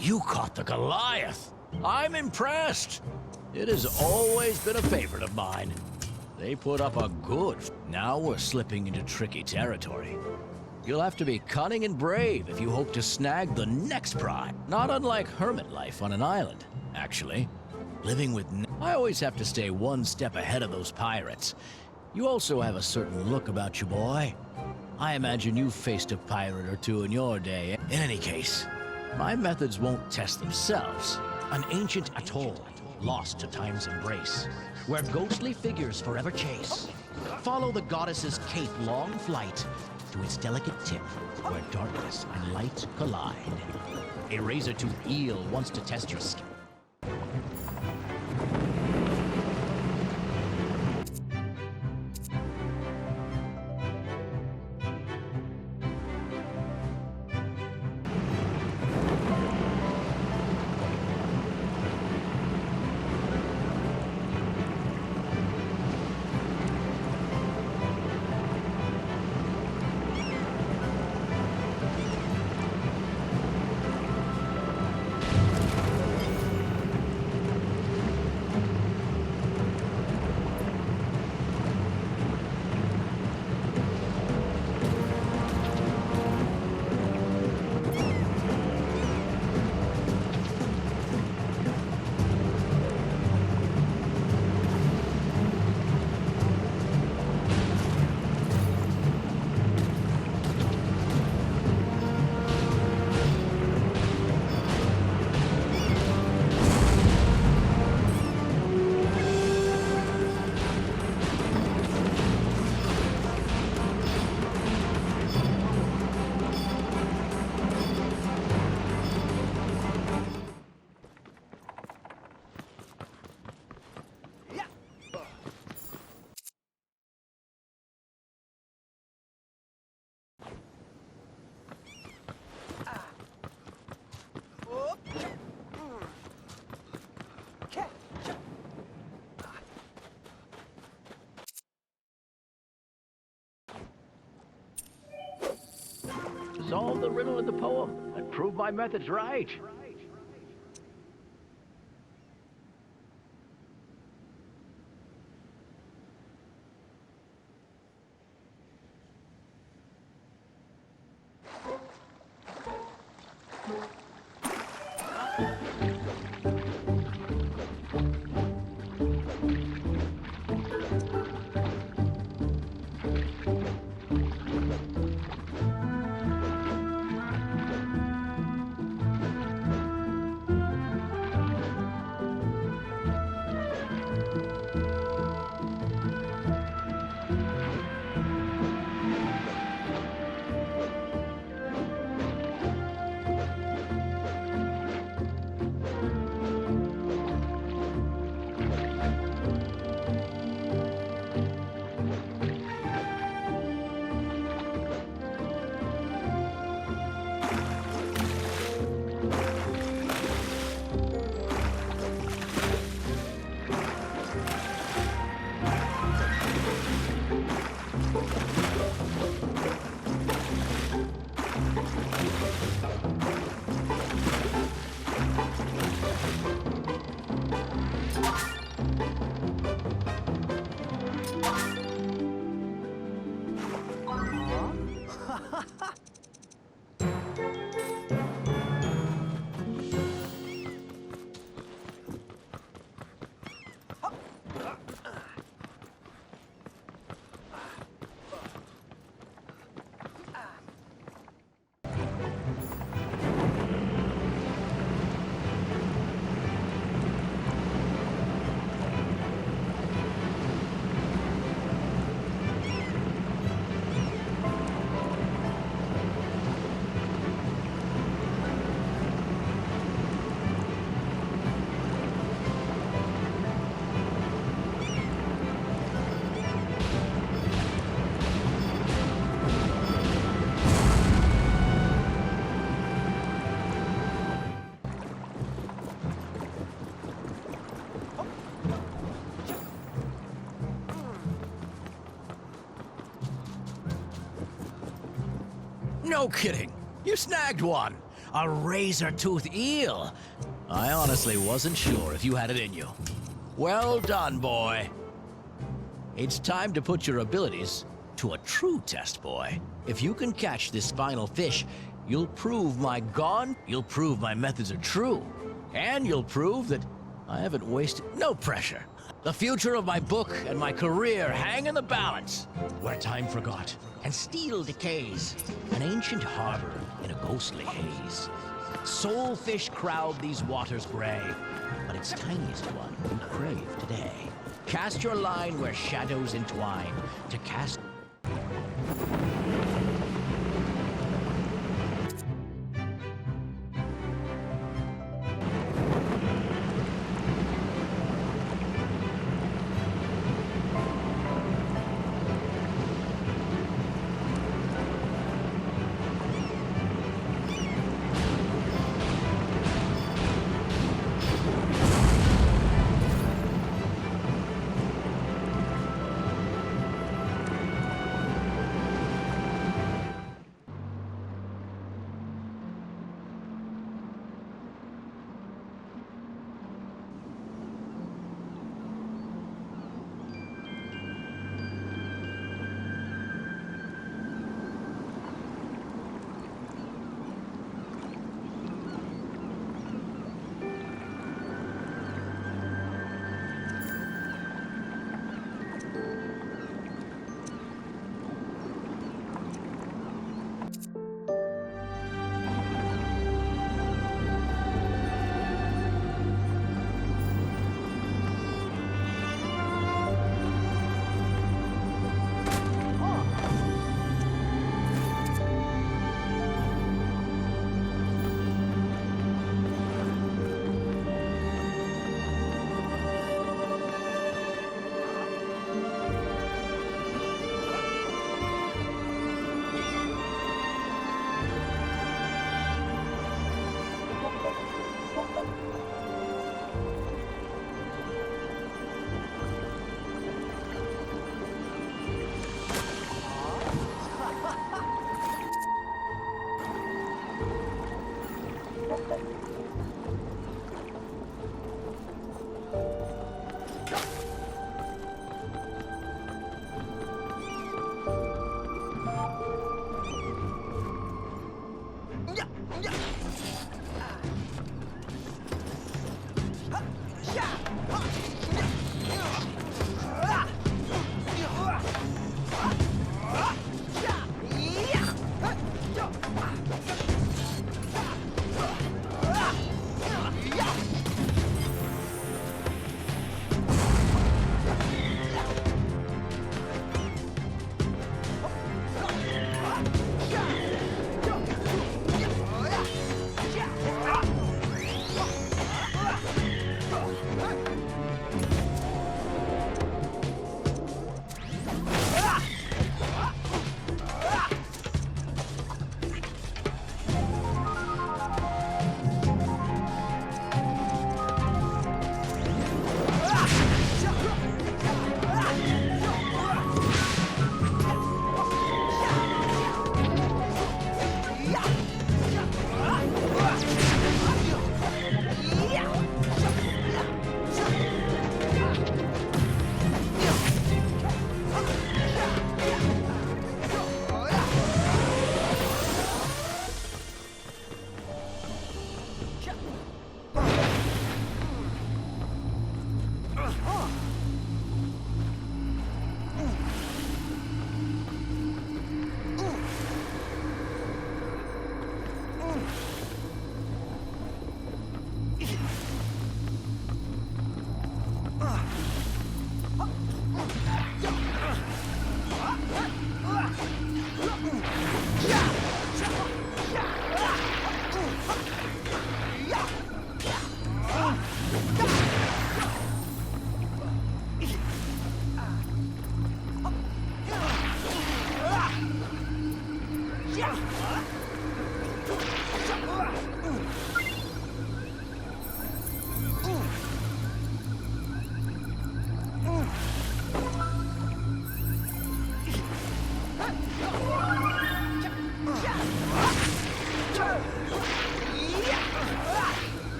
You caught the Goliath. I'm impressed. It has always been a favorite of mine. They put up a good... Now we're slipping into tricky territory. You'll have to be cunning and brave if you hope to snag the next prize. Not unlike hermit life on an island, actually. Living with... I always have to stay one step ahead of those pirates. You also have a certain look about you, boy. I imagine you've faced a pirate or two in your day. In any case, my methods won't test themselves. An ancient atoll, lost to time's embrace, where ghostly figures forever chase. Follow the goddess's cape-long flight to its delicate tip, where darkness and light collide. A Razortooth Eel wants to test your skin. Solve the riddle of the poem and prove my method's right. No kidding. You snagged one. a Razortooth Eel. I honestly wasn't sure if you had it in you. Well done, boy. It's time to put your abilities to a true test, boy. If you can catch this final fish, you'll prove my methods are true. And you'll prove that I haven't wasted no pressure. The future of my book and my career hang in the balance. Where time forgot and steel decays, an ancient harbor in a ghostly haze. Soulfish crowd these waters gray, but its tiniest one you crave today. Cast your line where shadows entwine to cast.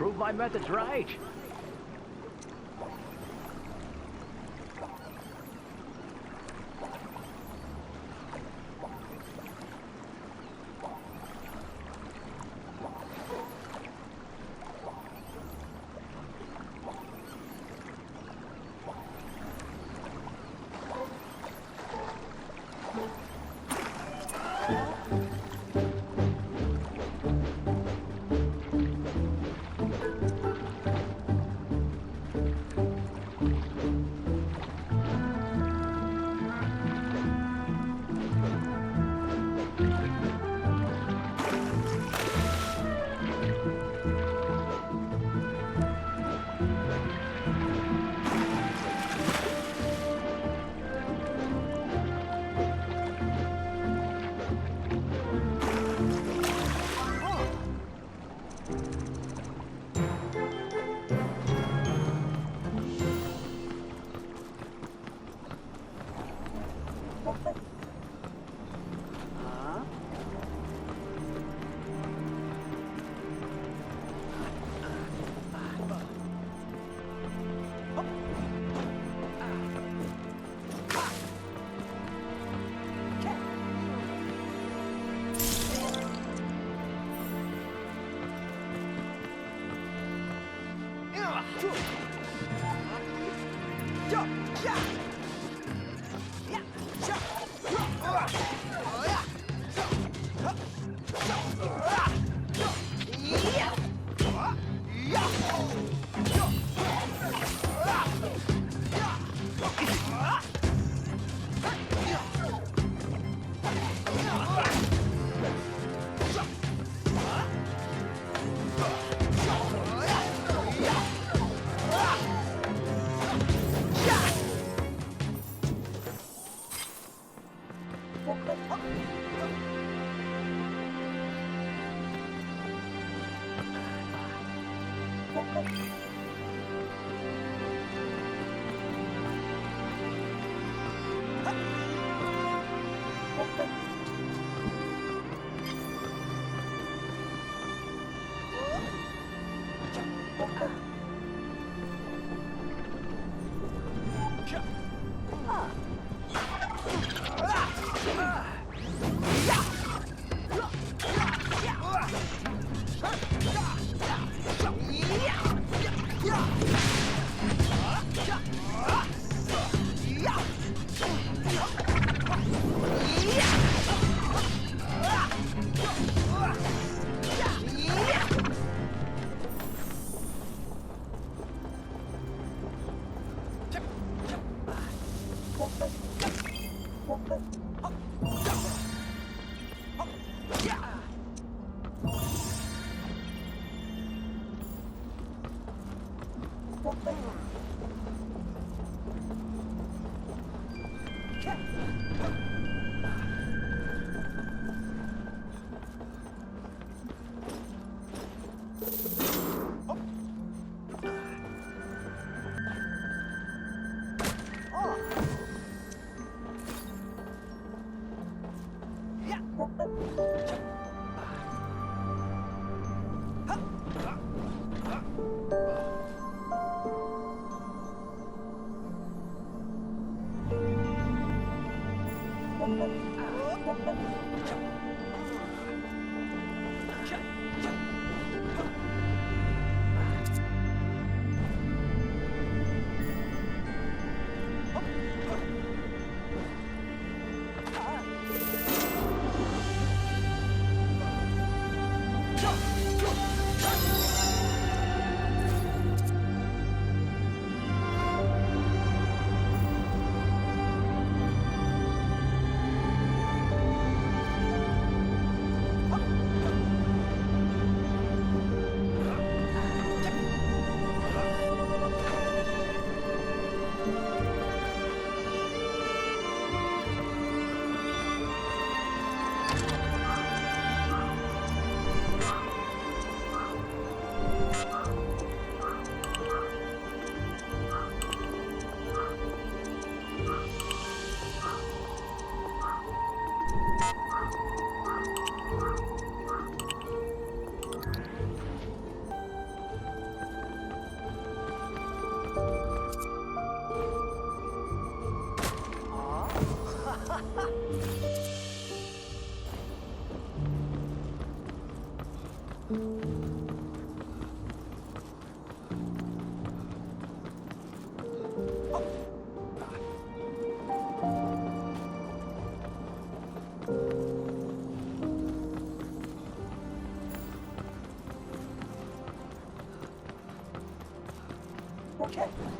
prove my method's right. Okay.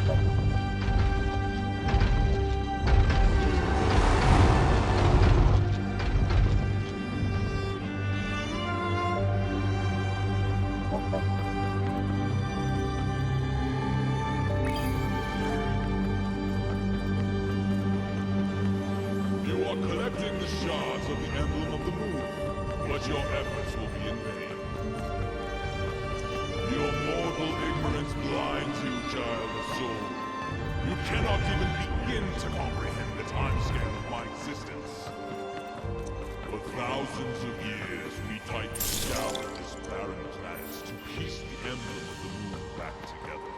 You are collecting the shards of the emblem of the moon, but your efforts will be in vain. Your mortal ignorance blinds you, child of soul. You cannot even begin to comprehend the timescale of my existence. For thousands of years, we Titans scoured this barren planet to piece the emblem of the moon back together.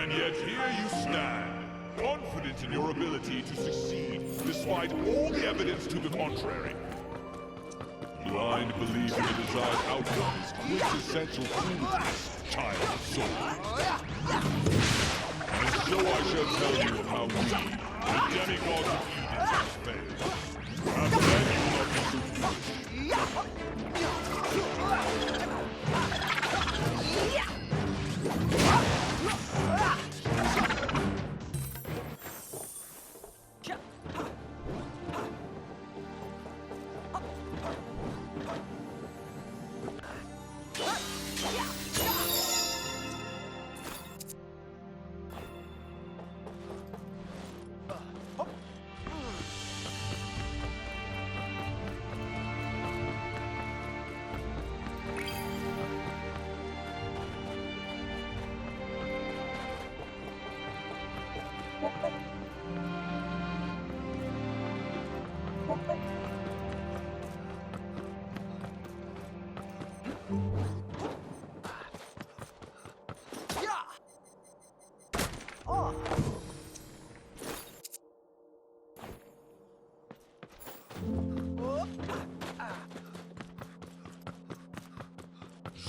And yet here you stand, confident in your ability to succeed, despite all the evidence to the contrary. Blind belief in the desired outcome is quintessential foolishness, child of soul. And so I shall tell you of how we, the demigods of Eden, have failed. And then you will not be so foolish.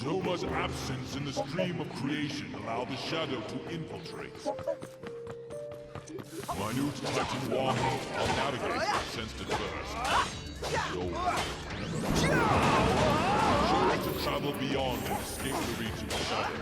Xoma's absence in the stream of creation allowed the shadow to infiltrate. Minute Titan Warlock, our navigator, sensed it first. Chose to travel beyond and escape the reach of the shadow.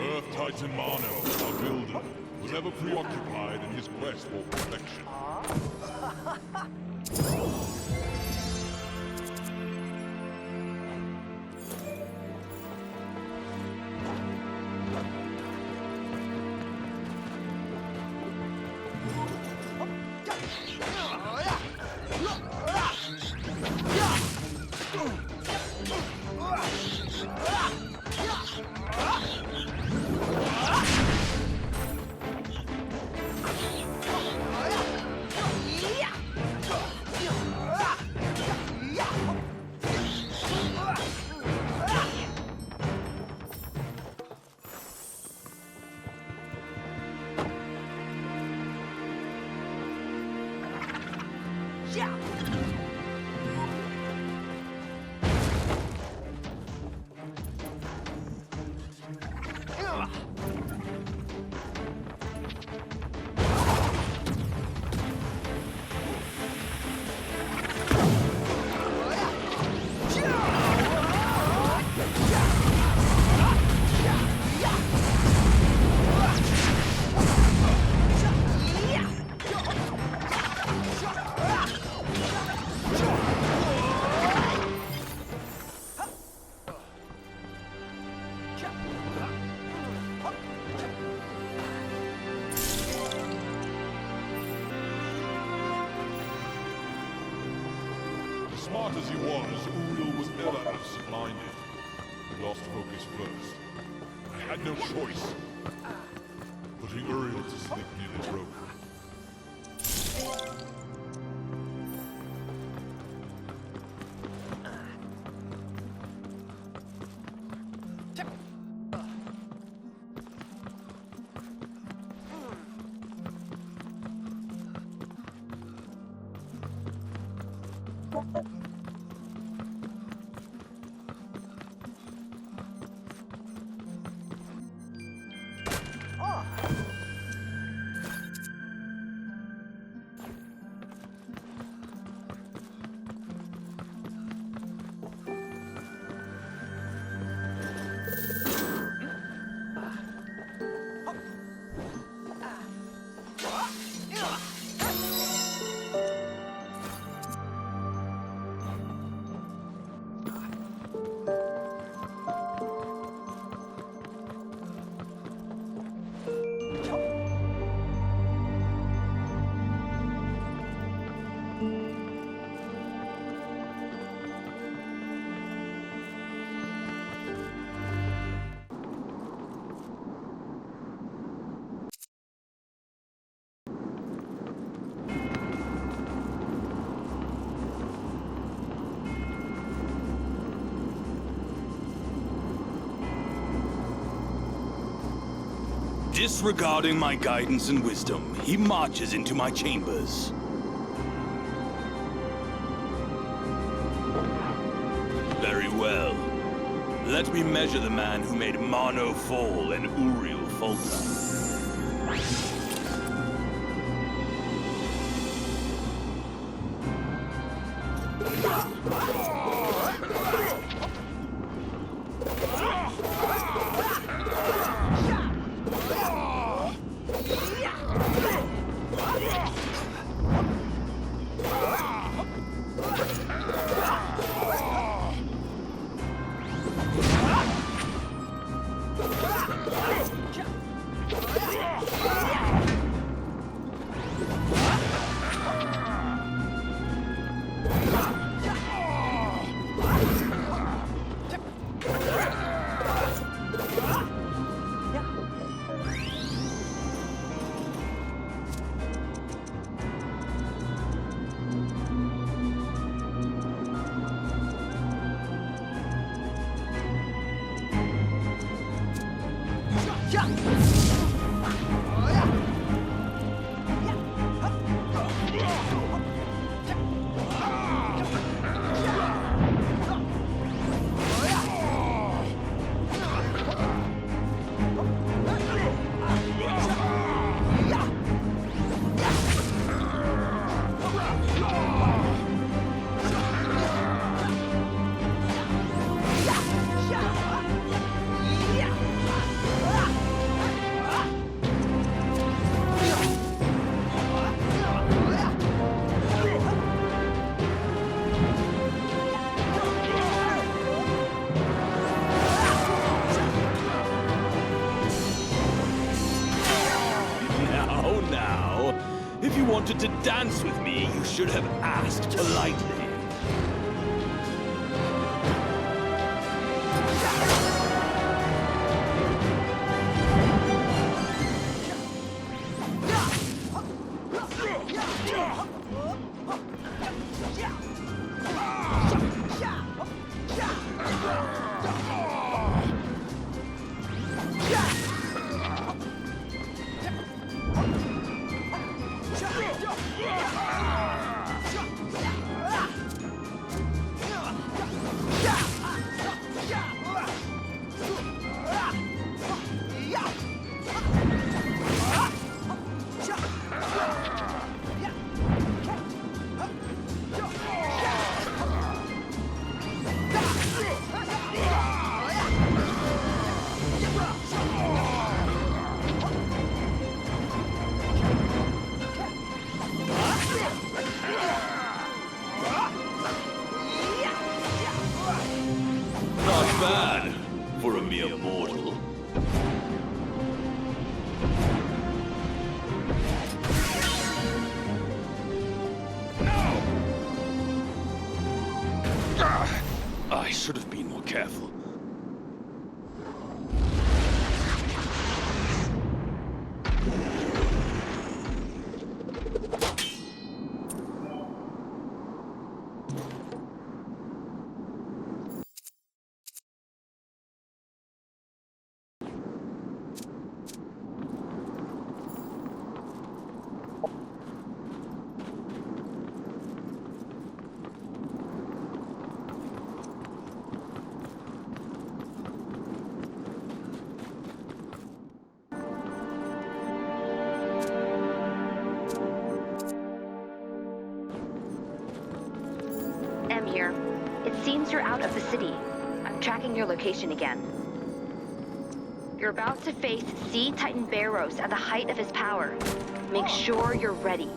Earth Titan Manno, our builder, was ever preoccupied in his quest for perfection. Smart as he was, Uriel was never absent-minded. He lost focus first. I had no choice. Putting Uriel to sleep nearly broke. Disregarding my guidance and wisdom, he marches into my chambers. Very well. Let me measure the man who made Manno fall and Uriel falter. If you wanted to dance with me, you should have asked politely. I should have been more careful. Here. It seems you're out of the city. I'm tracking your location again. You're about to face Sea Titan Barrows at the height of his power. Make sure you're ready.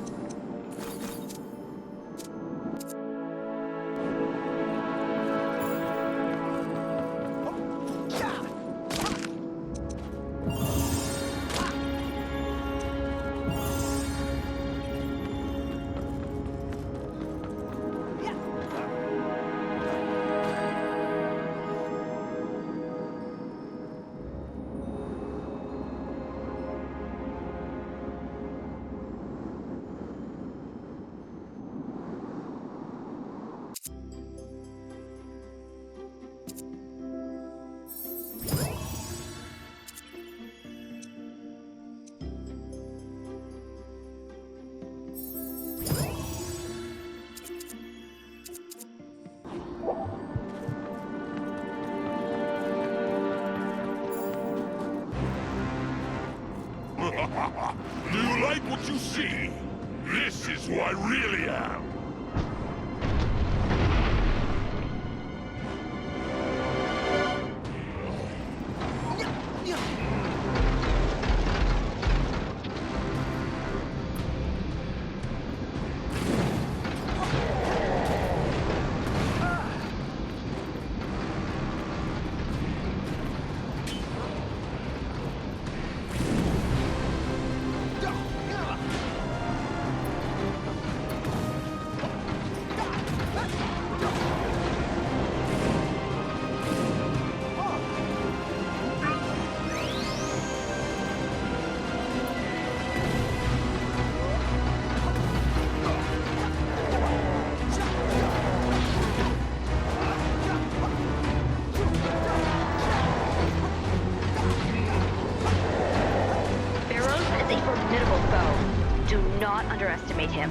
Do you like what you see? This is who I really am. not underestimate him.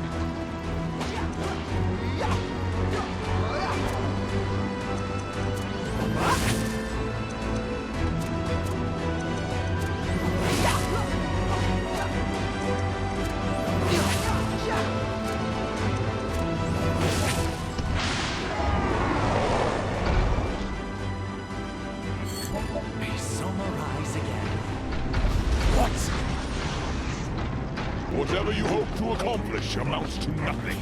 Whatever you hope to accomplish amounts to nothing.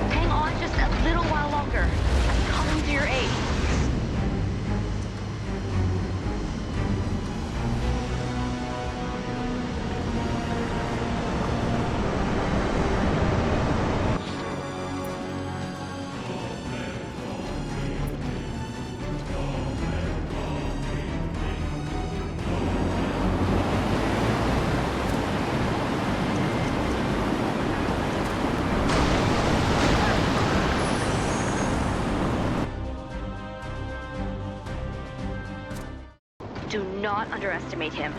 Hang on just a little while longer. I'm coming to your aid. Do not underestimate him.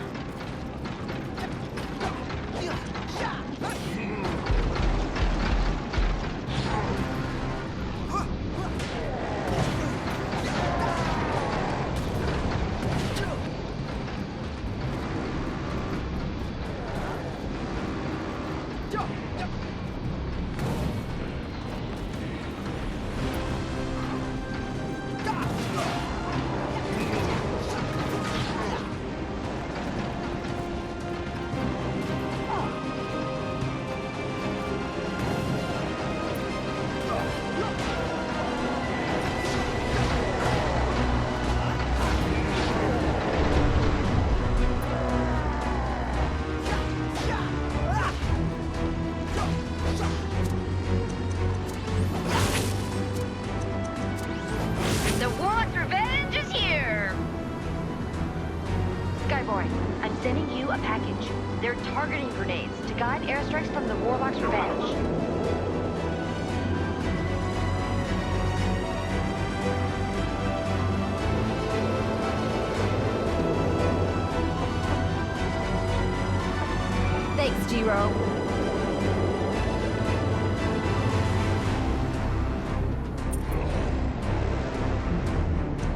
The Warlock's revenge is here! Skyboy, I'm sending you a package. They're targeting grenades to guide airstrikes from the Warlock's revenge. Thanks, G-Ro.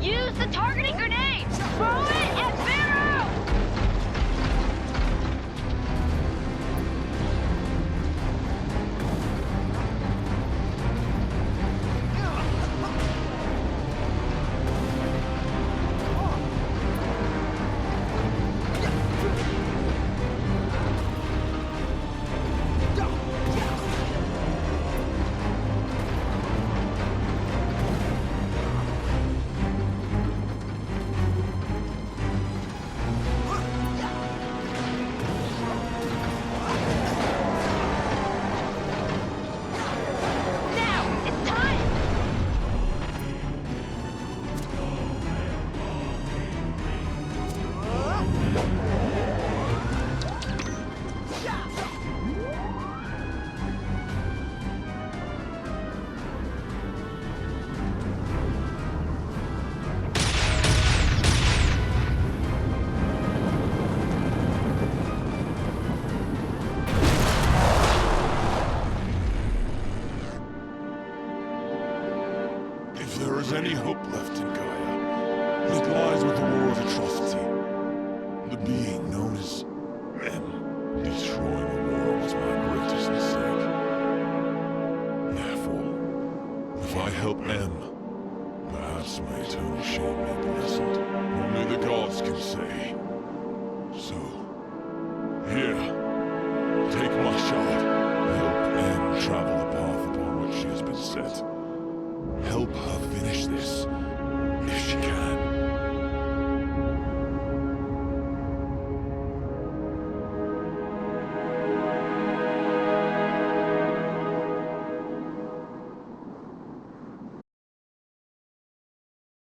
Use the targeting grenade! Throw it at Pharaoh! If there is any hope left in Gaia, it lies with the War of Atrocity. The being known as M. Destroying the war was my greatest mistake. Therefore, if I help M, perhaps my eternal shame may be lessened. Only the gods can say. So, here, take my shard. Help M travel the path upon which she has been set. Help her finish this, if she can.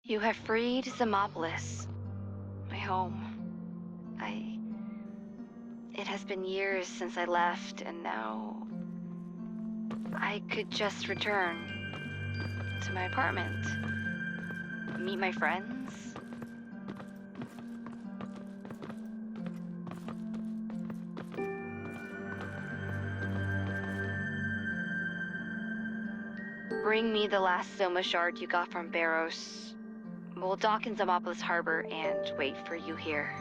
You have freed Xomapolis, my home. It has been years since I left, and now I could just return to my apartment, meet my friends. Bring me the last Soma shard you got from Barros. We'll dock in Xomapolis Harbor and wait for you here.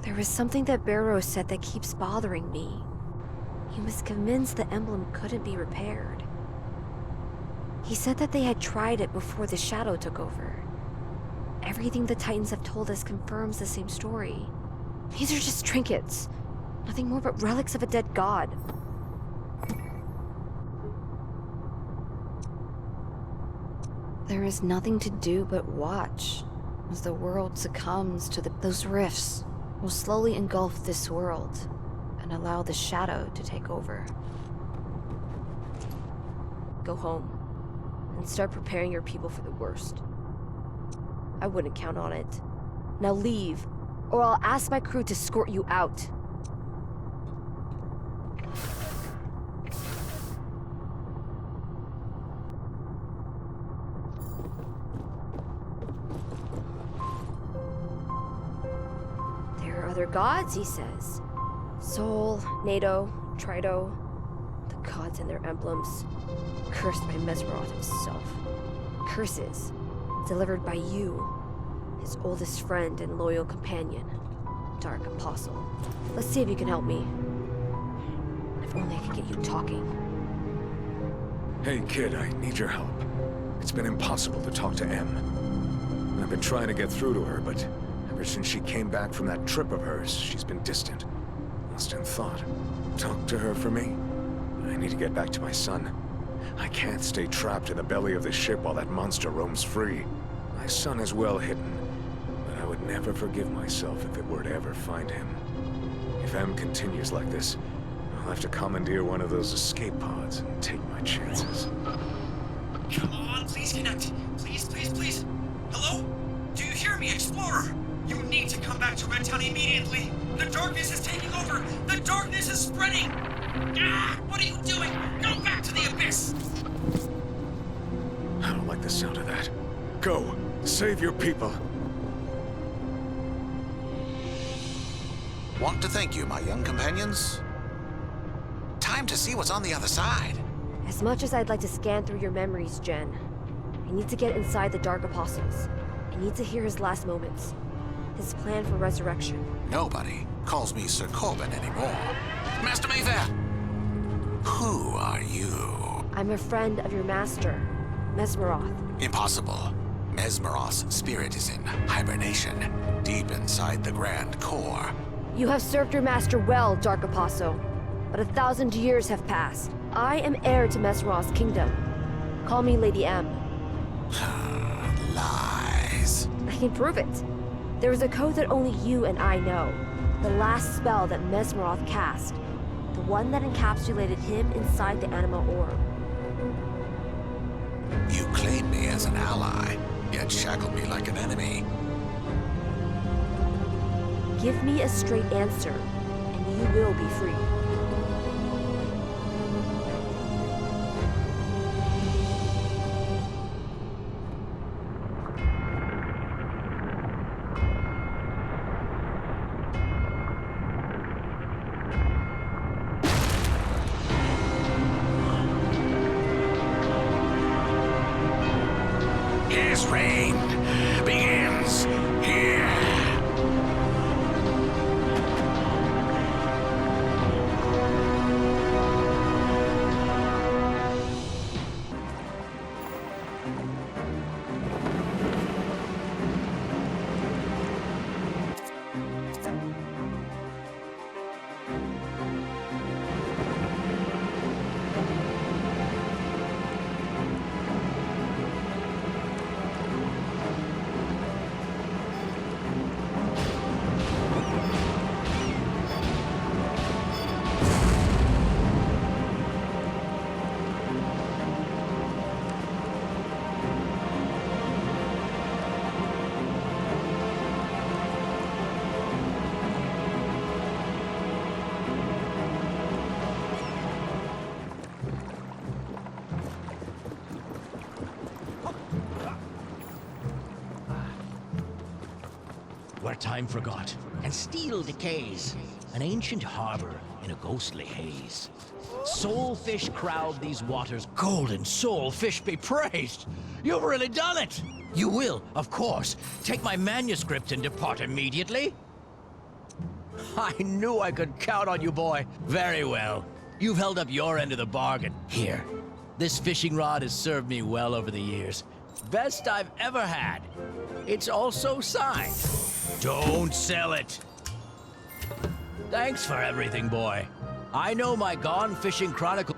There was something that Barrow said that keeps bothering me. He was convinced the emblem couldn't be repaired. He said that they had tried it before the Shadow took over. Everything the Titans have told us confirms the same story. These are just trinkets. Nothing more but relics of a dead god. There is nothing to do but watch as the world succumbs to those rifts. will slowly engulf this world and allow the shadow to take over. Go home and start preparing your people for the worst. I wouldn't count on it. Now leave, or I'll ask my crew to escort you out. There are other gods, he says. Sol, Nato, Trito, the gods and their emblems, cursed by Mesmeroth himself. Curses delivered by you, his oldest friend and loyal companion, Dark Apostle. Let's see if you can help me. If only I could get you talking. Hey, kid, I need your help. It's been impossible to talk to Em. I've been trying to get through to her, but ever since she came back from that trip of hers, she's been distant, lost in thought. Talk to her for me? I need to get back to my son. I can't stay trapped in the belly of the ship while that monster roams free. My son is well hidden, but I would never forgive myself if it were to ever find him. If Em continues like this, I'll have to commandeer one of those escape pods and take my chances. Come on, please connect. Please, please, please. Hello? Do you hear me, Explorer? You need to come back to Red Town immediately. The darkness is taking over. The darkness is spreading. Ah! What are you doing? Go back to the abyss! I don't like the sound of that. Go! Save your people! Want to thank you, my young companions. Time to see what's on the other side. As much as I'd like to scan through your memories, Jen, I need to get inside the Dark Apostles. I need to hear his last moments. His plan for resurrection. Nobody calls me Sir Corbin anymore. Master Mayfair! Who are you? I'm a friend of your master, Mesmeroth. Impossible. Mesmeroth's spirit is in hibernation, deep inside the Grand Core. You have served your master well, Dark Apostle, but 1,000 years have passed. I am heir to Mesmeroth's kingdom. Call me Lady M. Lies. I can prove it. There is a code that only you and I know. The last spell that Mesmeroth cast. The one that encapsulated him inside the anima orb. You claim me as an ally, yet shackled me like an enemy. Give me a straight answer, and you will be free. His reign begins here. Where time forgot, and steel decays, an ancient harbor in a ghostly haze. Soulfish crowd these waters, golden soulfish be praised! You've really done it! You will, of course, take my manuscript and depart immediately? I knew I could count on you, boy. Very well. You've held up your end of the bargain. Here, this fishing rod has served me well over the years. Best I've ever had. It's also signed. Don't sell it. Thanks for everything, boy. I know my Gone Fishing Chronicle.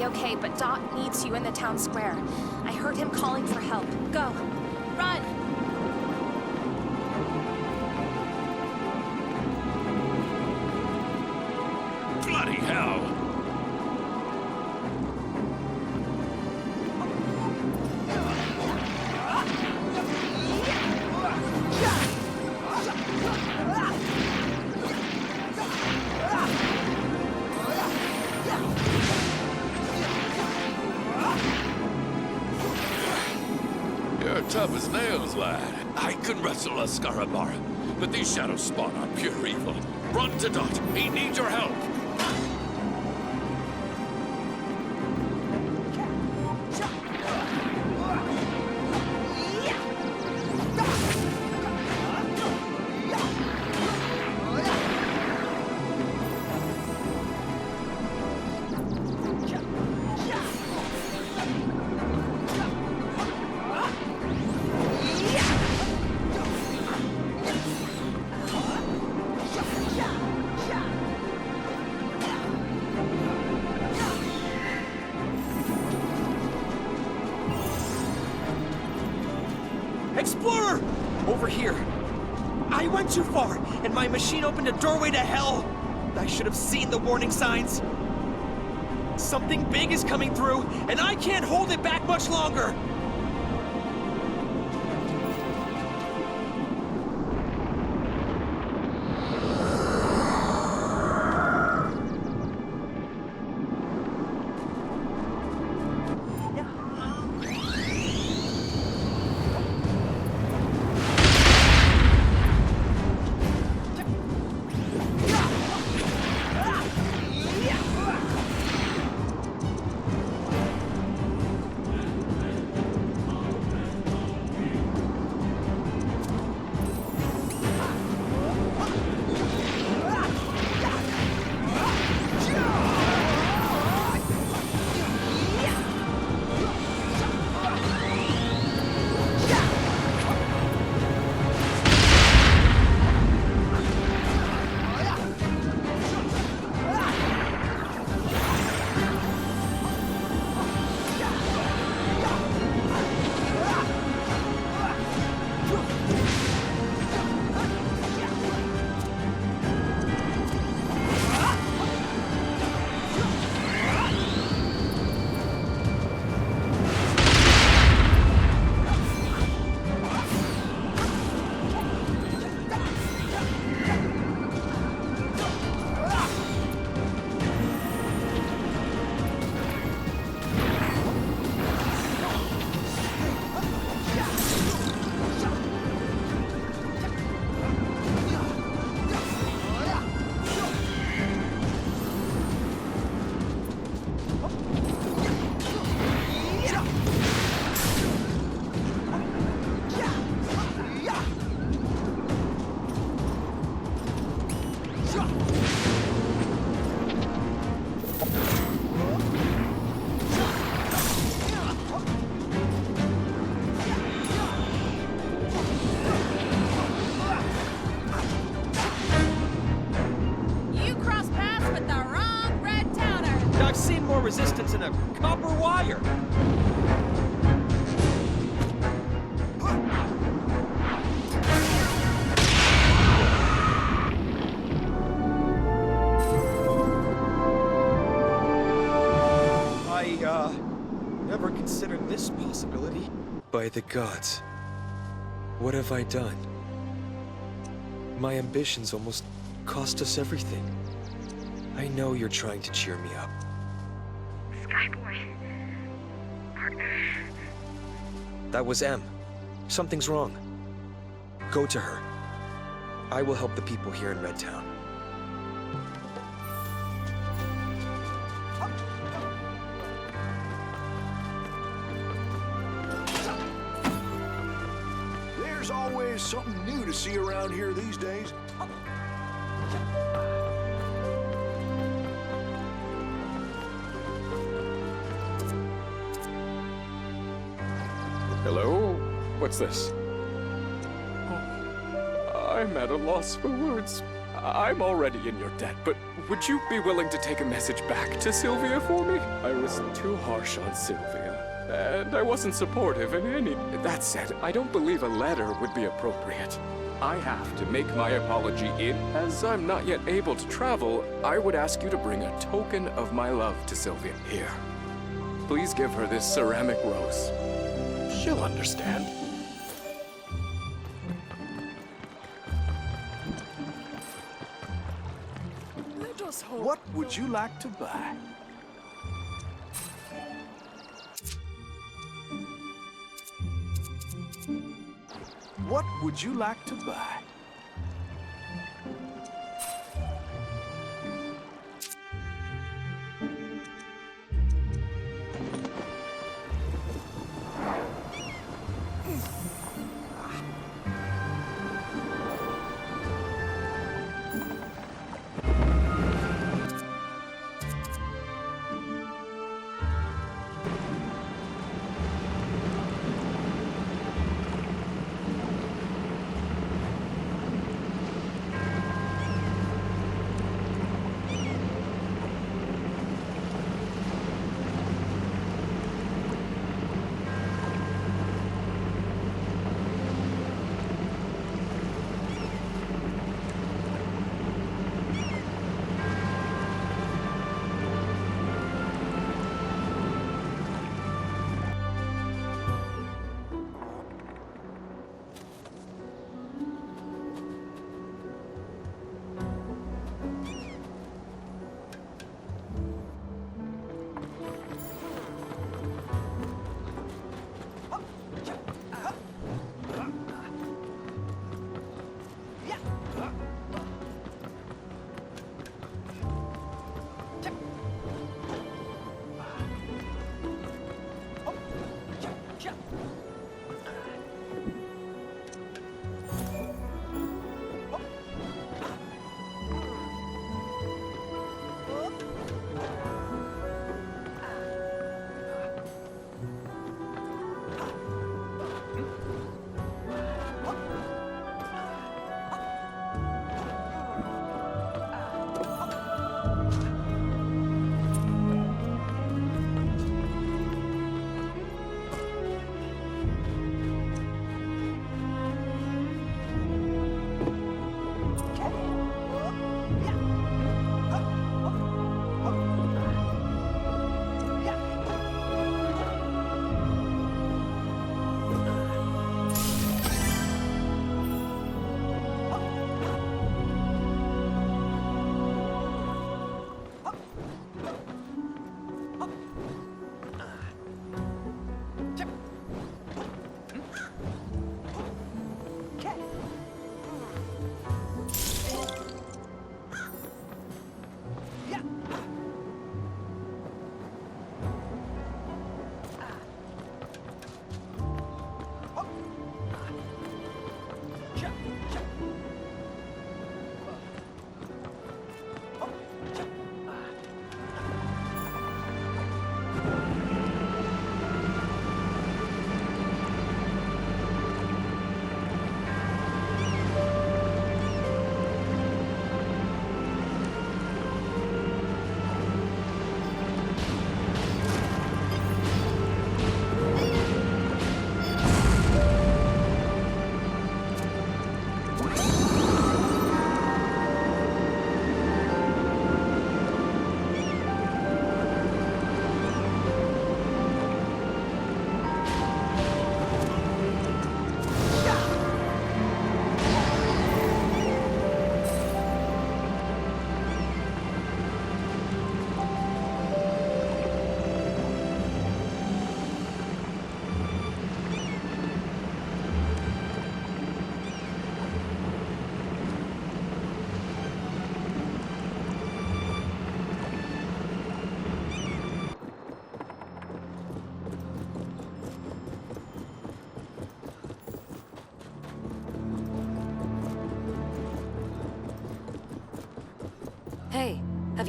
Okay, but Dot needs you in the town square. I heard him calling for help. Go. Run! Bloody hell! Tough as nails, lad. I can wrestle a Scarabara, but these shadows spawn are pure evil. Run to Dot. He needs your help. Explorer! Over here. I went too far, and my machine opened a doorway to hell. I should have seen the warning signs. Something big is coming through, and I can't hold it back much longer. I've seen more resistance in a copper wire. Never considered this possibility. By the gods, what have I done? My ambitions almost cost us everything. I know you're trying to cheer me up. Skyboy. Partner. That was M. Something's wrong. Go to her. I will help the people here in Red Town. There's always something new to see around here these days. Hello? What's this? I'm at a loss for words. I'm already in your debt, but would you be willing to take a message back to Sylvia for me? I was too harsh on Sylvia, and I wasn't supportive in any... That said, I don't believe a letter would be appropriate. I have to make my apology in. As I'm not yet able to travel, I would ask you to bring a token of my love to Sylvia. Here. Please give her this ceramic rose. She'll understand. What would you like to buy? What would you like to buy?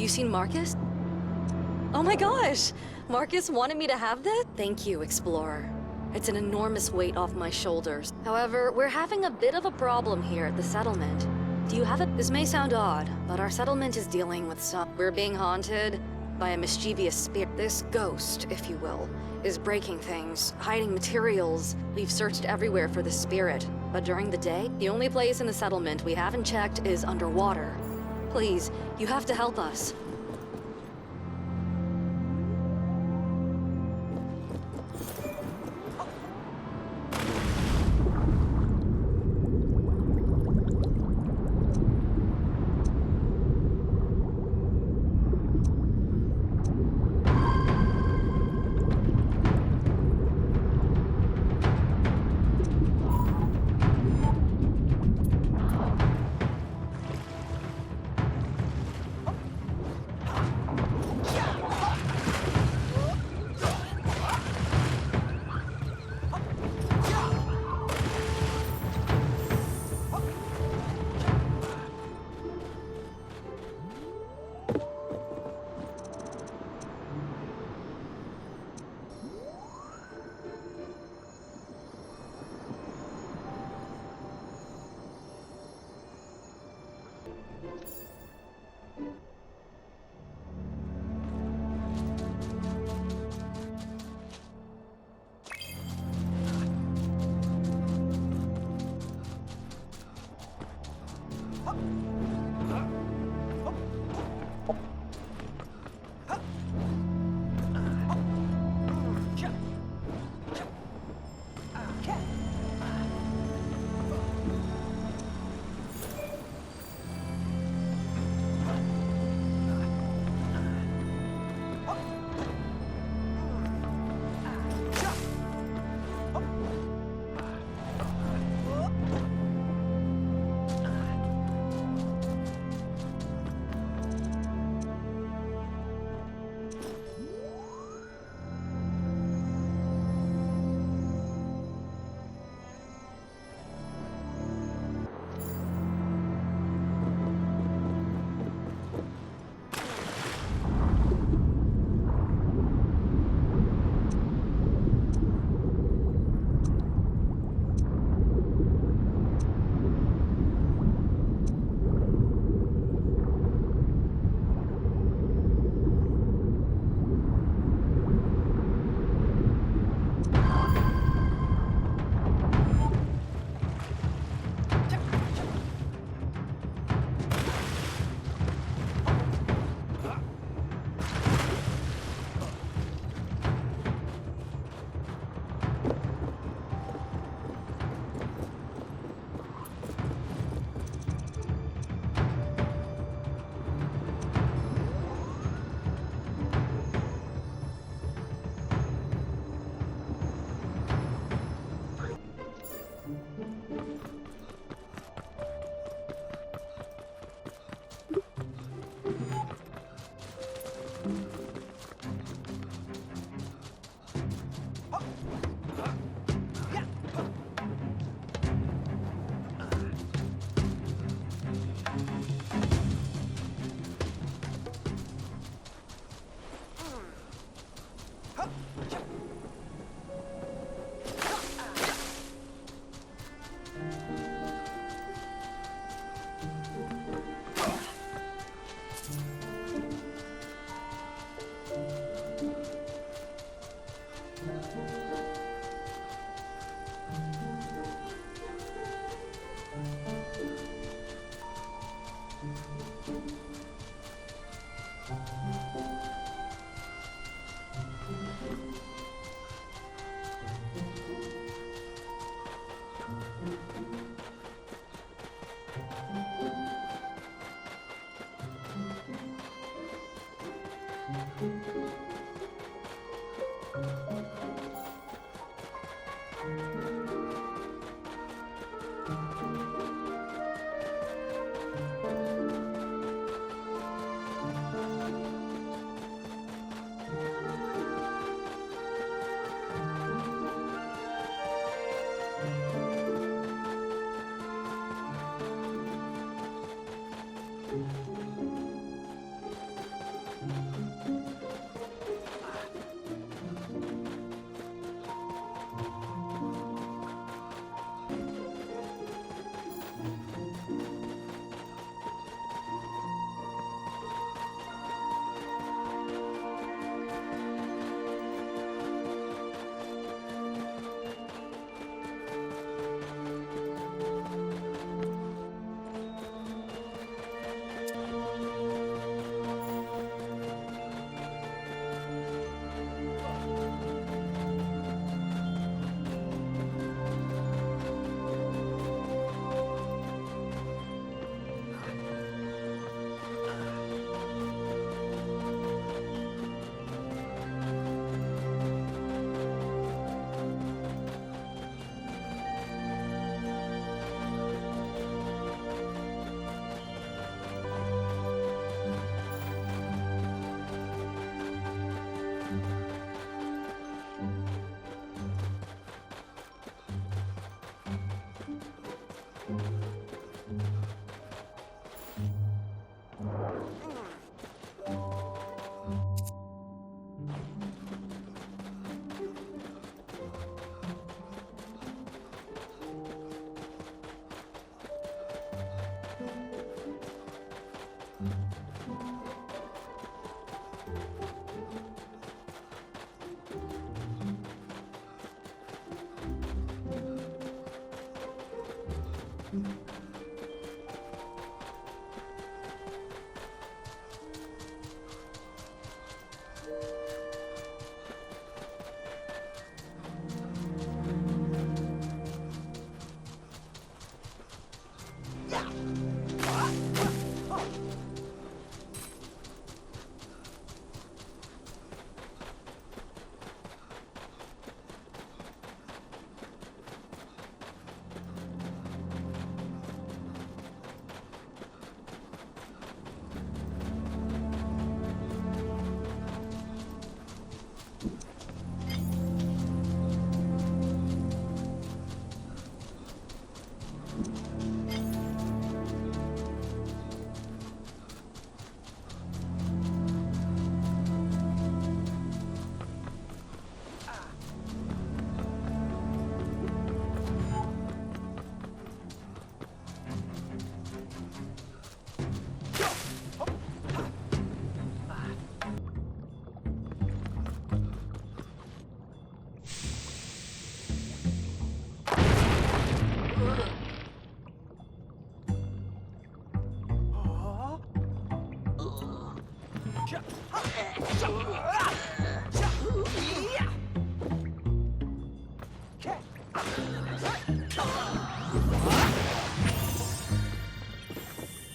you seen Marcus? Oh my gosh! Marcus wanted me to have this? Thank you, Explorer. It's an enormous weight off my shoulders. However, we're having a bit of a problem here at the settlement. Do you have it? This may sound odd, but our settlement is dealing with We're being haunted by a mischievous spirit. This ghost, if you will, is breaking things, hiding materials. We've searched everywhere for the spirit, but during the day, the only place in the settlement we haven't checked is underwater. Please, you have to help us.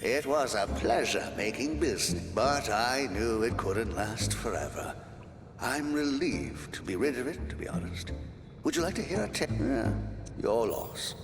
It was a pleasure making business, but I knew it couldn't last forever. I'm relieved to be rid of it, to be honest. Would you like to hear a tale? Yeah, your loss.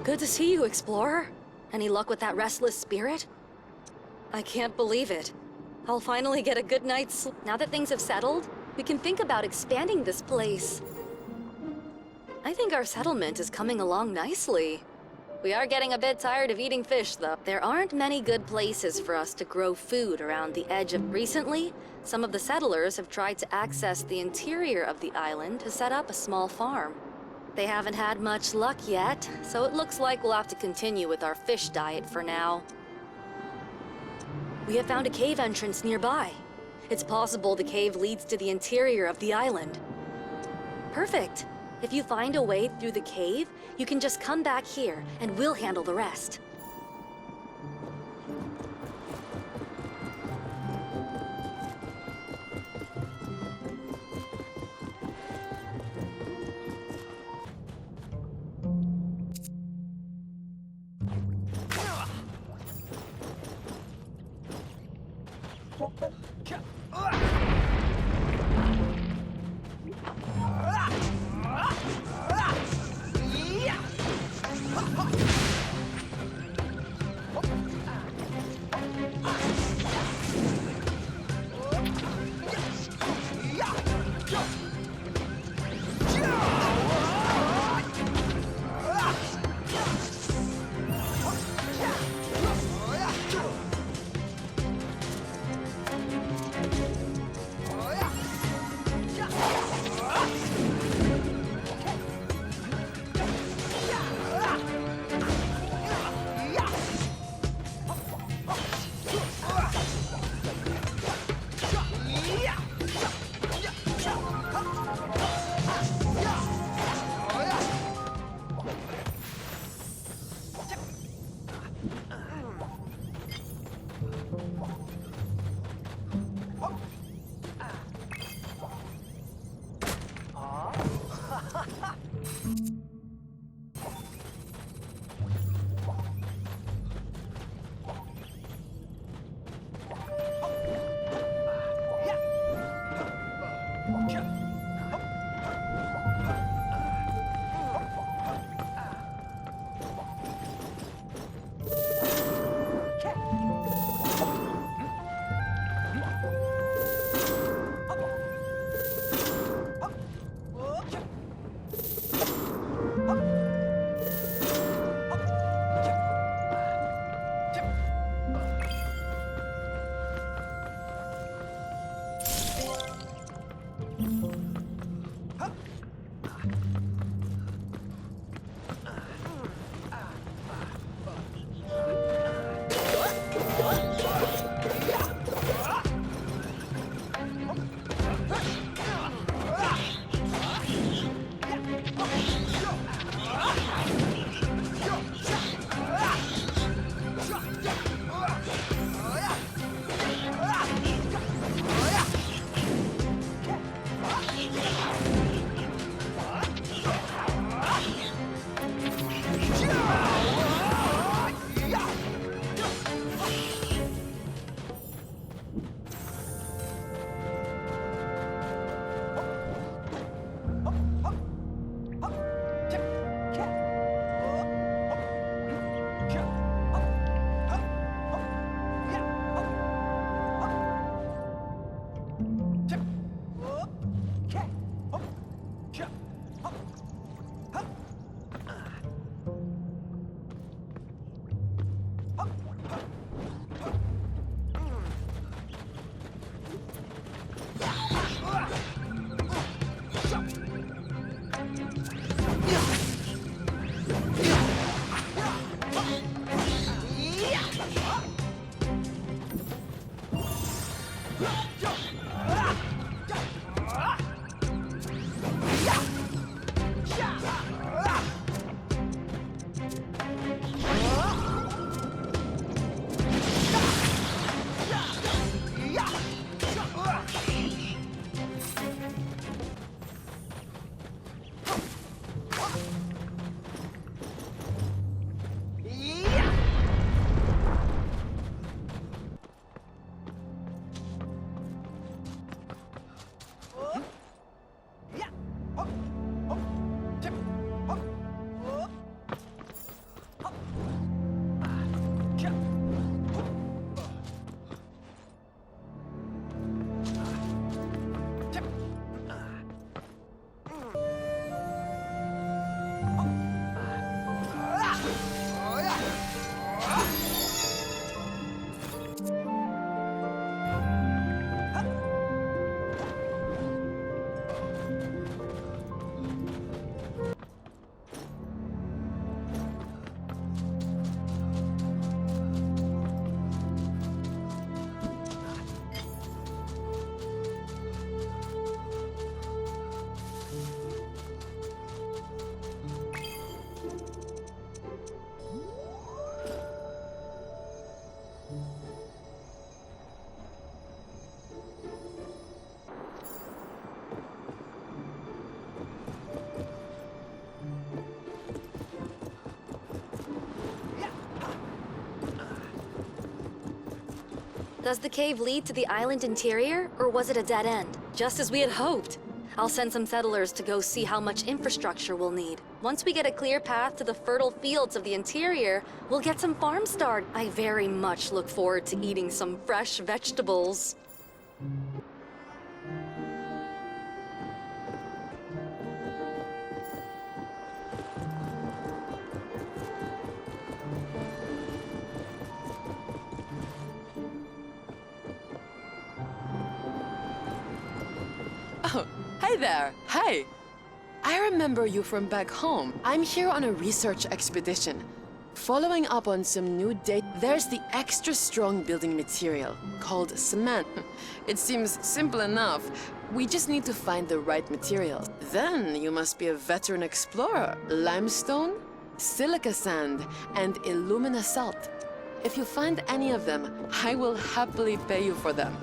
Good to see you, Explorer. Any luck with that restless spirit? I can't believe it. I'll finally get a good night's sleep. Now that things have settled, we can think about expanding this place. I think our settlement is coming along nicely. We are getting a bit tired of eating fish, though. There aren't many good places for us to grow food around the edge of... Recently, some of the settlers have tried to access the interior of the island to set up a small farm. They haven't had much luck yet, so it looks like we'll have to continue with our fish diet for now. We have found a cave entrance nearby. It's possible the cave leads to the interior of the island. Perfect. If you find a way through the cave, you can just come back here, and we'll handle the rest. Does the cave lead to the island interior, or was it a dead end? Just as we had hoped. I'll send some settlers to go see how much infrastructure we'll need. Once we get a clear path to the fertile fields of the interior, we'll get some farms started. I very much look forward to eating some fresh vegetables. Oh, hey there. Hey. I remember you from back home. I'm here on a research expedition. Following up on some new data, there's the extra strong building material called cement. It seems simple enough. We just need to find the right materials. Then you must be a veteran explorer. Limestone, silica sand, and Illumina salt. If you find any of them, I will happily pay you for them.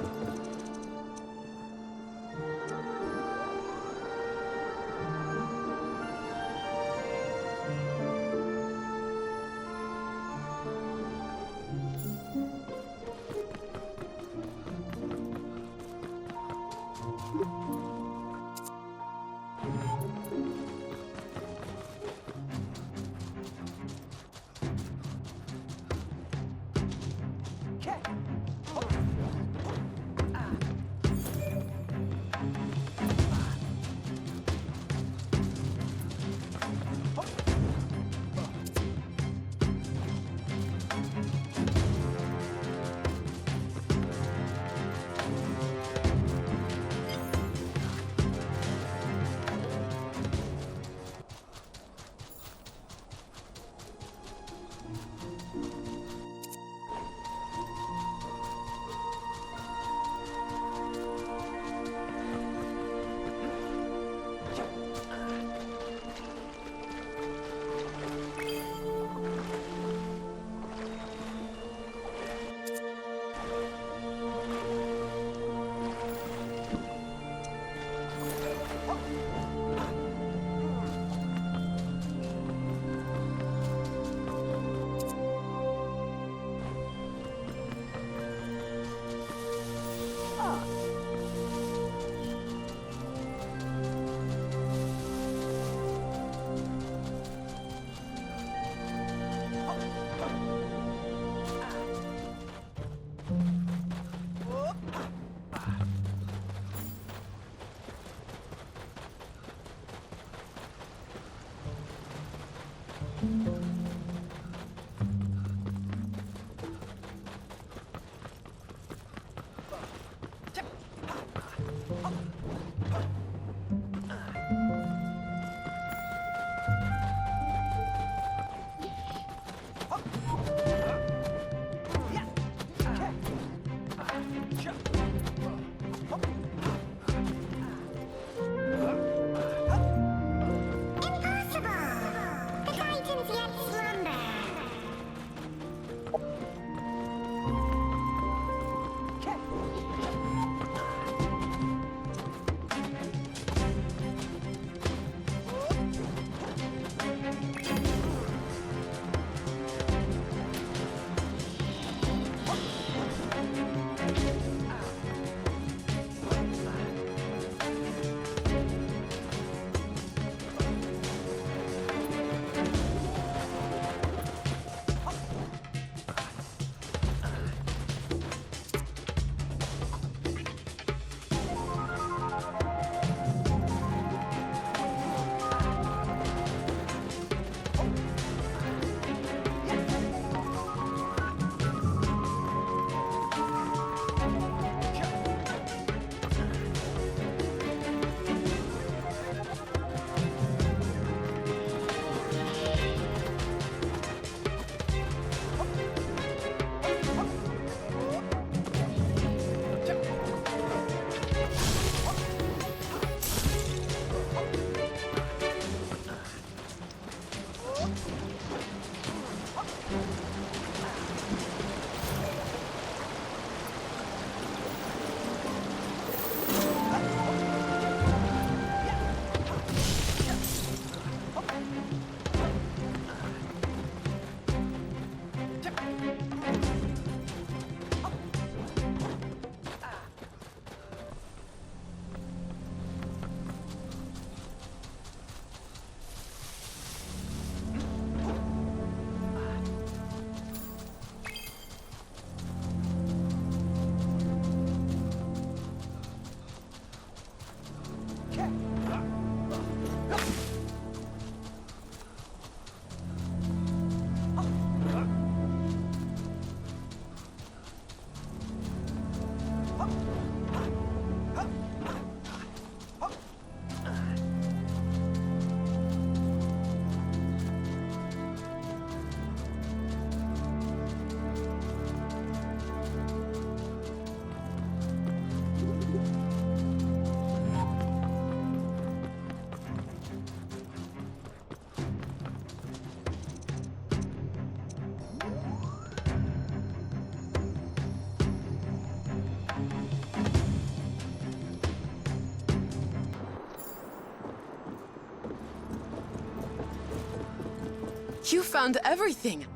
You found everything.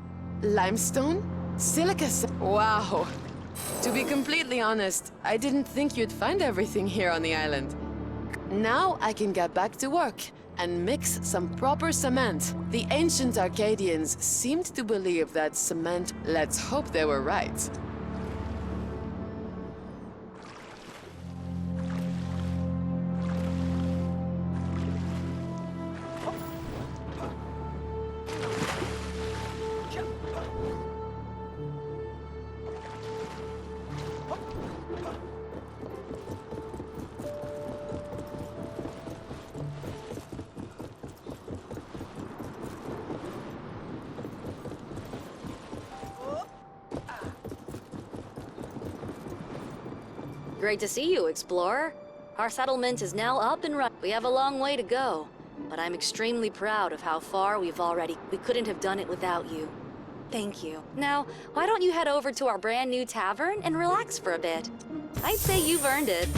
Limestone? Silica. Wow. To be completely honest, I didn't think you'd find everything here on the island. Now I can get back to work and mix some proper cement. The ancient Arcadians seemed to believe that cement. Let's hope they were right. Great to see you, Explorer. Our settlement is now up and running. We have a long way to go, but I'm extremely proud of how far we've already. We couldn't have done it without you. Thank you. Now, why don't you head over to our brand new tavern and relax for a bit? I'd say you've earned it.